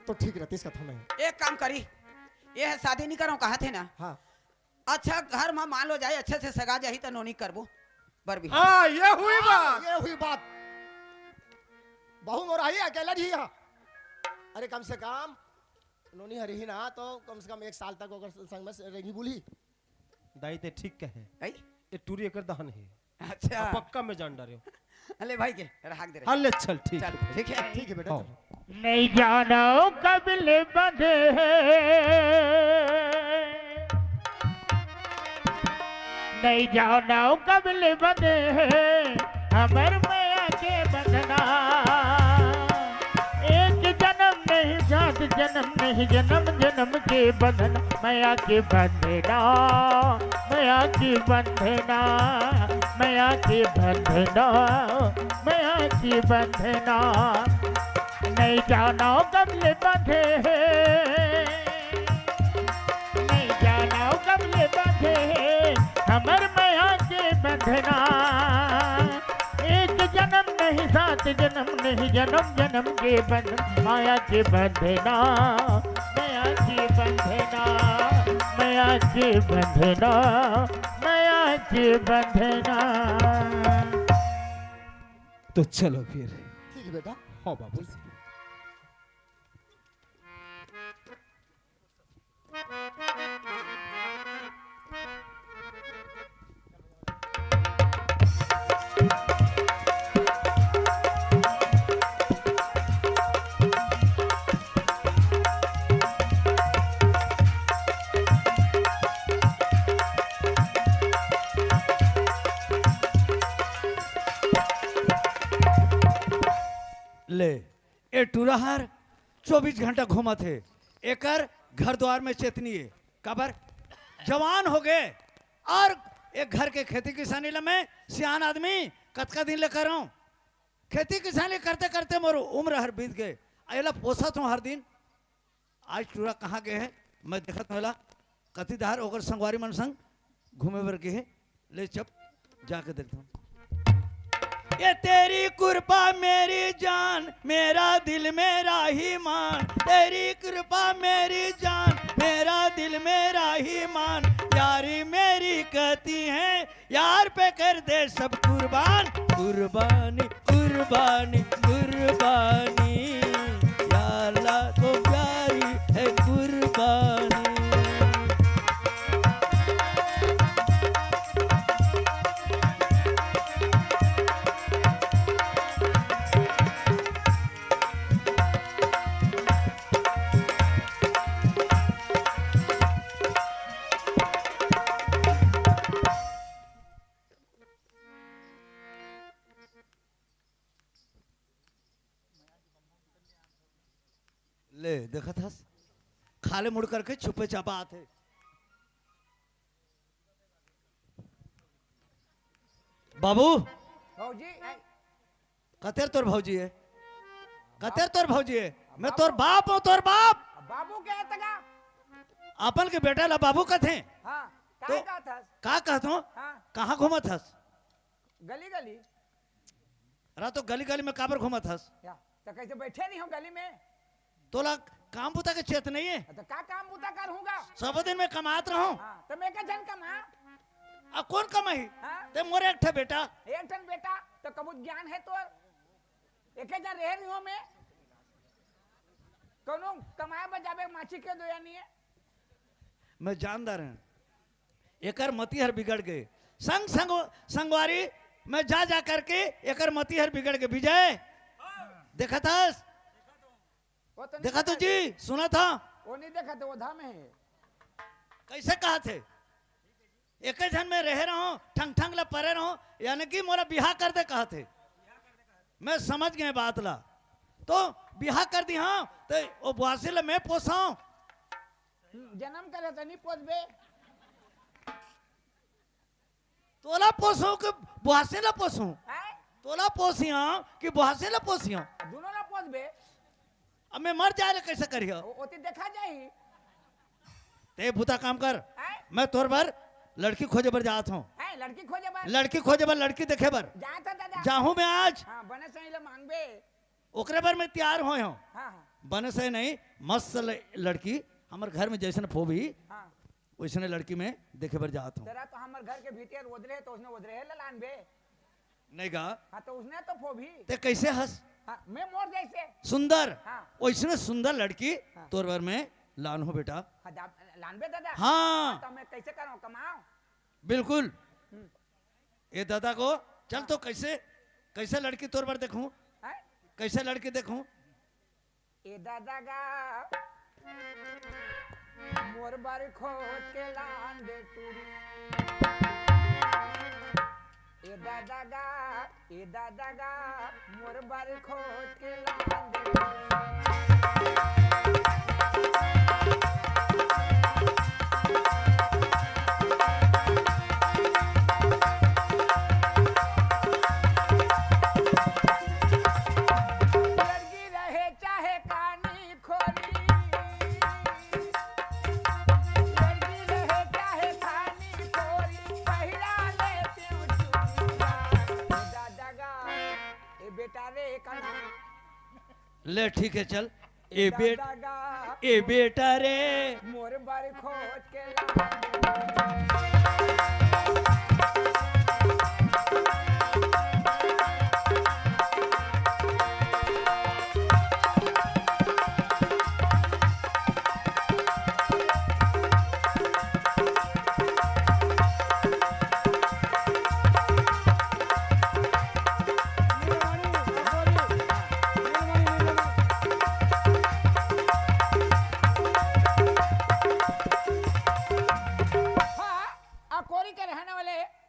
तो ठीक रहती इसका था मैं एक काम करी ये है शादी नहीं करो कहा थे ना हाँ अच्छा घर में मान लो जाए अच्छे से सगा जाही तो नोनी करबो बर भी हाँ ये हुई बात ये हुई बात बहू मोर आई अकेला जी यहाँ अरे कम से कम नोनी हरी ही ना तो कम से कम 1 साल तक अगर संग में रहेगी बोली। दाई ते ठीक कहे आई ये टूरी एकर दहन है। अच्छा अब पक्का में जान डारे हो। अले भाई के हाक दे हल चल ठीक चल ठीक है ठीक है बेटा हाँ। चलो। नहीं जानो कबले बंधे नहीं जानो कबले बंधे हमर मैया के बंधना एक जन्म नहीं जात जन्म नहीं जन्म जन्म के बंधना मैया के बंधना मैया की बंधना मैया की बंधना मैया की बंधना नहीं जाना कबले बंधे नहीं जाना कबले बंधे हमर मैया के बंधना एक जन्म नहीं सात जन्म नहीं जन्म जन्म के बंधन माया के बंधना मैया की बंधना मैया की बंधना मैया की बंधना। तो चलो फिर। ठीक है बेटा। हाँ बाबू। ले ए टूराहार 24 घंटा घूमा थे एकर घर द्वार में चेतनी है कबर जवान हो गए और एक घर के खेती किसानी ला मैं सियान आदमी कतका दिन ले कर रहा हूँ खेती किसानी करते करते मोर उम्र हर बीत गए अला पोसत हूँ हर दिन। आज टूरा कहाँ गए है मैं देखत हूँ कतिदार ओकर संगवारी मन संग घूमे बर गए है ले चप जाके देखता हूँ। ये तेरी कृपा मेरी जान मेरा दिल मेरा ही मान तेरी कृपा मेरी जान मेरा दिल मेरा ही मान यारी मेरी कहती है यार पे कर दे सब कुर्बान कुर्बानी कुर्बानी कुर्बानी या अल्लाह तो प्यारी है कुर्बानी। ले देखा था खाले मुड़ करके छुपे चापा आते बाबू भौजी कतेर तोर भौजी है कतेर तोर भौजी है मैं तोर बाप हूँ तोर बाप बाबू के तगा अपन के बेटा ला बाबू कथे हाँ तो का था का कहत हूँ हाँ कहाँ घूमत हस गली गली रा तो गली गली में काबर घूमत हस या तो कैसे बैठे नहीं हो गली में तोला काम बुता के चेत नहीं है तो का काम बुता करूंगा सब दिन में कमात रहूं हाँ तो मैं का जन कमा आ कौन कमाई हाँ ते मोरे एक ठे बेटा एक टन बेटा तो कबूत ज्ञान है तो एक जन रह रही हो मैं कोनो कमाए बजावे माची के दोया नहीं है मैं जानदार है एकर मतीहर बिगड़ गए संग संग संगवारी मैं जा जा करके एकर मतीहर बिगड़ गए विजय देखा था वो तो नहीं देखा तो देखा- जी सुना था वो नहीं देखा तो वो धाम है कैसे कहा थे एक जन में रह रहा हूँ ठंग ठंग ला परे रहा यानी कि मोरा बिहा कर दे कहा थे मैं समझ गए बात ला तो बिहा कर दी हाँ तो वो बुआसी ला मैं पोसाऊं जन्म करे तो नहीं पोसबे तोला पोसू कि बुआसी ला पोसू हैं तोला पोसिया कि बुआसी ला पोसिया दोनों ना पोसबे अब मैं मर जाए कैसे करियो ओती देखा जाई ते भूता काम कर हैं मैं तोर बर लड़की खोजे बर जात हूँ हैं लड़की खोजे बा लड़की खोजे बर लड़की देखे बर जा था दादा जाहूँ मैं आज हाँ बने सही ले मांगबे ओकरे बर मैं तैयार हो हूँ हाँ हाँ बने से नहीं मस्त लड़की हमारे घर में जैसे फोबी हाँ वैसने लड़की में देखे बर जात हूँ तेरा तो हमारे घर के भीतर उधरे तो उसने उधरे है ललान बे नहीं गा हाँ तो उसने तो फोभी। ते कैसे हंस हाँ, मैं मोर जैसे। सुंदर हाँ। वैसने सुंदर लड़की तोर बर में लान हो बेटा। लानबे दादा। हाँ। तो मैं कैसे करूँ कमाऊँ? बिल्कुल ये दादा को चल तो कैसे कैसे लड़की तोर पर देखूं हैं? कैसे लड़की देखूं ए दादा गा मोर बार खोज के लान दे टूरी। ए दादा गा मोर बार खोज के लान दे टूरी। लड़की रहे चाहे कानी खोरी, लड़की रहे चाहे कानी खोरी, पहिरा लेती हूँ चूड़ियाँ। ए दादा गा ए बेटा रे कना। ले ठीक है चल ए दादा गा ए बेटा रे मोर बार खोज के लान।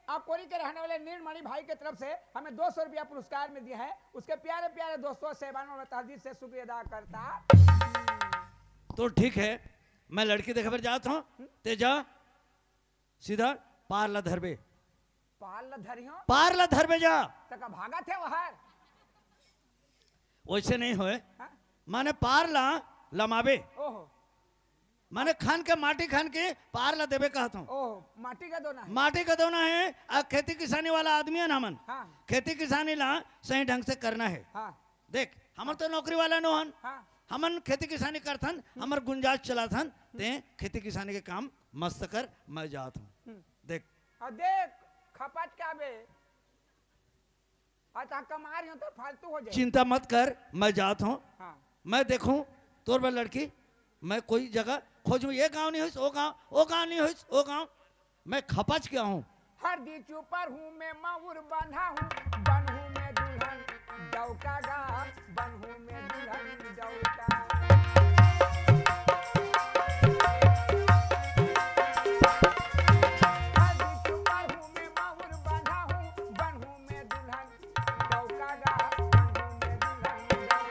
अकोरी के रहने वाले नीलमणि भाई के तरफ से हमें 200 रुपया पुरस्कार में दिया है। उसके प्यारे प्यारे दोस्तों सेवानों में तहदीद से शुक्रिया अदा करता। तो ठीक है मैं लड़की देखे पर जाता हूँ ते जा सीधा पारला धरबे पाल धरियो पारला धरबे जा तक भागा थे वहां। वैसे नहीं होए हाँ? माने पारला लमाबे ओहो माने खान के माटी खान के पारला देवे कहता हूँ। ओहो माटी का दोना है। माटी का दोना है अब खेती किसानी वाला आदमी है ना मन हाँ खेती किसानी ला सही ढंग से करना है। हाँ देख हमर तो नौकरी वाला नो हन हाँ हमन खेती किसानी करथन हमर गुंजाइश चलाथन ते खेती किसानी के काम मस्त कर मैं जात हूँ। देख और देख खपाच क्या बे आता कमा रही हो तो फालतू हो जाए। चिंता मत कर मैं जात हूँ हाँ मैं देखूं तोर बल लड़की मैं कोई जगह खोजूं ये गांव नहीं हुई वो गांव नहीं हुई वो गांव मैं खपच क्या हूँ। हर दी चुपर हूँ मैं माउर बंधा हूँ बन हूँ मैं दुल्हन दौका गा बन हूँ मैं दुल्हन दौका। हर दी चुपर हूँ मैं माउर बंधा हूँ बन हूँ मैं दुल्हन दौका गा बन हूँ मैं दुल्हन दौका।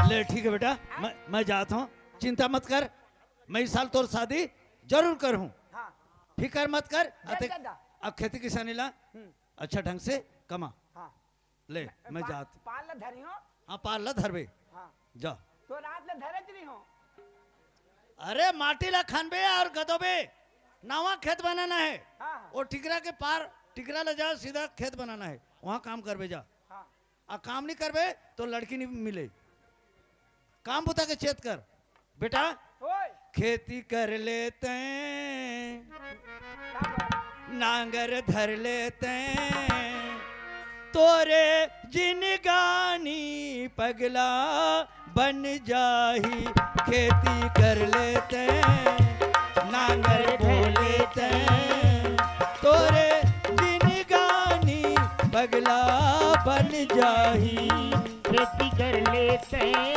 ले ठीक है बेटा मैं जाता हूँ चिंता मत कर मैं इस साल तोर शादी जरूर करूँ हाँ फिकर मत कर जय दादा। अब खेती किसानी ला अच्छा ढंग से कमा हाँ ले मैं जात पाल धरी हो हाँ पार ला धरबे हाँ जा तो रात में धरत नहीं हो। अरे माटी ला खानबे और गदोबे नवा खेत बनाना है हाँ वो टिकरा के पार टिकरा ले जा सीधा खेत बनाना है वहाँ काम करबे जा हाँ आ काम नहीं करबे तो लड़की नहीं मिले काम बुता के चेत कर बेटा ओए खेती कर लेते हैं, नांगर धर लेते हैं, तोरे जिनगानी पगला बन जाही खेती कर लेते हैं, नांगर धो लेते हैं, तोरे जिनगानी पगला बन जाही खेती कर लेते हैं।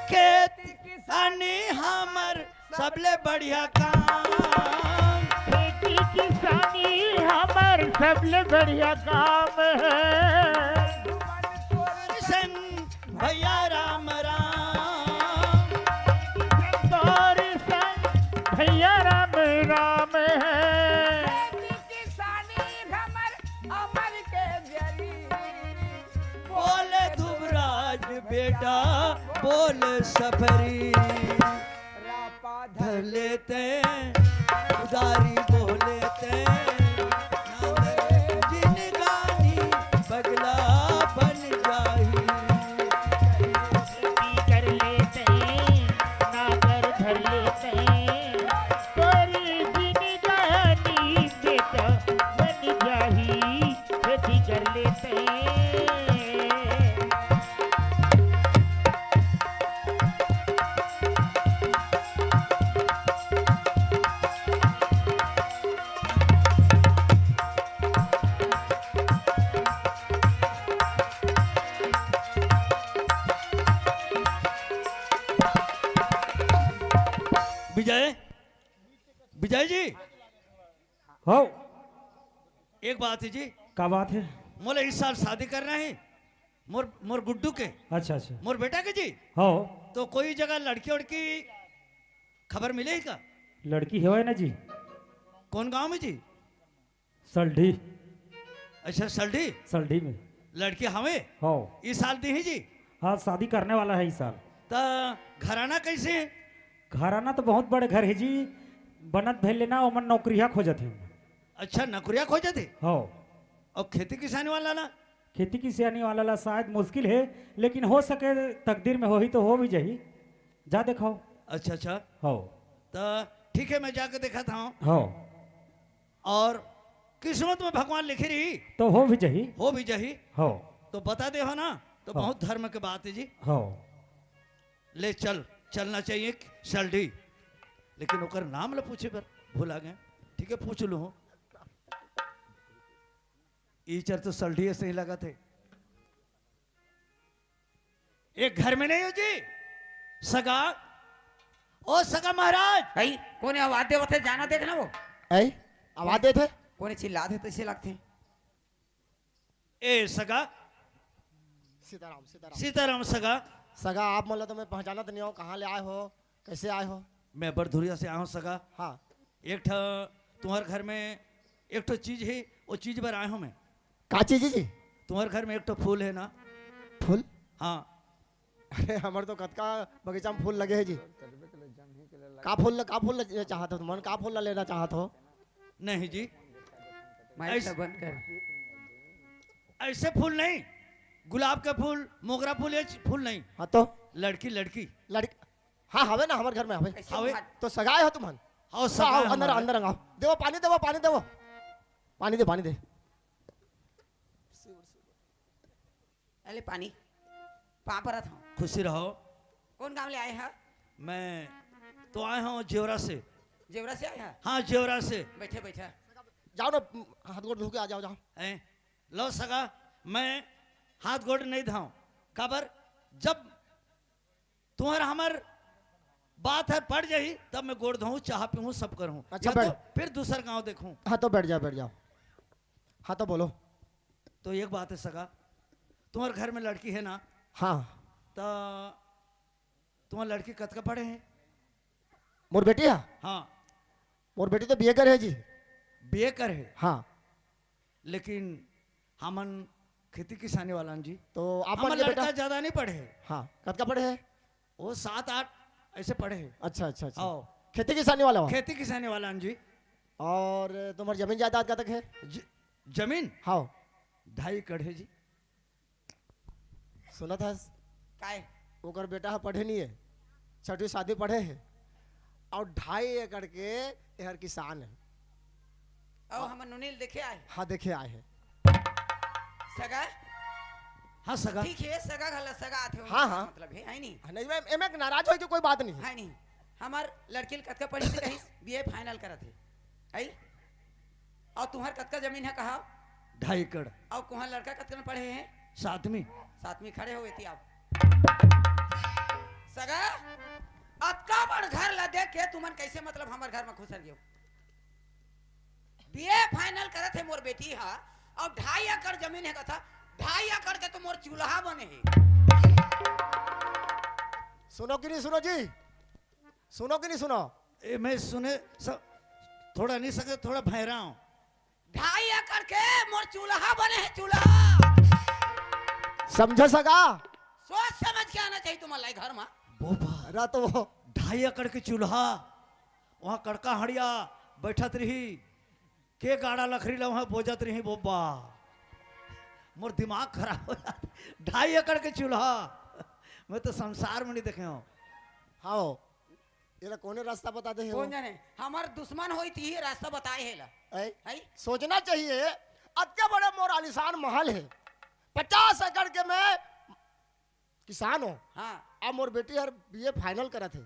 खेती किसानी हमर सबले बढ़िया काम, खेती किसानी हमार सबले बढ़िया काम है। अमर के जरी बोले धुबराज बेटा बोल सफरी रापा धर लेते उदारी बोलेते जिनगानी बगला बन जाही कर लेते ना कर धर लेते तोरी जिंदगानी बेटा बन जाही खेती कर लेते विजय विजय जी हो एक बात है जी क्या बात है? मोले इस साल शादी करना है मोर मोर गुड्डू के अच्छा अच्छा मोर बेटा के जी हो तो कोई जगह लड़की उड़की खबर मिलेगी का लड़की है ना जी? कौन गांव में जी सल्ढी अच्छा सल्डी सल्ढी में लड़की हमें हो। इस साल दी ही जी हाँ शादी करने वाला है इस साल। तो घराना कैसे है घराना तो बहुत बड़े घर है जी, बनत भेल लेना ओमन नौकरिया खोजत है। अच्छा नौकरिया खोजे थे हो और खेती किसानी वाला ना खेती किसानी वाला ला शायद मुश्किल है, लेकिन हो सके तकदीर में हो ही तो हो भी जाही। जा दिखाओ। अच्छा अच्छा हो तो ठीक है मैं जाकर देखा था हो और किस्मत में भगवान लिखी रही तो हो भी जाही। हो भी जही हो तो बता दे हो ना तो हाँ। बहुत धर्म की बात है जी। हो ले चलना चाहिए सल्डी लेकिन ओकर नाम ल पूछे पर भूला गए ठीक है पूछ लू ईचर तो सल्डी से ही लगा थे एक घर में नहीं हो जी सगा ओ सगा महाराज भाई कोने आवाज दे थे जाना देखना वो ऐ आवाज दे थे कोने चिल्ला थे तो इसे लगते ए सगा सीताराम सीताराम सीताराम सगा सगा आप मतलब तो मैं पहचाना तो नहीं हो, कहाँ ले आए हो, कैसे आए हो? मैं बरधुरिया से आया हूँ सगा। हाँ एक ठा तुम्हारे घर में एक तो चीज है वो चीज पर आया हूँ मैं। का चीज जी? तुम्हारे घर में एक तो फूल है ना फूल? हाँ अरे हमारे तो कतका बगीचा में फूल लगे है जी। का फूल चाहत हो तुम? का फूल लेना चाहत हो? नहीं जी माइक ऐस- बंद कर ऐसे फूल नहीं गुलाब का फूल मोगरा फूल ये फूल नहीं हाँ तो लड़की लड़की लड़की हाँ हवे ना हमारे घर में हवे। कैसे हवे? बात- तो सगाए हो तुम? और सब आओ, सगा अंदर हमारा। अंदर आओ, देवो पानी देवो पानी देवो पानी दे पानी दे। अरे पानी पा पर था खुशी रहो। कौन गांव ले आए हैं मैं तो आया हूँ जेवरा से। जेवरा से आए हैं हाँ जेवरा से बैठे बैठे जाओ ना हाथ गोड़ धो के आ जाओ जाओ। हैं? लो सगा मैं हाथ गोड़ नहीं धाऊं खबर जब तुम्हारा हमार बात है पड़ जाही तब मैं गोड़ धोऊं चाह पीऊं सब करूं अच्छा, या तो बैठ। फिर दूसरा गांव देखूं। हाँ तो बैठ जाओ। हाँ तो बोलो। तो एक बात है सगा तुम्हारे घर में लड़की है ना हाँ तो तुम्हारी लड़की कत का पढ़े हैं? मोर बेटी है? हाँ मोर बेटी तो बीए कर है जी। बीए कर है हाँ लेकिन हमन खेती किसानी वाला जी तो आप हमन के लड़का बेटा? ज्यादा नहीं पढ़े है हाँ कत का पढ़े है? वो 7-8 ऐसे पढ़े है। अच्छा अच्छा अच्छा आओ खेती किसानी वाला हो? खेती किसानी वाला जी। और तुम्हारी जमीन जायदाद का तक है? जमीन हाँ 2.5 कड़े जी। सुना था काय ओकर बेटा है पढ़े नहीं है, छठी शादी पढ़े है और 2.5 एकड़ के यहर किसान है। और हम नुनील देखे आए हाँ देखे आए हैं। सगा हाँ सगा ठीक है सगा घला सगा आते हो हाँ, हाँ। मतलब है नहीं नहीं मैं एमे नाराज हो के कोई बात नहीं है। है नहीं हमार लड़की कतका पढ़ी से कहीं बीए फाइनल करा थे है और तुम्हार कतका जमीन है कहा 2.5 एकड़ और कुहाँ लड़का कतका में पढ़े हैं? 7वीं साथ में खड़े हुए थे आप सगा अतका बड़ घर ला देख के तुमन कैसे मतलब हमार घर में घुसर गयो बीए फाइनल करे थे मोर बेटी हा और 2.5 एकड़ जमीन है कथा 2.5 एकड़ के तो मोर चूल्हा बने है। सुनो कि नहीं सुनो जी? सुनो कि नहीं सुनो? मैं सुने सब थोड़ा नहीं सके थोड़ा भैरा हूँ। 2.5 एकड़ के मोर चूल्हा बने है, चूल्हा। समझ सका सोच समझ के आना चाहिए तुम्हारे घर में। बोबा अरे तो वो 2.5 एकड़ के चूल्हा, वहाँ कड़का हड़िया बैठत रही, के गाड़ा लखरी ला वहाँ बोजत रही। बोबा मोर दिमाग खराब हो जाता। 2.5 एकड़ के चूल्हा मैं तो संसार में नहीं देखे हूँ। हाँ ये कोने रास्ता बताते हैं कौन जाने हमार दुश्मन होई थी ही रास्ता बताए है ला। है सोचना चाहिए इतने बड़े मोर आलिशान महल है, 50 एकड़ के मैं किसान हूँ। हाँ अब मोर बेटी हर बीए फाइनल करा थे।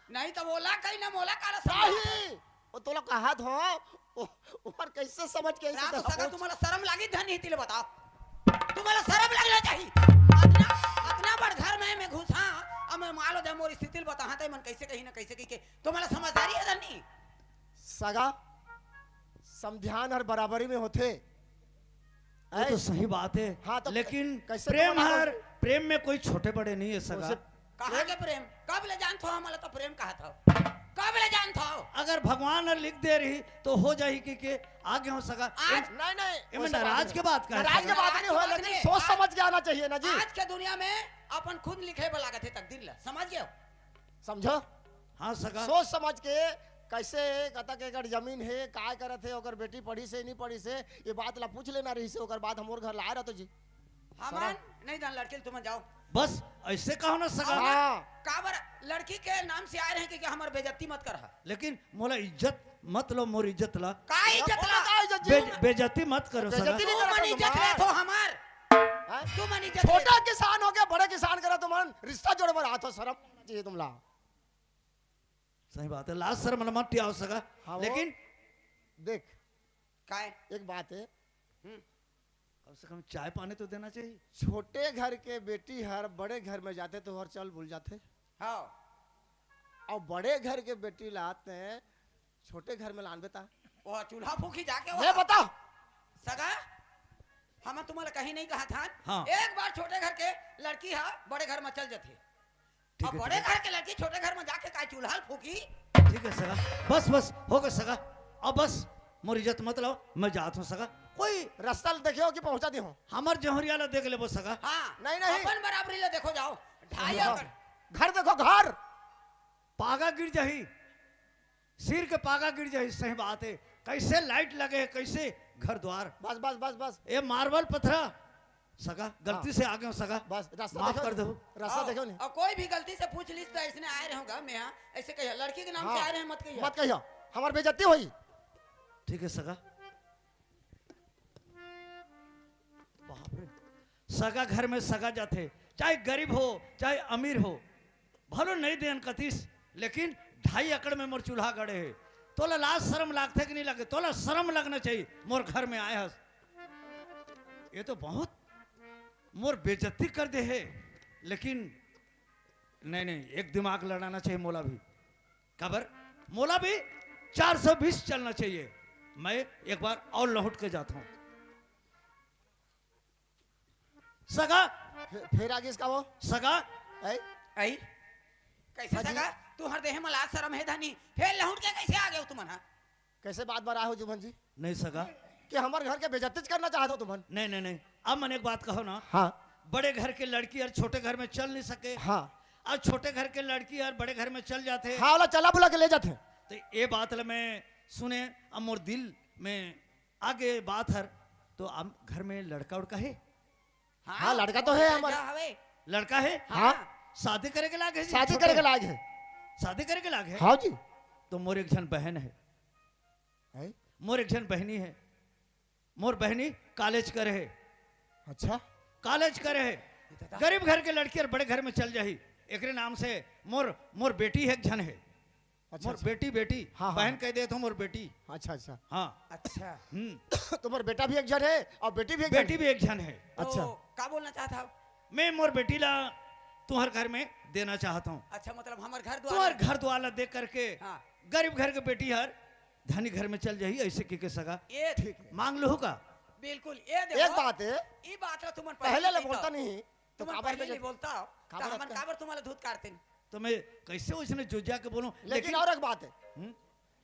नहीं तो बोला कहीं ना मोला काला नहीं वो तो लोग कहा था ऊपर कैसे समझ के ऐसे तो सगा तो तुम्हारा शर्म लागी धन ही तिले बताओ, तुम्हारा शर्म लगना चाहिए। इतना बड़ घर में मैं घुसा अब मैं मालो दे मोर स्थिति बता हां मन कैसे कहीं ना कैसे कहीं के तुम्हारा समझदारी है धनी। सगा समझान हर बराबरी में होते। वो तो सही बात है। हाँ, तो लेकिन कैसे प्रेम तुम्हारा- हर प्रेम में कोई छोटे बड़े नहीं है सगा। कहा के प्रेम कब ले जान थो हमला तो प्रेम कहा था, कब ले जान थो। अगर भगवान लिख दे रही तो हो जाही कि आगे हो सका। आज नहीं मैं नाराज के बात कर नाराज के बात नहीं हो, लेकिन सोच समझ के आना चाहिए ना जी। आज के दुनिया में अपन खुद लिखे वाला गए थे तकदीर ला, समझ गए हो? समझो हाँ सगा सोच समझ के कैसे कतक एकड़ जमीन है काय करत है, ओकर बेटी पढ़ी से नहीं पढ़ी से ये बात ला पूछ लेना रही से, ओकर बाद हमोर घर लाए रहतो जी। हमन नहीं जान लड़के तुम जाओ बस ऐसे कहो ना सगा। हाँ काबर लड़की के नाम से आए रहे कि हमार बेइज्जती मत कर। लेकिन मोला इज्जत मत लो, मोर इज्जत ला। का इज्जत ला? बेइज्जती मत करो सगा। बेइज्जती नहीं तू मन करा इज्जत ले तो हमार, हाँ? तू मन इज्जत छोटा किसान हो गया बड़े किसान करा तुम रिश्ता जोड़े पर हाथों शर्म चाहिए तुमला। सही बात है, लास्ट शर्म न मत आओ सगा। हाँ, वो- लेकिन देख का एक बात है, कम से कम चाय पानी तो देना चाहिए। छोटे घर के बेटी हर बड़े घर में जाते तो हर चल भूल जाते, हाँ और बड़े घर के बेटी लाते हैं छोटे घर में लान बेटा। वो चूल्हा फूकी जाके मैं बता सगा हम तुम्हारा कहीं नहीं कहा था। हाँ। एक बार छोटे घर के लड़की है बड़े घर में चल जाती, ठीक अब है, बड़े घर के लड़की छोटे घर में जाके का चूल्हा फूकी। ठीक है सगा, बस बस हो गया सगा। अब बस मोर इज्जत मत लो, मैं जात हूँ सगा। कोई रास्ता देखियो कि पहुंचा दी हूँ। हमार जौहरिया ला देख ले वो सगा। हाँ नहीं, नहीं। अपन बराबरी ले देखो जाओ 2.5 एकड़ घर देखो घर पागा गिर जाही, सिर के पागा गिर जाही। सही बात है, कैसे लाइट लगे है, कैसे घर द्वार। बस बस बस बस ये मार्बल पत्थरा सगा गलती से आ गए हो सगा, बस रास्ता माफ देखो, कर दो। रास्ता देखो नहीं और कोई भी गलती से पूछ ली तो इसने आए रहूंगा मैं यहाँ ऐसे कहिए लड़की के नाम से आए रहे मत कहिए। मत कहियो हमार बेइज्जती हुई। ठीक है सगा। बाप रे, सगा घर में सगा जाते, चाहे गरीब हो चाहे अमीर हो, भलो नहीं देन कतीस, लेकिन 2.5 एकड़ में मोर चूल्हा गड़े है। तोला लाज शर्म लागते कि नहीं लगे? तोला शर्म लगना चाहिए, मोर घर में आए हस। ये तो बहुत मोर बेइज्जती कर दे है। लेकिन नहीं नहीं, एक दिमाग लड़ाना चाहिए मोला भी। खबर मोला भी 420 चलना चाहिए। मैं एक बार और लौट के जाता हूं सगा। फिर आगे इसका वो सगा ऐ? आई कैसे हाजी। सगा तू हर देह में लाज शर्म है धनी, फिर लहुट के कैसे आ गए हो तुम? कैसे बात बार आए हो जुमन जी नहीं सगा, कि हमारे घर के बेइज्जती करना चाहते हो तुम? नहीं नहीं नहीं। अब मैंने एक बात कहो ना, हाँ बड़े घर के लड़की और छोटे घर में चल नहीं सके, हाँ और छोटे घर के लड़की और बड़े घर में चल जाते। हाँ वाला चला बुला के ले जाते हैं। तो ये बात ला मैं सुने, अब मोर दिल में आगे बात हर, तो अब घर में लड़का उड़का है? हाँ, लड़का तो है हमारे। हवे लड़का है? हाँ शादी करे के लागे है जी? शादी छोटे- करे के लायक है। शादी करे के लागे है? हाँ जी तो मोर एक जन बहन है, ऐ? मोर एक जन बहनी है। मोर बहनी कॉलेज करे है, अच्छा कॉलेज करे है। गरीब घर के लड़की और बड़े घर में चल जाही, एकरे नाम से मोर मोर बेटी है, एक जन है। अच्छा मोर अच्छा बेटी बेटी हाँ, हाँ। बहन कह दे तो मोर बेटी। अच्छा अच्छा हाँ अच्छा तुम्हारा बेटा भी एक जन है और बेटी भी एक जन बेटी भी एक जन है। अच्छा। तो का बोलना चाहता हो? मैं मोर बेटी ला तुम्हारे घर में देना चाहता हूँ। अच्छा मतलब हमारे घर तुम्हारे द्वार घर द्वार ला देख करके हाँ गरीब घर के बेटी हर धनी घर में चल जाही, ऐसे के सगा ये ठीक है। मांग लो का। बिल्कुल ये एक देखो बात है ये बात है तुम पहले ले बोलता नहीं तो तुम काबर पहले पे नहीं बोलता हो तो काबर हमन रखता है? काबर तुम्हारा दूध काटते हैं? तो मैं कैसे उसने जुजा के बोलूं? लेकिन और एक बात है हम्म?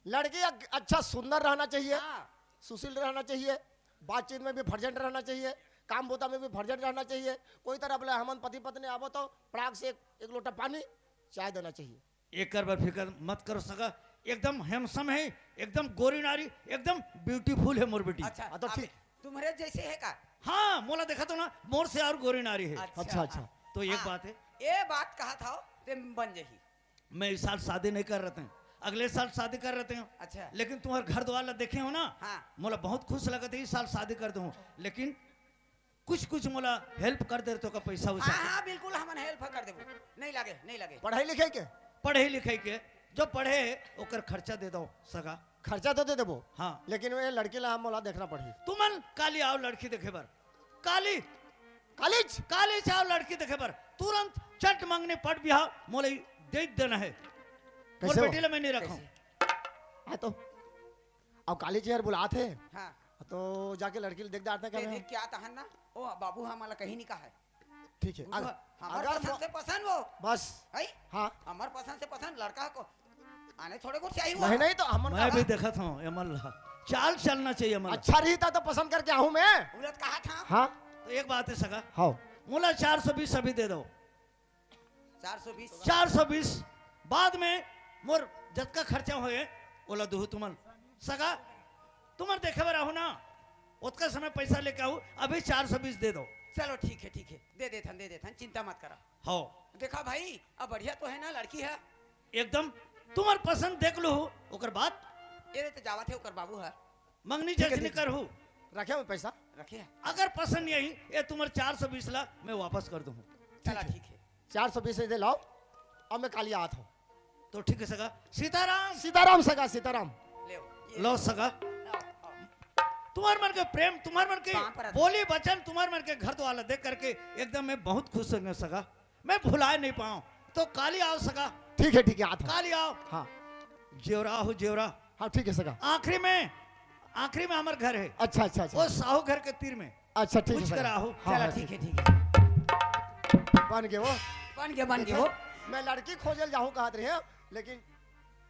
लड़की अच्छा सुंदर रहना चाहिए हाँ सुशील रहना चाहिए, बातचीत में भी फर्जेंट रहना चाहिए, काम बोता में भी फर्जेंट रहना चाहिए। कोई तरह बोले हमन पति पत्नी आवो तो पराग से एक लोटा पानी चाय देना चाहिए। एक बार फिक्र मत करो सगा, एकदम हैंडसम है, एकदम गोरी नारी, एकदम ब्यूटीफुल है मोर बेटी। अच्छा तो अब ठीक। तुम्हारे जैसे है का? हाँ मोला देखा तो ना, मोर से और गोरी नारी है। अच्छा अच्छा। तो एक हाँ, बात है, ये बात कहा था ते बन जही। मैं इस साल शादी नहीं कर रहे थे, अगले साल शादी कर रहे थे। अच्छा लेकिन तुम्हारे घर द्वार देखे हो ना, हाँ। मोला बहुत खुश लगा था इस साल शादी कर दूं, लेकिन कुछ कुछ मोला हेल्प कर दे तो का पैसा हाँ वैसा हाँ बिल्कुल हमन हेल्प कर देबो, नहीं लगे नहीं लगे। पढ़ाई लिखाई के पढ़े लिखे के जो पढ़े ओकर खर्चा दे दो सगा। खर्चा तो दे देबो, हाँ लेकिन वे लड़की ला मोला देखना पड़ी। तुमन काली आओ लड़की देखे बर, काली कॉलेज काली चाहो लड़की देखे बर, तुरंत चट मांगने पट बिहार मोले दे देना है। और कैसे हो? बेटी ला मैं नहीं रखा। हाँ तो अब कॉलेज यार बुलाते हाँ तो जाके लड़की देख जाते हैं देख क्या तहन ना, ओ बाबू हमारा कहीं नहीं कहा है। ठीक है। हमार पसंद से पसंद वो बस है, हाँ हमार पसंद से पसंद लड़का को आने थोड़े को चाहिए नहीं नहीं तो हम मैं भी देखा था अमल, चाल चलना चाहिए अमल। अच्छा रहता तो पसंद करके आऊं मैं। उलट कहा था। हाँ तो एक बात है सगा, हाँ मोला 420 अभी दे दो, 420 420 बाद में मोर जतका खर्चा होए ओला दूह तुमन सगा। तुमन देखे बर आहू ना, उतका समय पैसा लेके आऊ, अभी 420 दे दो। चलो ठीक है दे देथन चिंता मत करा। हो देखा भाई अब बढ़िया तो है ना लड़की है, एकदम तुम्हार पसंद देख लो, ओकर बाद ये तो जावा थे ओकर बाबू है मंगनी ठीक है, जैसे कर हूँ। रखे मैं पैसा रखे है। अगर पसंद नहीं आई ये तुम्हारे 420 ला मैं वापस कर दूँ। चला ठीक है 420 दे लाओ, अब मैं काली आता हूँ। तो ठीक है सगा, सीताराम सीताराम सगा सीताराम। ले लो सगा, तुम्हारे मन के प्रेम, तुम्हारे मन के कहाँ पर है? बोली वचन, तुम्हारे मन के घर द्वार देख करके एकदम मैं बहुत खुश हूँ सगा, मैं भुला नहीं पाऊँ। तो काली आओ सगा, ठीक है आता हूँ। काली आओ। हाँ जेवरा हो जेवरा, हाँ ठीक है सगा। आखिरी में हमारा घर है, अच्छा अच्छा अच्छा वो साहू घर के तीर में अच्छा ठीक है कुछ सगा। करा हो। हाँ, चला हाँ, ठीक है बन गए वो। बन गए वो। मैं लड़की खोजल जाऊँ कहत रहे लेकिन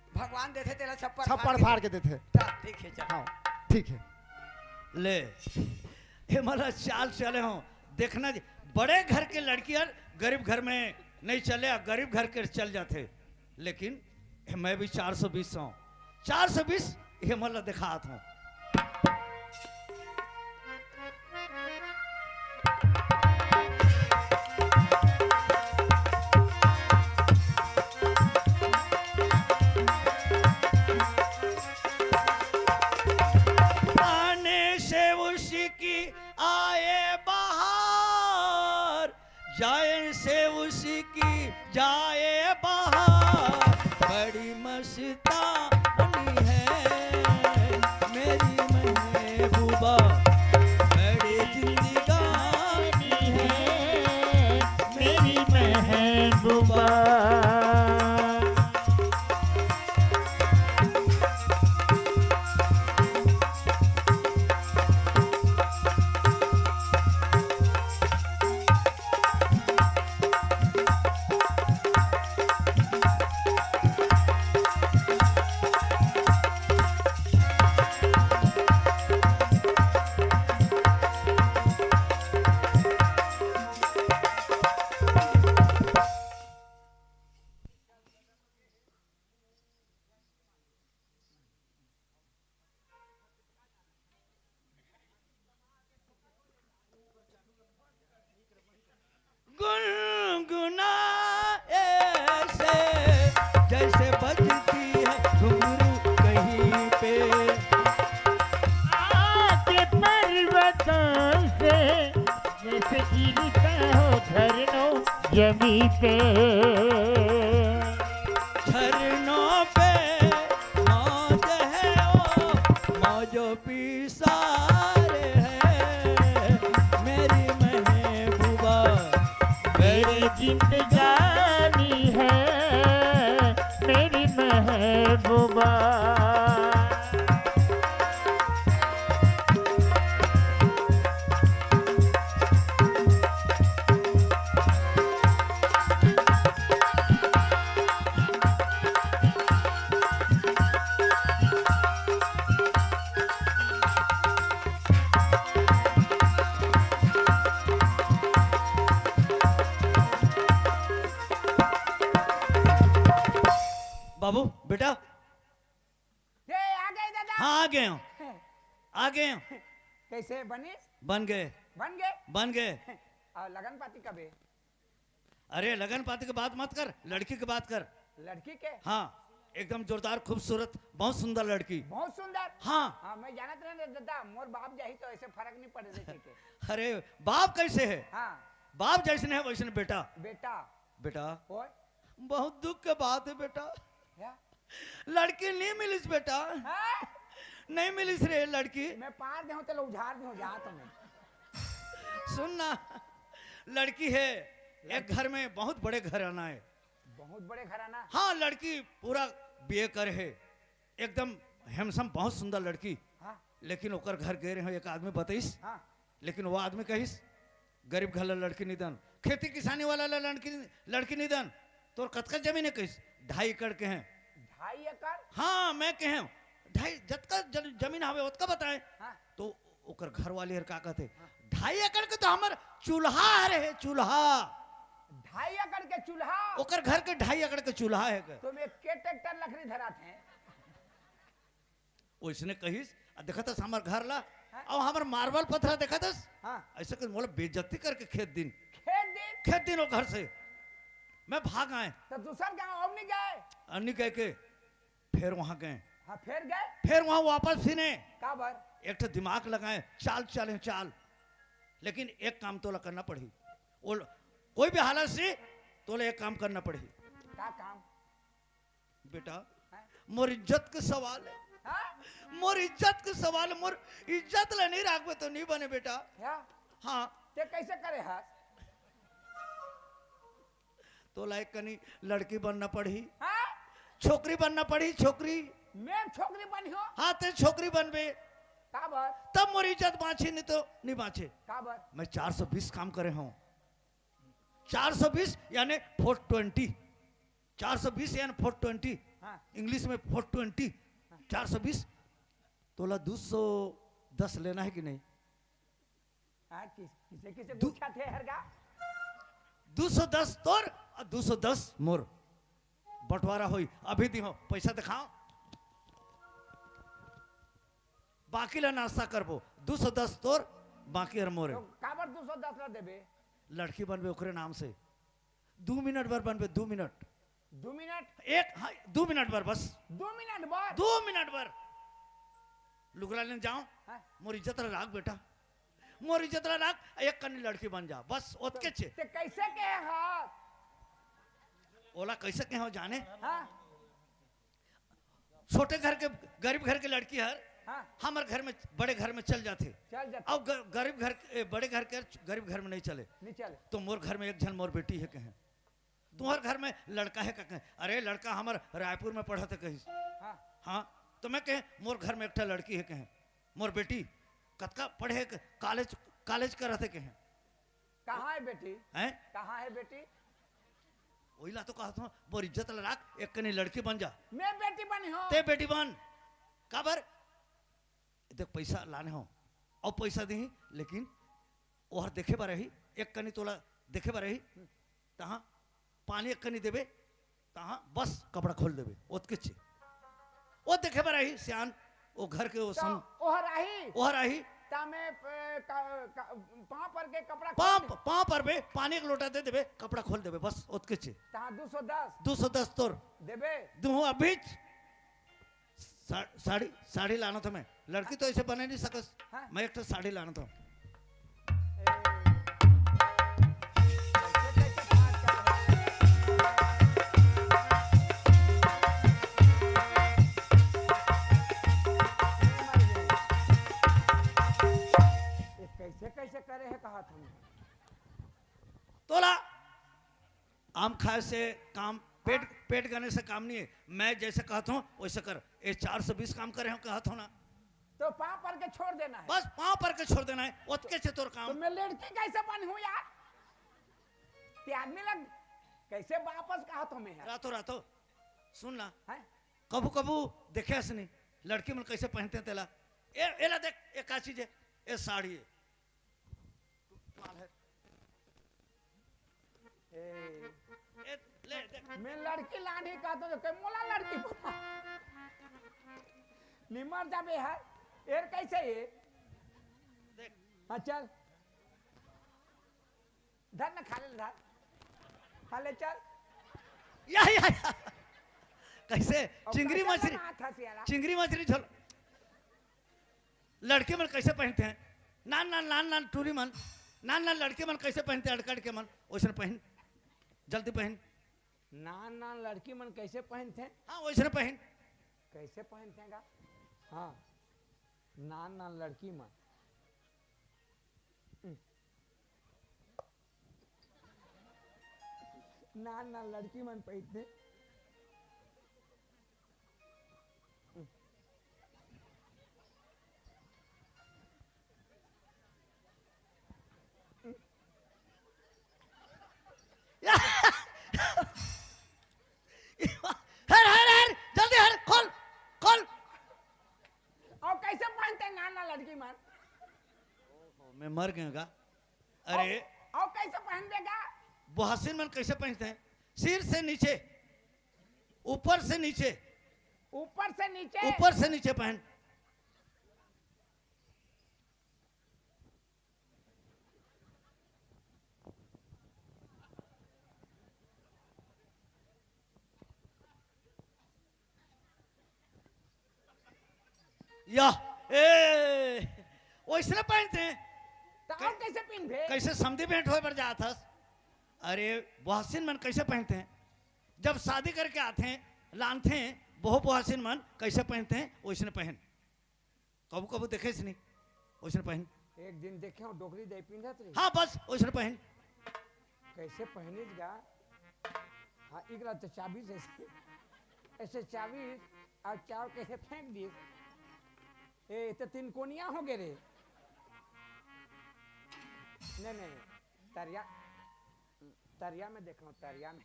भगवान देते तेरा छप्पर छप्पड़ फाड़ के देते। ठीक है चल। हाँ ठीक है। ले ये मला चाल चले हो देखना जी, बड़े घर के लड़कियां गरीब घर में नहीं चले, गरीब घर के चल जाते, लेकिन मैं भी 420 हूँ, 420 ये मला दिखात हूँ। आने से उसी की आए बाहर, जाए से उसी की जाए बाहर, बड़ी मस्तानी है मेरी महबूबा, बड़ी जिंदगानी है मेरी महबूबा। गुनगुना ऐसे जैसे बजती है घुंघरू कहीं पे, आके पर्वतों से जैसे गिरता हो झरनों जमी पे, झरनों पे मौज है ओ मौजो पी सारे है मेरी महबूबा, मेरी जिंदगानी है मेरी महबूबा। बाबू बेटा ये आ गए दादा। हाँ आ गए हो आ गए हो कैसे बने? बन गए बन गए? बन गए। और लगन पाती कब है? अरे लगन पाती की बात मत कर, लड़की की बात कर। लड़की के? हाँ एकदम जोरदार खूबसूरत बहुत सुंदर लड़की। बहुत सुंदर। हाँ हाँ मैं जानत रहे दादा, मोर बाप जाही तो ऐसे फर्क नहीं पड़े देखे के। अरे बाप कैसे है? हाँ बाप जैसे है वैसे बेटा। बेटा बेटा ओए बहुत दुख के बात है बेटा, क्या? लड़की नहीं मिलिस बेटा, हाँ? नहीं मिलिस रे लड़की। मैं पार दे तो उझार दे जा तो मैं। सुन ना, लड़की है एक घर में, बहुत बड़े घराना है। बहुत बड़े घराना? हाँ लड़की पूरा बीए कर है, एकदम हैंडसम बहुत सुंदर लड़की। हाँ लेकिन ओकर घर गए रहे एक आदमी बताइस, हाँ लेकिन वो आदमी कहिस गरीब घर ला लड़की निधन, खेती किसानी वाला ला लड़की निधन। तोर कतका जमीन है कहिस? 2.5 एकड़ के हैं। 2.5 एकड़? हाँ मैं कहे 2.5 जतका जमीन हवे उतका बताए। हाँ तो ओकर घर वाले हर का कहते 2.5 एकड़ के तो हमर चूल्हा है, चूल्हा। 2.5 एकड़ के चूल्हा? ओकर घर के 2.5 एकड़ के चूल्हा है के। तुम एक के ट्रैक्टर लकड़ी धरात हैं? ओइसने कहिस देखा था हमर घर ला और हमर मार्बल पत्थर देखा था। हाँ ऐसे कर मोला बेइज्जती करके खेत दिन खेत दिन वो घर से मैं भाग आए। तो दूसर गांव और नहीं गए? अन्नी कह के फिर वहां गए, हाँ फिर गए? फिर वहां वापस फिने का बर? एक तो दिमाग लगाए, चाल चले चाल। लेकिन एक काम तोला करना पड़ी, वो कोई भी हालत से तोला एक काम करना पड़ी। का काम? बेटा हाँ? मोर इज्जत के सवाल है, हाँ? मोर इज्जत के सवाल है, मोर इज्जत ला नहीं राखबे तो नहीं बने बेटा। क्या? हाँ ते कैसे करे हास? तो लायक कनी लड़की बनना पड़ी, हाँ? छोकरी बनना पड़ी, छोकरी। मैं छोकरी बनी हो? हाँ ते छोकरी बनबे का बर? तब मोर इज्जत बाँचे, नहीं तो नहीं बाँचे। का बर? मैं 420 काम करे हूँ, 420 यानी 420, 420 यानी 420, हाँ इंग्लिश में 420, 420। तोला 210 लेना है कि नहीं? हाँ किसे किसे पूछा थे हरगा? 210 तोर और 210 मोर, बंटवारा होई। अभी दी हो पैसा दिखाओ, बाकी ला नाश्ता करबो। 210 तोर बाकी और मोरे। तो का बर 210 ला देबे? लड़की बनबे ओकरे नाम से, 2 मिनट भर बनबे, 2 मिनट। 2 मिनट? एक हाँ 2 मिनट भर, बस 2 मिनट बाद? 2 मिनट भर लुगरा लेने जाओ। हाँ? मोर इज्जत ला राख बेटा, मोर इज्जत ला राख, एक कन्नी लड़की बन जा बस ओतके छे। ते कैसे के हाथ? ओला कैसे के हो जाने? हाँ छोटे घर के गरीब घर के लड़की हर हाँ हमारे घर में बड़े घर में चल जाते, चल जाते। अब गरीब घर बड़े घर के गरीब घर में नहीं चले। नहीं चले तो मोर घर में एक जन मोर बेटी है कहें, तुम्हारे घर में लड़का है कहें, अरे लड़का हमार रायपुर में पढ़ा था कहीं। हाँ हाँ तो मैं कहें मोर घर में एक लड़की है कहें, मोर बेटी कतका पढ़े, कॉलेज कर रहे कहें। कहाँ है बेटी? हैं कहाँ है बेटी? वही ला तो कहा था मोर इज्जत ला राख, एक कनी लड़की बन जा। मैं बेटी बनी हो? ते बेटी बन काबर देख पैसा लाने हो और पैसा दी, लेकिन ओहर देखे बा रही, एक कनी तोला देखे बा रही, तहाँ पानी एक कनी देबे, तहाँ बस कपड़ा खोल देबे ओतके छे। वो देखे बा रही सियान, वो घर के वो सम ओहर आही ता मैं पाँव पर के कपड़ा पाँव पर बे पानी एक लोटा दे देबे, कपड़ा खोल देबे बस ओतके छे। ता 210 210 तोर देबे? दू अभी साड़ी लाना था मैं, लड़की तो ऐसे बने नहीं सकस। हाँ? मैं एक तो साड़ी लाना था। कैसे कैसे करे है कहा तुम? तोला आम खाए से काम, पेट गने से काम नहीं है। मैं जैसे कहता हूँ वैसे कर, ये 420 काम करे हो कहता हूँ ना, तो पाँव पर के छोड़ देना है? बस पाँव पर के छोड़ देना है, ओतके से तोर काम। तो मैं लड़की कैसे बन हूँ यार? ते आदमी लग कैसे वापस कहा तो मैं रातों रातों सुन ना, है? कबू कबू देखे ऐसे नहीं लड़की मन कैसे पहनते हैं तेला। एला देख एक का चीज है, ये साड़ी है, माल है। ले देख मैं लड़की लाठी का तो कई मोला लड़की निमर जाबे है एर कैसे ये देख हाँ चल धर न खा ले धर खा ले चल या कैसे चिंगरी मछली चिंगरी मछली छोड़ लड़के मन कैसे पहनते हैं नान नान नान नान टूरी मन नान नान लड़के मन कैसे पहनते हैं अड़कड़ के मन वैसे पहन जल्दी पहन नान नान लड़की मन कैसे पहनते हैं हाँ वैसे पहन कैसे पहनते हैं हाँ नान नान लड़की मन नान नान लड़की मन पहनते हर हर हर जल्दी हर खोल खोल और कैसे पहनते हैं नान नान लड़की मन मैं मर गया अरे और कैसे पहन देगा बहसीन मन कैसे पहनते हैं सिर से नीचे ऊपर से नीचे ऊपर से नीचे पहन या ए वैसे पहनते हैं तो और कैसे पहनते कैसे समझी भेंट हो पर जात हस अरे बहसीन मन कैसे पहनते हैं जब शादी करके आते हैं लानते हैं बहु बहसीन मन कैसे पहनते हैं वैसे पहन कबू कबू देखे नहीं वैसे पहन एक दिन देखे हो डोगरी दे पिंधत रही हाँ बस वैसे पहन कैसे पहने गा हाँ इगरा तो चाबी से ऐसे चाबी और चाव कैसे फेंक दी ए तो तीन कोनिया हो गए रे नहीं तरिया तरिया में देख लो तरिया में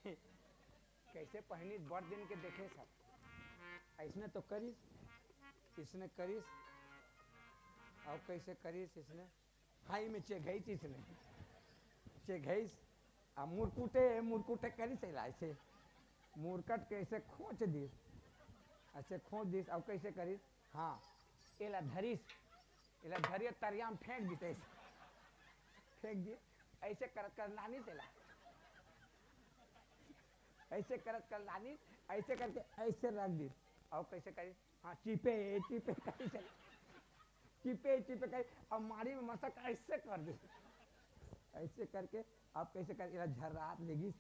कैसे पहनी बड़ दिन के देखे सब इसने तो करीस इसने करीस और कैसे करीस इसने हाई में चेघईस इसने चेघईस आ मुरकुटे करीस ऐसे मुरकट कैसे खोच दिस ऐसे खोच दिस और कैसे करीस हाँ एला धरीस एला धरिए तरिया में फेंक दी फेंक दिए ऐसे करत कर लानी से ऐसे करत कर लानी ऐसे करके ऐसे रख दी और कैसे करी हाँ चिपे चिपे कैसे चिपे चिपे कर और मारी में मसक ऐसे कर दी ऐसे करके अब कैसे कर इला झर्रात लेगी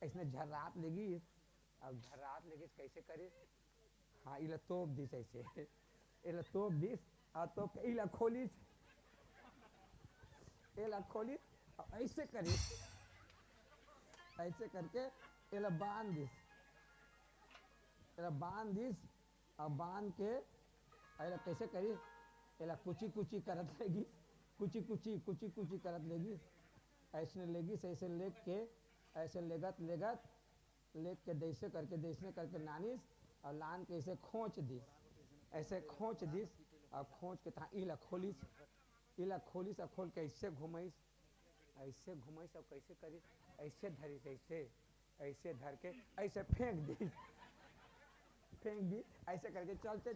ऐसे झर्रात लेगी अब झर्रात लेगी कैसे करी हाँ इला तोप दिस ऐसे इला तोप दिस और तो इला खोली एला खोली ऐसे करी ऐसे करके एला बांध दिस और बांध के एला कैसे करी एला कुची कुची करत लेगी कुची करत लेगी ऐसे लेगी ऐसे लेग के ऐसे लेगत के दैसे करके नानिस और लान के ऐसे खोच दिस ऐसे खोच दिस और खोच के था इला खोलिस और खोल के ऐसे घुमाइस और कैसे करिस ऐसे धरिस ऐसे धर के ऐसे फेंक दी ऐसे करके चलते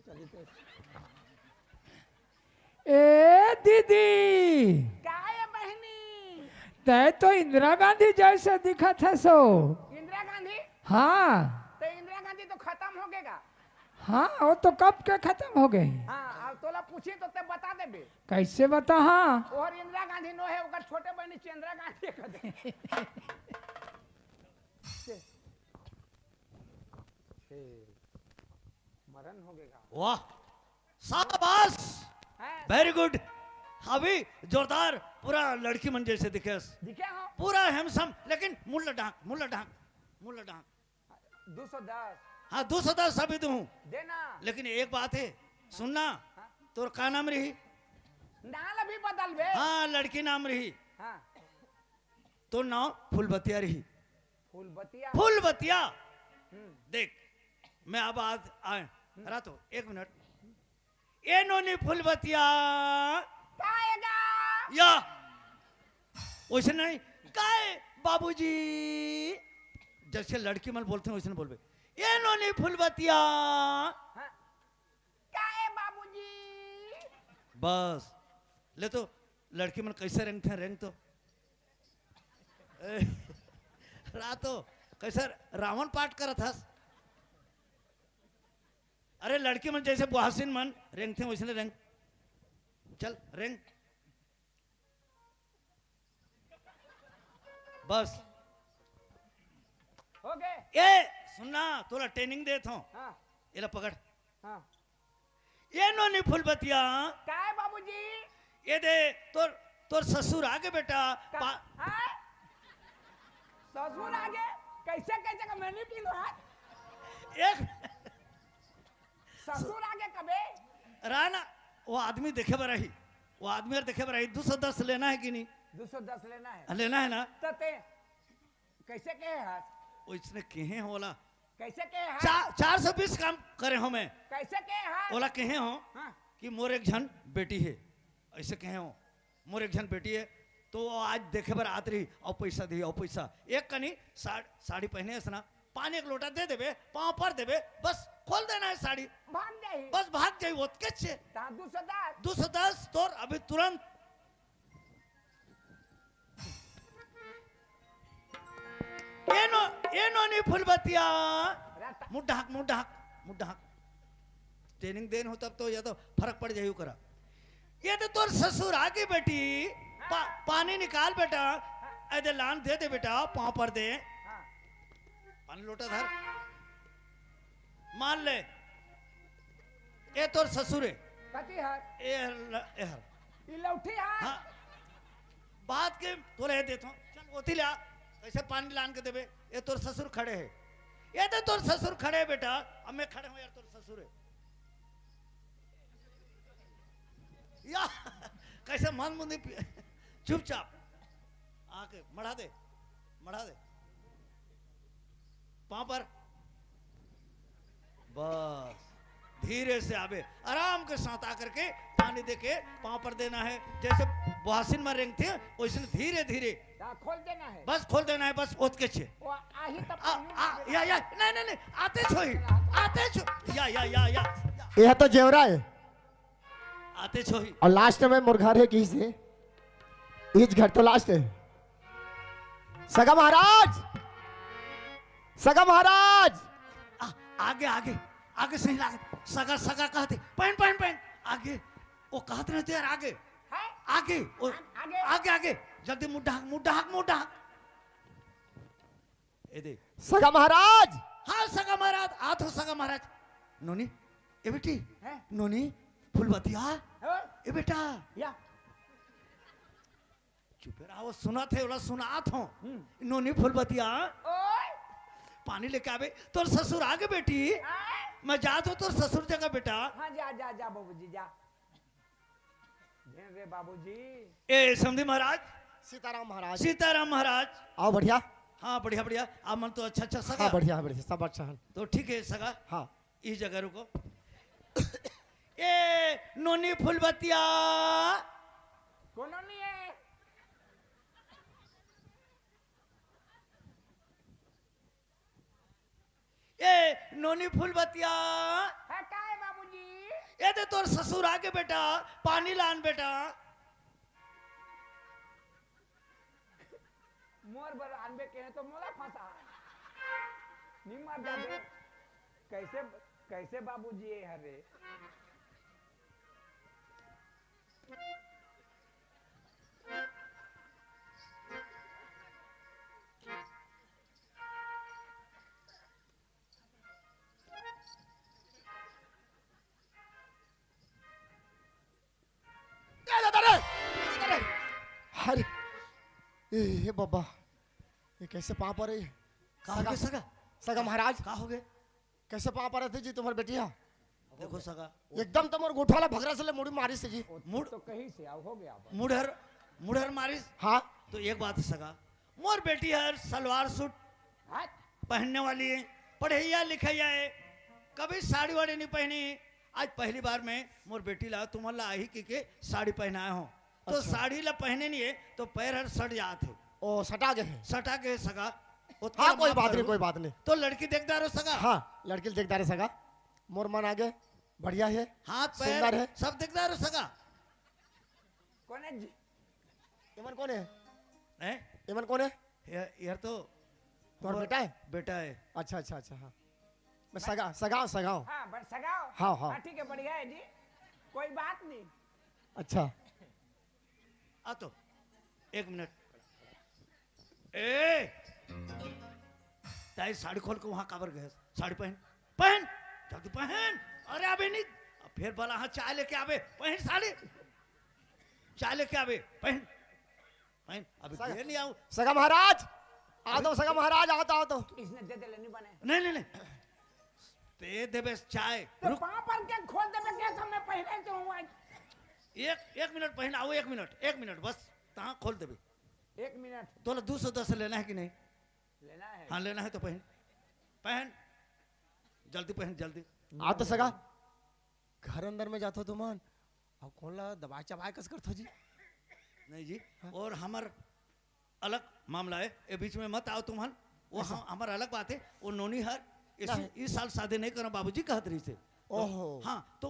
ए दीदी क्या है बहनी तय तो इंदिरा गांधी जैसे दिखा था सो इंदिरा गांधी हाँ तो इंदिरा गांधी तो खत्म हो गएगा हाँ वो तो कब के खत्म हो गए हाँ अब तोला पूछी तो ते बता देबे कैसे बता हाँ और इंदिरा गांधी नो है ओकर छोटे बहनी चंद्रा गांधी कर दे मरण हो गएगा वाह शाबाश वेरी गुड अभी जोरदार पूरा लड़की मन जैसे दिखे हो पूरा हैंडसम लेकिन मुल्ला डांग 210 हाँ 210 अभी दूं देना लेकिन एक बात है सुनना तोर का नाम रही नाल अभी बदल बे हाँ लड़की नाम रही हाँ तो नाम फूलबतिया रही फूलबतिया देख मैं अब आज आए रातो 1 मिनट ए नोनी फूलबतिया पाएगा या वैसे नहीं काय बाबूजी जैसे लड़की मन बोलते हैं वैसे बोलबे ये नोनी फुलबतिया क्या है बाबूजी? बस ले तो लड़की मन कैसे रंग थे रंग तो रातो कैसे रावण पाठ करत हस। अरे लड़की मन जैसे बुहासिन मन रंग थे वैसे रंग चल रंग बस हो गए। ए सुनना तोला ट्रेनिंग देता हूँ हाँ ये ला पकड़ हाँ। ये नोनी फुलबतिया क्या है बाबूजी? ये दे तोर तोर ससुर आगे बेटा हाँ? ससुर आगे कैसे कैसे का मैंने पी लो हाथ। एक ससुर आगे कबे? राना वो आदमी देखे बरा ही वो आदमी देखे बरा ही 210 लेना है कि नहीं? 210 लेना है। लेना है ना? तो ते कैसे कहे हाथ? वो इसने कहे हो बोला कैसे कहे हाथ? 420 काम करे हो मैं कैसे कहे हाथ? बोला कहे हो हाँ। कि मोर एक झन बेटी है ऐसे कहे हो मोर एक झन बेटी है तो वो आज देखे बर आत रही और पैसा दी और पैसा एक कनी साड़ी पहने ना पानी एक लोटा दे देवे पाँव पर देवे बस खोल देना है साड़ी भाग जाई। बस भाग जाई वो के 210 तोर अभी तुरंत ये नोनी फुलबतिया मुड्ढा हक ट्रेनिंग देन हो तब तो या तो फर्क पड़ जाए करा ये तो तोर ससुर आगे बेटी पानी निकाल बेटा ऐसे लान दे दे बेटा पाँव पर दे पानी लोटा धर मान ले ये तोर ससुर है कती हाथ? ये लौठी हाथ? हाँ बात के तोले देता हूँ चल ओती ला कैसे पानी लान के देवे ये तोर ससुर खड़े है ये तो तोर ससुर खड़े है बेटा अब मैं खड़े हूँ यार तोर ससुर है या कैसे मन मुंदी चुपचाप आके मढ़ा दे पाँव पर बस धीरे से आवे आराम के साथ आकर के पानी देके पाँव पर देना है जैसे बुहासिन में रेंगते हैं वैसे धीरे धीरे खोल देना है बस खोल देना है बस ओत के छे वो आही तब या नहीं आते छो या यह तो जेवरा है आते छो ही और लास्ट में मुर्घर है किस है इस घर तो लास्ट है सगा महाराज आगे सही लागत सगा कहते पहन आगे वो कहते रहते यार आगे जल्दी मुड्ढा हक ए दे सगा महाराज। हाँ सगा महाराज आत हो सगा महाराज नोनी ए बेटी नोनी फुलबतिया ए बेटा या चुप रहा वो सुना थे बोला सुनात हो नोनी फुलबतिया ओए पानी लेके आवे तोर ससुर आगे बेटी मैं जात हूँ तोर ससुर जगह बेटा हाँ जा बाबूजी जा रे बाबूजी। ए समधी महाराज सीताराम महाराज आओ बढ़िया। हाँ बढ़िया आप मन तो अच्छा सगा। हाँ बढ़िया सब अच्छा है तो ठीक है सगा। हाँ इस जगह रुको ए नोनी फुलबतिया कौन नहीं है? ए नोनी फुलबतिया है क्या है बाबूजी? ये दे तोर ससुर आगे बेटा पानी लान बेटा मोर बर आनबे के तो मोला फंसा निमर जाबे कैसे बाबूजी ये हरे अरे ए बाबा ये कैसे पाँव पर है? कहा हो गए सगा? सगा महाराज कहा हो गए? कैसे पाँव पर थे जी तुम्हारी बेटिया? देखो सगा एकदम तुम्हारे गोठाला भगरा से ले मुड़ी मारी से जी। मुड़ तो कहीं से आओ हो गया मुड़हर मारिस। हाँ तो एक बात है सगा मोर बेटी हर सलवार सूट पहनने वाली है पढ़ैया लिखैया है कभी साड़ी वाड़ी नहीं पहनी आज पहली बार मैं मोर बेटी ला तुम्हारा ला ही के साड़ी पहनाए हो तो अच्छा। साड़ी ला पहने नहीं है तो पैर हर सट जाते ओ सटा गए हैं। सटा के सगा उसका हाँ कोई माफ बात नहीं करो। कोई बात नहीं। तो लड़की देखता रहो सगा। हाँ लड़की देखता रहे सगा, मोर मन आगे बढ़िया है, हाथ सुंदर पैर है। सब देखता रहो सगा। कौन है जी? इमन कौन है? हैं? इमन कौन है? यार तो तुम्हारा बेटा है? बेटा है। अच्छा अच्छा अच्छा हाँ मैं सगा सगाओ सगाओ। हाँ बट सगाओ। हाँ, हाँ। ठीक है बढ़िया है जी, कोई बात नहीं। अच्छा आ तो 1 मिनट। ए ताई साड़ी खोल के वहां काबर गए? साड़ी पहन पहन जल्दी पहन। अरे अबे नहीं फिर बोला हाँ चाय लेके आवे, पहन साड़ी, चाय लेके आवे, पहन पहन। अभी सगा- देर नहीं आऊ। सगा महाराज आ दो, सगा महाराज आओ तो आओ तो। इसने दे दे लेनी बने। नहीं नहीं नहीं दे दे बस चाय। तो रुक वहां पर क्या खोल दे, मैं कैसा मैं पहले तो हूँ आज। एक मिनट पहन आओ, 1 मिनट बस तहाँ खोल देबे। 1 मिनट तो 210 लेना है कि नहीं? लेना है। हाँ लेना है तो पहन पहन जल्दी पहन जल्दी। आ तो सगा घर अंदर में जातो तुम अब कौन ला दबाई चबाई कस करतो जी? नहीं जी और हमार अलग मामला है, ये बीच में मत आओ तुम। वो हमारा अलग बात है। वो नोनी हर इस साल शादी नहीं करो बाबूजी कहत रही थे। ओहो। हाँ तो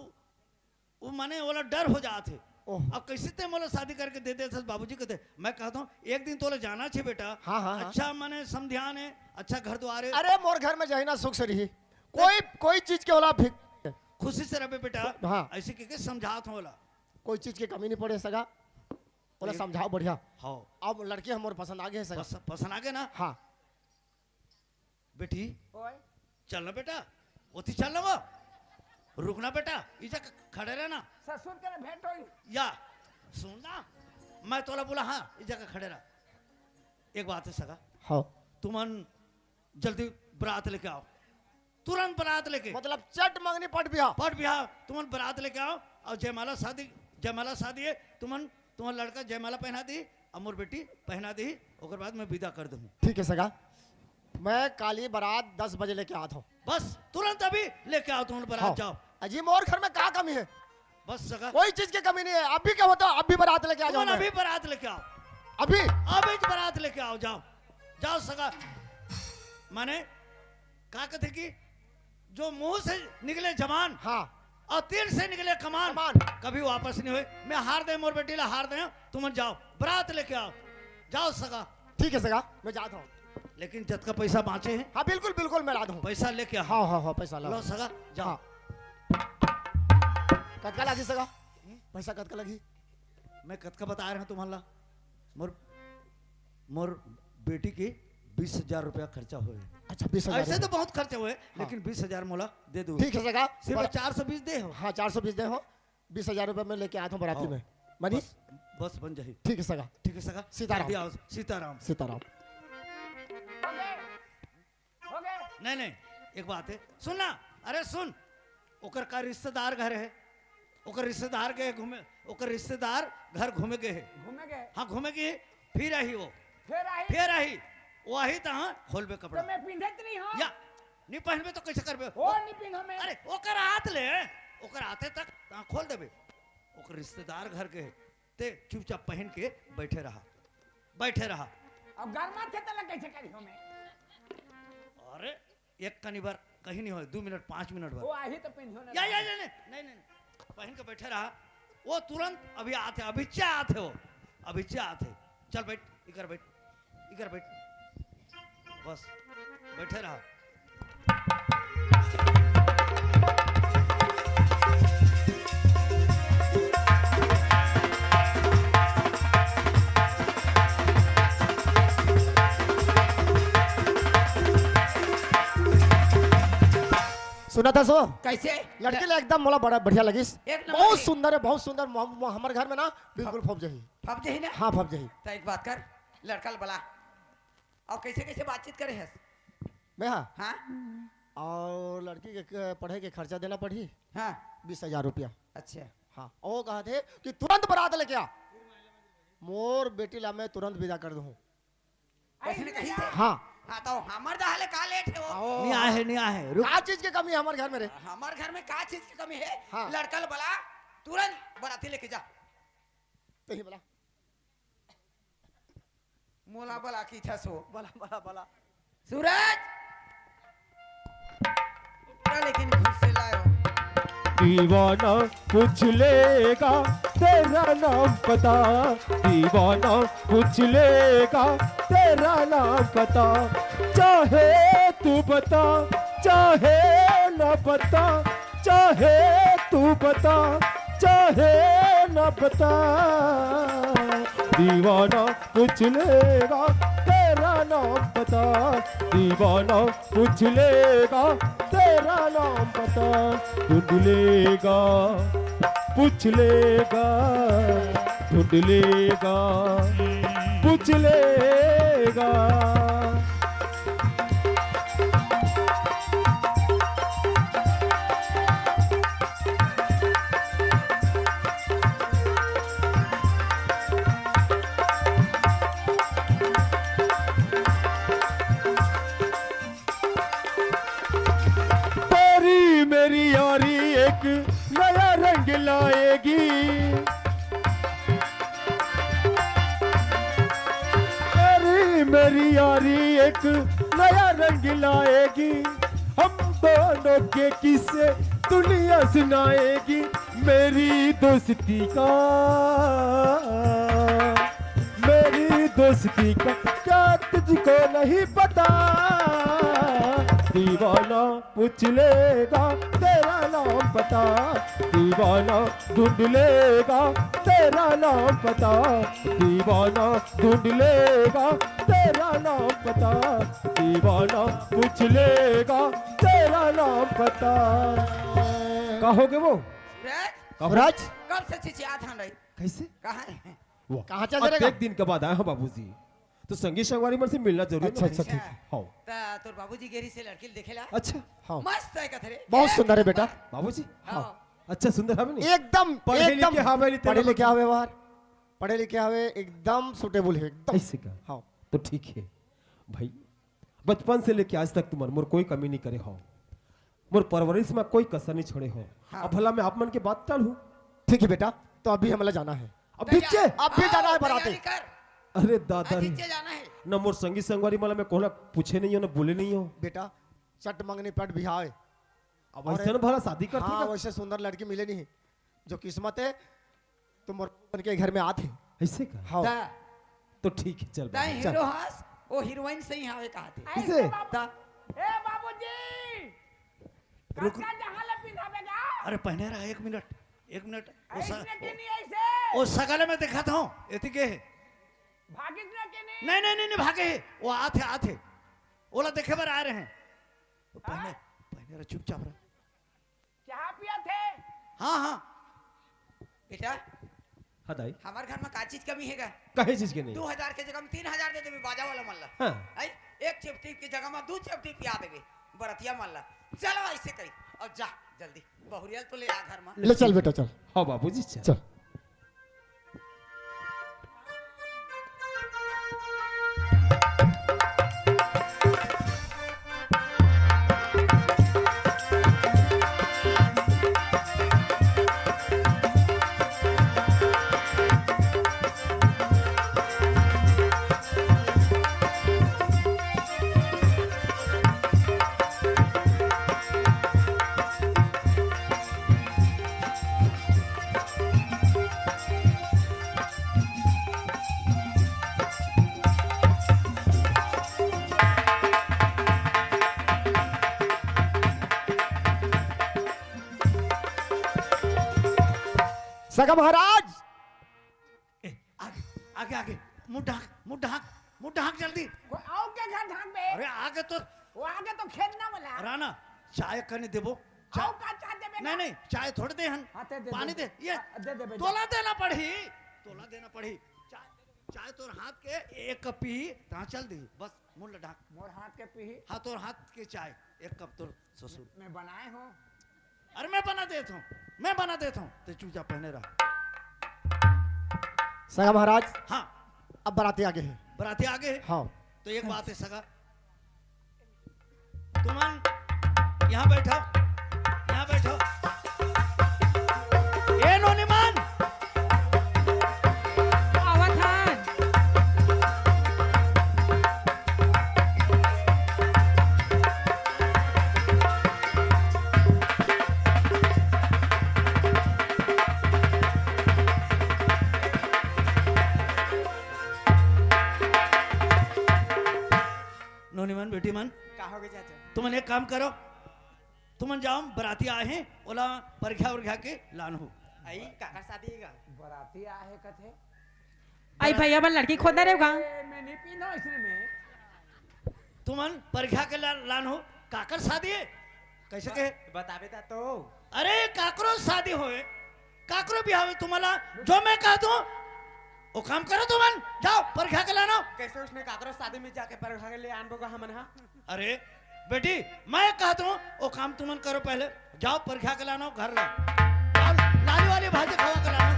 वो माने वाला डर हो जाते। ओह। अब कैसे ते मोला शादी करके दे दे बाबूजी कहते। मैं कहता हूँ एक दिन तोले जाना छे बेटा। हाँ, हाँ, हाँ। अच्छा माने समध्यान है, अच्छा घर द्वार है, अरे मोर घर में जाही ना सुख से रही, कोई चीज के होला फिक खुशी से रहे बेटा। हाँ। ऐसे के समझात होला। कोई चीज की कमी नहीं पड़े सगा, बोला समझाओ बढ़िया। हाँ अब लड़की हमारे पसंद आ गए सगा। पसंद आ गए ना? हाँ बेटी ओए चलना बेटा, ओती चलना वो, रुकना बेटा, इजा खड़े रहना। ससुर के भेंट होई। या सुनना मैं तोला बोला हाँ इस जगह खड़े रहा। एक बात है सगा, हाँ तुमन जल्दी बारात लेके आओ, तुरंत बारात लेके। मतलब चट मंगनी पट बिया। पट बिहार तुमन बारात लेके आओ और जयमाला शादी है। तुमन लड़का जयमाला पहना दी, अमर बेटी पहना दी, ओकर बाद मैं विदा कर दूँ। ठीक है सगा, मैं काली बारात 10 बजे लेके आता हूँ। बस तुरंत अभी लेके आओ, तुम बारात जाओ। अजी मोर घर में क्या कमी है? बस सगा कोई चीज की कमी नहीं है। अभी क्या होता, अभी बारात लेके आ जाओ। तुमन अभी बारात लेके आओ, अभी अभी बारात लेके आओ, जाओ जाओ सगा। माने क्या कहते कि जो मुंह से निकले जवान हाँ और तीर से निकले कमान कमान। कभी वापस नहीं हुए। मैं हार दे मोर बेटी ला हार दे, तुम जाओ बारात लेके आओ, जाओ सगा। ठीक है सगा, मैं जाता हूँ। लेकिन जत का पैसा बाँचे हैं, हाँ बिल्कुल बिल्कुल मैं ला दूँ। पैसा लेके आओ। हाँ हाँ हाँ पैसा ला। लो सगा जाओ। हाँ। कतका लगी सगा? पैसा कतका लगी? मैं कतका बता रहा हूँ तुम्हारा। मोर बेटी की 20,000 रुपया खर्चा हुए। अच्छा 20,000। ऐसे तो बहुत खर्चे हुए, लेकिन 20,000 मोला दे दो। ठीक है सगा, सिर्फ 420 दे हो। हाँ 420 दे हो। 20,000 रुपये में लेके आता हूँ बाराती में। मनी बस बन जाए। ठीक है सगा। ठीक है सगा। सीताराम। जल्दी आओ, सीताराम। सीताराम। हो गए। नहीं एक बात है सुनना। अरे सुन, ओकर का रिश्तेदार घर है, ओकर रिश्तेदार गए घूमे, ओकर रिश्तेदार घर घूमे गए है। घूमे गए। हाँ घूमे गए, फिर आई वो, फिर आई। वही तहाँ खोलबे कपड़ा। तो मैं पिंधत नहीं हूँ। या नहीं पहनबे तो कैसे करबे? ओ नहीं पिंधो मैं। अरे ओकर हाथ ले, ओकर हाथे तक तहाँ खोल देबे। ओकर रिश्तेदार घर गए ते चुपचाप पहन के बैठे रहा। अब गरमा थे तला कैसे करी हो मैं? अरे एक कनी बार कहीं नहीं हो, 2 मिनट 5 मिनट वो बार आई तो पिंधो ना। या नहीं पहन के बैठे रहा। वो तुरंत अभी आते, अभिच्चा आते। चल बैठ, इधर बैठ, बस बैठे रहा। सुना था सो कैसे? लड़की ले एकदम मोला बड़ा बढ़िया लगी। एक नंबर बहुत की। सुंदर है, बहुत सुंदर। हमारे घर में ना बिल्कुल फब जही। फब जही ना? हाँ फब जही। तो एक बात कर, लड़का बला और कैसे बातचीत करे है? मैं हाँ और लड़की के पढ़े के खर्चा देना पड़ी। हाँ 20,000 रुपया। अच्छा हाँ और कहा थे कि तुरंत बारात लेके आ, मोर बेटी ला मैं तुरंत विदा कर दूँ। ऐसे कही थे? हाँ हाँ तो हमार दहाले का लेट है वो? नहीं आए रुक। क्या चीज की कमी है हमारे घर में रे? हमार घर में का चीज की कमी है? हाँ। लड़का बला तुरंत बाराती लेके जा। तो ही बोला मोला बला की था सो बोला बोला बोला सूरज उठा, लेकिन घर से लायो। दीवाना पूछ लेगा तेरा नाम पता, दीवाना पूछ लेगा तेरा नाम पता, चाहे तू बता चाहे न बता, चाहे तू बता चाहे न बता, दीवाना पूछ लेगा तेरा नाम पता, दीवाना पूछ लेगा तेरा नाम पता, ढूंढ लेगा पूछ लेगा, ढूंढ लेगा पूछ लेगा। मेरी यारी एक नया रंग लाएगी, मेरी यारी एक नया रंग लाएगी, हम दोनों के किस्से दुनिया सुनाएगी, मेरी दोस्ती का क्या तुझको नहीं पता, दीवाना पूछ लेगा तेरा नाम पता, दीवाना ढूंढ लेगा तेरा नाम पता, दीवाना ढूंढ लेगा तेरा नाम पता, दीवाना पूछ लेगा तेरा नाम पता। कहोगे वो सूरज कब से चिचियात हन रही? कैसे कहाँ है? कहाँ चल जाएगा? एक दिन के बाद आया हूँ बाबूजी, तो संगीत संगवारी मन से मिलना जरूरी है। अच्छा अच्छा ठीक है। हाँ ता तोर बाबूजी गेरी से लड़की देखेला। अच्छा हाँ मस्त है कथरे। बहुत सुंदर है बेटा। बाबूजी हाँ अच्छा सुंदर है नहीं? एकदम पढ़े एकदम लिखे हवे नहीं, पढ़े लिखे हवे बाहर, पढ़े लिखे हवे, एकदम सुटेबल है एकदम। ऐसे का हाँ तो ठीक है भाई, बचपन से लेके आज तक तुम मोर कोई कमी नहीं करे हो, मोर परवरिश में कोई कसर नहीं छोड़े हो। अब भला मैं आप मन के बात टालूं? ठीक है बेटा, तो अभी हमें जाना है, अब पीछे अब भी जाना है बराते। अरे दादा रे, नीचे जाना है। न मोर संगीत संगवारी मला मैं कोला पूछे नहीं हो न बोले नहीं हो। बेटा चट मंगनी पट बिहाव है, अब ऐसे न भला शादी करती हाँ का? वैसे सुंदर लड़की मिले नहीं, जो किस्मत है तुम बन के घर में आते। ऐसे का? हाँ ता तो ठीक है चल ताई बाबू, हीरो हास ओ हीरोइन से ही हावे कहा थे। किसे? ता ए बाबूजी रुक। कच्चा जहां ले पिंधावेगा? अरे पहने रहा, एक मिनट एक मिनट। ऐसे के नहीं ऐसे वो सगले में देखा था एति के है। भागिस ने के नहीं? नहीं नहीं नहीं नहीं, भागे है वो आथे ओला देखे बार आ रहे हैं। वो पहने पहने रहा, चुपचाप रहा। क्या पिया थे? हाँ हाँ बेटा हाँ दाई हमारे घर में का चीज कमी हैगा? कहे चीज के नहीं? 2000 के जगह में 3000 दे देबे बाजा वाला मल्ला। हाँ आई एक चिपटी की जगह में 2 चिपटी पिया देबे बरतिया मल्ला। चलो ऐसे करी और जा जल्दी बहुरियल तो ले आ घर में। ले चल बेटा चल हाँ बाबूजी चल। चल। सगा महाराज ए, आगे आगे आगे मुंह ढाक जल्दी। कोई आओ के घर ढांग बे? अरे आगे तो वो आगे तो खेलना वाला। राना चाय करने देबो। आओ का चाह देबे? नहीं नहीं चाय थोड़े दे हन, हाँ, दे पानी दे। ये दे दे बेटा। तोला देना पड़ी चाय चाय तोर हाथ के एक कप पी ता चल दी बस। मुंह ढाक। मोर हाथ के पी हाथ और हाथ के चाय एक कप तोर ससुर। मैं बनाए हूँ। अरे मैं बना देता हूँ तो चूजा पहने रहा। सगा महाराज हाँ अब बराती आगे है। बराती आगे है। हाँ तो एक बात है सगा, तुमन यहाँ बैठो ए नोनीमान आवत हन। सोनी मन बेटी मन का हो गया चाचा तुमन एक काम करो तुमन जाओ बराती आए हैं ओला परघा उरघा के लान हो आई काका शादी है बराती आहे कथे आई भैया बन लड़की खोदना रहेगा मैं नहीं पीना इसने में तुमन परघा के लान हो काकर शादी है कैसे के बतावे ता तो अरे काकरो शादी होए काकरो ब्याह होए तुम्हाला जो मैं कह दूं वो काम करो तुमन जाओ परघा के लानो कैसे उसने काकरो शादी में जाके पर खा के ले आन बोगा हमन हां अरे बेटी मैं कहता हूँ वो काम तुमन करो पहले जाओ परघा के लानो घर ला जाओ, लाली वाली भाजी खवा के लानो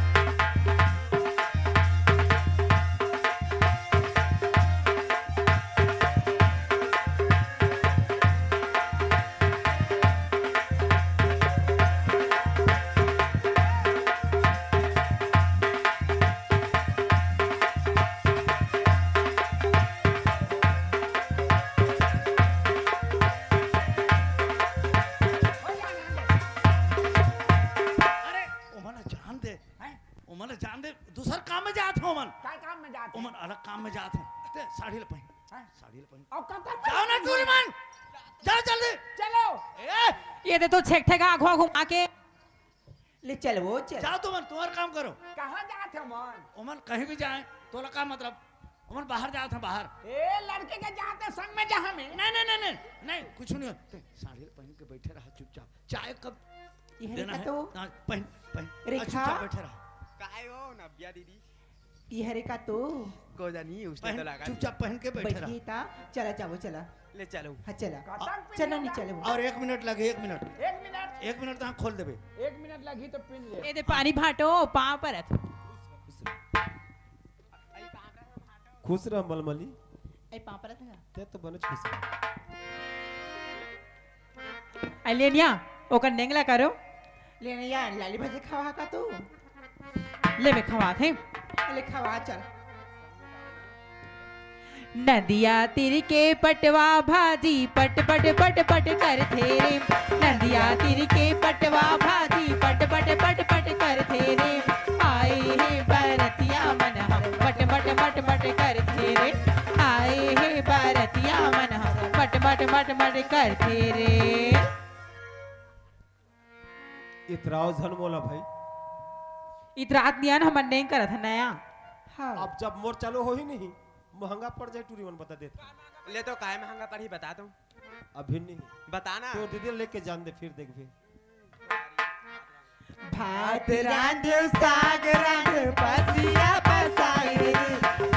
ओमन जान दे दूसर काम में जात हो मन काय काम में जाते ओमन अलग काम में जात हो ते साड़ी ले पहन साड़ी ले पहन और कब तक जाओ ना टूरी मन जाओ जल्दी चलो ए ये दे तो छेक ठेका आँखों घुमा के ले चल वो चल जाओ तुमन तुम्हारा काम करो कहाँ जाते हो मन ओमन कहीं भी जाए तोला का मतलब ओमन बाहर जात है बाहर ए लड़के के जाते संग में जहाँ में नहीं नहीं नहीं नहीं नहीं कुछ नहीं होते साड़ी ले पहन के बैठे रहा चुपचाप चाय कब देना है हाँ, पहन पहन रेखा? चुपचाप बैठे रहा काहे हो नव्या दीदी ये हरे का तो को जानी उसने तो पहन लगा चुपचाप पहन के बैठे रहा बैठी था चला जाओ चला ले चलो हाँ चला कतक पी चलो लेगा? नहीं चले वो और 1 मिनट लगे 1 मिनट एक मिनट 1 मिनट तक खोल देबे 1 मिनट लगी तो पिन ले ये दे पानी भाटो पाँव पर खुश रह मलमली ए पापा था ते तो बने खुश रह लेनिया ओकर नेंगला करो लेने यार लाली भाजी खावा का तू ले में खवा थे ले खावा चल नदिया तिर के पटवा भाजी पट पट पट पट कर थे रे नदिया तिर के पटवा भाजी पट पट पट पट कर थे रे आए हे बरतिया मन हर पट पट पट पट कर थे रे आए हे बरतिया मन हर पट पट पट पट कर थे रे इतराव झन मोला भाई इतरात नियन हम नहीं करत है नया हाँ अब जब मोर चालू हो ही नहीं महंगा पड़ जाए टूरी मन बता देता ले तो काय महंगा पड़ी बता दो अभी नहीं बताना तो दीदी लेके जान दे फिर देख भी भात रांधो साग रांधो पसिया पसाई रे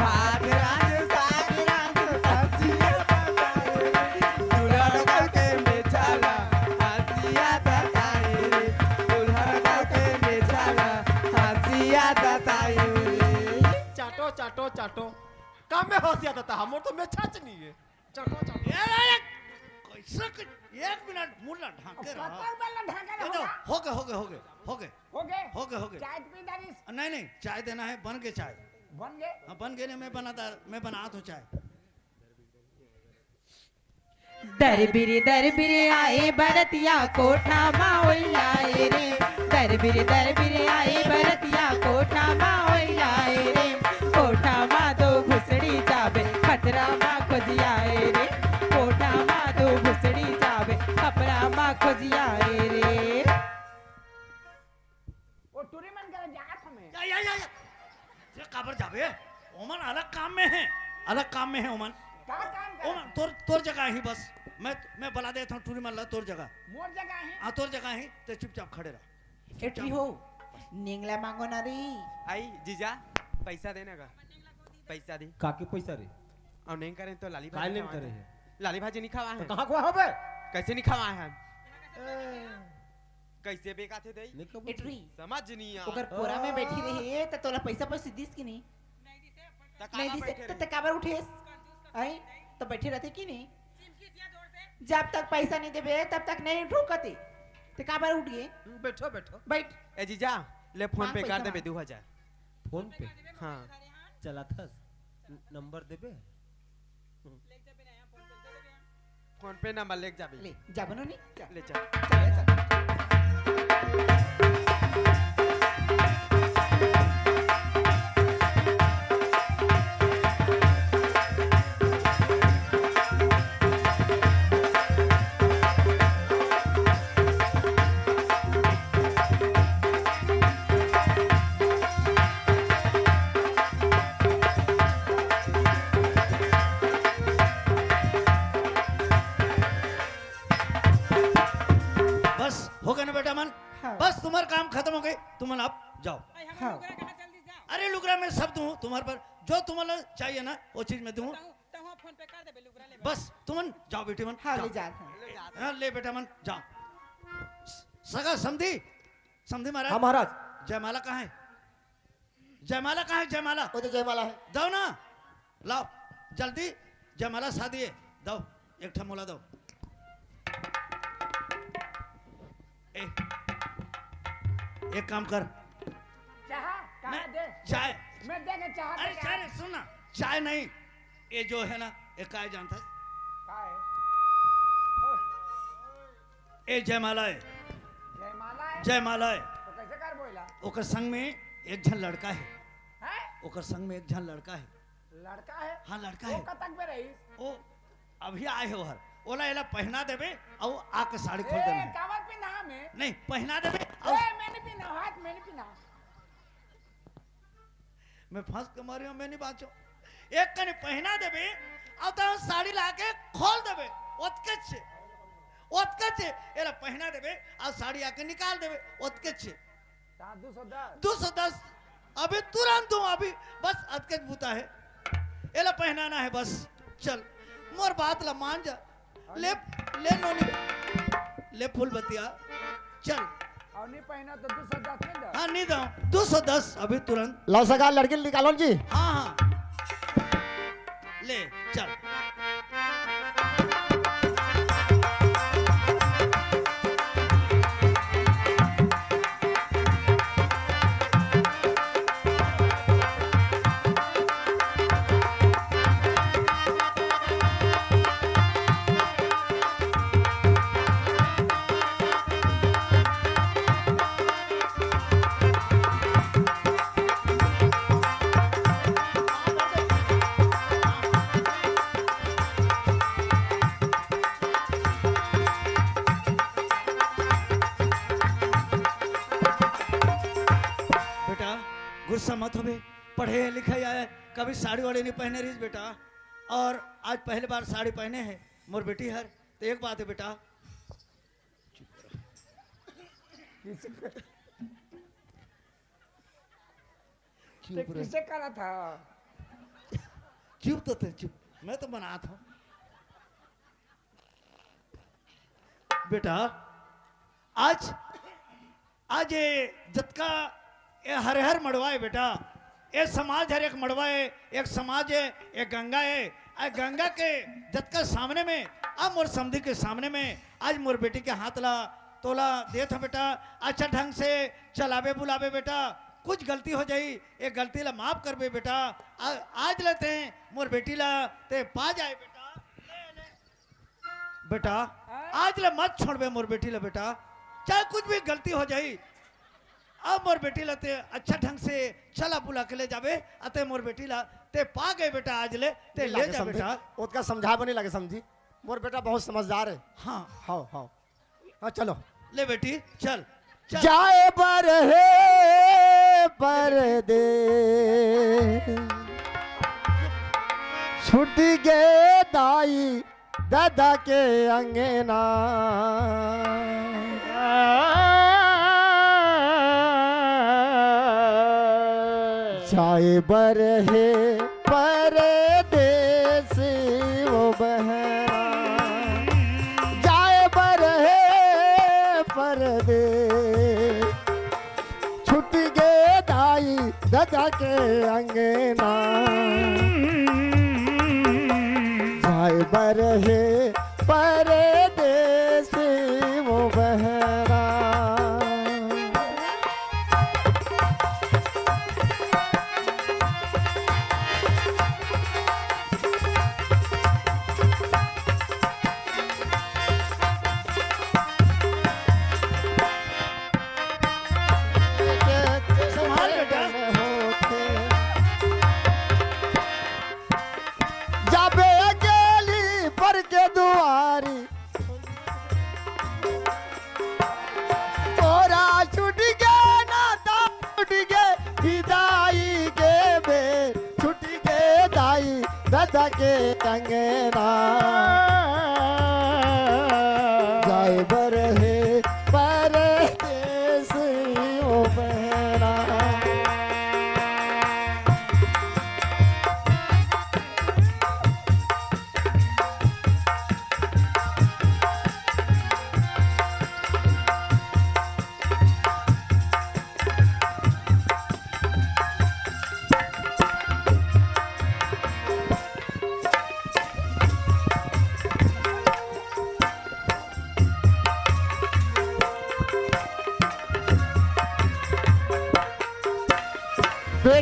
भात रांधो साग रांधो पसिया पसाई रे दूल्हा लोग के बेचाला हसिया बताई रे दूल्हा लोग के बेचाला हसिया बताई रे चाटो चाटो चाटो काम में हंसिया था हम तो मैं छाछ नहीं है चाटो चाटो कैसे 1 मिनट मुल्ला ढाके रहा पत्थर वाला ढाका ये तो रहा हो गए हो गए हो गए हो गए हो गए हो गए हो गए चाय पी दारिस नहीं नहीं चाय देना है बन के चाय बन गए हाँ बन गए मैं बना तो चाय दर बिरे आए बरतिया कोठा माओल लाए रे दर बिरे आए बरतिया कोठा माओल लाए रे कोठा मा दो घुसड़ी जाबे खतरा मा खोजियाए रे कोठा मा दो घुसड़ी जाबे खपरा मा खोजियाए रे वो टूरी मन कर जात हमें या ये काबर जाबे ओमन अलग काम में है ओमन का काम कर ओमन तोर जगह ही बस मैं बला देता हूँ टूरी मल्ला तोर जगह मोर जगह है हाँ तोर जगह ही तो चुपचाप खड़े रह एटरी हो निंगला मांगो ना रे आई जीजा पैसा देना का पैसा दी काके पैसा रे और नहीं करें तो लाली काय भाजी नहीं खवा करे है। है लाली भाजी नहीं खावा है कहां को होबे कैसे नहीं खावा है कैसे बेका थे दई एटरी समझ नहीं आ ओकर कोरा में बैठी रही त तोला पैसा पर सिद्धिस की नहीं नहीं दिसे त काबर उठेस आई तो बैठे रहते की नहीं जब तक पैसा नहीं देबे तब तक नहीं ठोकते ते काबर उठ गए बैठो बैठो बैठ ए जीजा ले फोन मांग पे कर पैसा देबे मांग। 2000 फोन पे हाँ चला था नंबर देबे फोन पे नंबर लेके जाबे ले जाबनो नहीं ले चल चल चल तुम आप जाओ। हाँ। अरे लुगरा मैं सब दूं तुम्हारे पर, जो तुम्हारा चाहिए ना वो चीज मैं दूं। फोन पे कर दे लुगरा ले बस तुम जाओ बेटी मन। हाँ जाओ। ले जाते हाँ, ले बेटा मन जाओ। सगा समधी, समधी महाराज। हाँ महाराज। जयमाला कहाँ है? जयमाला कहाँ है? जयमाला वो तो जयमाला है। दो ना, लाओ जल्दी जयमाला शादी है, दो एक ठमोला दो। एक काम कर, चाह कहाँ नहीं, दे चाय। मैं देंगे चाह अरे चाय सुन ना, चाय नहीं, ये जो है ना ये काय जानता है? का है ये जयमाला है, जयमाला है जयमाला है। तो कैसे कर बोला ओकर संग में एक झन लड़का है, है ओकर संग में एक झन लड़का है। लड़का है हाँ लड़का वो है, कतक में रही ओ अभी आए हो हर, ओला एला पहना देबे और आके साड़ी खोल देना है। कावर पिना में नहीं पहना देबे और मैंने पिना हाथ मैंने पिना मैं फंस के मारी हूं, मैं नहीं बाचो। एक कने पहना देबे और तो साड़ी लाके खोल देबे, ओतके छे एला पहना देबे और साड़ी आके निकाल देबे, ओतके छे 210 210 अभी तुरंत दूं, अभी बस अतके बूता है, एला पहनाना है बस। चल मोर बात ला मान जा, ले ले नोनी, ले फूल बतिया, चल। और नहीं पहना तो 210 में दो हाँ नहीं दो 210 अभी तुरंत। लो सगा लड़की निकालो जी। हाँ हाँ ले चल। बेटा गुस्सा मत हो बे, पढ़े लिखे आए, कभी साड़ी वाड़ी नहीं पहने रही बेटा, और आज पहली बार साड़ी पहने हैं मोर बेटी हर। तो एक बात है बेटा, तो किसे करा था चुप तो थे, चुप, मैं तो बना था बेटा। आज आज ये जतका ये हर हर मड़वा है बेटा, ये समाज हर एक मड़वा है, एक समाज है, एक गंगा है। आज गंगा के जतका सामने में अब मोर समधी के सामने में आज मोर बेटी के हाथ ला तोला दे था बेटा, अच्छा ढंग से चलावे बुलावे बेटा, कुछ गलती हो जाई एक गलती ला माफ कर बे बेटा। आज लेते हैं मोर बेटी ला ते पा जाए बेटा, ले ले बेटा, आज ला मत छोड़ बे मोर बेटी ला बेटा, चाहे कुछ भी गलती हो जाई। अब मोर बेटी ला ते अच्छा ढंग से चला बुला के ले जाबे, अते मोर बेटी ला ते पा गए बेटा, आज ले ते ले जा बेटा। उसका समझा बनी लगे समझी, मोर बेटा बहुत समझदार है। हाँ हाँ हाँ हाँ चलो ले बेटी चल, चल। जाए बरहे परदे छुट गए दाई दादा के अंगना, जाए बरहे परदेस वो बहना, जाए बरहे परदे छुट गए दाई दादा के अंगना, जाए बरहे परदेस वो बहना। संभाल बेटा। जाबे अकेली पर के दुआरी तोरा छुट गए नाता छुट गए हिदाई के बे छुट गए दाई दादा के अंगना, जाए बरहे परदेस ओ बहना।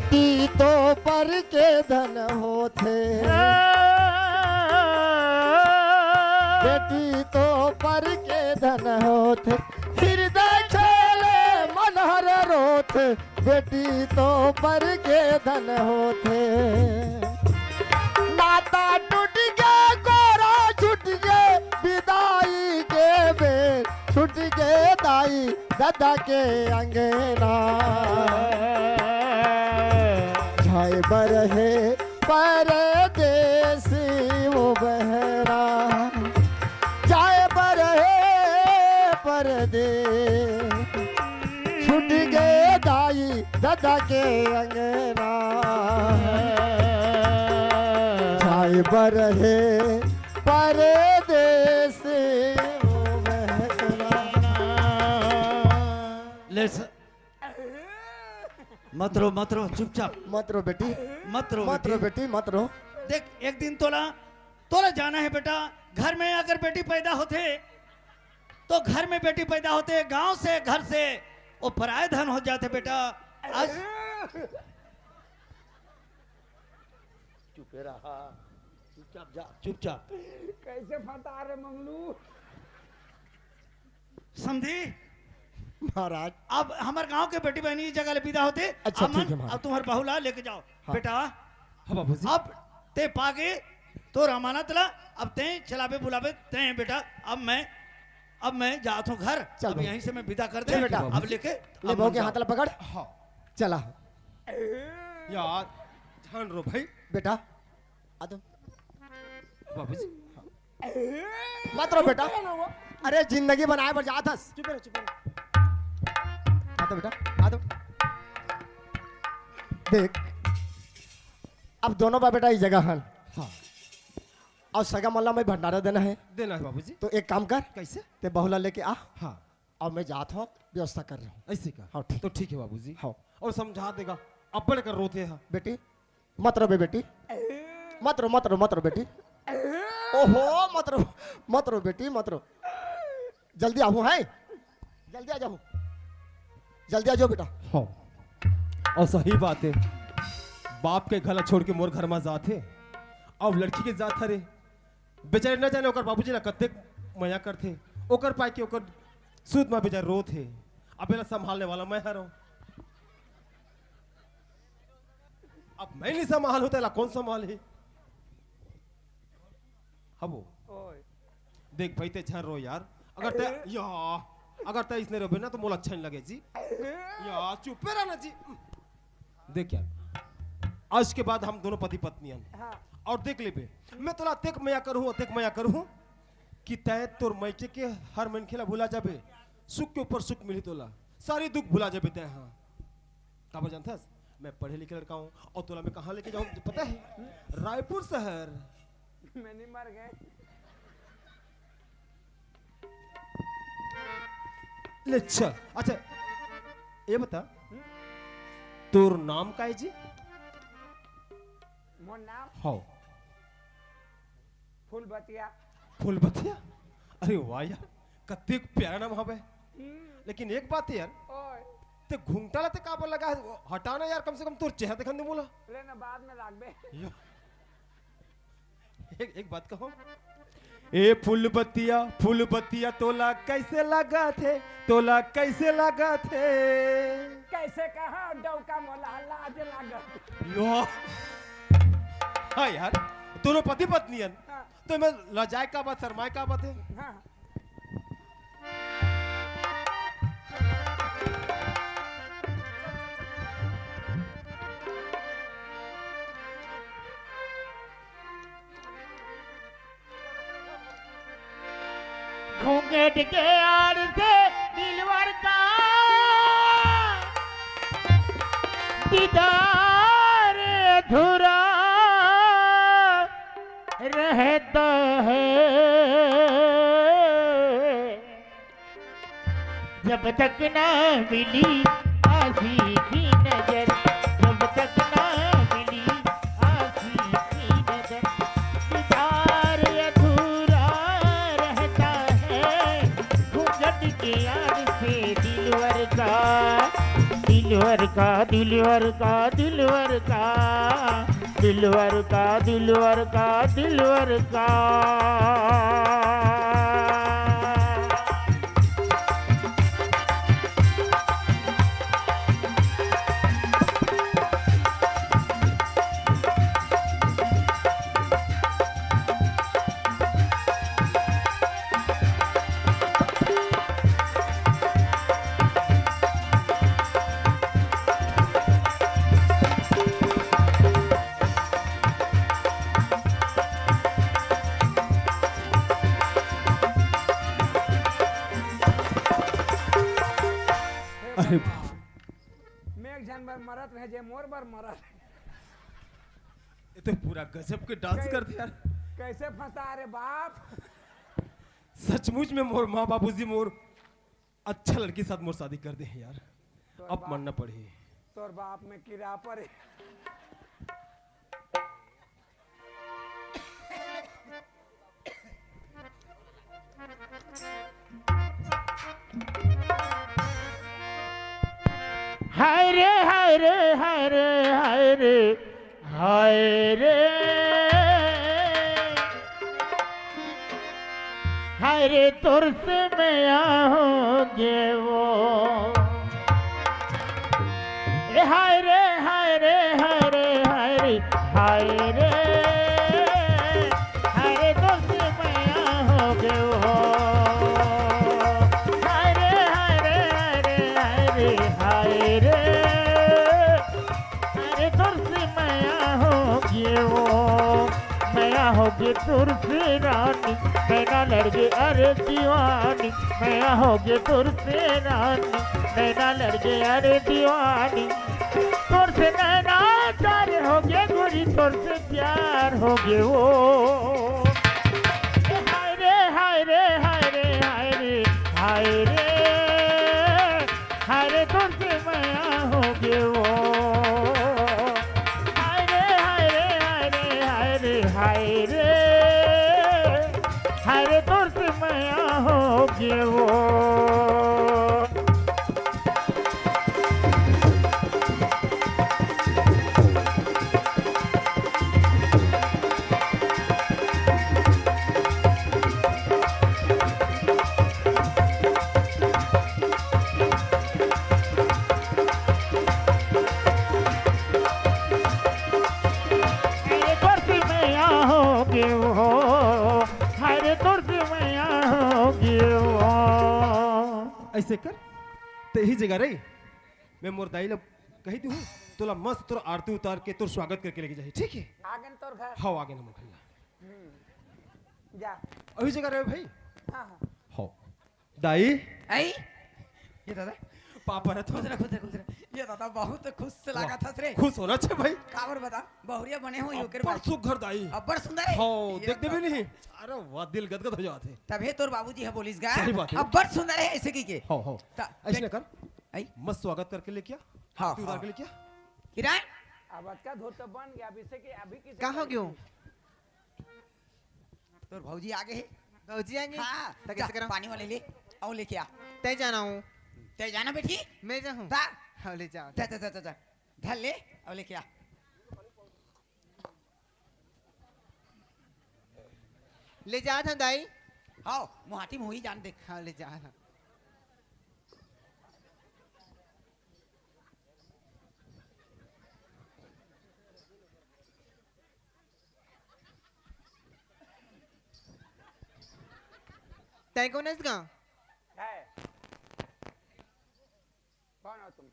बेटी तो पर के धन होते, बेटी तो पर के धन होते, हृदय खेले मनहर रोत, बेटी तो पर के धन होते। नाता टूट गए कोरा छूट गए विदाई के बेर, छूट गए दाई दादा के अंगना। झाए बरहे परदेसी वो बहरा, जाए बरहे परदेस, छूट गए दाई दादा के अंगना। जाए बरहे परदेसी वो बहरा। ले मत रो चुपचाप मत रो बेटी, मत रो मत रो बेटी, मत रो। देख एक दिन तोला जाना है बेटा। घर में अगर बेटी पैदा होते तो घर में बेटी पैदा होते, गांव से घर से वो पराये धन हो जाते बेटा। आज चुप रहा, चुपचाप जा, चुपचाप। कैसे फटा रे मंगलू। समझी महाराज अब हमारे गांव के बेटी बहनी जगह ले पैदा होते। अच्छा, अब ठीक है महाराज। अब तुम्हारे बहुला लेके जाओ बेटा। हाँ बाबूजी। अब ते पागे तो रमानत ला, अब ते चलावे बुलावे ते बेटा। अब मैं जाता हूँ घर। चल अब भाई। यहीं से मैं विदा कर चल दे बेटा। अब लेके ले बहू के हाथ ला पकड़, हाँ चला यार ध्यान रो भाई। बेटा आ दो। बाबूजी मत रो बेटा, अरे जिंदगी बनाए पर जात हस। चुप रहो, चुप रहो। आ दो बेटा, आ दो। देख अब दोनों बाप बेटा इस जगह हन। हाँ और सगा मल्ला में भंडारा देना है, देना है बाबूजी। तो एक काम कर, कैसे? ते बहुला लेके आ हाँ और मैं जाता हूँ, व्यवस्था कर रहा हूँ। ऐसे का। हाँ ठीक। तो ठीक है बाबूजी। हाँ और समझा देगा। अब्बड़ कर रोते हैं बेटी, मत रो बे बेटी, मत रो, मत रो, मत रो बेटी। ओहो मत रो, मत रो बेटी, मत रो। जल्दी आओ है, जल्दी आ जाओ, जल्दी आ जाओ बेटा। हाँ और सही बात है। बाप के गला छोड़ के मोर घर में जाते, अब लड़की के जात हरे बेचारे न जाने ओकर बाबूजी ना कत्ते मया करते, ओकर पाई के ओकर सूद में बेचारे रो थे। अब मेरा संभालने वाला मैं हर हूं। अब मैं नहीं संभाल होता ला कौन संभाले। हबो देख भाई ते झर रो यार। अगर ते इसने रोबे ना तो मोला अच्छा नहीं लगे जी। यार चुप रहना जी। देख यार आज के बाद हम दोनों पति पत्नी हैं। हाँ। और देख ले बे, मैं तोला अतेक मया करूं कि तय तोर मैके के हर मन खेला भुला जाबे, सुख के ऊपर सुख मिली तोला, सारी दुख भुला जाबे तय। हाँ काबर जानथस, मैं पढ़े लिखे लड़का हूं और तोला मैं कहां लेके जाऊं पता है? रायपुर शहर। मैं नहीं मर गए। ले चल। अच्छा ये बता तोर नाम का है जी? मोर नाम हाँ फूलबतिया। फूलबतिया। अरे वाह यार कत्ते प्यारा नाम हवे। लेकिन एक बात है यार, ओए ते घूंघटा लाते काबर लगा है? हटाना यार, कम से कम तोर चेहरा दिखन दे मोला। लेना बाद में लागबे। एक बात कहो, ए फूलबतिया तोला कैसे लगा थे, तोला कैसे लगा थे? कैसे कहा डौका मोला लाज लागत। लो हाँ यार दोनों पति पत्नी हैं। हाँ। तो मैं लजाए का बात शर्माए का बात है? हाँ। घूंघट के आड़ से दिलवर का दीदार अधूरा रहता है, जब तक ना मिली आसी की नजर, जब तक ना मिली आसी की नजर, दीदार अधूरा रहता है। घूंघट के आड़ से दिलवर का दिलवर का दिलवर का दिलवर का दिलवर का दिलवर का दिलवर का अरे बाप, मेघ जानवर मरत रहे जे मोर बर मरत ये तो पूरा गजब के डांस कर दिया यार। कैसे फंसा रे बाप। सचमुच में मोर माँ बाबूजी मोर अच्छा लड़की साथ मोर शादी कर दे हैं यार। अब मरना पड़े। तोर बाप में कीड़ा पड़े। हाय रे हाय रे हाय रे हाय रे हाय रे हाय रे तुर से मैं आऊंगे वो हाय रे हाय रे हाय रे हाय रे हाय रे हाय रे तुर से मैं आऊंगे वो हाय रे हाय रे हाय रे हाय रे हाय रे अरे तुर से मैं होगी वो मैं होगी तुर से रानी मैना लड़के अरे दीवानी मैं होगी तुर से रानी मैना लड़के अरे दीवानी तुर से नैना चार हो गए गोरी तुर से प्यार हो गए वो हाय रे हाय रे हाय रे हाय रे हाय रे हाय रे तुर से मैं हो गए वो हाय रे हाय रे हाय रे हाय रे हाय रे हाय रे तुर से मैं हो गए वो ऐसे कर ते ही जगह रही मैं मोर दाई ला कही थी हूँ तोला मस्त तोर आरती उतार के तोर स्वागत करके लेके जाए ठीक है। आगे तोर घर। हाँ आगे ना मोर जा अभी जगह रहे भाई। हाँ हाँ हाँ दाई आई ये दादा पापा ने तो खुद ये दादा बहुत खुश से लगा था रे। खुश होना चाहिए भाई। काबर बता बहुरिया बने हो योकर पर सुघर दाई अब्बड़ सुंदर है। हाँ देख दे भी नहीं अरे वाह दिल गदगद हो जाते। तबे तोर बाबूजी है बोलिस गा सही बात है। अब्बड़ सुंदर है ऐसे की के हाँ हाँ ऐसे ना कर आई मस्त स्वागत करके ले क्या हाँ तू उतार के ले क्या किराए अब का धोत तो बन गया अभी से कि अभी किसे कहाँ क्यों तोर भौजी आगे है भौजी आगे हाँ तो कैसे करा पानी वाले ले आओ लेके आ तय जाना हूँ तय जाना बेटी मैं जाऊँ हाँ ले जा धर ले और लेके आ ले जा था दाई हाँ मुहाटी मुही जान देख हाँ ले जा तय कौन है इसका है कौन हो तुम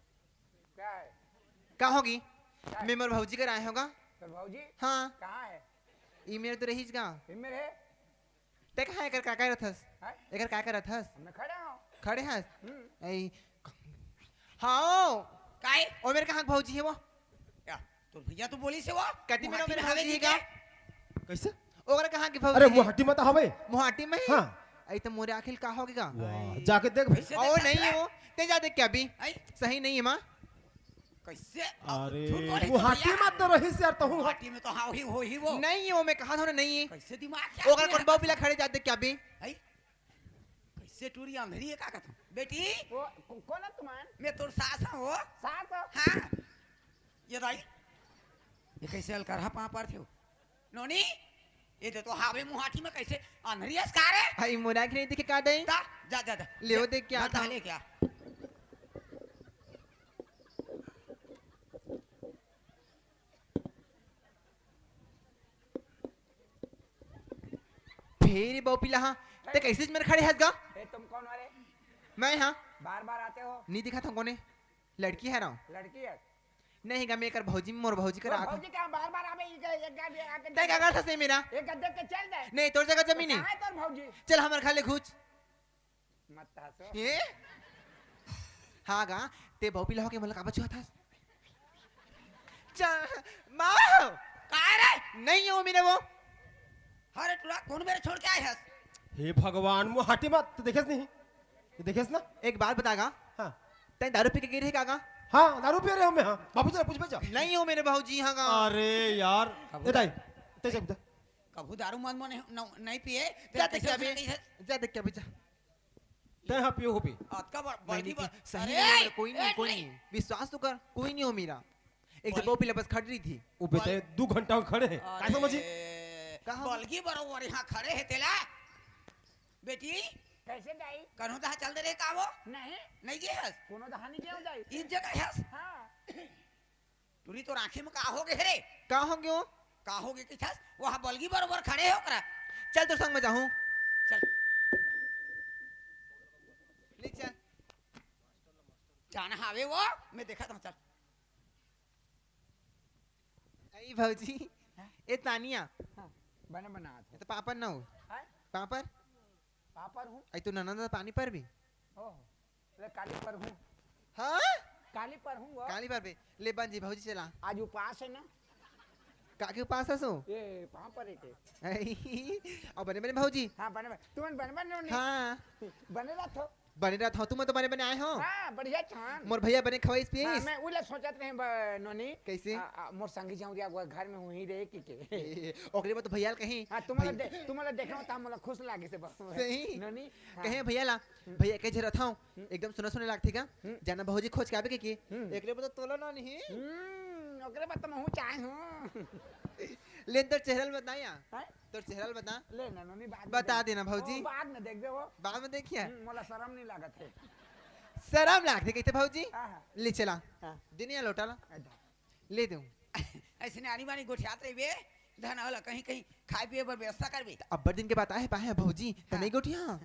क्या है कहाँ होगी मैं मोर भौजी कर आए होगा तो भौजी हाँ कहाँ है ईमेल तो रहीज का इमर है ते कहाँ एकर का रथस एकर का रथस मैं खड़ा हूँ खड़े हस ऐ हाँ काय ओ मेरे कहाँ भौजी है वो या तो भैया तो बोली से वो कति में मेरे भौजी है क्या कैसे ओकर कहाँ की भौजी अरे मुहाटी मत हवे मुहाटी में हाँ ऐ तो मोरे आखिर का होगी का जाके देख भाई ओ नहीं है वो ते जा देख क्या अभी सही नहीं है माँ कैसे अरे मुहाटी मत तो रही से यार तो हूँ मुहाटी में तो हाँ ही हो ही वो नहीं है वो मैं कहा था ना नहीं है कैसे दिमाग क्या ओकर कौन बाबू बिला खड़े जा देख क्या अभी से टूरी अंधेरी है का कहता बेटी वो कौन है तुम्हारे मैं तोर सास हूँ वो साथ हाँ ये दाई ये कैसे अलकर पा पर थे नोनी ये तो हावे मुहाटी में कैसे अंधेरी अस्कार है भाई मोरा के नहीं दिखे का दई जा जा जा जा ले देख क्या था ले क्या फेरी बौपीला हाँ ते कैसे मेरे खड़े हंस गा ए तुम कौन वाले मैं हाँ बार बार आते हो नहीं दिखा था कोने लड़की है ना लड़की है नहीं गा मैं कर भौजी मोर भौजी कर आका भौजी क्या बार बार आवे एक गाड़ी आके ते क्या करता से मेरा एक गद्दे के चल दे नहीं तोर जगह जमीन कहाँ है है तोर भौजी चल हमारे खाले घूच मत हंसो ये हाँ गा ते भौपीला हो के मतलब काबा छुआ था चल माँ कहाँ रे नहीं हो मेरे वो अरे टुरा कौन मेरे छोड़ के आए हस हे भगवान मुहाटी मत तो देखेस नहीं ये देखेस ना एक बात बतागा हाँ तै दारू पी के गिरे कागा हाँ दारू पी रहे हो मैं हाँ बाबू जरा पूछ बेचा नहीं हो मेरे भाऊजी हाँ गा अरे यार ये दाई ते जब कभू दारू मन मन नहीं पिए जा देख क्या जा देख क्या बेचा ते हाँ पियो हो पी आपका नहीं बड़ी सही नहीं कोई नहीं विश्वास तो कर कोई नहीं हो मेरा एक जब भौपीला बस खड़ रही थी वो बेटे 2 घंटा खड़े हैं काय समझी बल्कि बरोबर यहाँ खड़े है तेला बेटी कैसे जाई कन्हो दहा चल दे रे का वो नहीं नहीं गे हस कोनो दहानी क्यों जाई इस जगह हस हां तुरी तो आंखें में का हो गए रे का हो गयो का हो गए कि हस वहां बल्कि बरोबर खड़े हो करा चल तो संग में जाऊं चल ले चल जाना हावे वो मैं देखा था चल आई भौजी ए तानिया बने बनात ये तो पापा ना हो है पापा पापर हूं आई तो ननद पानी पर भी ओह ले काली पर हूं हाँ काली पर हूं वो काली पर भी ले बन जी भौजी चला आज उपास है ना काके पास हसो ये पापर है के आई अब बने बने भौजी हां बने तुम बने हाँ बने रहो बने रहा था तुम तो बने बने आए हो हां बढ़िया छान मोर भैया बने खवाइस हाँ, पियस मैं उले सोचत रहे नोनी कैसे मोर संगी जाऊं दिया घर में हुई रे के ओकरे में तो भैया कहीं हां तुम्हारा देखो त मोला खुश लागे से बस सही नोनी कहे भैया ला भैया के जरा था एकदम सुना सुने लागथे का जाना भौजी खोज के आवे के एकरे में तो तोलो ना नहीं ओकरे बात मैं हूं चाहे हूं ले तो चेहरा बताया हैं तो चेहरा बता ले ना नोनी बात बता देना भौजी बाद में देख दे वो बाद में देखिए मोला शर्म नहीं लागत है शर्म लागथे कहते भौजी हां ले चला हां दुनिया लौटा ला ले दूं ऐसे नानी बानी गोठियात रही बे धन होला कहीं कहीं खाए पिए पर व्यवस्था करबे अब दिन के बात आए पाए भौजी त नहीं गोठिया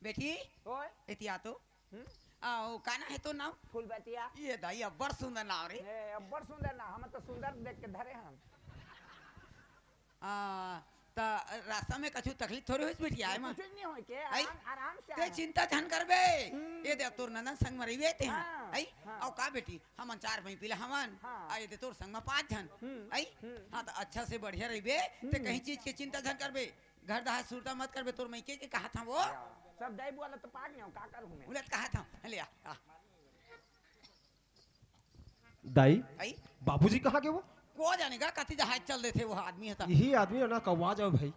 बेटी ओए एतिया तो ओ काना है तो नाम फूलबतिया ये दाई अब्बर सुंदर नाम रे ए अब्बर सुंदर ना हम तो सुंदर देख के धरे हम त रास्ता में कछु तकलीफ थोड़ी होइस बेटी आए में कुछ नहीं होय के आई? आराम से ते चिंता धन करबे ये दे तोर ननन संग में रहिबे ते हाँ, आई हाँ। औ का बेटी हमन 4 भाई पिला हमन हाँ। आई दे तोर संग में 5 जन आई हां तो अच्छा से बढ़िया रहिबे ते कहीं चीज के चिंता धन करबे घर दहा सुरता मत करबे तोर मैं के कहा था वो सब दाई वाला तो पाग नहीं का करूं मैं उलट कहा था ले आ दाई आई बाबूजी कहाँ के वो को जानेगा कति जहाज चल देते वो आदमी है यही आदमी है ना कौवा जाओ भाई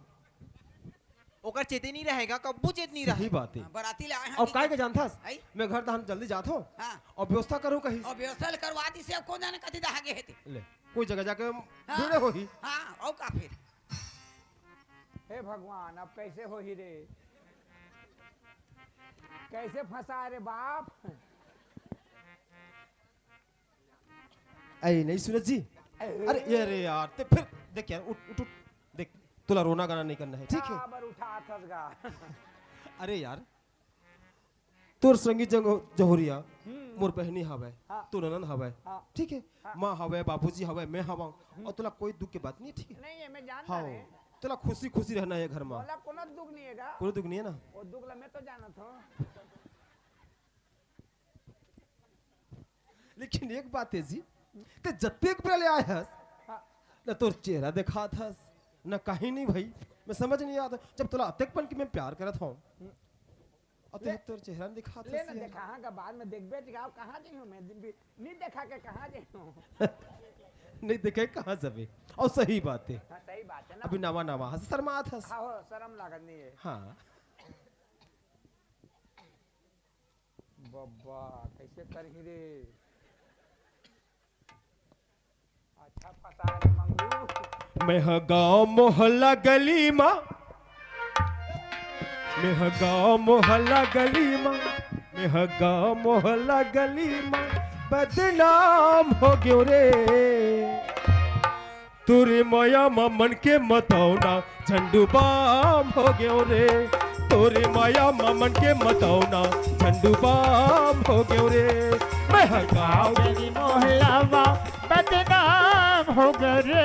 ओकर चेते नहीं रहेगा कब्बू चेत नहीं रहे सही बात है बराती ले आए हैं अब काय के जानता आई? मैं घर दहन जल्दी जात हूँ हां और व्यवस्था करूँ कहीं और व्यवस्था करवा दी से अब कौन जाने कति दहागे हेते ले कोई जगह जाके हाँ। जुड़े हो ही हां औ का फिर हे भगवान अब कैसे हो ही रे कैसे फंसा रे बाप ऐ नहीं सूरज जी अरे ये रे यार ते फिर देख यार उठ उठ उठ देख तुला रोना गाना नहीं करना है ठीक है बराबर उठा खसगा अरे यार तोर संगी जहोरिया मोर बहनी हवे हाँ। तू ननन हवे हाँ। ठीक है माँ हवे बाबूजी हवे मैं हवा और तुला कोई दुख की बात नहीं है ठीक है नहीं है मैं जानता हाँ रे तुला खुशी खुशी रहना है घर में बोला कोनो दुख नहीं हैगा कोई दुख नहीं है ना वो दुख ला मैं तो जानत हूं लेकिन एक बात है जी ते जत्ते के पहले आए हस हाँ। न तोर चेहरा देखा था न कहीं नहीं भाई मैं समझ नहीं आता जब तुला अतेकपन की मैं प्यार करत हूँ अते तोर चेहरा नहीं दिखा ले ना था देखा हां का बाद में देखबे जाओ कहां जी हूं मैं नहीं देखा के कहां जी हूं नहीं देखे कहाँ जबे और सही बात है हां सही बात है ना अभी नवा नवा हस शर्मा था खाओ शर्म लागत नहीं है हाँ बब्बा कैसे करही रे अच्छा फसा रे मंगू मैं ह गाँव मोहल्ला गली माँ मैं ह गाँव मोहल्ला गली माँ मैं ह गाँव मोहल्ला गली माँ बदनाम हो गयो रे तुरे माया मन के मतौना झंडू बाम हो गयो रे तोरे माया मन के मतौना झंडू बाम हो गयो रे मैं ह गाँव गली मोहल्ला वा बदनाम हो गए रे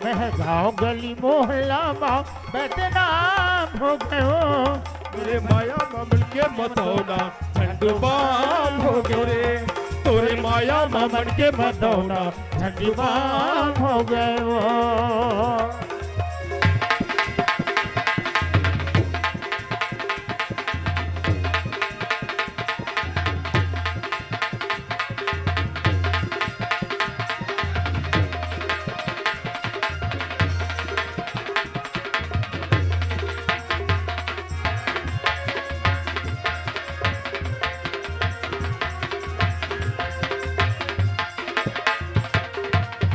मैं गाँव गली मोहल्ला वा बदनाम हो गए हो तोरे माया मन के मतौना झंडू बाम हो गयो रे तोरे माया मन के मतौना झंडी बाम हो गए हो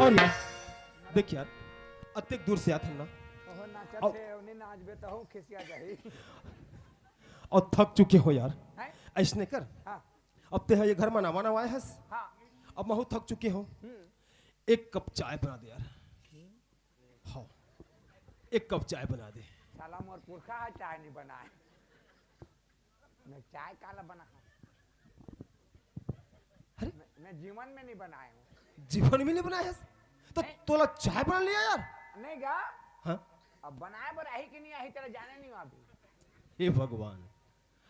और यार देख यार अत्यधिक दूर से आते हैं ना ओहो नाचत थे उन्हें नाच बे तो हूं खिसिया जाही और थक चुके हो यार हैं ऐसने कर हां अब ते है ये घर में नवा नवा आए हस हां अब महू थक चुके हो एक कप चाय बना दे यार हाँ एक कप चाय बना दे साला मोर पुरखा है चाय नहीं बनाए मैं चाय काला बना अरे मैं जीवन में नहीं बनाया हूँ जीवन में नहीं बनाया हस तो तोला चाय बना लिया यार नहीं गा हाँ अब बनाए पर आई कि नहीं आई तेरा जाने नहीं अभी हे भगवान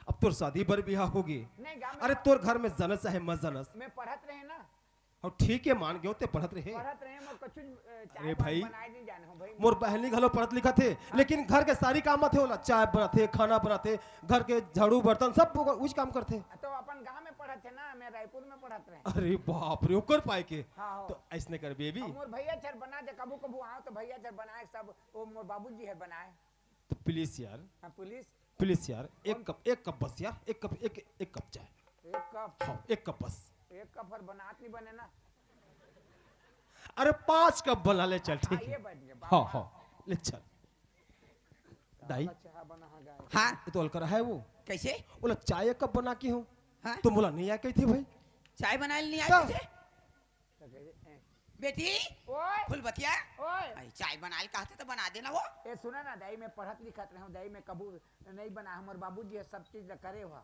अब तोर शादी पर ब्याह होगी नहीं गा अरे तोर घर में जनस है मत जनस मैं पढ़त रहे ना और ठीक है मान गयो ते पढ़त रहे पढ़त रहे मैं कुछ अरे भाई बनाए नहीं जाने हो भाई मोर बहनी घलो पढ़त लिखा थे लेकिन घर के सारी काम थे होला चाय बनाते खाना बनाते घर के झाड़ू बर्तन सब उस काम करते तो अपन गांव में पढ़त थे ना मैं रायपुर में पढ़त रहे अरे बाप रे ओकर पाए के हाँ हो तो ऐसने कर बेबी मोर भैया चर बना दे कबू कबू आओ तो भैया चर बनाए सब वो मोर बाबूजी है बनाए तो प्लीज यार हाँ पुलिस प्लीज यार एक कप बस यार एक कप चाय एक कप हाँ एक कप बस एक कप पर बनात नहीं बने ना अरे 5 कप बना ले चल ठीक ये है बन गया हाँ हाँ ले चल दाई चाह बना गया हाँ ये तो अलकर है वो कैसे बोला चाय एक कप बना के हो हाँ तुम बोला नहीं आ कही थी भाई चाय बनाए नहीं क्या? आई तुझे बेटी ओए फुल बतिया ओए अरे चाय बनाए कहते तो बना देना वो ए सुना ना दाई में पढ़त लिखत रहे हूं दाई में कबू नहीं बना हमर बाबूजी है सब चीज करे हुआ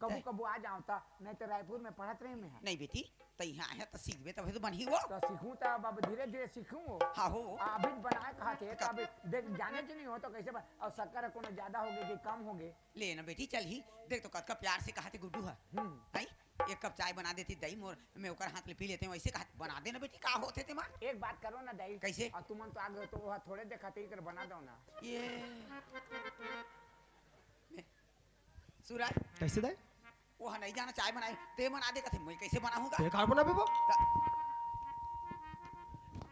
कबू कबू आ जाऊं ता नहीं तो रायपुर में पढ़त रहे मैं नहीं बेटी तो यहाँ है तो सीखबे तभी तो बनी वो तो सीखूं तो अब धीरे धीरे सीखूं हाँ हो अभी बनाए कहा थे तो अभी देख जाने के नहीं हो तो कैसे और शक्कर कोनो ज्यादा हो गई कि कम हो गए ले ना बेटी चल ही देख तो कद का प्यार से कहा थे गुड्डू है भाई एक कप चाय बना देती दही मोर मैं ओकर हाथ ले पी लेते हैं वैसे कहा बना देना बेटी का होते थे मां एक बात करो ना दाई कैसे और तुमन तो आगे तो वह थोड़े देखा थे कर बना दो ना ये सूरज कैसे दाई वो नहीं जाना चाय बनाए ते बना देगा थे मैं कैसे बनाऊंगा बेकार बना बेबो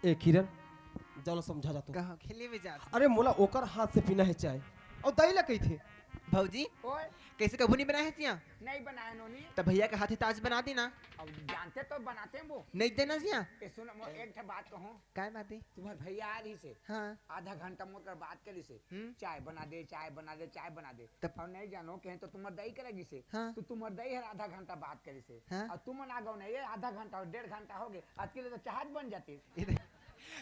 ए किरण चलो समझा जा तू कहाँ खेले में जा अरे मोला ओकर हाथ से पीना है चाय और दाई ला कही थे भौजी ओए कैसे कबू नहीं बनाए सिया नहीं बनाए नोनी तो भैया के हाथी ताज बना देना अब जानते तो बनाते हैं वो नहीं देना सिया ए सुन मो एक ठे बात कहूं काय बात है तुम्हारे भैया आ रही से हाँ आधा घंटा मोर कर बात करी से चाय बना दे चाय बना दे चाय बना दे तब- और नहीं जानो कहीं तो तुम्हार दही करेगी से हाँ। तो तुम्हार दही है आधा घंटा बात करी से हाँ। और तुम ना गो नहीं ये आधा घंटा और 1.5 घंटा हो गए आज के लिए तो चाहत बन जाती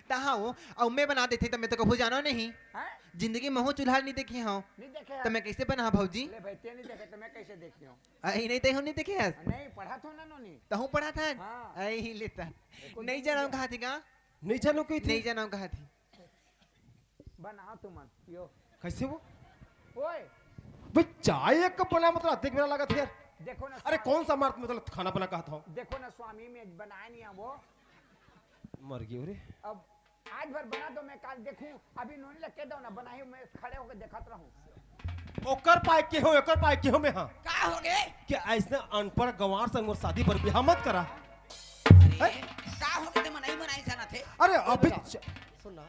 तहा हो और मैं बना देती तो मैं तो कबू जानो नहीं है जिंदगी में हो चूल्हा नहीं देखी हूँ नहीं देखे तो मैं कैसे बना भौजी ले भाई ते नहीं देखे तो मैं कैसे देखती हूँ आई नहीं तो नहीं देखे हस नहीं पढ़ा तो ना नोनी तो हूँ पढ़ा था हाँ। आई लेता नहीं जाना कहा थी का नहीं जानो कही थी नहीं जाना कहा थी बनाओ तुम पियो कैसे वो ओए भाई चाय एक कप बना मतलब अधिक मेरा लगा था यार देखो ना अरे कौन सा मार्ग मतलब खाना बना कहा था देखो ना स्वामी में बनाया नहीं है वो मर गई रे अब आज भर बना दो मैं कल देखूं अभी नोनी लग दो ना बनाई मैं खड़े होकर देखत रहूं ओकर पाए के हो ओकर पाए के हो मैं हाँ का हो गए कि ऐसने अनपढ़ गंवार संग मोर शादी पर ब्याह मत करा अरे का हो गए मनाई बनाई जाना थे अरे अभी सुनना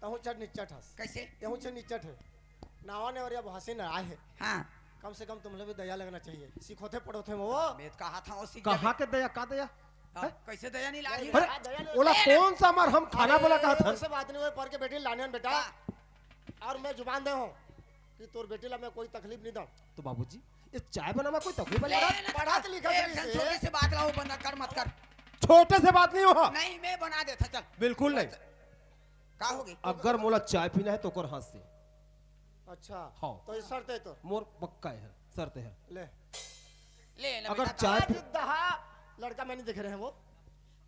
तहु चट निचट हस कैसे यहु चट निचट है नावा ने और या हसी न आए है हाँ कम से कम तुम लोग भी दया लगना चाहिए, सीखोते पढ़ोते वो। मैं तो कहा था वो सीख कहा के दया का दया? हाँ, कैसे दया नहीं लागी? अरे ओला कौन सा मार हम खाना बोला कहा था? से बात नहीं हुई, पढ़ के बेटी लाने बेटा। और मैं जुबान दे हूँ कि तोर बेटी ला मैं कोई तकलीफ नहीं दूं। तो बाबूजी ये चाय बनाना कोई तकलीफ ले, है? ले, पढ़ा के लिखा एक से। छोटे से बात लाओ, बंद कर मत कर। छोटे से बात नहीं हो। नहीं मैं बना देता, चल। बिल्कुल नहीं। का होगी? अगर मोला चाय पीना है तो कर हाथ से। अच्छा हाँ। तो ये शर्त है तो मोर पक्का है, शर्त है। ले ले ना अगर बेटा, चाय आज दहा लड़का मैंने देख रहे हैं वो।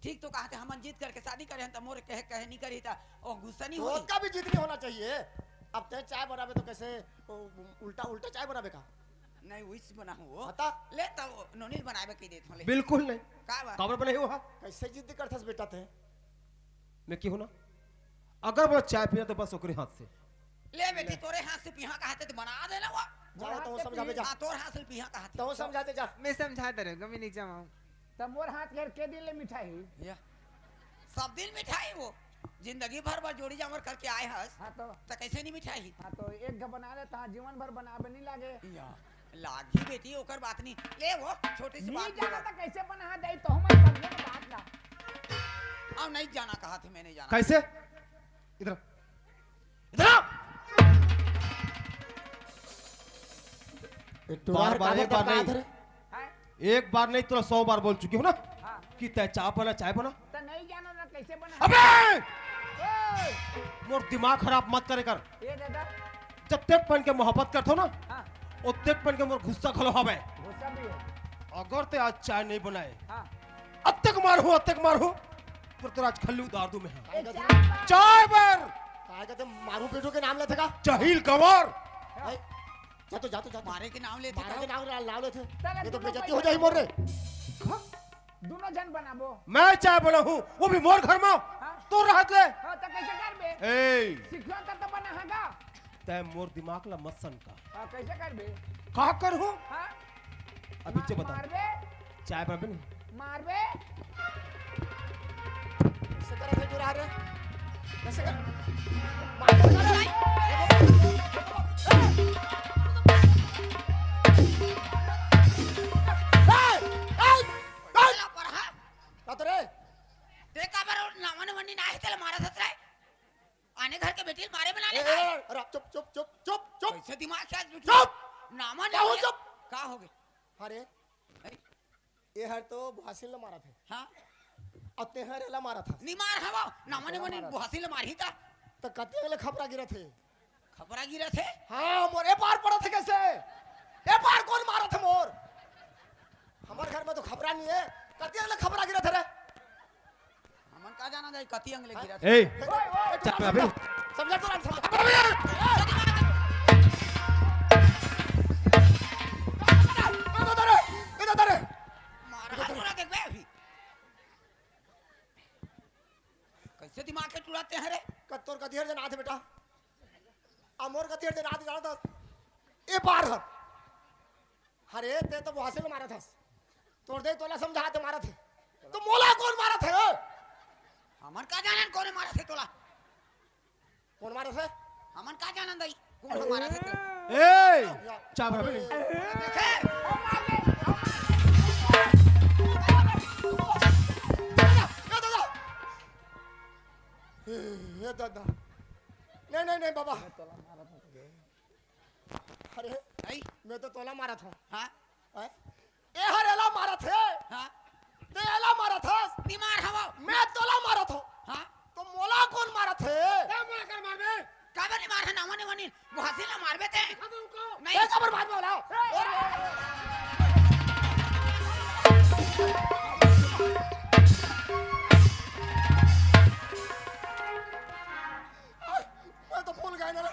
ठीक तो कहते हम जीत करके शादी करे हैं तो मोर कहे नहीं करी था और गुस्सा नहीं तो होगी। उसका भी जिद नहीं होना चाहिए। अब ते चाय बनावे तो कैसे उल्टा उल्टा चाय बनावे का? नहीं वही बना हूँ बता। ले तो नोनील बनावे की देत ले। बिल्कुल नहीं। का बात? काबर बने हो? कैसे जिद करथस बेटा ते? मैं क्यों ना, अगर बोला चाय पीना तो बस ओकरे हाथ से। ले बेटी तोरे हाथ से पिहा कहते तो बना देना वो। जाओ तो समझावे जा। हाँ तोर हाथ से पिहा कहते। तो समझाते जा। मैं समझाता रहूंगा, मैं नहीं चाहूँ। तब मोर हाथ घेर के दिन ले मिठाई। या सब दिन मिठाई वो जिंदगी भर बार जोड़ी जामर करके आए हस हाँ तो कैसे नहीं मिठाई? हाँ तो एक बना ले ता जीवन भर बनावे नहीं लागे। या लागी बेटी ओकर बात नहीं। ले वो छोटी सी नहीं बात जाना बोला। तो कैसे बना दे तो हम समझे ना बात ना। अब नहीं जाना कहा थे, मैंने जाना। कैसे? इधर इधर आओ। बार बार एक बार नहीं, हाँ? एक बार नहीं तो 100 बार बोल चुकी हूँ ना हाँ। कि तय चाय बना चाय बना। तो नहीं जानो ना कैसे बना। अबे ओए, मोर दिमाग खराब मत करे कर। ये दादा। जब तक पन के मोहब्बत करते हो ना हाँ उतने पन के मोर गुस्सा खलो हवे। गुस्सा भी है। अगर ते आज चाय नहीं बनाए हाँ अब तक मार हो फिर तो आज खल्ली उतार दूं मैं। ए, चाय चाय बर कहा कहते मारू पीटू के नाम लेते का? चाहिल गवर। भाई, जा तो जा तो जा तो। मारे के नाम लेते मारे के नाम नाम लेते। चल, ये तो दोनों बेइज्जती भाई हो जाएगी मोर रे। दोनों जन बनाबो। मैं चाय बना हूँ वो भी मोर घर में। हाँ। तू रहत ले। हाँ तो कैसे करबे? ए सिखियो तो बना हागा। तय मोर दिमाग ला मत सन का हाँ कैसे करबे? का कर हो हाँ अभी से बता। मारबे चाय बना नहीं मारबे। कैसे करे थे जुरा रे? कैसे कर? चला पर हाँ का तो रे? देखा बार नामन वनी ना है तेरे मारा सतराय आने घर के बेटी मारे बना ले। अरे चुप चुप चुप चुप चुप। कैसे दिमाग क्या चुप। नामन क्या हो चुप? का हो गए? अरे ये हर तो हासिल मारा थे। हाँ और तेहर एला मारा था। निमार हवा नामन वनी बुहासी ले मारी था। तो कते वाले खपरा गिरे थे। खबरा गिरा थे। हाँ मोर ए पार पड़ा थे कैसे? ए पार कौन मारा था मोर? हमारे घर में तो खबरा नहीं है। कते वाले खबरा गिरे थे रे? हमन का जाना दे कति अंगले गिरा थे। ए चाय बना बे। समझा तो नहीं समझा। मारा हाथ उड़ा देख बे अभी। कैसे दिमाग के टुराते हैं रे? कत्तोर कतिहर जन आथे बेटा। अमोर कतिहर जन आथे जाना था। ए पार हर। अरे ते तो हासिल मारा था। तोड़ दे तोला समझा ते मारा थे। तो मोला कौन मारा थे? हमन का जाना कौन मारा थे तोला? कौन मारा थे? हमन का जाना दई कौन मारा थे तोला? ए चाय बना बे। देखे ये दादा। नहीं नहीं नहीं बाबा। अरे नहीं मैं तो तोला मारा था। हाँ हैं? ए हरेला मारा थे। हाँ ते एला मारा था। निमार हवा मैं तोला मारा था। हाँ तो मोला कौन मारा थे? मोला कर मार बे। काबर नहीं मारा नामन वनी बुहासी ले मारबे थे। नहीं ए खबर बाद में बोला। मैं तो भूल गया ना रे।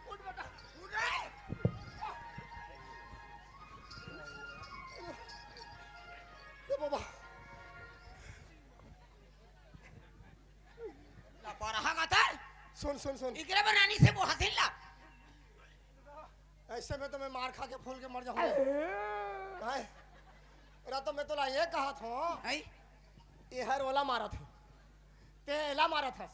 उठ बेटा। उड़ रहे ए बाबा। ला पर हागा था सुन सुन सुन। इकरे बनानी से बुहासी ला ऐसे में तो मैं मार खा के फूल के मर जाऊंगा। काहे? अरे तो मैं तो ला ये कहा था। नहीं ये हर वाला मारा थे। ते एला मारा था।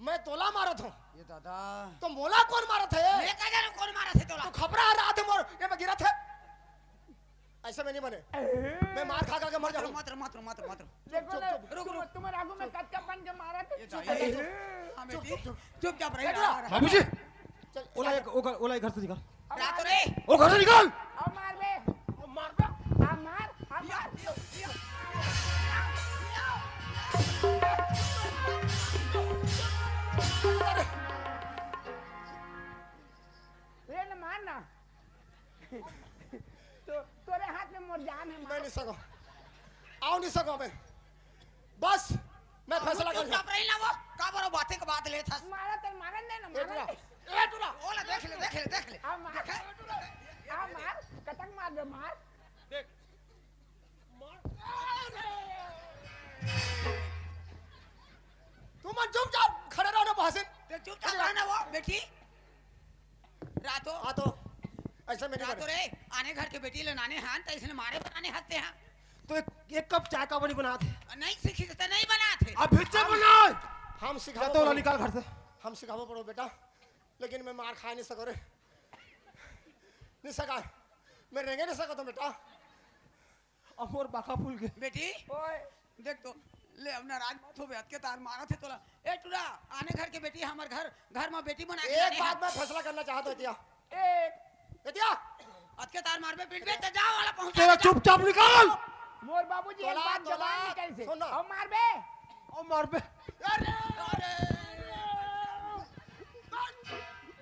मैं तोला मारा था। ये दादा तो मोला कौन मारा थे? मैं का जाने कौन मारा थे तोला। तो खबरा रहा थे मोर ये मैं गिरा थे। ऐसे में नहीं बने, मैं मार खा के मर जाऊं। मत देखो ना, तुम्हारे आगू में कच्चा बन के मारा थे। चुप चाप रही। बाबूजी चल ओला घर से निकाल। रातो रे ओ घर से निकाल। अब मार बे, अब मार दो। अब मार। ये न मारना। तो तोरे हाथ में मोर जान है। मैं नहीं सको, आओ नहीं सको मैं, बस मैं फैसला कर चुप रही ना वो का बरो बातें के बात ले था। मारा तो मारन दे ना, मारन दे। ए टूरा ओला देख ले। अब मार, कटक मार दे, मार। देख तुम चुपचाप खड़े रहो ना बहसिन। ते चुपचाप रहना वो बेटी। रातो आ तो ऐसा में नहीं रातो करे। रे आने घर के बेटी ले नाने हां त इसने मारे बनाने हत्ते हैं। तो एक कप चाय का बनी बना थे। नहीं सीखी तो नहीं बना थे। अब फिर बना। हम सिखाओ तो ओला निकाल घर से। हम सिखाओ पड़ो बेटा, लेकिन मैं मार खा नहीं सको रे, नहीं सका, मैं रेंगे नहीं सका तो बेटा। अब मोर बाका फूल के बेटी ओए देख तो ले अपना राज तो बेहद के तार मारा थे तोला। ए टुरा आने घर के बेटी हमार घर में बेटी बना के एक बात मैं फैसला करना चाहता हूं तिया। एक अत के तार मार पे पीट पे ते जाओ वाला पहुंचा। तेरा चुपचाप निकाल। मोर बाबूजी एक बात जबान निकल से। सुन ना। अब मार बे। और मार बे।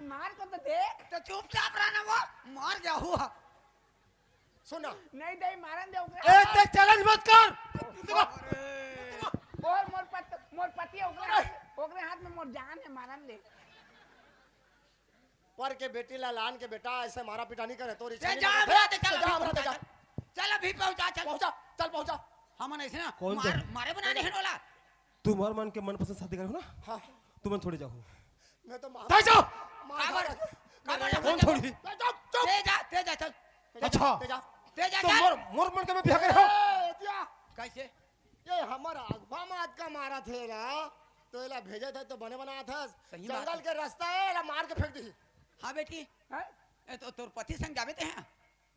मार को तो देख। तो चुपचाप रहना वो मार जा हुआ। सुना नहीं दे मारन दे ए ते चैलेंज मत कर। और मोर पति ओकरे हाथ में मोर जान है, मारन दे। पर के बेटी लालान के बेटा ऐसे मारा पिटा नहीं करे तो चल अभी पहुंचा चल पहुंचा। हम ऐसे ना कौन मारे बनाने हैं वाला। तुम्हार मन के मनपसंद शादी करे हो ना। हाँ तुम छोड़े जाओ। मैं तो दे जाओ। कौन छोड़ी? ते जा चल। अच्छा ते जा तो मोर मन के में बिहा करे हो। कैसे ये हमारा अगवा मात का मारा थे ना, तो एला भेजा था तो बने बना था। सही बात जंगल के रास्ता है, एला मार के फेंक दी। हाँ बेटी ए तो तोर पति संग जावे थे हैं।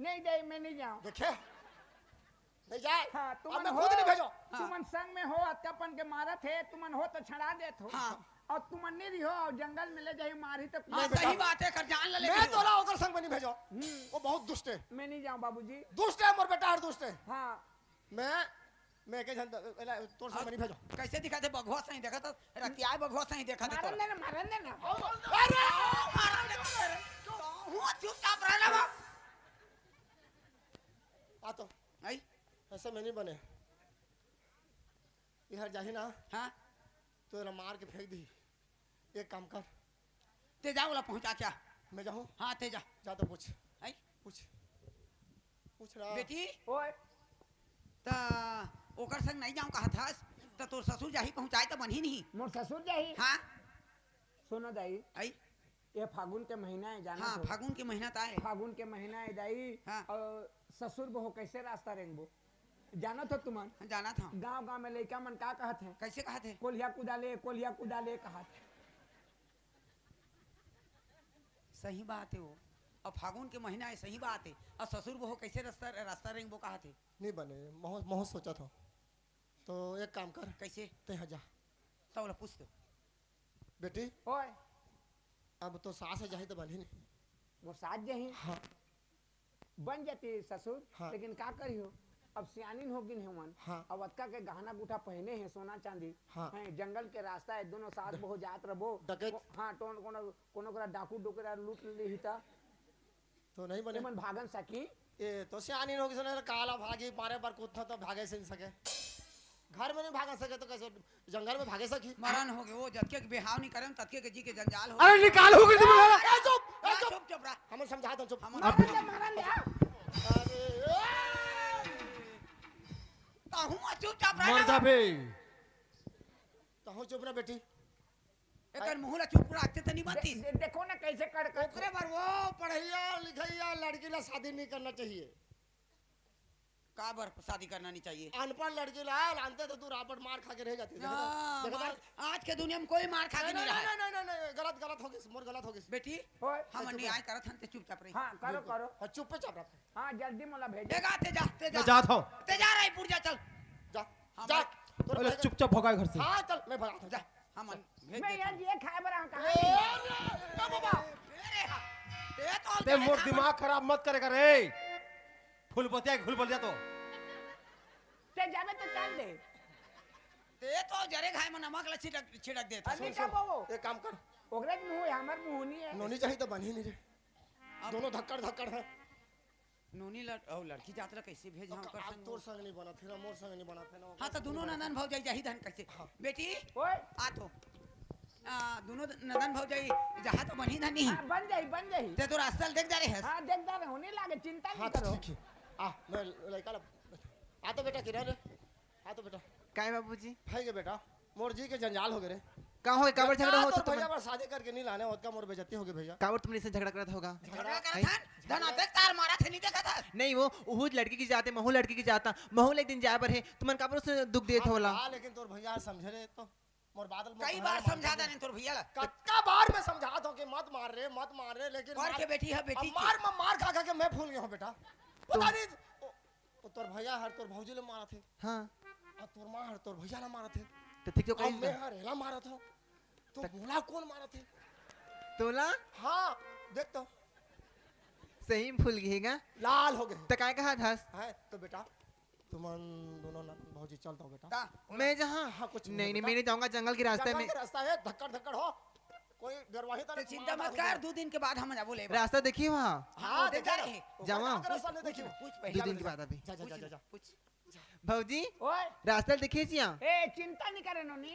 नहीं दे, मैं नहीं जाऊं। देखे नहीं जाए। हाँ, अब मैं खुद नहीं भेजो। तुमन संग में हो, अत्यापन के मारा थे, तुमन हो तो छड़ा देत हो। हाँ। और तुमन नहीं रही हो और जंगल में ले जाई मारी तो हाँ, सही बात है कर जान ले। मैं तो ला होकर संग में नहीं भेजो, वो बहुत दुष्ट है। मैं नहीं जाऊं बाबूजी। दुष्ट है मोर बेटा, हर दुष्ट है। हाँ मैं के तोर संग में नहीं भेजो। कैसे दिखा थे बघवा सही देखा था रतिया बघवा सही देखा था। मारन देना, मारन देना। चुपचाप रहना वो। आ तो ऐसे में नहीं बने। इधर जाही ना हाँ तो एला मार के फेंक दी। एक काम कर, ते जा वाला पहुंचा क्या। मैं जाऊं। हाँ ते जा जा तो पूछ रहा बेटी ओए ता ओकर संग नहीं जाऊं कहा था तो तोर ससुर जाही पहुंचाए तो बनी नहीं। मोर ससुर जाही। हाँ सुनो दाई, आई ये फागुन के महीना है, जाना हाँ तो। फागुन के महीना ताए फागुन के महीना है दाई। हाँ। और ससुर बहू कैसे रास्ता रेंगबो, जाना तो तुमन। जाना था गांव में लड़का मन का कहत है, कैसे कहा थे कोलिया कुदाले कहत। सही बात है वो। अब फागुन के महीना है सही बात है। अब ससुर बहू कैसे रास्ता रेंग वो कहा थे नहीं बने। बहुत सोचा था। तो एक काम कर, कैसे ते जा तो बोला पूछ दो बेटी। ओए अब तो सास है जाही तो बनी नहीं। वो साथ जही हाँ बन जाती ससुर। हाँ। लेकिन का करी हो, अब सियानिन हो गिन है मन। हाँ। अब अतका के गहना गुठा पहने हैं, सोना चांदी। हाँ। हैं, जंगल के रास्ता है, दोनों साथ बहु जात रबो। डकैत। हाँ तो कोनो करा डाकू डोकरा लूट ली हिता तो नहीं बने। मन भागन सकी। ये तो सियानी होगी सुने काला भागी पारे पर कूदता तो भागे से नहीं सके। घर में नहीं भाग सके तो कैसे जंगल में भागे सकी। मरण हो गए वो जतके के बेहाव नहीं करन ततके के जी के जंजाल हो। अरे निकाल हो गई तुम। चुप रहा हम समझा दो। चुप मारन दे। ताहू चुपचाप मर रहना जा बे। तो हो चुप ना बेटी। एकर मुंह चुप रखते तो नहीं बनती। देखो ना कैसे कर ओकरे पर वो पढ़ैया लिखैया लड़की ला शादी नहीं करना चाहिए। का बर शादी करना नहीं चाहिए? अनपढ़ लड़की लाल आनते तो तू रापट मार खा के रह जाती है। आज के दुनिया में कोई मार खा के नहीं रहा है। नहीं गलत गलत हो गई मोर गलत हो गई बेटी हम न्याय करत हन ते चुपचाप रही। हाँ करो करो। और चुप पे चाप रख। हाँ जल्दी मोला भेज देगा ते जा मैं जाता हूँ। ते जा रही पुरजा चल जा जा बोले चुपचाप भगाए घर से। हाँ चल मैं भगाता हूँ जा। हम मैं यार ये खाए बरा हूं कहां ए बाबा ते मोर दिमाग खराब मत करेगा रे। फुल बतिया घुल बोल जा तो ते जावे तो चल दे। ते तो जरे खाए में नमक ला छिड़क दे। अभी का वो एक काम कर ओकरे मुंह है हमर मुंह नहीं है। नोनी चाहिए तो बनी नहीं रे दोनों धक्कड़ धक्कड़ है। नोनी लड़की जात ला कैसे भेज हम कर संग? तोर संग नहीं बना थे मोर संग नहीं बना थे ना। हां तो दोनों नंदन भौजाई जाही धन कैसे? बेटी ओए आ तो दोनों नंदन भौजाई जहां तो बनी धनी बन जाई ते तो रास्ता देख जा रहे है। हां देखदा रहे होने लागे चिंता नहीं करो। ठीक है आ मैं लड़का आ तो बेटा किधर है? आ तो बेटा काय बाबूजी भाई के बेटा मोर जी के जंजाल हो गए रे। का हो काबर झगड़ा हो तो तुम भैया बस शादी करके नहीं लाने होत का मोर बेइज्जती हो गई भैया। काबर तुमने इससे झगड़ा करत होगा? झगड़ा करत हन धन अबे तार मारा थे नहीं देखा था। नहीं वो उहुद लड़की की जाते महू लड़की की जाता महू एक दिन जाए पर है तुमन काबर से दुख देत होला? हां लेकिन तोर भैया समझे रे तो मोर बादल कई बार समझा देने तोर भैया ला। कत्ता बार में समझा दो कि मत मार रे लेकिन मार के बेटी है बेटी मार खा खा के मैं फूल गया हूं बेटा। पता नहीं तोर भैया हर तोर भौजी ले मारा थे। हां और तोर मां हर तोर भैया ले मारा थे। तो ठीक तो और कहीं मैं हर हेला मारा था। तो मोला कौन मारा थे? तोला हां देख तो सही में फूल गएगा लाल हो गए। तो काय कहा था है तो बेटा तुमन दोनों भौजी चलता हो बेटा। मैं जहां हाँ, कुछ नहीं मैं नहीं जाऊंगा जंगल के रास्ते में। रास्ता है धक्कड़ धक्कड़ हो कोई बेरवाही तो चिंता मत कर 2 दिन के बाद हम जा बोले रास्ता देखिए वहां। हां देख जा रहे जावा देखिए कुछ 2 दिन के बाद अभी जा कुछ भौजी ओए रास्ता देखिए जिया ए चिंता नहीं करे नोनी।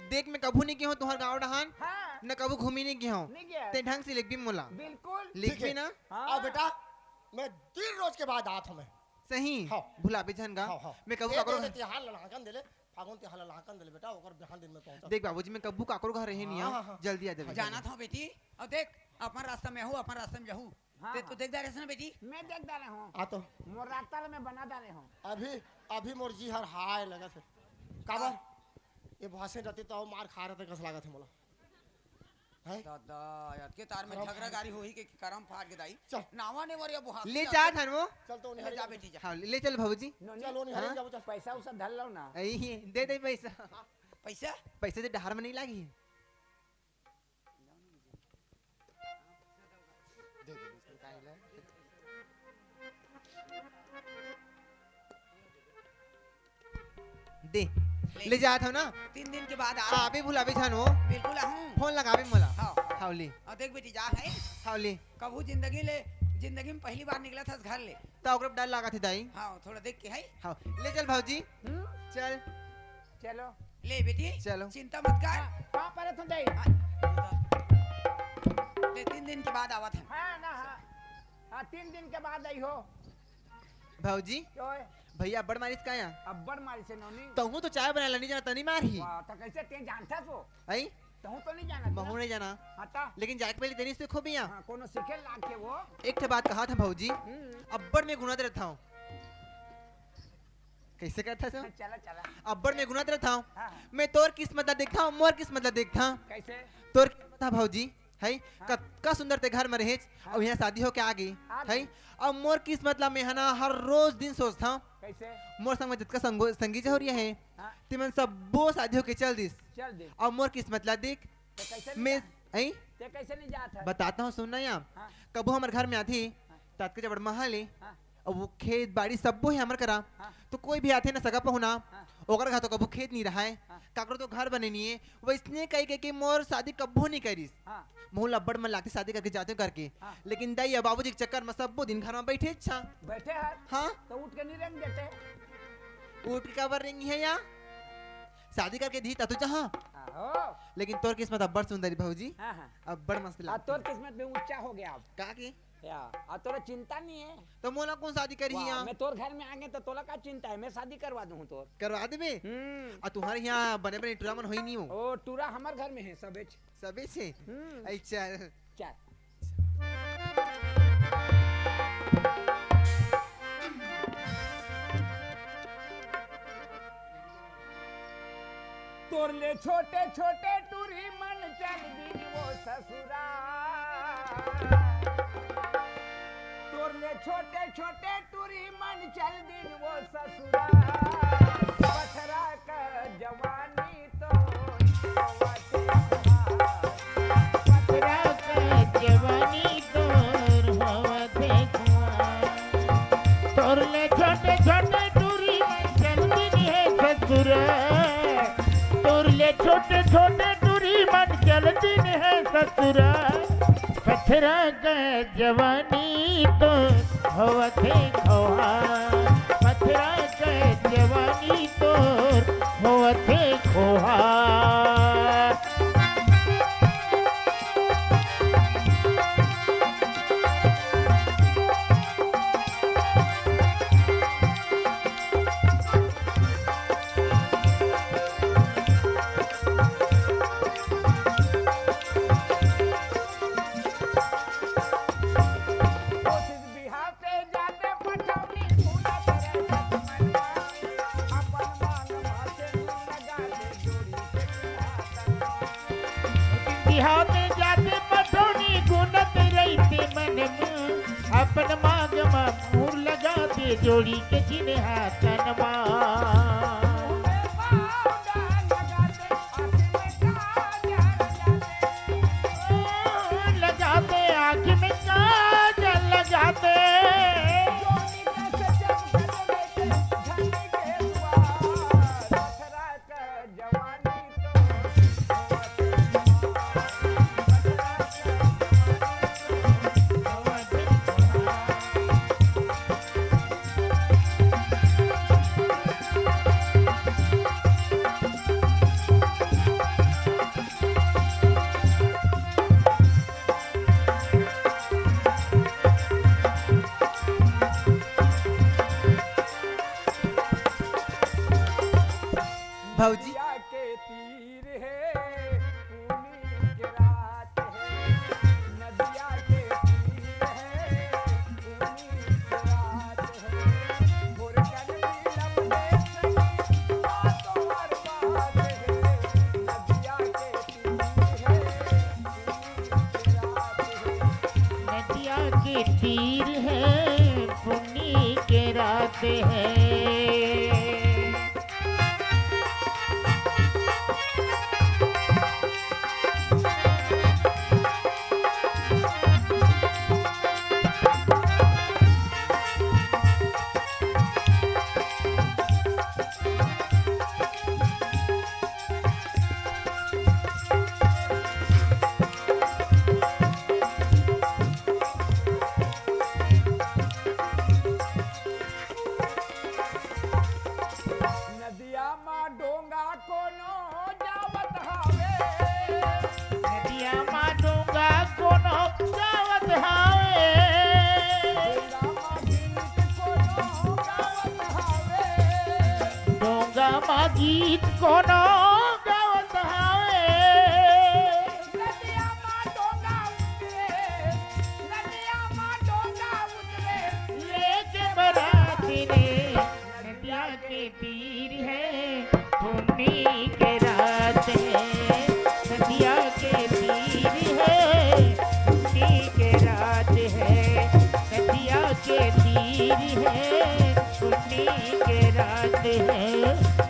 देख मैं कभू नहीं गया हूं तुम्हार गांव डहान हां न कभू घूमी नहीं गया हूं नहीं गया ते ढंग से लिख भी मोला बिल्कुल लिख भी ना। आओ बेटा मैं 3 रोज के बाद आत हूं मैं सही हाँ। भुला भी झनगा मैं कबू काकरो तिहार लहाकन देले फागुन तिहार लहाकन देले बेटा ओकर बिहान दिन में पहुंचा। देख बाबूजी मैं कबू काकरो घर रहे नहीं आ जल्दी आ जा जाना था बेटी और देख अपन रास्ता में हूं अपन रास्ते में जाऊं ते तो देख जा रहे ना बेटी। मैं देखदा रहे हूं आ तो मोर रास्ता में बना डाले हूं अभी मोर जी हर हाय लगा थे काबर ये भाषण रहती तो मार खा रहे थे कस लागत है मोला है दादा यार के तार में झगड़ा गाड़ी होई के करम फाड़ के दाई नावा ने वरिया बुहा ले जा धन वो चल तो नहीं जा बेटी जा। हां ले चल बाबूजी चलो नहीं हरी जाओ पैसा उसा धर लो ना। आई दे दे पैसा पैसा पैसे से डहार में नहीं लागी दे ले जा था ना 3 दिन के बाद आ भी भुला भी छानो बिल्कुल हूं फोन लगा भी मोला हां हां ले और देख बेटी जा है हां ले कबू जिंदगी में पहली बार निकला था घर ले तो ओकरे डर लगा थे दाई। हां थोड़ा देख के है हां ले चल भौजी चल चलो ले बेटी चलो चिंता मत कर कहां पर तुम दे ले 3 दिन के बाद आवत है। हां ना हां 3 दिन के बाद आई हो भौजी ओए भैया बड़ मारिस का या अब्बड़ मारी से नोनी तो हूं तो चाय बना नहीं जाना तनी मारी वाह तो कैसे ते जानता सो आई तो हूं तो नहीं जाना महू नहीं जाना हटा लेकिन जाके पहले तेरी से खूब यहाँ हां कोनो सीखे लाग के वो एक ठे बात कहा था भौजी अब्बड़ में गुनात रहता हूँ कैसे कहता सो चला चला अब्बड़ में गुनात रहता हूँ हाँ। मैं तोर किस्मत देखता हूँ मोर किस्मत देखता हूँ कैसे तोर किस्मत था भौजी है का सुंदर ते घर में रहे और यहाँ शादी हो के आ गई है और मोर किस्मत ला मैं है ना हर रोज दिन सोचता हूँ कैसे मोर संग में जितका संगीत हो रही है हाँ। तिमन सबो शादी हो के चल दिस चल दे और मोर किस्मत ला देख तो कैसे मैं आई ते कैसे नहीं जाता बताता हूँ सुनना यहाँ हाँ। कबो हमारे घर में आती तात के जब महल है हाँ। और वो खेत बाड़ी सबो है हमारे करा हाँ। तो कोई भी आते ना सगा पहुना हाँ। ओकर घर तो कबो खेत नहीं रहा है हाँ। काकरो तो घर बने नहीं है वो इसने कही के मोर शादी कबो नहीं करीस हां मोह लब्बड़ में लाती शादी करके जाते करके हाँ। लेकिन दाई बाबूजी के चक्कर में सबो दिन घर में बैठे अच्छा बैठे हैं हाँ तो उठ के नहीं रंग देते उठ के कबर रेंगी है यहाँ शादी करके दी तू जहाँ हो लेकिन तोर किस्मत अब्बड़ सुंदरी भौजी हां हां अब्बड़ मस्त आ लगती तोर किस्मत में ऊंचा हो गया अब का के या आ तोरा चिंता नहीं है तो मोला कौन शादी करी वाह, यहाँ मैं तोर घर में आ गए तो तोला का चिंता है मैं शादी करवा दूं तोर करवा देबे और तुम्हारे यहाँ बने बने टूरा मन होई नहीं हो ओ टूरा हमार घर में है सबे सबे से आई चल चल तोर ले छोटे छोटे टूरी मन चल दिन वो ससुराल तोर ले छोटे छोटे टूरी मन चल दिन वो ससुराल पथरा कर जवानी तो पथरा कर जवानी तोर होवते खुआर तोर ले छोटे छोटे टूरी मन चल दिन है ससुराल तोर ले छोटे छोटे टूरी मन चल दिन है ससुराल पथरा कर जवानी तो होवते खुआर पथरा कर जवानी तो होवते खुआर कोशिश बिहार से जाते पटौनी फूला करे सतमनिया अपन मान माथे लगा दे जोड़ी के बिहार में जाते पटौनी गुनत रहते मन में अपन मांग में मुँह लगाते जोड़ी के जिन्हें हाथन लगाते आँख में काजल लगाते भाऊजी के तीर है पूनी के रात है नदिया के तीर है पूनी के रात है मुर्गन नीलम देश बातों हर बात है नदिया के तीर है नदिया के तीर है पुण्य के रात है नदिया मा डोंगा कोनो जावत हावे नदिया मानूंगा कोनो जावत हावे डोंगा मा गीत कोनो गावत हावे डोंगा मा गीत कोनो गावत हावे नदिया मा डोंगा उतरे लेके बराती ने नदिया के तीर है पुण्य के रात है नदिया के तीर है पुण्य के रात है नदिया के तीर है पुण्य के रात है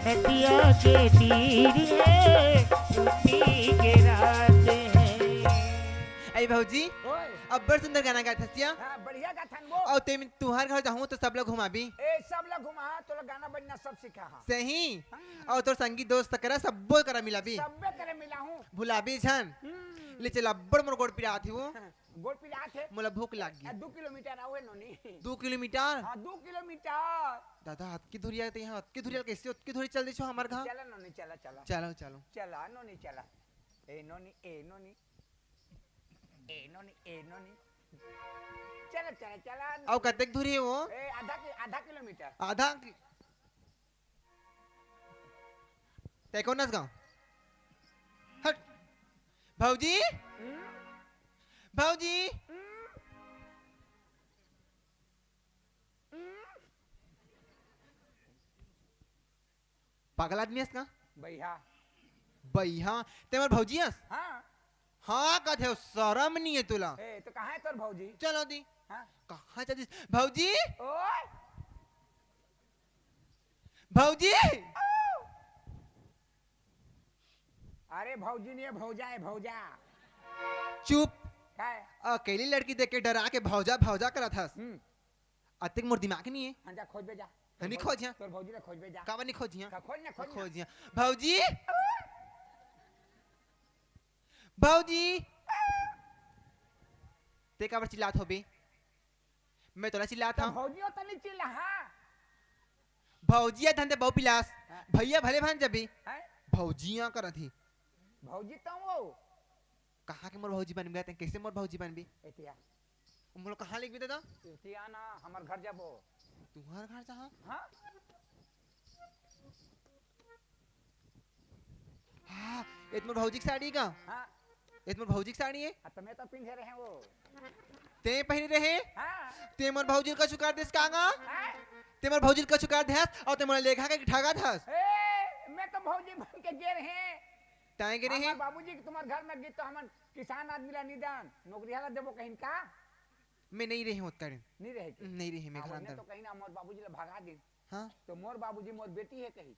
नदिया के तीर है पुण्य के रात है अरे भाऊजी ओए अब बड़ सुंदर गाना गाया थसिया हां बढ़िया गाथन वो और ते तुहार घर जाऊं तो सब लोग घुमाबी ए सब लोग घुमा तोला गाना बजना सब सिखा हां सही और तोर संगीत दोस्त करा सबो करा मिलाबी सबे करे मिला हूं भुलाबी छन ले चला बड़ मोर गोड़ पिरा थी वो गोड़ पिला थे मोला भूख लाग गई 2 किलोमीटर आवे नोनी 2 किलोमीटर हां 2 किलोमीटर दादा हाथ की धुरिया ते यहाँ हाथ की धुरिया कैसे हाथ की धुरी चल दी छो हमार घर चला नोनी चला चला चलो चलो चला नोनी चला ए नोनी ए नोनी ए नोनी ए नोनी चला चला चला और कतेक धुरी है वो ए आधा किलोमीटर आधा ते कोनस गांव हट भाऊजी भाऊजी पागल आदमी है का भैया भैया ते मोर भौजी हस हाँ हाँ कथे शरम नहीं है तुला ए तो कहाँ है तोर भौजी चलो दी हाँ कहाँ जाती भौजी ओए भौजी अरे भौजी नहीं है भौजा है भौजा चुप क्या है अकेली लड़की देख के डरा के भौजा भौजा करा था अतिक मोर दिमाग नहीं है हाँ जा खोज बे जा नहीं खोजिया तोर भौजी ने खोज बे जा काबर नहीं खोजिया का खोज ना खोज ना खोजिया भौजी भौजी ते काबर चिल्लात हो बे मैं तोला चिल्लात तो हूं भौजियों तो नहीं चिल्ला हाँ भौजिया धंधे बहु पिलास भैया भले भान जबी हैं? भौजिया कर थी भौजी तो वो कहाँ के मोर भौजी बन गए कैसे मोर भौजी बन भी एतिया हम लोग कहाँ लिख भी दादा एतिया ना हमार घर जाबो तुम्हार घर जहाँ हाँ हाँ ये तुम्हार भौजी की साड़ी का हाँ ये तुम्हार भौजी की साड़ी है तो मैं तो पिंधे रहे वो ते पहने रहे हाँ ते मोर भौजी का चुकार देस कांगा हाँ? ते मोर भौजी का चुकार देस और ते मोर लेखा के ठगा थस ए मैं तो भौजी बन के गे रहे ताए के रहे बाबूजी तुम्हारे घर में गीत तो हम किसान आदमी ला निदान नौकरी हाला देबो कहीं का मैं नहीं रही हूँ उत्तर नहीं रहे के? नहीं रही मैं घर हमने अंदर तो कहीं ना मोर बाबूजी ला भगा दिन हाँ तो मोर बाबूजी मोर बेटी है कहीं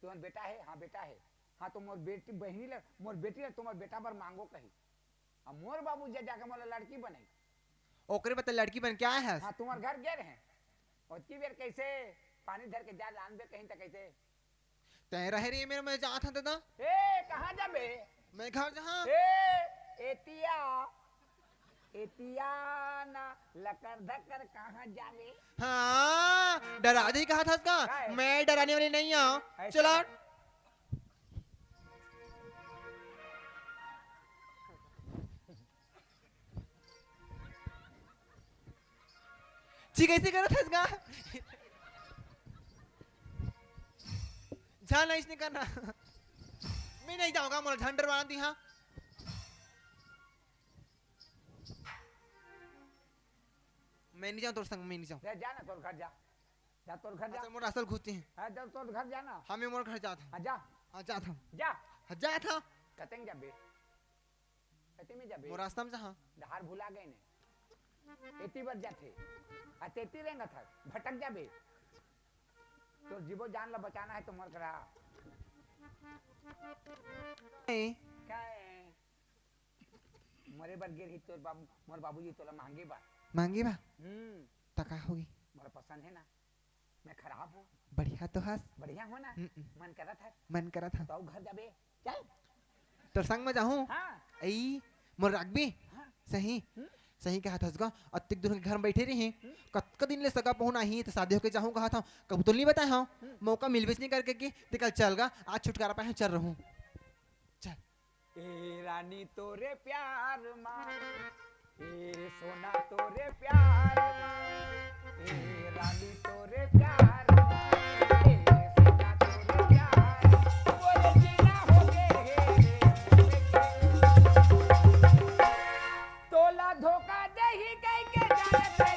तुम्हार बेटा है हाँ बेटा है हाँ तो मोर बेटी बहनी ले मोर बेटी ले तुम्हार बेटा पर मांगो कहीं अब मोर बाबूजी जाके मोला लड़की बनाई ओकरे बता लड़की बन क्या है हाँ तुम्हार घर गए रहे और की बेर कैसे पानी धर के जा लान बे कहीं तक कैसे तय रहे रे मेरे मैं जात था दादा ए कहाँ जाबे मैं घर जहाँ ए एतिया एतिया ना लकर धकर कहाँ जाबे हाँ डरा दे कहा था उसका क्या है? मैं डराने वाली नहीं हूँ ऐसा चलो है। जी कैसे करा था इसका जा नहीं इसने करना मैं नहीं जाऊंगा मोला झंडर वाला दी हाँ मैं नहीं जाऊँ तोर संग मैं नहीं जाऊँ जा ना तोर घर जा जा तोर घर जा अच्छा मोर असल घुसते हैं हाँ जा तोर घर जाना हाँ मैं मोर घर जाता हूँ हाँ जा हाँ जाता हूँ जा हाँ जाता हूँ कतेंग जाबे कते में जाबे मोर रास्ता में जहाँ धार भुला गए ने एती बार जाते आ तेती रहेंगा था भटक जाबे तो जीवो जान ला बचाना है तो मर करा क्या है मरे बार गिर ही तोर बाबू मोर बाबूजी तोला मांगे बा मांगे बा तका होगी मोर पसंद है ना मैं खराब हूँ बढ़िया तो हंस बढ़िया हो ना मन करा था मन करा था तो घर जाबे चल तोर संग में जाऊँ हाँ आई मोर रागबी हाँ सही सही कहा था उसका अतिक दूर के घर में बैठे रहे कत दिन ले सगा पहुना ही तो शादी होके जाऊँ कहा था कब तो नहीं बताया हाँ मौका मिल भी नहीं करके कि ते कल चल गा आज छुटकारा पाए चल रहूं चल ए रानी तोरे प्यार मां ए सोना तोरे प्यार मां ए रानी तोरे प्यार मां ए सोना तोरे प्यार बोले जीना हो गे तोला धोखा दे ही कह के जाने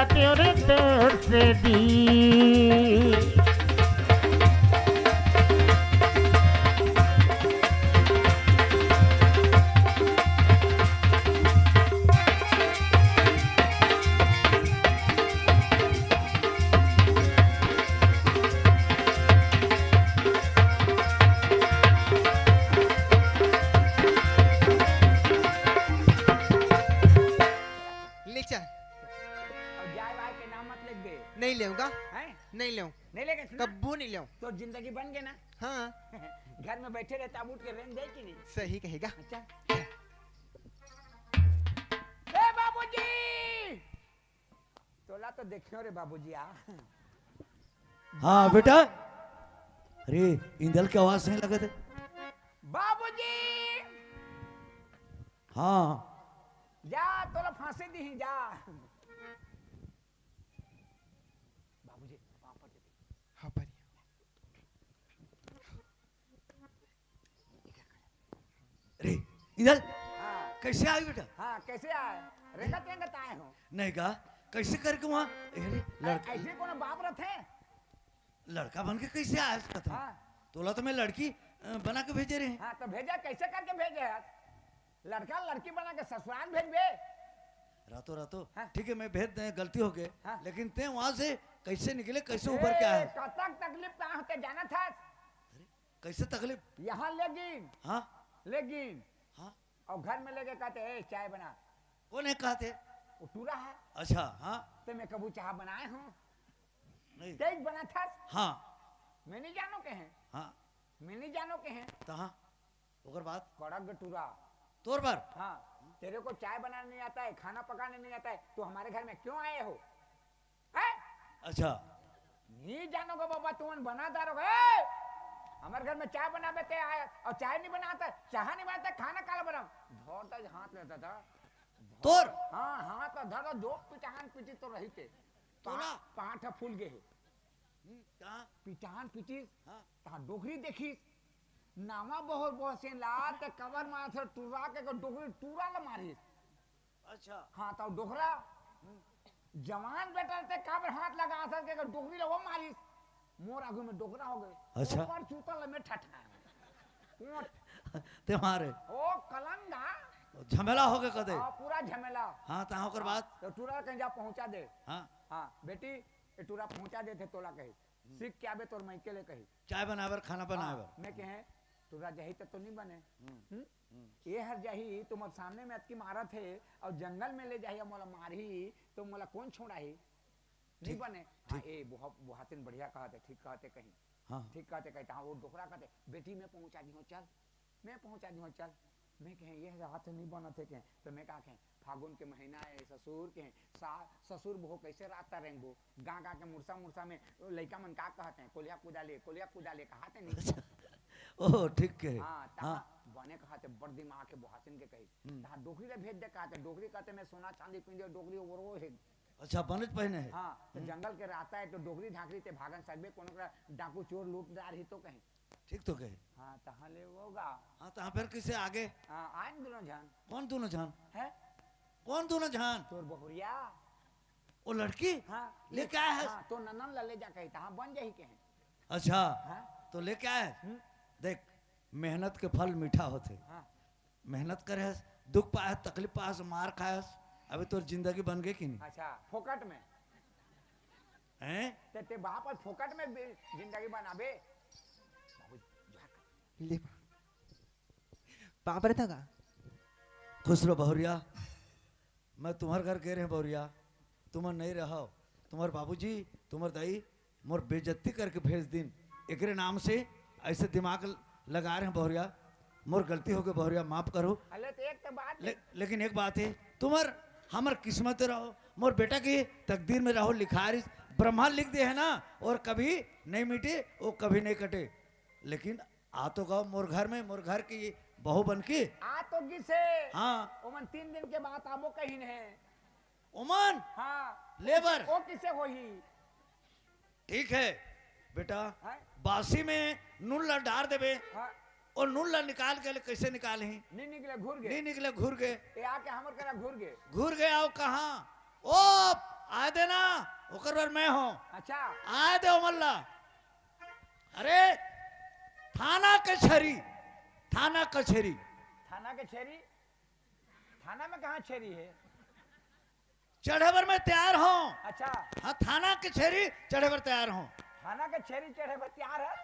तेरे दर्द से दी। ले चल। और जाए भाई के नाम मत लिख दे। नहीं लेऊंगा, हैं? नहीं लेऊं, नहीं लेके सुना? कब्बू नहीं लेऊं। तो जिंदगी बन गई ना। हाँ घर में बैठे रहता बूट के रेंग दे कि नहीं? सही कहेगा। अच्छा। ए बाबूजी! तोला तो देखियो रे बाबूजी आ। हाँ बेटा, अरे इंदल की आवाज नहीं लगे थे। बाबूजी! हाँ जा तोला फांसी दी जा। बाबूजी वहां पर दे। हाँ पर अरे इंदल हाँ कैसे आई बेटा? हाँ कैसे आए? रेखा तेंगत आए हो। नहीं कहा कैसे करके वहाँ अरे लड़का ऐसे कोनो बाप रथ है? लड़का बन के कैसे आया इसका तुम? हाँ तोला तो मैं लड़की बना के भेजे रहे हैं। हाँ तो भेजा कैसे करके भेजे यार? लड़का लड़की बना के ससुराल भेज बे। रातों रातों हाँ। ठीक है मैं भेज दे, गलती हो गई हाँ। लेकिन ते वहां से कैसे निकले, कैसे उभर के आए? कतक तकलीफ कहाँ होते जाना था? कैसे तकलीफ? यहाँ लेगिन हाँ लेगिन हाँ और घर में लेके कहते ए चाय बना। कौन है कहते? वो टूरा है अच्छा हाँ तो मैं कबू चाह बनाए हूँ नहीं तेज बना था। हाँ मैं नहीं जानो के हैं, हाँ मैं नहीं जानो के हैं। तो हाँ ओकर बात कड़क टूरा। तोर पर हाँ तेरे को चाय बनाने नहीं आता है, खाना पकाने नहीं आता है, तो हमारे घर में क्यों आए हो? है? अच्छा नहीं जानोगे बाबा तुम बना दारोगे। हमारे घर में चाय बना बेते आए और चाय नहीं बनाता, चाह नहीं बनाता, खाना काला बना धोता हाथ लेता था तोर हाँ हाथ धर दो पिटान पिटी तो रही थे तोला? पाठ फूल गए कहाँ? पिटान पिटी हाँ ता डोकरी देखी नामा बहुत बहुत से लात कवर मार से टूरा के डोकरी टूरा ला मारी। अच्छा हाँ तो डोकरा जवान बेटा ते काबर हाथ लगा सर के डोकरी ला वो मारी मोर आगू में डोकरा हो गए। अच्छा। ऊपर चूतल में ठठा कोट ते मारे ओ कलंगा झमेला हो गए कदे? हाँ पूरा झमेला। हाँ तो ओकर बाद तो टूरा कहीं जा पहुंचा दे। हाँ हाँ बेटी ये टूरा पहुंचा दे थे तोला कही सीख के आबे तोर मैं के ले कही चाय बनावर खाना बनावर हाँ, मैं कहे टूरा जही तो नहीं बने ये हर जही तुम अब सामने में अतकी मारा थे और जंगल में ले जाही मोला मारही तो मोला कौन छोड़ा ही नहीं ठीक, बने। हाँ ए बुहातिन बढ़िया कहते ठीक कहते कहीं हाँ ठीक कहते कहते हाँ वो डोकरा कहते बेटी मैं पहुंचा दी हूँ चल मैं पहुंचा दी हूँ चल। मैं कहे ये हाथ नहीं बना थे कहें तो मैं कहा कहें फागुन के महीना है ससुर के ससुर बहु कैसे रास्ता रहेंगे गा गा के मुरसा मुरसा में लड़का मन का कहते हैं कोलिया कुदा ले कहते नहीं। ओह ठीक है हाँ हाँ बने कहते बड़ दिमाग के बुहातिन के कही ता डोकरी ले भेज दे कहते डोकरी कहते मैं सोना चांदी पिंजो डोकरी वो है। अच्छा बनज पहने है हाँ तो जंगल के रास्ता है तो डोकरी झाकरी ते भागन सकबे कोनो का डाकू चोर लूटदार ही तो कहीं ठीक तो कहे हाँ तहाँ ले होगा। हाँ तो फिर किसे आगे हाँ आए न दोनों जान कौन दोनों जान है कौन दोनों जान? तोर बहुरिया वो लड़की हाँ लेके आया है? हाँ तो ननन ला ले जा कही हाँ बन जाही के हैं। अच्छा हाँ तो लेके आए? देख मेहनत के फल मीठा होते। हाँ मेहनत करे दुख पाए तकलीफ पाए मार खाए अभी तोर जिंदगी बन गई कि नहीं? अच्छा फोकट में हैं? ते बाप फोकट में जिंदगी बनाबे ले पापड़ था का खुश रहो बहुरिया, मैं तुम्हारे घर गए रहे बहुरिया, तुम नहीं रहो, तुम्हारे बाबूजी तुम्हारे दाई मोर बेइज्जती करके भेज दिन एकरे नाम से ऐसे दिमाग लगा रहे हैं बहुरिया, मोर गलती हो गई बहुरिया माफ करो। अले तो एक बात लेकिन एक बात है तुम्हार हमार किस्मत रहो, मोर बेटा की तकदीर में रहो लिखारिश ब्रह्मा लिख दे है ना और कभी नहीं मिटे वो कभी नहीं कटे। लेकिन आ तो गाओ मोर घर में मोर घर की बहू बन के आ तो किसे हाँ ओमन 3 दिन के बाद आबो कहीं है ओमन हाँ लेबर वो किसे होही ठीक है बेटा हाँ? बासी में नून ला डार देवे हाँ? और नून ला निकाल के कैसे निकाले ही नहीं निकले घूर गए नहीं निकले घूर गए ये आके हमर करा घूर गए घूर गए आओ कहाँ ओ आए दे ना ओकर बर मैं हूँ अच्छा आए दे मल्ला अरे थाना कचहरी थाना कचहरी थाना के छेरी थाना में कहाँ छेरी है चढ़े बर मैं तैयार हूँ अच्छा हाँ थाना कचहरी चढ़े बर तैयार हूँ थाना के छेरी चढ़े पर तैयार है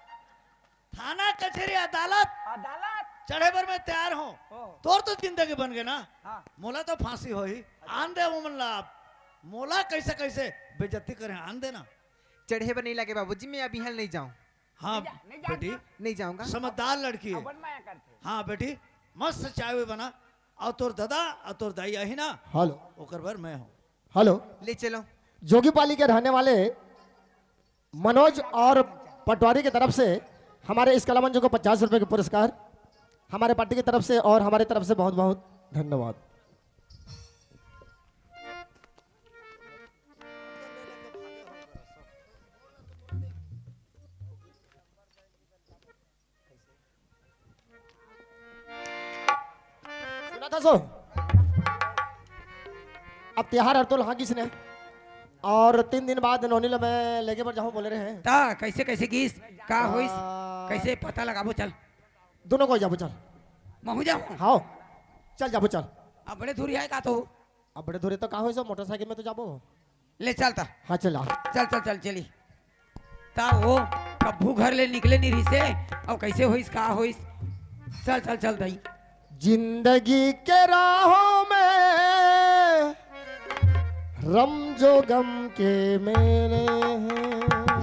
थाना कचहरी अदालत अदालत चढ़े बर मैं तैयार हूँ ओह। तोर तो जिंदगी बन गए ना हाँ मोला तो फांसी हो ही आन दे मोमल्ला आप मोला कैसे कैसे बेइज्जती करें आन देना चढ़े पर नहीं लगे बाबूजी मैं अभी हल नहीं जाऊं हाँ नहीं जा- बेटी नहीं जाऊंगा समझदार लड़की है अपन माया करते हाँ बेटी मस्त चाय हुई बना और तोर दादा और तोर दाई आई ना हेलो ओकर बर मैं हूँ हेलो ले चलो जोगीपाली के रहने वाले मनोज और पटवारी की तरफ से हमारे इस कलामंच को 50 रुपए के पुरस्कार हमारे पार्टी की तरफ से और हमारी तरफ से बहुत बहुत धन्यवाद। सुना था सो अब त्योहार हरतुल हाँ किसने और 3 दिन बाद नोनीला में लेके पर जाऊँ बोले रहे हैं ता कैसे कैसे गीस का होइस कैसे पता लगाबो चल दोनों को जाबो चल महू जाऊं हाँ चल जाबो चल अब बड़े दूरी है का तो अब बड़े दूरी तो कहाँ हो सब मोटरसाइकिल में तो जाबो ले चलता हाँ चल आ चल चल चल चली ता वो कब्बू घर ले निकले नहीं रही से अब कैसे होइस का होइस चल चल चल दई जिंदगी के राहों में रमजो गम के मेले हैं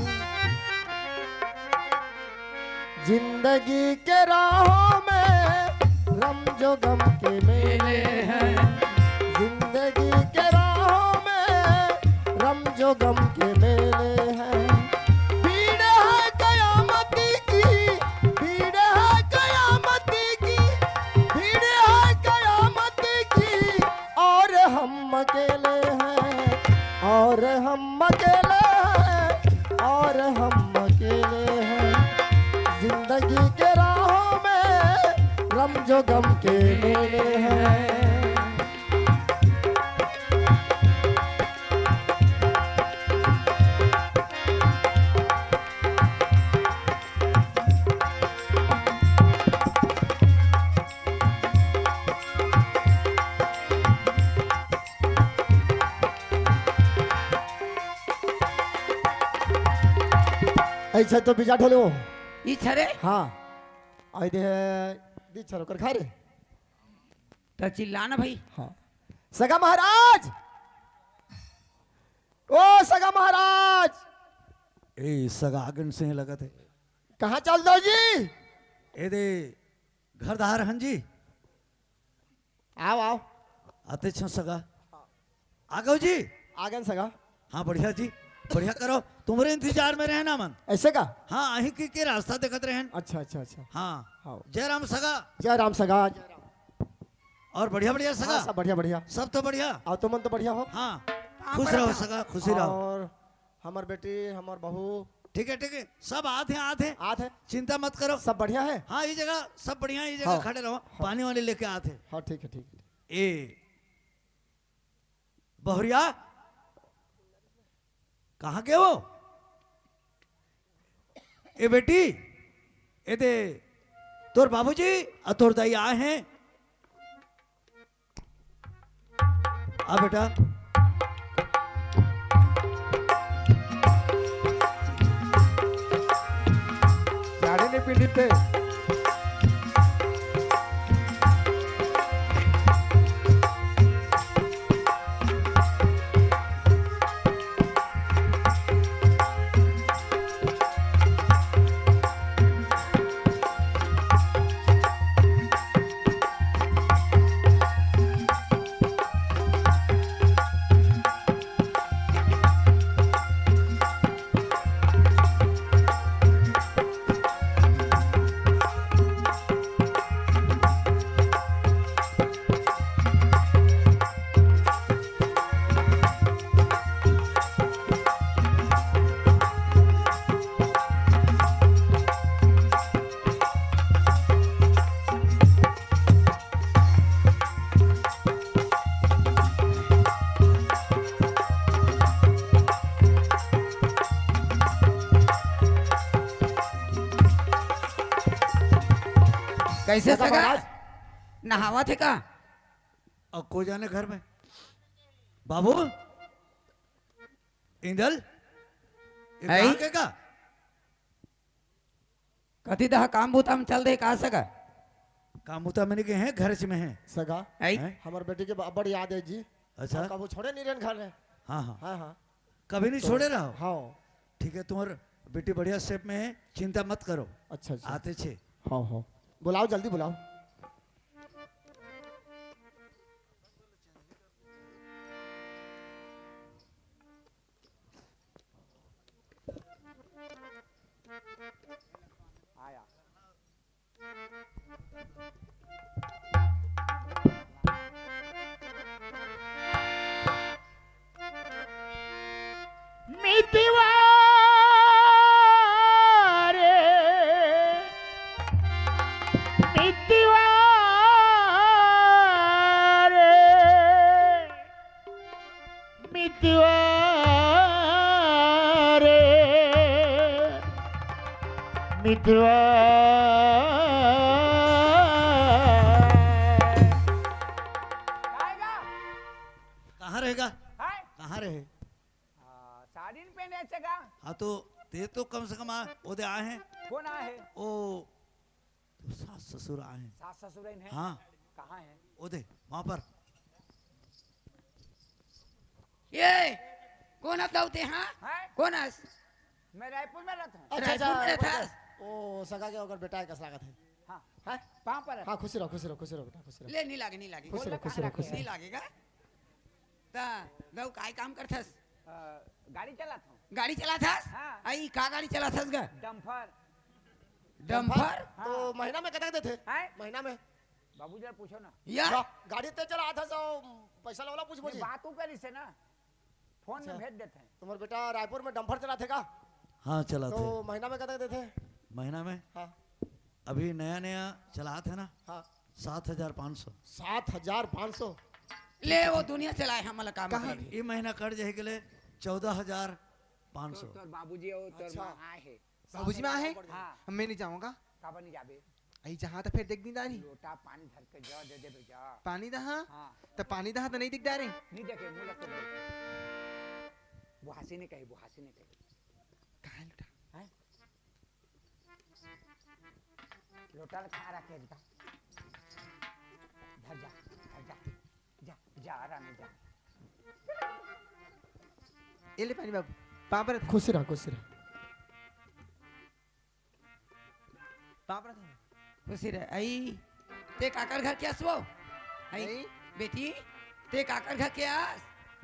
जिंदगी के राहों में रमजो गम के मेले हैं जिंदगी के राहों में रमजो गम के मेले हैं भीड़ है कयामत की भीड़ है कयामत की भीड़ है कयामत की और हम अकेले हैं और हम अकेले हैं और हम अकेले हैं जिंदगी के राहों में रमजो गम के मेले हैं। ऐसा तो बिजा ढोलो ई छरे हाँ आई दे दी चलो कर खा रे तो चिल्लाना भाई हाँ सगा महाराज ओ सगा महाराज ए सगागन से लगत है कहाँ चल दो जी ए दे घरदार हन जी आओ आओ आते छ सगा आ गओ जी आगन सगा हाँ बढ़िया जी बढ़िया करो तुम्हारे इंतजार में रहना मन ऐसे का हाँ अही के रास्ता देखत रहन अच्छा अच्छा अच्छा हाँ हाँ जय राम सगा जय राम सगा और बढ़िया बढ़िया सगा हाँ, सब बढ़िया बढ़िया सब तो बढ़िया आओ तुम तो बढ़िया हो हाँ खुश रहो सगा खुशी रहो और हमार बेटी हमार बहू ठीक है सब आते हैं आते हैं आते हैं चिंता मत करो सब बढ़िया है हाँ ये जगह सब बढ़िया ये जगह हाँ, खड़े रहो पानी वानी लेके आते हैं हाँ ठीक है ठीक है ए बहुरिया कहाँ के वो ए बेटी ए दे तोर बाबूजी और तोर दाई आए हैं आ बेटा गाड़ी नहीं पीढ़ी पे कैसे सगा सगा महाराज। नहावा थे का और को जाने घर में बाबू इंदल ये है? कहाँ के का कथी दह काम भूताम चल दे का सगा काम होता मैंने के हैं घर में है सगा आई हैं? हमारे बेटी के बड़ी याद है जी। अच्छा कब वो छोड़े नहीं रहन घर में। हाँ हाँ हाँ हाँ कभी नहीं छोड़े रहो हाँ। ठीक है तुम्हार बेटी बढ़िया शेप में है चिंता मत करो अच्छा अच्छा आते छे हाँ हाँ बुलाओ जल्दी बुलाओ। आया मितवारे मितवारे मितवारे मितवा आएगा कहाँ रहेगा है कहाँ रहे साड़ी नहीं पहने चगा हाँ तो ते तो कम से कम ओदे आए हैं कौन आए है ओ तो सास ससुर आए हैं सास ससुर है हाँ कहाँ है ओदे वहाँ पर ये कौन अब दाऊते हाँ है कौन है मैं रायपुर में रहता हूँ अच्छा रायपुर में रहता है? ओ सगा के होकर बेटा का स्वागत है। हाँ है कहाँ पर है हाँ खुशी रहो खुशी रहो खुशी रहो बेटा खुशी रहो ले नहीं लागे नहीं लागे खुश रहो खुश रहो खुश नहीं रहो। लागेगा ता दऊ काय काम करथस गाड़ी चलाता हूँ गाड़ी चला था हाँ। आई का गाड़ी चला था गा डम्फर डम्फर तो महीना में कितना देते है महीना में बाबू जरा पूछो ना या गाड़ी तेज चला था तो पैसा वाला पूछ ये मुझे। बात ऊ करी से ना फोन में अच्छा। भेज देते हैं तुम्हारा बेटा रायपुर में डंफर चलाते का हाँ चला तो थे महीना में कितना देते महीना में हाँ अभी नया नया चला थे ना हाँ 7,500 7,500 ले वो दुनिया चलाए हमला काम कहाँ करे ये महीना कट जाए के लिए 14,500 तोर बाबूजी और तोर अच्छा। माँ आए है बाबूजी में आहे हाँ मैं नहीं जाऊंगा काबर नहीं जाबे आई जहाँ तो फिर देख दी दारी लोटा पानी भर के जा दे दे जा पानी दहा हाँ तो पानी दहा तो नहीं दिख रहे नहीं देखे मुझे तो वो हंसी ने कही वो हंसी ने कही कहाँ लुटा हैं लोटा खा रखे जा धर जा जा जा आराम जा ये ले पानी बाबू पाप रहा खुशी रहो खुशी रहो। पाप रहा खुशी रहे आई ते काकर घर क्या सो आई आई? बेटी ते काकर घर क्या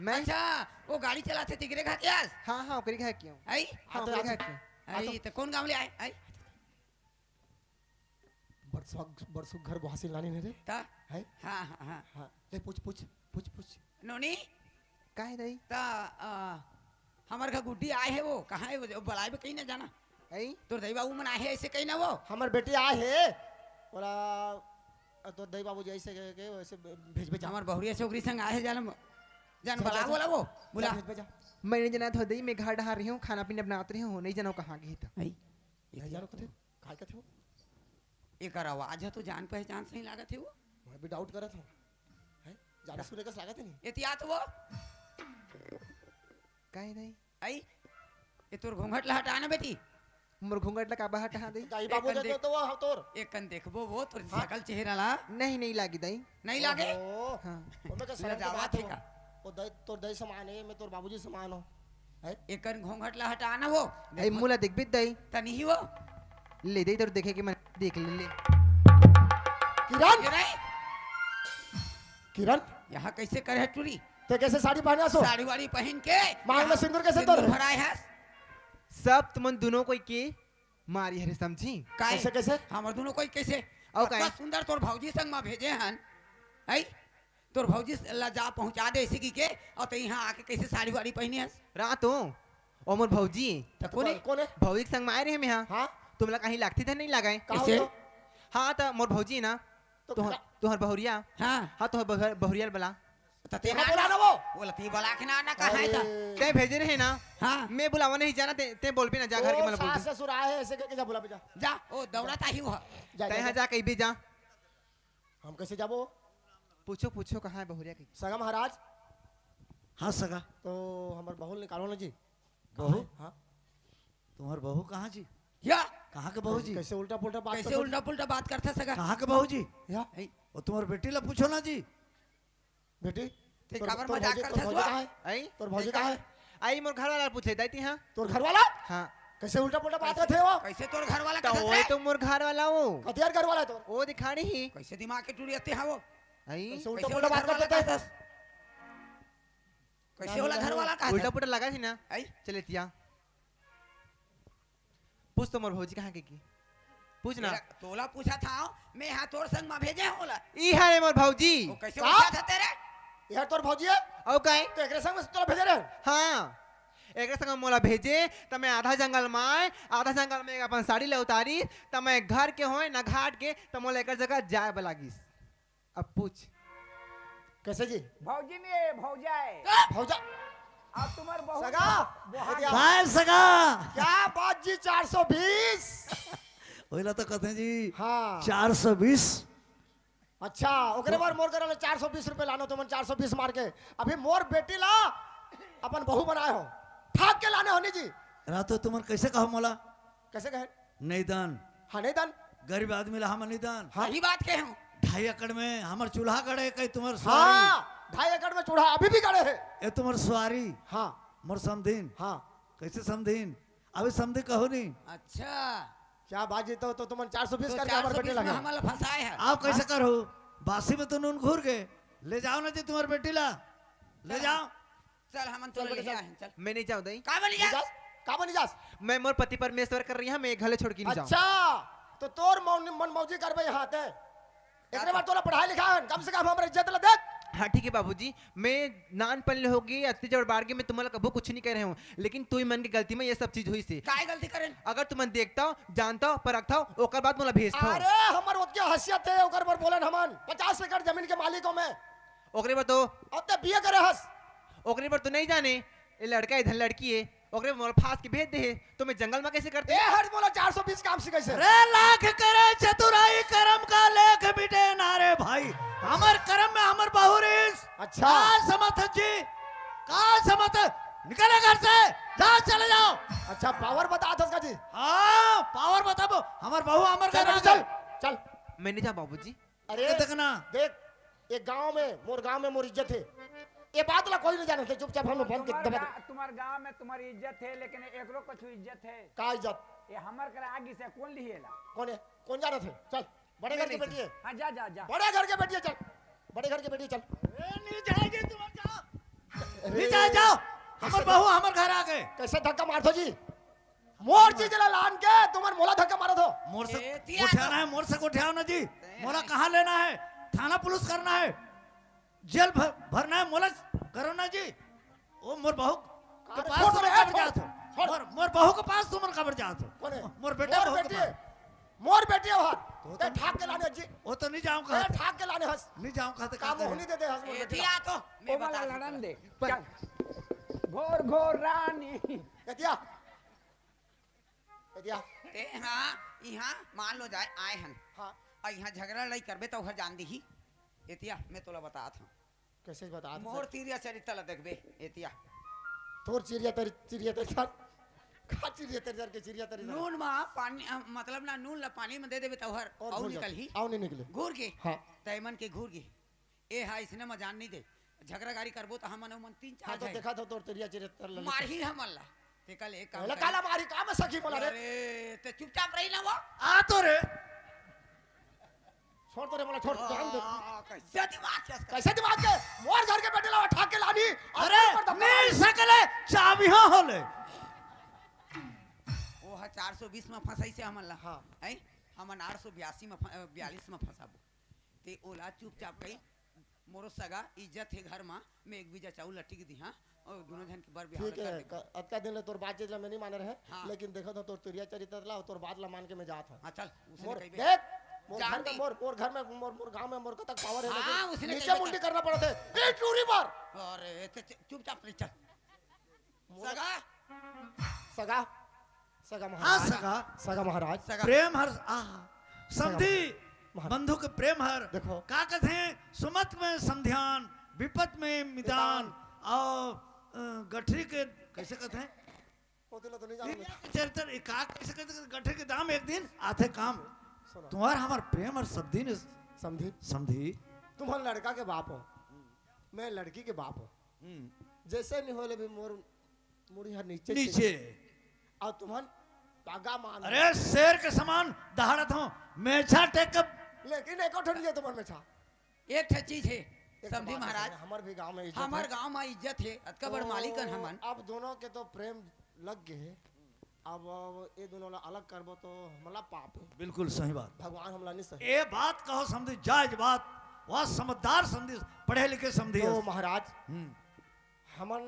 मैं अच्छा वो गाड़ी चलाते तिगरे घर क्या हाँ हाँ ओकरी खा क्यों आई हाँ ओकरी खा क्यों आई तो कौन गांव ले आए आई बरसों घर बहासिल नानी ने रे ता है हाँ हाँ हाँ हाँ ले पूछ पूछ पूछ पूछ नोनी का है दाई ता हमारे घर गुड्डी आए है वो कहाँ है वो बुलाए भी कहीं ना जाना आई तो दई बाबू मन आए है ऐसे कहीं ना वो हमारे बेटी आए है बोला तो दई बाबू जैसे के वैसे भेज भेजा हमारे बहुरिया छोकरी संग आए है जान जान जा, बुला जा। बोला वो बुला भेज भेजा मैं नहीं जना तो दई मैं घर डहा रही हूँ खाना पीना बनाते रही हूँ नहीं जानो कहाँ गई था आई नहीं जानो कथे काय कथे वो एक आवाज है तो जान पहचान सही लागत है वो मैं भी डाउट करत हूं है जाने सुने का लागत है नहीं एहतियात वो का है दाई आई ये तोर घूंघट ला हटाना बेटी मोर घूंघट लगा बाहर टहा दई दाई बाबू एक दे तो वो हम तोर एक कन देखबो वो तोर शकल चेहरा ला नहीं नहीं लागी दाई नहीं लागे ओ हाँ मैं का सर जावा बात थे है का वो दई तोर दई समान है मैं तोर बाबूजी समान हो है एक कन घूंघट ला हटाना वो आई मुला देख भी दाई तनी ही वो ले दई तो देखे कि मैं देख ले किरण ये नहीं किरण यहाँ कैसे करे है टूरी ते कैसे साड़ी पहने सो साड़ी वाड़ी पहन के मांग में सिंदूर कैसे सिंदूर तोड़ भराए है सब तुमन दोनों को के मारी हरे समझी काहे कैसे कैसे हमर दोनों कोई कैसे और काहे? इतना सुंदर तोर भौजी संग में भेजे हन आई तोर भौजी ला जा पहुंचा दे इसी की के और तो यहाँ आके कैसे साड़ी वाड़ी पहनी है रात हो और मोर भौजी तो कौन है कौन है भौजी के संग में आए रहे हम यहाँ हां तुम लोग कहीं लगती थे नहीं लगाए कहां कैसे? हो हाँ तो मोर भौजी ना तो तुहर बहुरिया हाँ हाँ तुहर बहुरिया बोला तो तेरा तेरा बोला ना वो बोला ती बोला के ना कहा है था ते भेजे रहे ना हाँ मैं बुलावा नहीं जाना ते बोल भी ना जा घर के ओ मन बोल सास ससुर आए हैं ऐसे करके जा बुला भेजा जा ओ दौड़ता ही हुआ जा ते यहाँ जा कहीं भी जा हम कैसे जाबो? पूछो पूछो कहाँ है बहुरिया की? सगा महाराज हाँ सगा तो हमार बहू निकालो ना जी। बहू हाँ तुम्हार बहू कहाँ जी? या कहाँ के बहू जी? कैसे उल्टा पुल्टा बात कैसे करते हो? उल्टा पुल्टा बात करते सगा? कहाँ के बहू जी? या वो तुम्हार बेटी ला पूछो ना जी। बेटी ते तोर- काबर तोर मजाक भौजी- करते तोर हो? भौजी कहाँ है? आई तोर भौजी कहाँ है? आई मोर घर वाला पूछे दाई हाँ तोर घर वाला हाँ कैसे उल्टा पुल्टा बात करते हो? कैसे तोर घर वाला तो कहत वही रे? तो मोर घर वाला वो कतियार घर वाला है तोर? वो दिखानी ही कैसे दिमाग के टूरियते हैं वो? आई कैसे उल्टा कैसे पुल्टा वाला बात घर वाला करते कहत थे? हस? कैसे वाला घर वाला कहत उल्टा हस? पुल्टा लगा थी ना आई चले तिया पूछ तो मोर भौजी कहाँ के की पूछ ना तेरा- तोला पूछा था मैं यहाँ तोर संग में भेजे होला। ई है रे मोर भौजी वो कैसे का? पूछा था तेरे? यार तोर भौजी है और काहे तो एकरे संग में तोला भेजे रहे। हाँ एक संग मोला भेजे त मैं आधा जंगल में आए आधा जंगल में अपन साड़ी ले उतारी त मैं घर के होए ना घाट के त मोला एक जगह जाए बलागिस अब पूछ कैसे जी? भौजी ने भौजाए भौजा अब तुम्हार बहू सगा बुहार- काय सगा क्या बात जी 420? वहीला तो कहते हैं जी हाँ 420। अच्छा ओकरे बार मोर करे 420 रुपए लानो तुमन 420 मार के अभी मोर बेटी ला अपन बहू बनाए हो ठाक के लाने होनी जी। रातो तुम्हार कैसे कहो मोला? कैसे कहे? नहीं दान हाँ नहीं दान गरीब आदमी ला हम नहीं दान। सही बात कहे हूँ। 2.5 एकड़ में हमार चूल्हा गड़े कई तुम्हार सवारी हाँ 2.5 एकड़ में चूड़ा अभी भी गड़े है। ये तुम्हार सवारी हाँ मोर समधीन हाँ कैसे समधीन अभी समधी कहो नहीं अच्छा क्या बात जी तो तुमन 420 तो करके हमारे बेटे 420 में लगे। हमारा फंसाए है। आप कैसे करो? बासी में तो नून घूर गए ले जाओ ना जी तुम्हार बेटी ला ले जाओ। चल हम तो ले जाए चल। मैं नहीं जाऊँ दाई का बनी जा? का बनी जास? मैं मोर पति परमेश्वर कर रही है मैं घले छोड़ के नहीं जाऊँ अच्छा तो तोर मन मौजी करबे यहाँ ते एकरे बार तोला पढ़ाई लिखाई कम से कम हमारे इज्जत ला देख। हाँ ठीक है बाबूजी मैं नान पल्ले होगी अति जब बारगे में तुम्हारा कबो कुछ नहीं कह रहे हूँ लेकिन तू ही मन की गलती में ये सब चीज हुई सी काय गलती करें? अगर तुम देखता हो जानता हो परखता हो ओकर बाद मोला भेजता हो अरे हमर ओतके हैसियत है ओकर पर बोलन हमन 50 एकड़ जमीन के मालिक हो मैं ओकरे बाद तो ओते बीए करे हस। ओकरे पर तो नहीं जाने ये लड़का इधर लड़की है ओकरे मोला फांस के भेज दे तो मैं जंगल में कैसे करते ए हट बोला 420 काम सिखाई से। रे लाख करे चतुराई कर्म का लेख मिटे नारे भाई हमर कर्म में हमर बहुरीस। अच्छा का समत जी का समत निकले घर से जा चले जाओ। अच्छा पावर बता दस का जी। हाँ पावर बताबो हमर बहू हमर चल घर बेटी, चल चल। मैं नहीं जा बाबूजी अरे देखना देख एक गांव में मोर इज्जत है ये बात ला कोई नहीं जाने थे चुपचाप हम बंद के दबा दे। तुम्हार गांव में तुम्हारी इज्जत है लेकिन एकरो कुछ इज्जत है। का इज्जत? ये हमर करे आगे से कौन लिहेला? कौन है? कौन जा रहे थे? चल बड़े घर की बेटी है। हाँ जा जा जा। बड़े घर के बेटी है चल बड़े घर की बेटी है, चल। नहीं जाएगी तुम जाओ अरे, नहीं जाए जाओ हमर बहू हमर घर आ गए। कैसे धक्का मार दो जी मोर चीज ला लान के तुम्हारे मोला धक्का मारो दो। मोर से ए, तिया उठाना है मोर से उठाओ ना जी मोला कहाँ लेना है? थाना पुलिस करना है जेल भरना है मोला करो ना जी। ओ मोर बहू के पास छोड़ तुम दे, कब छोड़, जात हो? छोड़। मोर बहू के पास तुम कब जात हो? कौन है? मोर बेटा मोर बहू के बेटी पास। है मोर बेटी है वहां ते ठाक के लाने जी वो तो नहीं जाऊँ ते कहा ठाक के लाने हंस नहीं जाऊँ कहा का मोहनी दे दे हंस मोर ए, बेटी दिया तो मैं ओ वाला बता लड़न दे पर- चल। घोर घोर रानी एतिया एतिया ए हाँ यहाँ मान लो जाए आए हन हाँ और यहाँ झगड़ा लड़ाई करबे तो उधर जान दी एतिया मैं तोला बता था कैसे बता मोर तीरिया चरित्र ला देखबे एतिया तोर चिड़िया तेरी सर का चिड़िया तेरी के चिड़िया तेरी नून मा पानी मतलब ना नून ला पानी में दे देबे तो उधर और घूर निकल ही जा। आओ नहीं निकले घूर के हाँ तैमन के घूर के ए हाँ इसने में जान नहीं दे झगड़ा गाड़ी करबो तो हमन मन तीन हाँ चार तो जाए देखा था तोर तेरिया चिड़िया तेरी मार ही हमन ला ते कल एक काम लगा काला मारी का में सखी बोला रे अरे ते चुपचाप रही ना वो आ तो रे छोड़ तो रे बोला छोड़ जान दे कैसे दिमाग के कैसे दिमाग के मोर घर के बेटे ला ठाक के लानी अरे नहीं सकले चाबी हो होले वो है 420 में फंसाई से हमन ला हाँ। है हमन 882 में 42 में फंसाबो ते ओला चुपचाप कई मोरो सगा इज्जत है घर में मैं एक बीजा चाउ लट्टी के दी हां और दोनों जन के बर बिहार ठीक है कर दे अतका दिन ले तोर बात चीज ला मैं नहीं माने रहे हाँ। लेकिन देखो तो तोर तेरिया चरित्र ला तोर बात ला मान के मैं जात हूं हां चल उसने मोर कही बे देख मोर जान घर में दी। मोर घर में मोर गांव में मोर का तक पावर है हाँ, लेकिन उसने नीचे कही मुंडी बता। करना पड़ा थे ए टूरी मार अरे ते चुपचाप रही चल सगा सगा सगा हाँ महाराज सगा सगा महाराज सगा प्रेम हर आ समझी बंधु के प्रेम हर देखो। का कहते हैं सुमत में संध्यान विपत में मिदान और गठरी के कैसे कहते हैं वो दिला तो नहीं जानूंगा। चरित्र एकाक कैसे कहते हैं गठरी के दाम एक दिन आते काम तुम्हारा हमार प्रेम और सब दिन समझी समझी तुम्हारा लड़का के बाप हो, मैं लड़की के बाप हो। जैसे नहीं होले भी मोर मुड़ी हर नीचे नीचे और तुम्हार पागा मान। अरे शेर के समान दहाड़त हूँ मेछा टेक लेकिन एक उठन लिया तुम्हार में छा एक ठे चीज है समझी महाराज, हमार भी गांव में इज्जत हमार है। गांव में इज्जत है अतका बड़ मालिकन हमन। अब दोनों के तो प्रेम लग गए, अब ये दोनों ला अलग करबो तो हमला पाप है। बिल्कुल सही बात भगवान हमला नहीं सही। ये बात कहो समझी जायज बात वह समझदार समझी पढ़े लिखे समझी तो महाराज हमन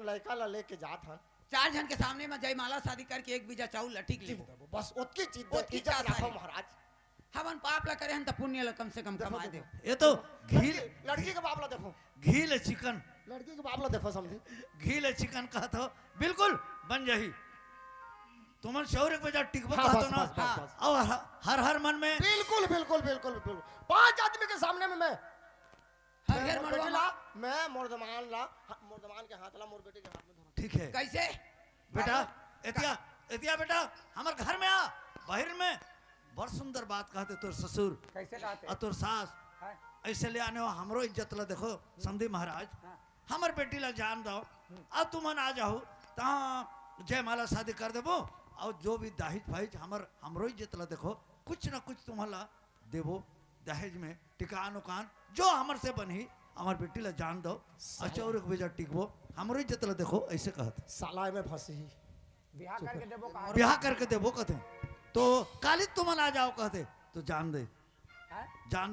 लड़का ला लेके जात हन, 4 जन के सामने में जयमाला शादी करके एक बीजा चाउल लटिक ले बस उतकी चीज उतकी इज्जत चाहता रखो है। महाराज। हमन पाप ला करे हन त पुण्य ला कम से कम कमा दे। ये तो घी लड़की के बाप ला देखो, घी ले चिकन लड़की के बाप ला देखो समझी। घी ले चिकन कहत हो बिल्कुल बन जाही तुमन शौर्य पे जा टिकबो हाँ, कहत बस, ना बस, बस, बस। और हर हर मन में बिल्कुल बिल्कुल बिल्कुल बिल्कुल 5 आदमी के सामने में मैं हर घर मरवा बेटी ला, मैं मुर्दमान ला, मुर्दमान के हाथ ला मोर बेटे के हाथ में धरा। ठीक है कैसे बेटा एतिया एतिया बेटा हमार घर में आ बाहर में बड़ सुंदर बात कहते तोर ससुर कैसे कहते और तोर सास ऐसे ले आने हो हमरो इज्जत ला देखो समझी महाराज हमार बेटी ला जान दो अब तुमन आ जाओ तहाँ जयमाला शादी कर देबो और जो भी दाहिज फाहिज हमरो इज्जत ला देखो कुछ ना कुछ तुम्हाला देबो दहेज में टिकान उकान जो हमर से बनी हमार बेटी ला जान दो अचौर के बेजा टिकबो हमरो इज्जत ला देखो ऐसे कहत साला में फंसी। बिहार करके देबो कहा ब्याह करके देबो कहते तो काली तुमन आ जाओ कहते तो जान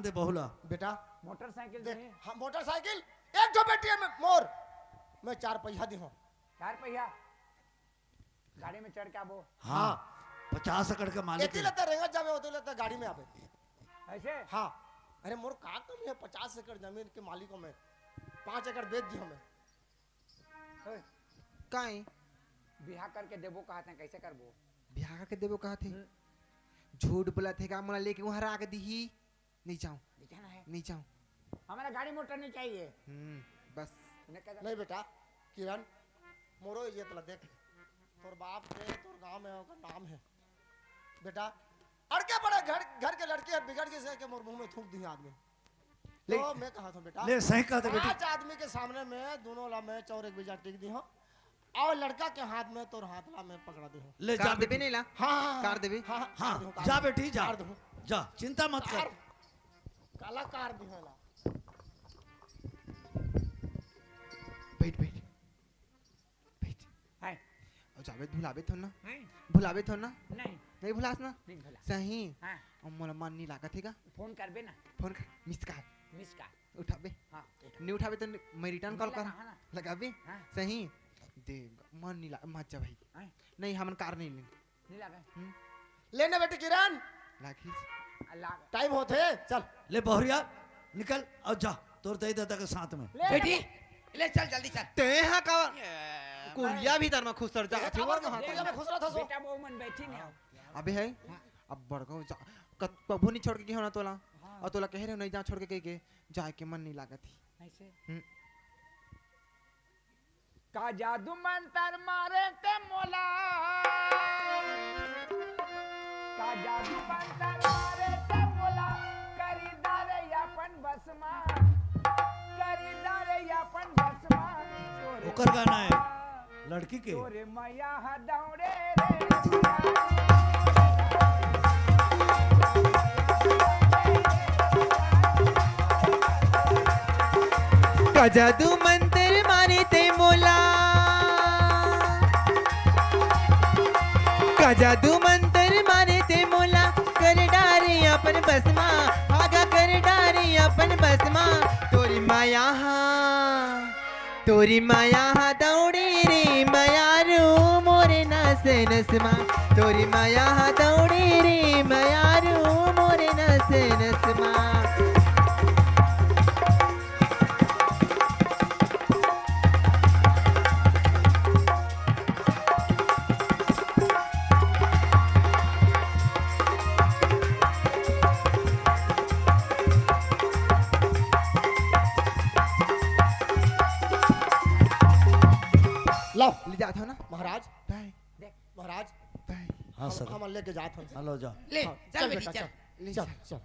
दे बहुला बेटा मोटरसाइकिल देख दे हाँ, मोटरसाइकिल एक जो बेटी है मोर मैं 4 पहिया दी हूँ। 4 पहिया गाड़ी में चढ़ के आबो हाँ 50 एकड़ के मालिक इतनी लगता रेंगत जावे होते लगता गाड़ी में आवे। ऐसे हाँ अरे मोर का कमी है 50 एकड़ जमीन के मालिकों में 5 एकड़ बेच दी हमें। काई बिहार करके देबो कहते हैं कैसे करबो बिहार के देबो कहते झूठ बोला थे का मोला लेके वहां राख दी नहीं जाऊं दिखाना है नहीं जाऊं हमारा गाड़ी मोटर नहीं चाहिए बस नहीं बेटा किरण मोरो इज्जत ला देख तोर बाप के तोर गांव में ओकर नाम है बेटा अड़के बड़े घर के लड़के बिगड़ के से के मोर मुंह में थूक दी आदमी। तो मैं कहा था बेटा ले सही कहते बेटी 5 आदमी के सामने में दोनों ला मैं चौर एक बीजा टिक दी हूँ और लड़का के हाथ में तोर हाथ ला मैं पकड़ा दी हूँ। ले जा कार देबे नहीं ला हाँ कार देबे हाँ हाँ कार दूँ, जा बेटी जा कार दूँ। जा चिंता मत कर काला कार दी है ला बैठ बैठ बैठ है और जावे भुलावे थो ना हैं? भुलावे थो ना नहीं नहीं भुलास ना नहीं भला सही हाँ और मोला मन नहीं लागत हैगा फोन करबे ना फोन कर मिस कॉल मिस का उठाबे हाँ नहीं उठाबे तो मैं रिटर्न कॉल कर लगा ना। लगाबे हाँ। सही दे मन नहीं लाग मत जा भाई हैं? नहीं हमन कार नहीं लेंगे नहीं लगा लेने बेटी किरण लाखी अल्लाह टाइम होते चल ले बहुरिया निकल और जा तोर दई दादा के साथ में बेटी ले चल जल्दी चल ते हां का कुलिया भीतर में खुश तर जा देखा थी बार कहां के में खुश रहा था सो बेटा बहु मन बैठी नहीं अबे है अब बड़को जा कबू नहीं छोड़ के गेहो ना तोला और तोला कह रहे नहीं जा छोड़ के कह के जाए के मन नहीं लागत थी ऐसे का जादू मंतर मारे ते मोला का जादू मंतर मारे ते मोला करीदारे यापन बसमा करीदारे यापन बसमा ओकर गाना है लड़की के तोरे मैया हदौड़े रे का जादू मंत्र मारे ते मोला का जादू मंत्र मारे ते मोला कर डारे अपन बसमा आगा कर डारे अपन बसमा तोरी माया दौड़े रे माया रो मोरे नस नसमा तोरी माया दौड़े रे माया रो मोरे नस नसमा ले जात हो ना महाराज भाई महाराज भाई हाँ सर हम लेके जात हन हेलो जा ले हाँ, चल बेटी बेटा, चल चल चल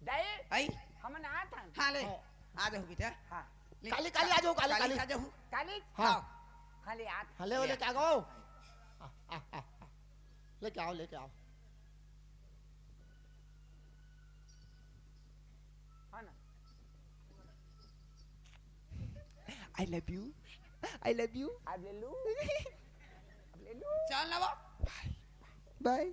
दाई आई हम ना था हाँ ले आ जाओ बेटा हाँ ले, काली काली आ जाओ काली काली आ जाओ काली हाँ खाली हाथ हले वो लेके आ गो लेके आओ लेके आओ हाँ ना I love you I love you अब ले लूं अब ले लूं चल ना वो बाय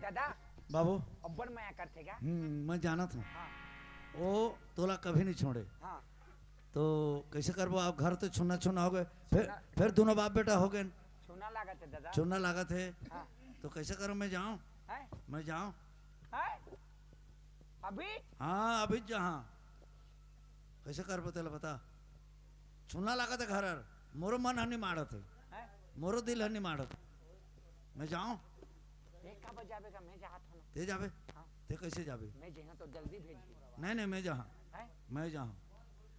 दादा बाबू अब्बन माया करते क्या मैं जाना था हाँ वो तोला कभी नहीं छोड़े हाँ तो कैसे करबो आप घर तो छुना छुना हो गए फिर दोनों बाप बेटा हो गए सुना लगा थे दादा चुनना लागत है हाँ तो कैसे करूं मैं जाऊं है मैं जाऊं अभी हाँ अभी जहाँ कैसे कर बतेला बता छुना लागत है घर मोरो मन हनी मारत है हैं? मोरो दिल हनी मारत मैं जाऊं एक का बजावे का मैं जहाँ था ना ते जावे हाँ। ते कैसे जावे मैं जहाँ तो जल्दी भेजी नहीं नहीं मैं जहाँ हैं?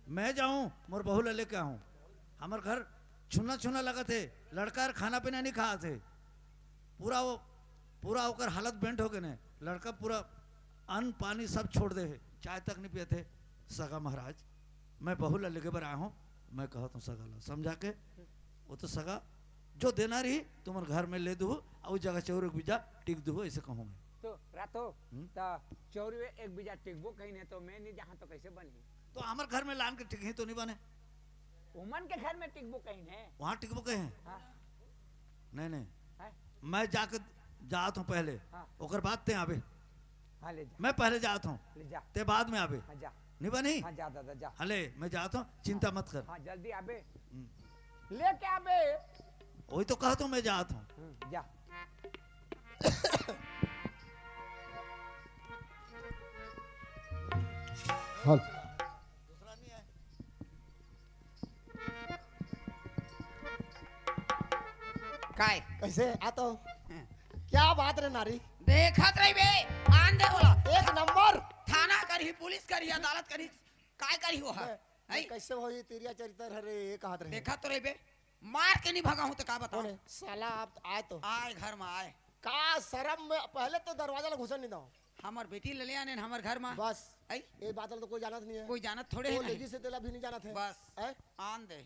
मैं जाऊं मोर बहू ले लेके आऊं हमार घर छुना छुना लगत है लड़का खाना पीना नहीं खा थे पूरा होकर हालत बेंट हो गए ने लड़का पूरा अन्न पानी सब छोड़ दे है चाय तक नहीं पिए थे सगा महाराज मैं बहू ला लेके बर आया हूँ मैं कहता हूँ सगा ला समझा के वो तो सगा जो देना रही तुम्हारे घर में ले दू और जगह चौर बीजा टिक दू ऐसे कहूँ मैं तो रातो तो चौरवे एक बीजा टिकबो कहीं नहीं तो मैं नहीं जहाँ तो कैसे बनी तो हमारे घर में लान के टिक ही तो नहीं बने उमन के घर में टिकबो कहीं है वहाँ टिकबो कहे हैं हाँ नहीं नहीं हैं? मैं जाकर जात हूँ पहले हाँ। ओकर बाद ते आवे हाँ ले जा मैं पहले जात हूँ ले जा ते बाद में आवे हाँ जा नहीं बनी हाँ जा दादा जा हले मैं जाता हूँ चिंता मत कर हाँ जल्दी आबे लेके आबे वही तो कहता हूँ मैं जाता हूँ जा हल काय कैसे आतो क्या बात रे नारी देखत रही बे आन दे बोला एक नंबर थाना करी पुलिस करी अदालत करी काय करी हो है कैसे हो ये तेरिया चरित्र हरे एक हाथ रहे देखा तो रही बे मार के नहीं भगा हूं तो का बताओ कौन है साला आप आए तो आए घर में आए का शर्म में पहले तो दरवाजा ला घुसन नहीं दो हमार बेटी ले आने हमार घर में बस आई ये बात तो कोई जानत नहीं है कोई जानत थोड़े तो है लेगी से तेला भी नहीं जानत है बस हैं? आन दे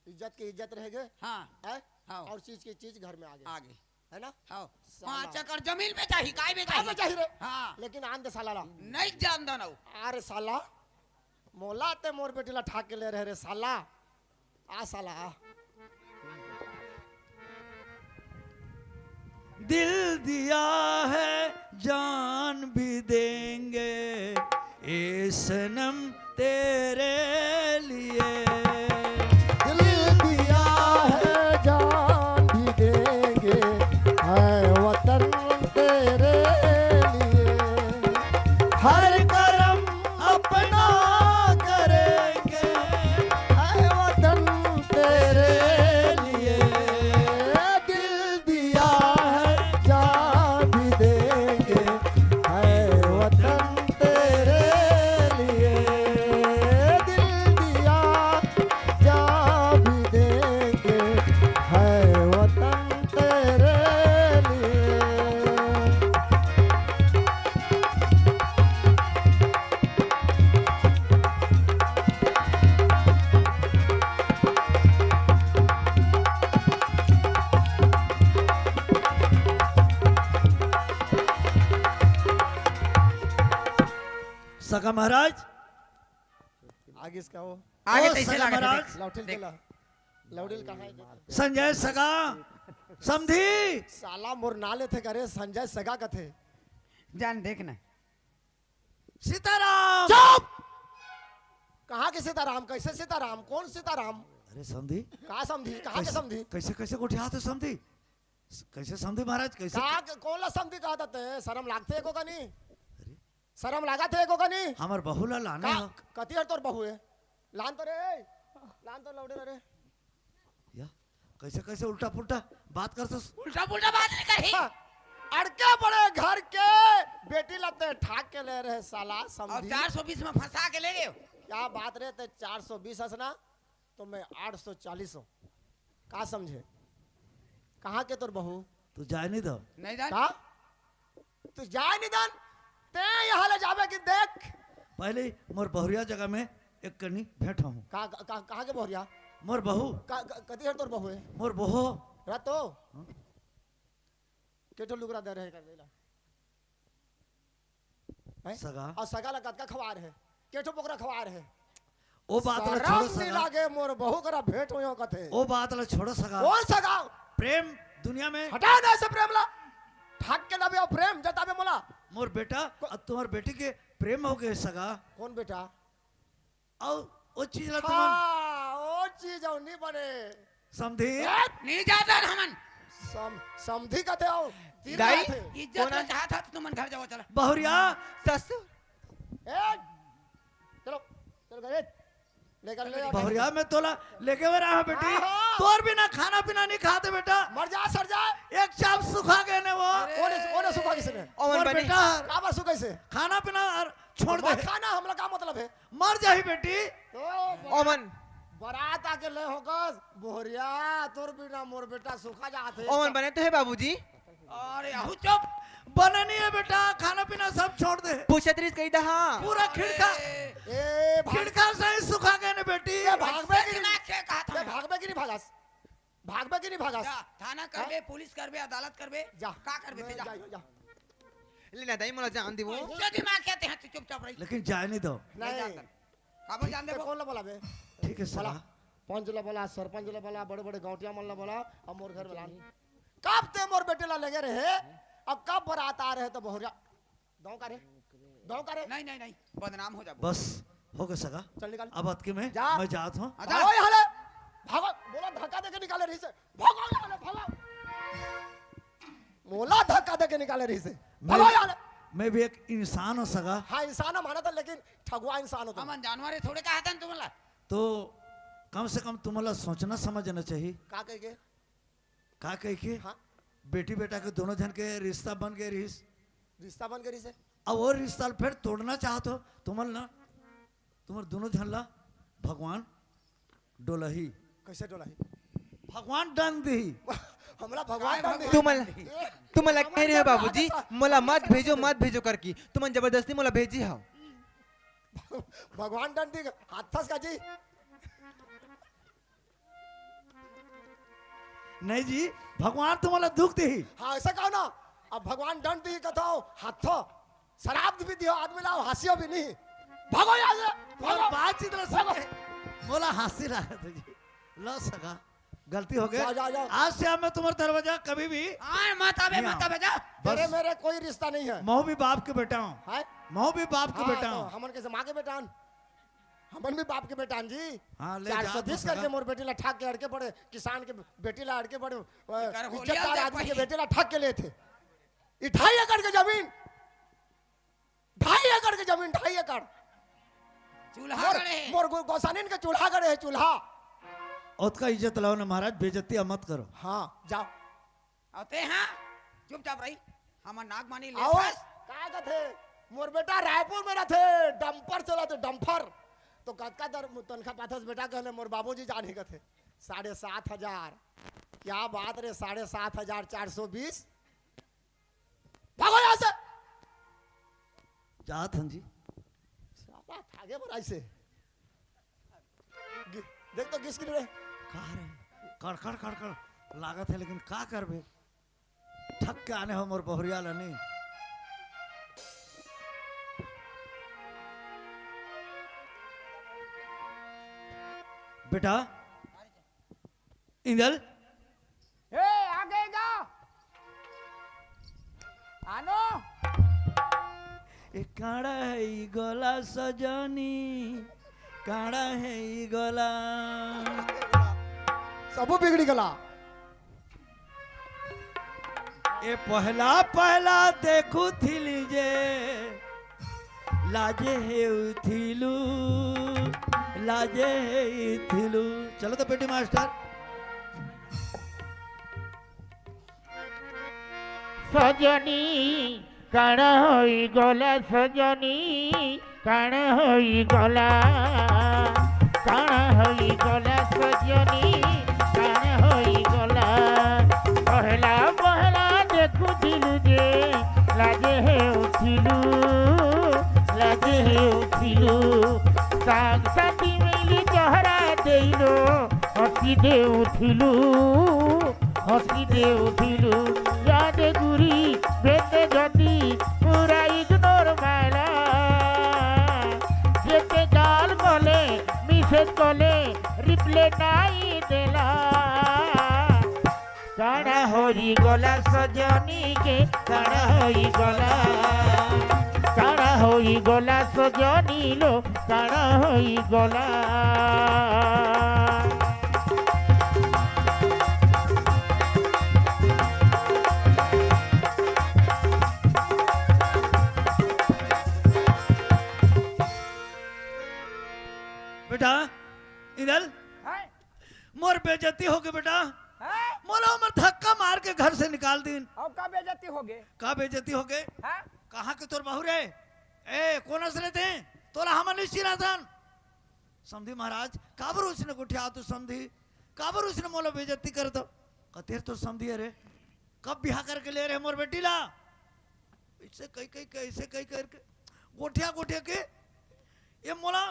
इज्जत की इज्जत रहेगे हाँ हैं? हाँ। और चीज की चीज घर में आगे आगे है ना हाँ साला। 5 एकड़ जमीन में चाहिए काय में क्या में चाहिए रे हाँ लेकिन आन दे साला ला नहीं जानदा ना अरे साला मोला ते मोर बेटी ला ठाक के ले रहे रे साला आ साला आ दिल दिया है जान भी देंगे ए सनम तेरे लिए दिल दिया है जान भी देंगे है वतन तेरे लिए हर करम अपना करेंगे है वतन तेरे लिए दिल दिया है जान भी देंगे है वतन तेरे लिए दिल दिया जान भी देंगे है वतन तेरे लिए सगा महाराज आगे इसका वो आगे ओ, कैसे सगा लगा महाराज लौटिल चला लौटिल कहाँ है संजय सगा समझी साला मोर नाले थे करे संजय सगा का थे जान देखना सीताराम चुप कहाँ के सीताराम कैसे सीताराम कौन सीताराम अरे समझी कहाँ समझी कहाँ के समझी कैसे कैसे गोठी हाथ समझी कैसे समझी महाराज कैसे कौन ला समझी कहा था शर्म लागते को का नहीं शर्म लगा थे को का नहीं हमार बहू ला लाने हो कती हर तोर बहू है लान तो रे लान तो लौटे रे या कैसे कैसे उल्टा पुल्टा बात करते उल्टा पुल्टा बात नहीं कही हाँ, अड़के पड़े घर के बेटी लते ठाक के ले रहे साला और समझी 420 में फंसा के ले गए क्या बात रहे थे 420 हंसना तो मैं 840 हूँ का समझे कहाँ के तोर बहू तू जाए नहीं दो नहीं जान का तू जाए निदान ते यहाँ ले जावे कि देख पहले मोर बहुरिया जगह में एक कनी भेंट हूँ कहाँ के बोरिया मोर बहू कती है तोर बहू है मोर बहू रातो केठो लुगरा दे रहे कर देला हैं? सगा और सगा लगा का खवार है केठो बोकरा खवार है ओ बात ला शरम छोड़ो नहीं सगा लागे मोर बहू करा भेंट होयो कथे ओ बात ला छोड़ो सगा कौन सगा प्रेम दुनिया में हटा ना ऐसे प्रेम ला ठाक के लबे और प्रेम जताबे मोला मोर बेटा अब तुम्हार बेटी के प्रेम हो गए सगा कौन बेटा और वो चीज ला तुम हाँ ओ चीज और नहीं बने समझी नहीं जाता हमन समझी कथे हो तीन दाई, बात है। इज्जत ना चाहता तो तुमन घर जाओ चला बहुरिया ससुर ए, चलो चलो गए लेकर ले बहुरिया में तोला लेके हुए रहा बेटी हाँ। तोर बिना खाना पीना नहीं खाते बेटा मर जा सर जा एक चाप सुखा गए ने वो ओने सुखा किसने ओमन मोर बनी बेटा काबर सुखा कैसे खाना पीना और छोड़ दे मत खाना हमला का मतलब है मर जाही बेटी तो ओमन बारात आके ले होगस बोहरिया तोर बिना मोर बेटा सुखा जाते ओमन बने तो है बाबूजी अरे आहू चुप बने नहीं है बेटा खाना पीना सब छोड़ दे पूछत रही कही दहा पूरा खिड़का ए खिड़का से ही सुखा गए ने बेटी भागबे की दिमाग के कहा था भागबे की नहीं भागस भागबे की नहीं भागस जा थाना करबे पुलिस करबे अदालत करबे जा का करबे ते जा जा लेना दाई मोला जान दिबो जो दिमाग के ते हाथ चुपचाप रही लेकिन जाए नहीं दो नहीं काबर जान दे कौन ला बोला बे ठीक है बोला सगा पंच ला बोला सरपंच ला बोला बड़े बड़े गांवटिया मन ला बोला अब मोर घर में कब ते मोर बेटे ला लगे रहे अब कब बारात आ रहे तो बोहरिया गाँव का रे नहीं नहीं नहीं बदनाम हो जा बस हो गया सगा चल निकाल अब अत के मैं जा। मैं जात हूँ भागो यहाँ ले भागो बोला धक्का देके निकाले रही से भागो यहाँ ले भागो मोला धक्का देके निकाले रही से भागो यहाँ ले मैं भी एक इंसान हूँ सगा हाँ इंसान माना था लेकिन ठगुआ इंसान होता हमन जानवर थोड़े कहा था तुमला तो कम से कम तुम्हारा सोचना समझना चाहिए का कह के का कह के हाँ बेटी बेटा के दोनों जन के रिश्ता बन गए रहीस रिश्ता बन गई से अब वो रिश्ता फिर तोड़ना चाहत हो तुम्हार ना तुम्हार दोनों जन ला भगवान डोलही कैसे डोला भगवान दंड दी हमरा भगवान डाल दे। तुम लग कह रहे हो बाबूजी मोला मत भेजो करकी तुम जबरदस्ती मोला भेजी हो भगवान दंड दी हाथ फंस का जी नहीं जी भगवान तुम्हारा दुख दी हाँ ऐसा कहो ना अब भगवान दंड दी कथो हाथो शराब भी दियो आदमी लाओ हंसियो भी नहीं भागो यहाँ से और भागो बातचीत ना सके बोला हंसी रहा था जी लो सका गलती हो जा, जा, गई जा। आज से अब मैं तुम्हारा दरवाजा कभी भी हां मत आवे जा तेरे मेरे कोई रिश्ता नहीं है मैं भी बाप के बेटा हूँ है मैं भी बाप के हाँ, बेटा तो हूँ हमन के माँ के बेटान हमन भी बाप के बेटान जी हाँ, ले जा 420 तो करके सगा। मोर बेटी ला ठाक के अड़के पड़े किसान के बेटी ला अड़के पड़े कर हो लिया इज्जतदार दे आदमी के भाई। बेटे ला ठाक के लिए थे 2.5 एकड़ की जमीन 2.5 एकड़ की जमीन 2.5 एकड़ चूल्हा गड़े मोर गोसानिन के चूल्हा गड़े है चूल्हा उसका इज्जत लाओ ना महाराज बेइज्जती मत करो हाँ जाओ आते हैं चुपचाप रही हमर नाक मानी ले आओ बस का कहते मोर बेटा रायपुर में रहते डंपर चलाते डंपर तो कतका दर तनखा पाथस बेटा कहले मोर बाबूजी जाने के थे 7,500 क्या बात रे 7,500 भागो यहाँ से जात हन जी साला थागे बराई से देख तो किसकी रे कहा रे कड़कड़ कड़कड़ लागत है लेकिन का करबे ठक के आने हो मोर बहुरिया नहीं बेटा इंदल ए आ गएगा आनो ए काड़ा है ई गला सजनी काड़ा है ई गला सबू बिगड़ी गला ए पहला पहला देखू थिली जे लाजे हे उथिलू लाजे हे थिलू चलो तो बेटी मास्टर सजनी काण होई गला सजनी काण होई गला काण होई गला सजनी काण होई गला पहला पहला देखुथिलु जे लाजे हे उठिलु साग साथी मिली चहरा देइलो हसी दे उठिलु याद गुरी बेते जदी पूरा इग्नोर माला जेते गाल गले मिसेज गले रिप्ले नाई देला काड़ा होई गला सजनी के काड़ा होई गला सजनी लो काड़ा होई गला बेटा इधर हैं? मोर बेइज्जती हो गई बेटा हैं? मोला उमर धक्का मार के घर से निकाल दिन और का बेइज्जती हो गए का बेइज्जती हो गए हैं? कहाँ के तोर बहू रे ए कौन असरे थे तोला हम निश्चिराधन समझी महाराज काबर उसने गुठिया तू समझी काबर उसने मोला बेइज्जती कर दो कतेर तो समझी रे कब बिहा करके ले रहे मोर बेटी ला इससे कई कई कैसे कई करके गोठिया गोठिया के ये मोला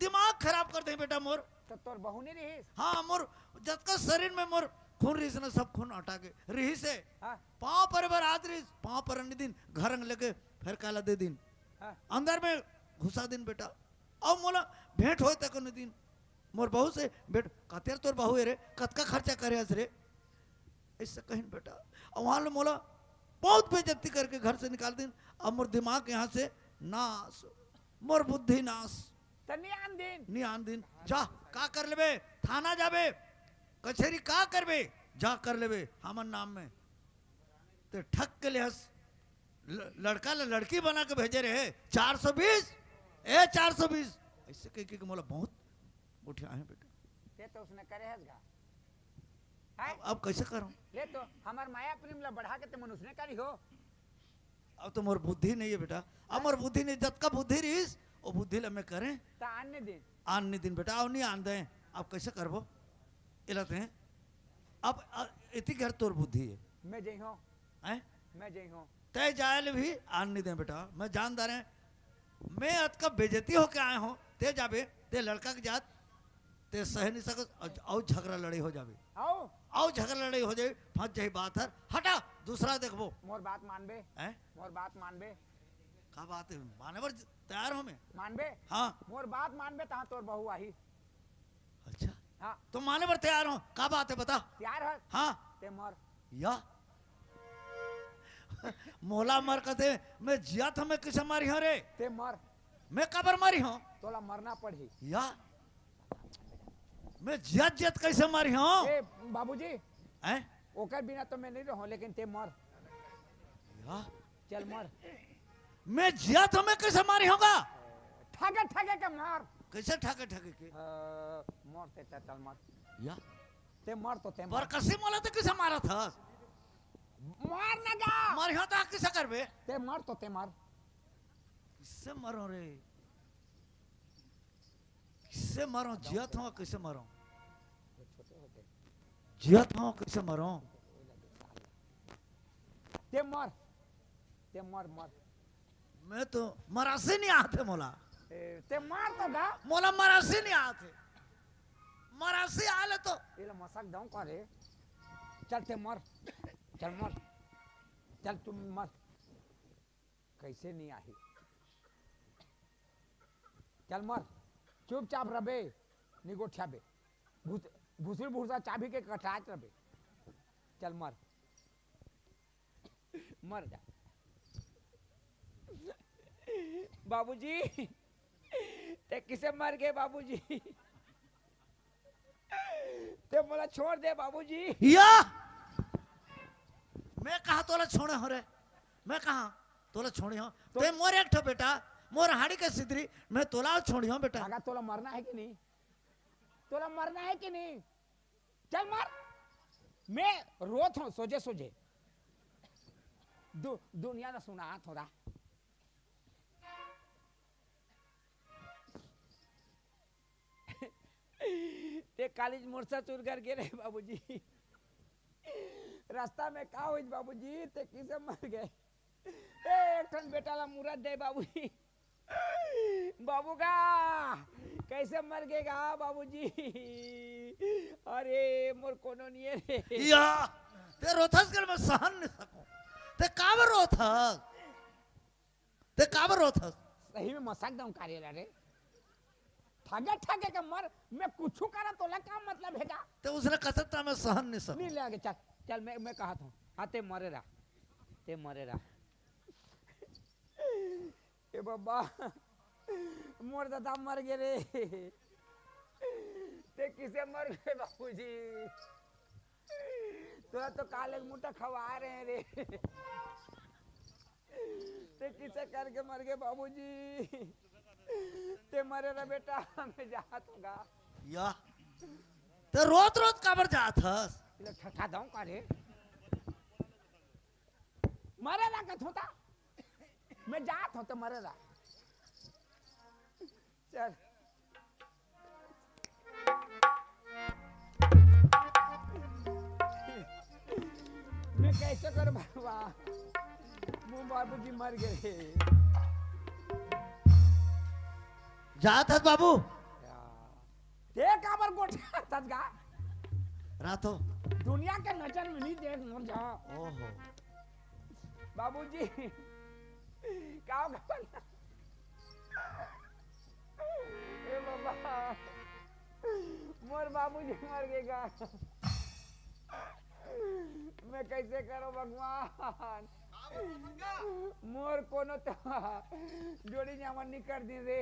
दिमाग खराब कर दे बेटा मोर तो तोर बहू नहीं रही हाँ मोर जब का शरीर में मोर खून रही ना सब खून हटा के रही से हाँ? पाँव पर बार हाथ रही पाँव पर अन्य दिन घर लेके फिर काला दे दिन हाँ? अंदर में घुसा दिन बेटा अब मोला भेंट होए तक दिन मोर बहू से बेट कतेर तोर बहू है रे कतका खर्चा करे हस रे इससे कहीं बेटा और वहां मोला बहुत बेइज्जती करके घर से निकाल दिन अब मोर दिमाग यहाँ से नाश मोर बुद्धि नाश नहीं आन दिन जा का कर लेबे थाना जाबे कचहरी का करबे जा कर लेबे हमन नाम में ते ठक के लिहस लड़का ला लड़की बना के भेजे रहे 420 ऐसे कह के मोला बहुत उठे आए बेटा ते तो उसने करे हसगा अब कैसे करूं ले तो हमार माया प्रेम ला बढ़ा के ते मन उसने करी हो अब तो मोर बुद्धि नहीं है बेटा अब मोर बुद्धि नहीं जत का बुद्धि रहीस वो बुद्धि ला मैं करें ता आने दिन बेटा अब नहीं आन दे अब कैसे करबो इलते हैं अब इतनी घर तोर बुद्धि है मैं जई हूं हैं मैं जई हूं तय जायल भी आन नहीं दे बेटा मैं जानदार है मैं अत का बेइज्जती होके आए हूं ते जाबे ते लड़का के जात ते सह नहीं सकत और झगड़ा लड़ाई हो जाबे आओ झगड़ा लड़ाई हो जाए फंस जाए बात है हटा दूसरा देखबो मोर बात मानबे हैं मोर बात मानबे का बात है माने पर तैयार हो मैं मानबे हाँ मोर बात मानबे ता तोर बहू आही अच्छा हाँ तुम माने पर तैयार हो का बात है बता तैयार है हाँ ते मर या मोला मर कते मैं जिया था मैं किसे मारी हूं रे ते मर मैं कबर मारी हूं तोला मरना पड़ी या मैं जियत जियत कैसे मारी हूं ए बाबूजी हैं ओकर बिना तो मैं नहीं रहूं लेकिन ते मर या चल मर मैं जिया तो मैं कैसे मारी होगा ठगे ठगे के मर कैसे ठगे ठगे के मर ते चल मर या ते मर तो ते पर कसी मोला तो किसे मारा था मर ना जा मारी हो तो किसे करबे ते मर तो ते मर किससे मरो रे किससे मरो जियत हो कैसे मरो जियत हो कैसे मरो ते मर मर मैं तो मरासी नहीं आते मोला ते मार तो गा मोला मरासी नहीं आते मरासी आले तो इला मसाक दाऊ का रे चल ते मर चल मर चल तुम मर कैसे नहीं आई चल मर चुपचाप रबे निगोठ्याबे भूसुर भूसा चाबी के कटाच रबे चल मर मर जा बाबूजी ते किसे मर गए बाबूजी ते मोला छोड़ दे बाबूजी या मैं कहा तोला छोड़े हो रे मैं कहा तोला छोड़ी हो ते मोर एक ठो बेटा मोर हाड़ी के सिदरी मैं तोला छोड़ी हो बेटा अगर तोला मरना है कि नहीं तोला मरना है कि नहीं चल मर मैं रोत हूं सोजे सोजे दुनिया ना सुना थोड़ा ते कॉलेज मोरसा चूर कर गिरे बाबूजी रास्ता में का हुई बाबूजी ते किसे मर गए ए एक ठन बेटा ला मुरत दे बाबूजी बाबू का कैसे मर गएगा बाबूजी अरे मोर कोनो नहीं है रे या ते रोथस कर मैं सहन नहीं सकूं ते काबर रोथस सही में मजाक दम कार्य रे ठागे का मर मैं कुछ करा तो क्या मतलब है का ते उसने कसरता में सहन नहीं सकूं नहीं ले आगे चल चल मैं कहा था हाँ ते मरे रहा ए बाबा मोर दादा मर गए रे ते किसे मर गए बाबूजी तोरा तो काले मुट्ठा खवा रहे हैं रे ते किसे करके मर गए बाबूजी ते मरे रे बेटा मैं जात होगा या ते रोत काबर जात हस ठठा दऊं का रे मरे ला का होता मैं जात होते मरे ला चल मैं कैसे कर बाबा मुंह बाबूजी मर गए जात हस बाबू ते काबर गोठा तजगा रातो दुनिया के नजर में नहीं देख मर जा ओहो बाबूजी काव खबर ए बाबा मोर बाबूजी मर गएगा मैं कैसे करो भगवान मोर कोनो तो जोड़ी जामन नहीं कर दी रे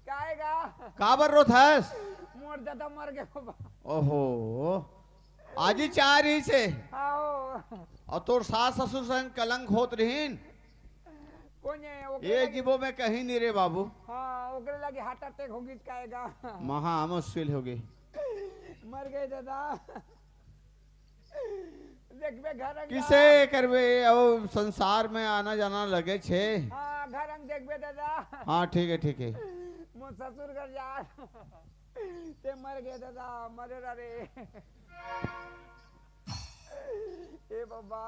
काएगा काबर रोथस मोर दादा मर गए बाबा ओहो आज ही चार ही से आओ और तोर सास ससुर संग कलंक होत रहीन कौन है ये जीवो में कहीं नहीं रे बाबू हाँ ओकरे लगे हार्ट अटैक होगी काएगा महा मुश्किल होगी मर गए दादा देखबे घर किसे करबे अब संसार में आना जाना लगे छे हाँ घर अंग देखबे दादा हाँ ठीक है मोर ससुर घर जा ते मर गए दादा मरे रे ए बाबा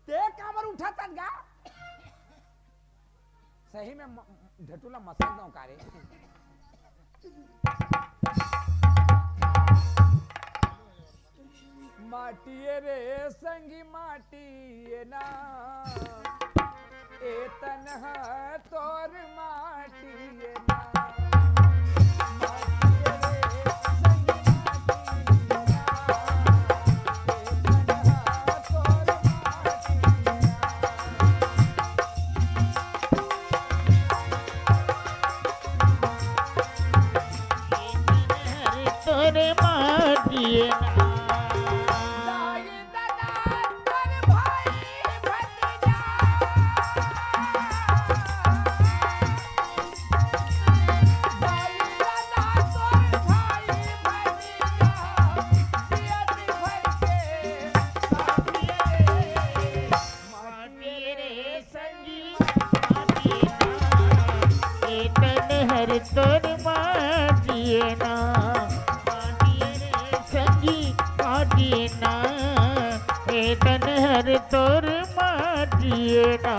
ते काबर उठा तनगा सही में ढटूला मसल दो कारे माटिए रे संगी माटिए ना ए तन्हा तोर माटिए ना तोरे माटिए ना तोर माटिए ना माटिए रे संगी माटिए ना ए तन हर तोर माटिए ना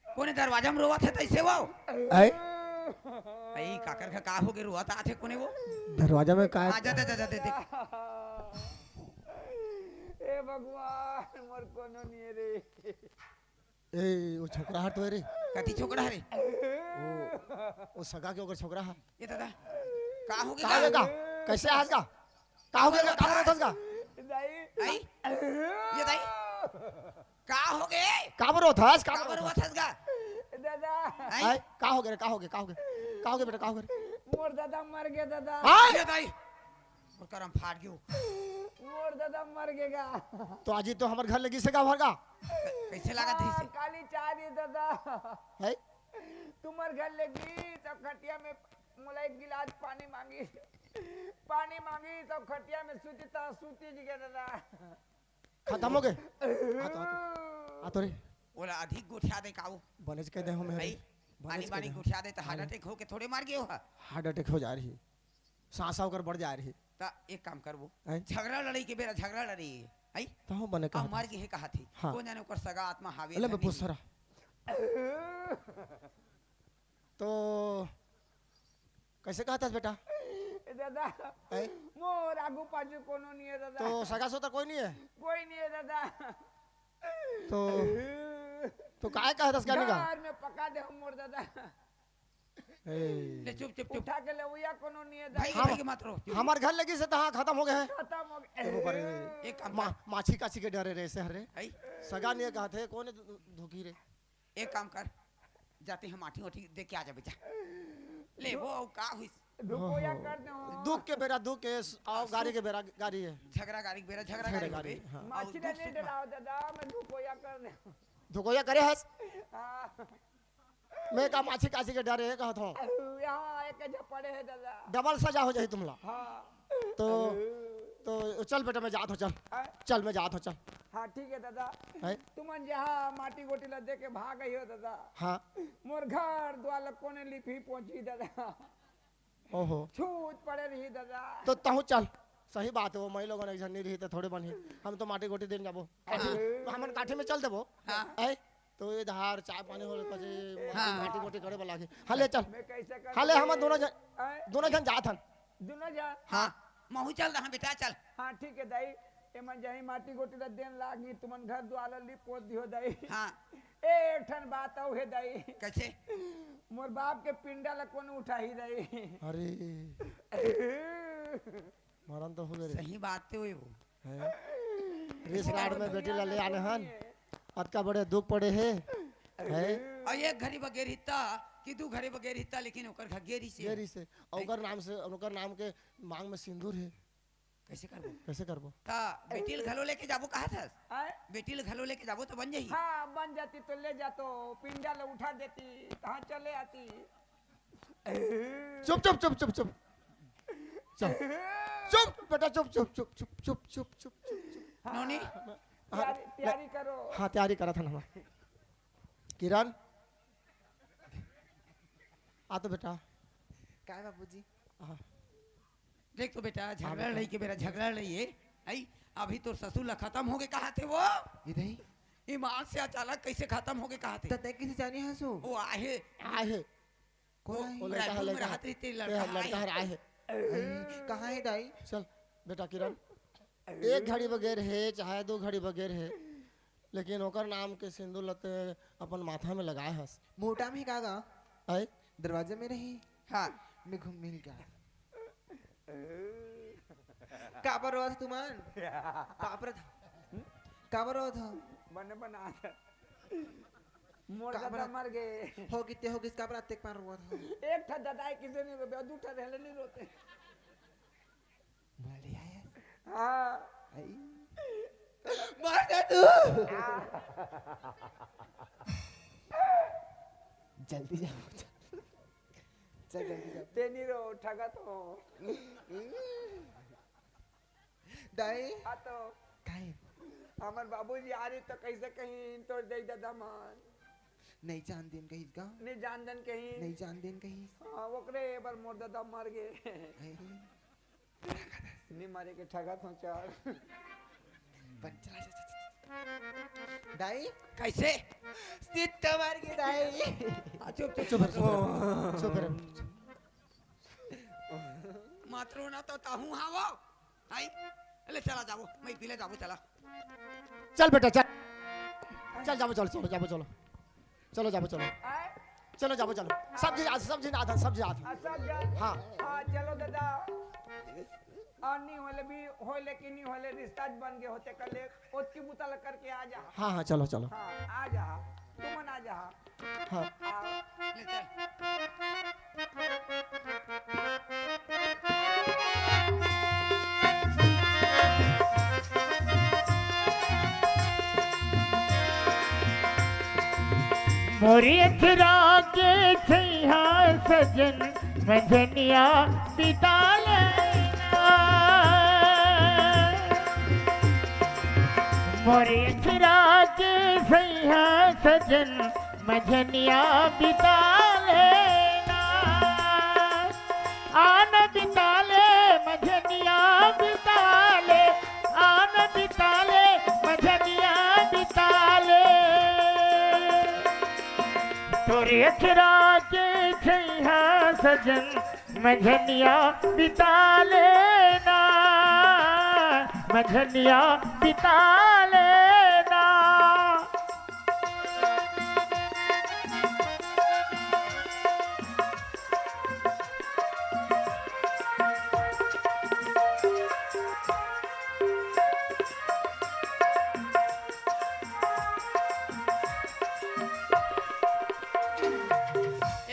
कोने दरवाजा में रोवा थे तैसे वो ऐ आई काकर का हो गए रोवा था थे कोने वो दरवाजा में का आ जा दे देख ए भगवान मोर कोनो नहीं रे ए वो छोकरा हट रे कति छोकरा रे वो सगा के ओकर छोकरा है ये दादा का हो का गए का कैसे आज का हो गया का रहा था दाई आई ये दाई का हो गए का बरो था का का बरो थस गा दादा आए का हो गए का हो गए का हो गए का हो गए बेटा का हो गए मोर दादा मर गए दादा आए ये दाई और करम फाड़ गयो मोर दादा मर गएगा तो आज ही तो हमारे घर लगी से का भरगा कैसे लगा थी से काली चाह दी दादा है तुम्हार घर लगी तो खटिया में मोला एक गिलास पानी मांगी तो खटिया में सूती जी के दादा खत्म हो गए आ तो रे बोला अधिक गुठिया दे काऊ बनेज कह दे हम भाई पानी पानी गुठिया दे तो हार्ट अटैक हो के थोड़े मार गए हो हार्ट अटैक हो जा रही है सांस होकर बढ़ जा रही है ता एक काम करबो हैं? झगड़ा लड़ाई के बेरा झगड़ा लड़ी आई तो हम बने का का मार के है कहा थी हाँ। कौन जाने ओकर सगा आत्मा हावी ले मैं पूछ सरा तो कैसे कहा था बेटा दादा हैं? मोर आगू पाछू कोनो नहीं है दादा तो सगा सोता कोई नहीं है कोई नहीं है दादा तो काहे कहा दस करने का घर में पका दे हम मोर दादा ले चुप चुप चुप उठा के ले उया कोनो नहीं है भाई दादा भाई के मत रो हमारे घर लगी से तो हाँ खत्म हो गए हैं खत्म हो गए एक काम कर माछी काछी के डरे रे से हरे आई सगा नहीं कहा थे कौन धोखी रे एक काम कर जाते हम आठी ओठी देख के आ जा बेटा ले वो का हुई रुपया कर दो दुख के बेरा दुख के आओ गाड़ी के बेरा गाड़ी है झगड़ा गाड़ी के बेरा झगड़ा गाड़ी गाड़ी, पे हाँ। माछी ने नहीं डराओ दादा मैं रुपया कर दे धोकोया करे हस हाँ मैं का माछी काछी के डरे है कहत हूँ यहाँ एक झपड़े है दादा डबल सजा हो जाए तुमला हाँ तो चल बेटा मैं जात हो चल मैं जात हो चल हाँ ठीक है दादा है तुमन जहाँ माटी गोटी ला दे के भाग गई हो दादा हाँ मोर घर द्वार कोने लिपी पहुंची दादा ओहो छूट पड़े रही दादा तो तहु चल सही बात है वो मई लोगों ने झन्नी रही तो थोड़े बनी हम तो माटी गोटी देन जाबो हमन काठी में चल देबो है तो ये धार चाय पानी होले कजे माटी गोटी करे वाला के हले चल मैं कैसे कर हले हम दोनों जन जात हन दोनों जा हां महू चल रहा बेटा चल हाँ ठीक है दाई एमन जाही माटी गोटी ला देन लागी तुमन घर द्वार लिप पोत दियो दाई हां एक ठन बात औ है दाई कैसे मोर बाप के पिंडा ला कोन उठाही दाई अरे मरन तो हो गए सही बात तो है वो है रेस गार्ड में बेटी ला ले आने हन अतका बड़े दुख पड़े है और एक घड़ी बगैर हिता कि दू घड़ी बगैर हिता लेकिन ओकर घगेरी से गेरी से ओकर नाम के मांग में सिंदूर है कैसे करबो ता बेटील घलो लेके जाबो कहा था आए बेटील घलो लेके जाबो तो बन जाही हाँ बन जाती तो ले जातो पिंडा ला उठा देती कहाँ चले आती चुप चुप चुप चुप चुप चुप चुप बेटा चुप चुप चुप चुप चुप चुप चुप चुप नोनी तैयारी करो हाँ तैयारी करा था ना किरण आ तो बेटा काय बाबूजी हाँ देख तो बेटा झगड़ा लड़ी के बेरा झगड़ा लड़ी है आई अभी तो ससुर ला खत्म हो गए कहा थे वो इधर ईमान से अचानक कैसे खत्म हो गए कहा थे तते किसी जानी हंसो वो आए आए कौन वो है लड़का है रायपुर में लड़का रहते थे लड़का है आए है कहाँ है दाई चल बेटा किरण एक घड़ी बगैर है चाहे दो घड़ी बगैर है लेकिन ओकर नाम के सिंदूर लते अपन माथा में लगाए हस मोटा में कागा आए दरवाजे में रही हाँ मैं घूम मिल गया काबर रोज तुमान पापर था काबर रोज था बने बना मोर दादा मर गए हो कितने हो किसका पर अत्तेक पार हुआ था एक था दादा किसी नहीं रोते दू था रहले नहीं रोते बोले आया हाँ मार दे तू जल्दी जाओ चल जल्दी जाओ तेनी रो ठगा तो दाई आ तो काहे हमार बाबूजी आ रही तो कैसे कहीं तोड़ दे दादा मान नहीं जान देन कहीं का नहीं जान दन कहीं नहीं जान देन कहीं हाँ ओकरे बार मोर दादा मर गए नहीं मारे के ठगा तो चार चला दाई कैसे सीट का मार के दाई चुप चुप चुप चुप मात्रो ना तो ताहू हाँ वो आई ले चला जाओ मैं पीले जाओ चला चल बेटा चल जाओ चलो चलो जाओ चलो चलो जाओ चलो चलो जाओ चलो सब्जी आधा सब्जी आधा हाँ हाँ चलो दादा और नहीं होले भी होले कि नहीं होले रिश्ता बन गए होते कल ओत की बुतल करके आ जा हाँ हाँ चलो चलो हाँ आ जा तुमन आ जा हाँ ले चल। मोरी अखरा के छैया सजन मझनिया बिता लेना मोरी अखरा के छैया सजन मझनिया बिता लेना आन बिता ले मझनिया बिता ले आन बिता ले मझनिया बिता ले तोरे अखरा के छैया सजन मझनिया बिता लेना मझनिया बिता लेना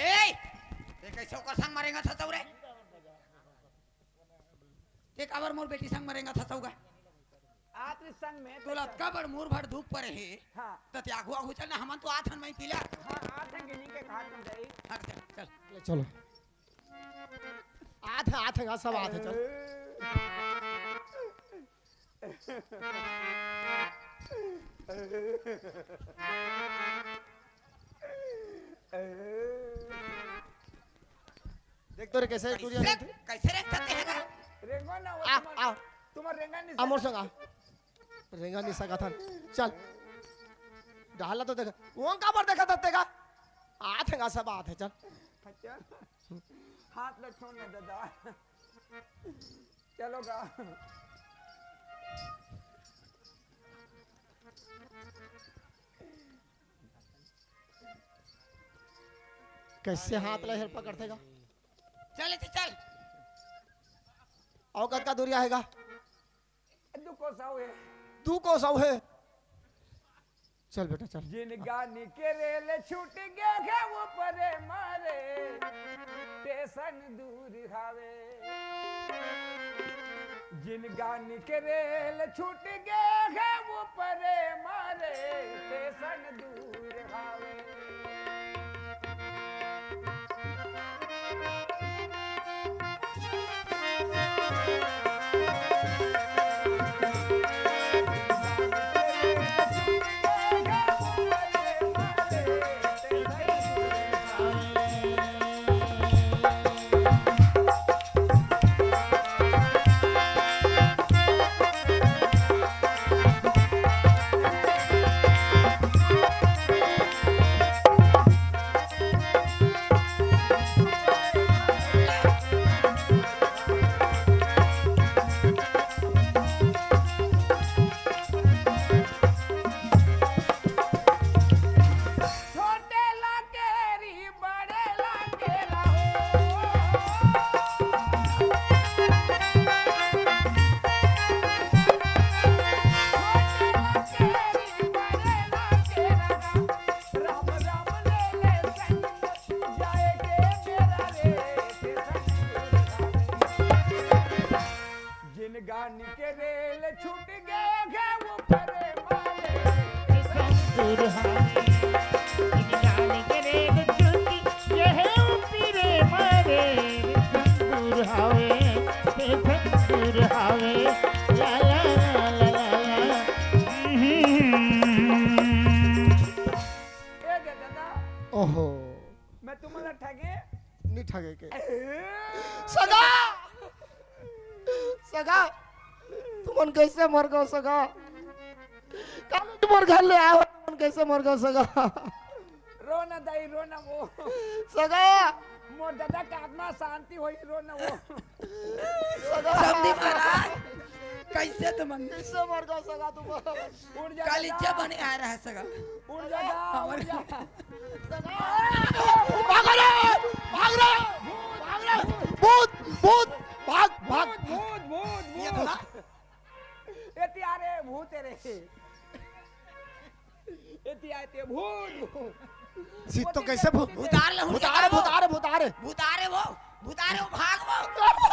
कैसे ओकर संग मारेगा था रे ते काबर मोर बेटी संग मारेगा था का आत्री संग में तोला कबर मोर भर धूप पर है हाँ त ते आगू आगू चल ना हमन तो आथन में पीला हाँ आथे गिनी के घाट में गई हट चल चल ले चलो आठ है सब आठ है चल देख तो रे कैसे टूरिया कैसे रखते हैं रेंगो ना वो आ तुम्हार रेंगा नहीं अमोर संग आ रेंगा नहीं सका था चल डाला तो देखा वो का पर देखा तत्ते का आठ है सब आठ है चल अच्छा हाथ ले छोड़ ना दादा चलोगा कैसे हाथ ले हेल्प करतेगा चल चल औकात का दूरिया हैगा दु को साव है तू को सब है चल बेटा चल जिन गानी के रेल छूट गए है वो परे मारे स्टेशन दूर हावे जिन गानी के रेल छूट गए है वो परे मारे स्टेशन दूर हावे गानी के रेल छूट गए हैं वो परे मारे दूर हावे इन जाने के रेल छूटी ये है ऊपरे मारे दूर हावे दूर हावे ला ला ला ला ला ए दादा ओहो मैं तुम्हारा ठगे नहीं ठगे के सगा सगा तुमन कैसे मर गो सगा कल तुमर घर ले आओ तुमन कैसे मर गो सगा रोना दाई रोना वो सगा मोर दादा का आत्मा शांति होई रोना वो सगा समधी महाराज कैसे तुमन कैसे मर गो सगा तुम उड़ जा कालीचा बने आ रहा है सगा उड़ जा उड़ जा भाग रे भूत भूत भाग भाग भूत भूत ये भूत था एती आ रे भूत रे एती आते भूत भूत सीत तो कैसे भूतार ले भूतार भूतार भूतार भूतारे वो भाग वो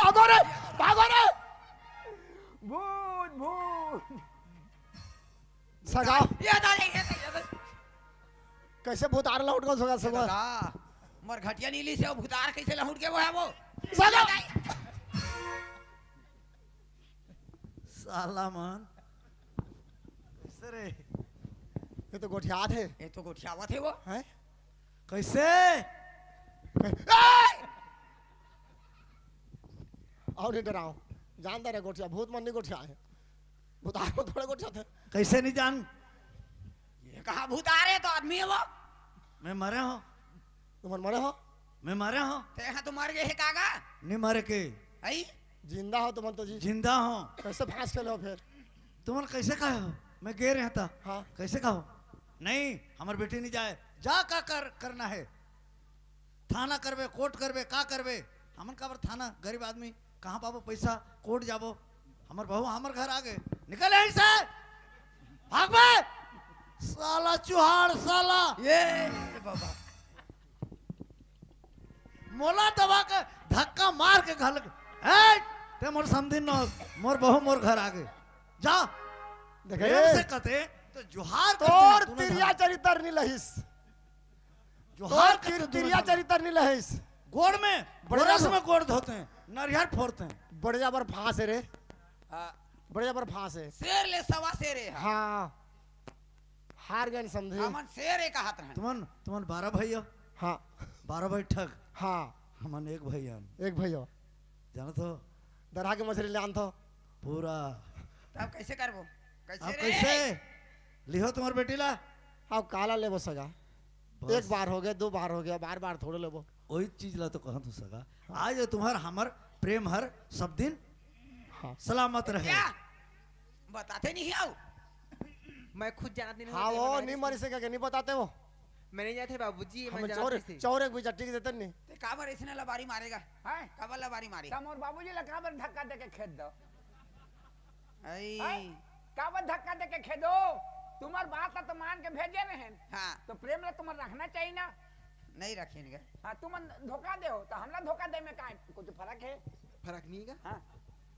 भागो रे भागो रे भूत भूत सगा ये दादा कैसे भूतार लौट गो सगा सगा मोर घटिया नीली से भूतार कैसे लहुट के वो है वो सगा साला मन रे ये तो गोठियात है ये तो गोठियावत है वो हैं कैसे और नहीं डराओ जानता रहे गोठिया भूत मन नहीं गोठिया है भूतार को थोड़े गोठिया थे कैसे नहीं जान ये कहा भूतार है तो आदमी है वो मैं मरे हो तुम मरे हो मैं मरे हो ते यहाँ तो मर गए है कागा नहीं मरे के आई जिंदा हो तुम तो जी जिंदा हो कैसे फांस के लो फिर तुम कैसे कहे हो मैं गे रहा था हाँ कैसे कहो नहीं हमारी बेटी नहीं जाए जा का करना है थाना करबे कोर्ट करबे का करबे हमन काबर थाना गरीब आदमी कहाँ पाबो पैसा कोर्ट जाबो हमर बहू हमर घर आ गए निकल यहीं से भाग बे साला चुहाड़ साला ये बाबा मोला दबा के धक्का मार के घल ते मोर समझी न मोर बहू मोर घर आ गए जा देखे से कते तो जुहार तोर तिरिया चरित्र नहीं लहिस जुहार तोर तिरिया चरित्र नहीं लहिस गोड़ में बड़े बरस जाबर- में गोड़ धोते हैं नरियर फोड़ते हैं बड़े जबर फांस है रे हाँ, बड़े जबर फांस है शेर ले सवा शेर है हाँ हार गए समझे हमन शेर एक हाथ रहन तुमन 12 भाई हो हाँ 12 भाई ठग हाँ हमन एक भाई हम एक भैया जानो तो दरहा के मछली ले आन तो पूरा तब कैसे करबो कैसे अब रे कैसे लिहो तुम्हार बेटी ला अब काला लेबो सगा बस। एक बार हो गया दो बार हो गया बार बार थोड़े लेबो वही चीज ला तो कहा तू सगा आज तुम्हार हमर प्रेम हर सब दिन हाँ सलामत रहे क्या बताते नहीं आओ मैं खुद जानती नहीं हाँ वो नहीं मरी से क्या नहीं बताते वो मैं नहीं जाते बाबूजी मैं हम जानती थी चौर एक भी चट्टी के देते नहीं ते काबर इसने लबारी मारेगा हैं काबर लबारी मारी तम और बाबूजी ला काबर धक्का दे के खेद दो आई हैं? काबर धक्का दे के खेदो तुम्हार बात तो मान के भेजे रहे हाँ तो प्रेम ला तुम्हार रखना चाहिए ना नहीं रखेंगे हाँ तुम धोखा दे हो तो हमला धोखा दे में का कुछ फर्क है फर्क नहीं का हाँ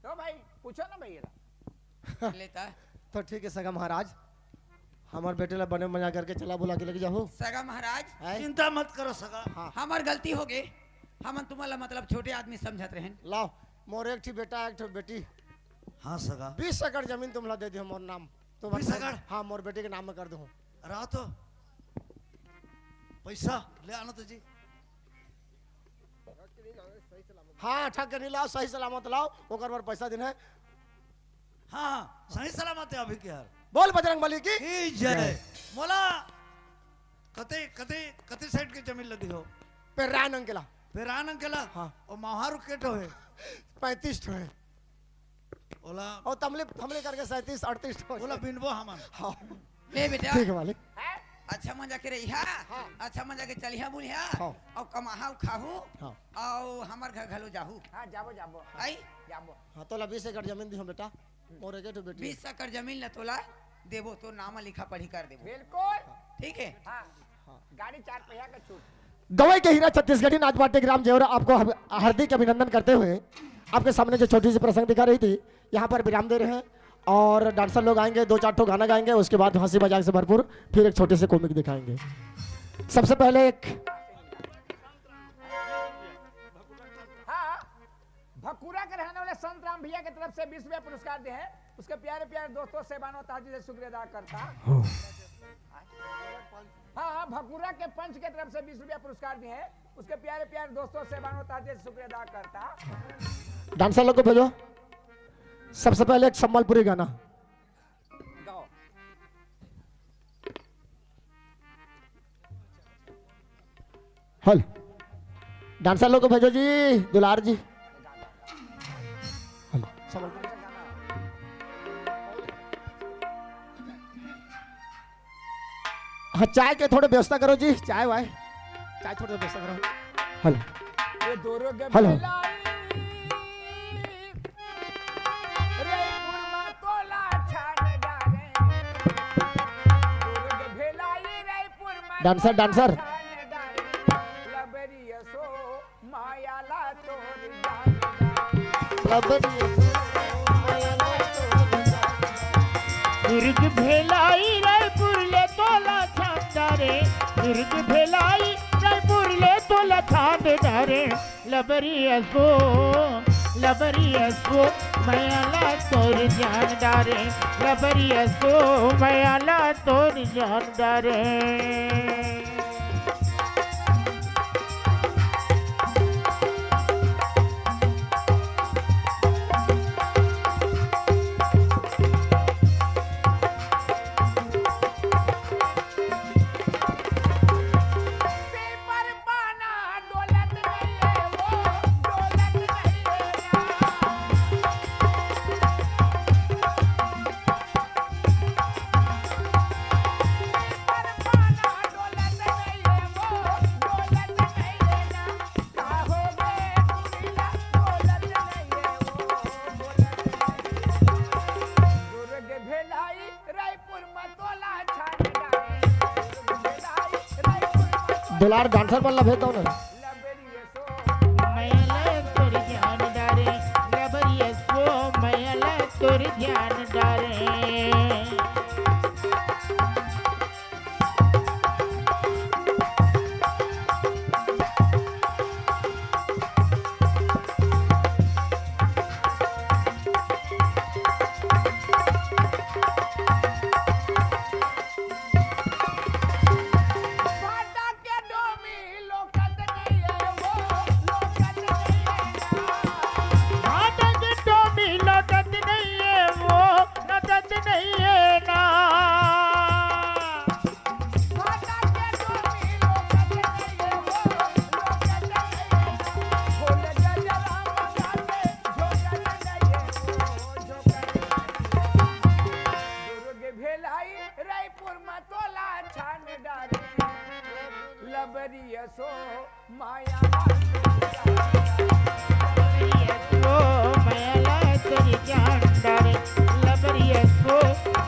तो भाई पूछो ना भैया लेता तो ठीक है सगा महाराज हमारे बेटे ला बने मजा करके चला बुला के लेके जाओ सगा महाराज हैं? चिंता मत करो सगा हाँ हमार गलती हो गई हमन तुम्हारा मतलब छोटे आदमी समझत रहन लाओ मोर एक ठी बेटा एक ठी बेटी हाँ सगा 20 एकड़ जमीन तुमला दे दियो मोर नाम तो 20 एकड़? हाँ मोर बेटे के नाम में कर दूँ रहा तो पैसा ले आना तो जी हाँ ठग के नहीं लाओ सही सलामत लाओ ओकर पर पैसा दिन है हाँ सही सलामत है अभी के यार बोल बजरंग बली की की जय मोला कते कते कते साइड के जमीन लदी हो पेरान अंकेला फिर आन अंकेला हाँ। और माहारू केटो है 35 ठो है ओला और तमले हमले करके 37 38 ठो ओला बिनबो हमन हाँ ले बेटा ठीक है मालिक हैं? अच्छा मजा के रहिया अच्छा मजा के चलिया बुलिया हाँ। और कमाहा खाहू हाँ और हमार घर घलो जाहू हाँ जाबो जाबो आई जाबो हाँ तो ला 20 एकड़ जमीन दी हम बेटा मोर एक ठो बेटी 20 एकड़ जमीन ल तोला देबो तो नाम लिखा पढ़ी कर देबो बिल्कुल ठीक है हाँ गाड़ी 4 पहिया का छूट गवई के हीरा छत्तीसगढ़ी नाचपाटे ग्राम जेवरा आपको हार्दिक अभिनंदन करते हुए आपके सामने जो छोटी सी प्रसंग दिखा रही थी यहाँ पर विराम दे रहे हैं और डांसर लोग आएंगे 2-4 ठो गाना गाएंगे उसके बाद हंसी मजाक से भरपूर फिर एक छोटे से कॉमिक दिखाएंगे सबसे पहले एक हाँ भकुरा के रहने वाले संत राम भैया की तरफ से 20 रुपया पुरस्कार दे हैं उसके प्यारे प्यारे दोस्तों से बानो ताजी से शुक्रिया अदा करता हाँ भकुरा के पंच के तरफ से 20 रुपया पुरस्कार दिए हैं उसके प्यारे प्यारे दोस्तों से बानो ताजी से शुक्रिया अदा करता डांसर लोग को भेजो सबसे पहले एक सम्बलपुरी गाना गाओ हल डांसर लोग को भेजो जी दुलार जी हल सम्बलपुरी हाँ चाय के थोड़े व्यवस्था करो जी चाय वाय चाय थोड़ी व्यवस्था करो हल ये दोरो के हेलो। भेलाई रैपुर में तोला छान डाले दोरो के भेलाई रैपुर में डांसर, तोला डांसर। छान दुर्ग भेलाई रायपुर ले तोला छांदारे दुर्ग भेलाई रायपुर ले तोला छांदारे लबरी असो मयाला तोर जान डारे लबरी असो मयाला तोर जान डारे पेपर पाना दौलत नहीं है वो दौलत नहीं है ना पेपर पाना दौलत नहीं है वो दौलत नहीं है ना कहोगे दुनिया दौलत नहीं है वो दौलत दुर्ग भेलाई रायपुर मतोला छान डाले दुर्ग भेलाई रायपुर दुलार डांसर बनला भेज दो ना मयाला तोर जान डारे लबरी असो मयाला तोर जान डारे फाटा के डोमी लोकत नहीं है वो लोकत नहीं है ना फाटक टोमी लौटत नहीं है वो नटत नहीं है ना फाटा के डोमी लोकत नहीं है वो लोकत नहीं है ना फूल गजरा मगाते झोकत नहीं है वो झोकत दुर्ग भेलाई रायपुर मतोला छान डारे लबरी असो माया असो मयाला तोर जान डारे लबरी असो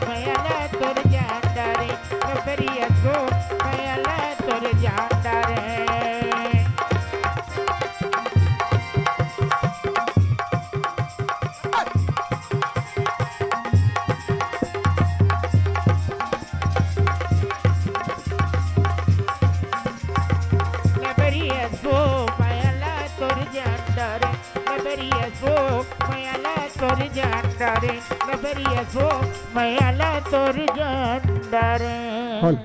मयाला तोर जान डारे लबरी असो मयाला तोर जान डारे Laberiaso, mayala tor jandare. Laberiaso, mayala tor jandare. Laberiaso, mayala tor jandare. Hall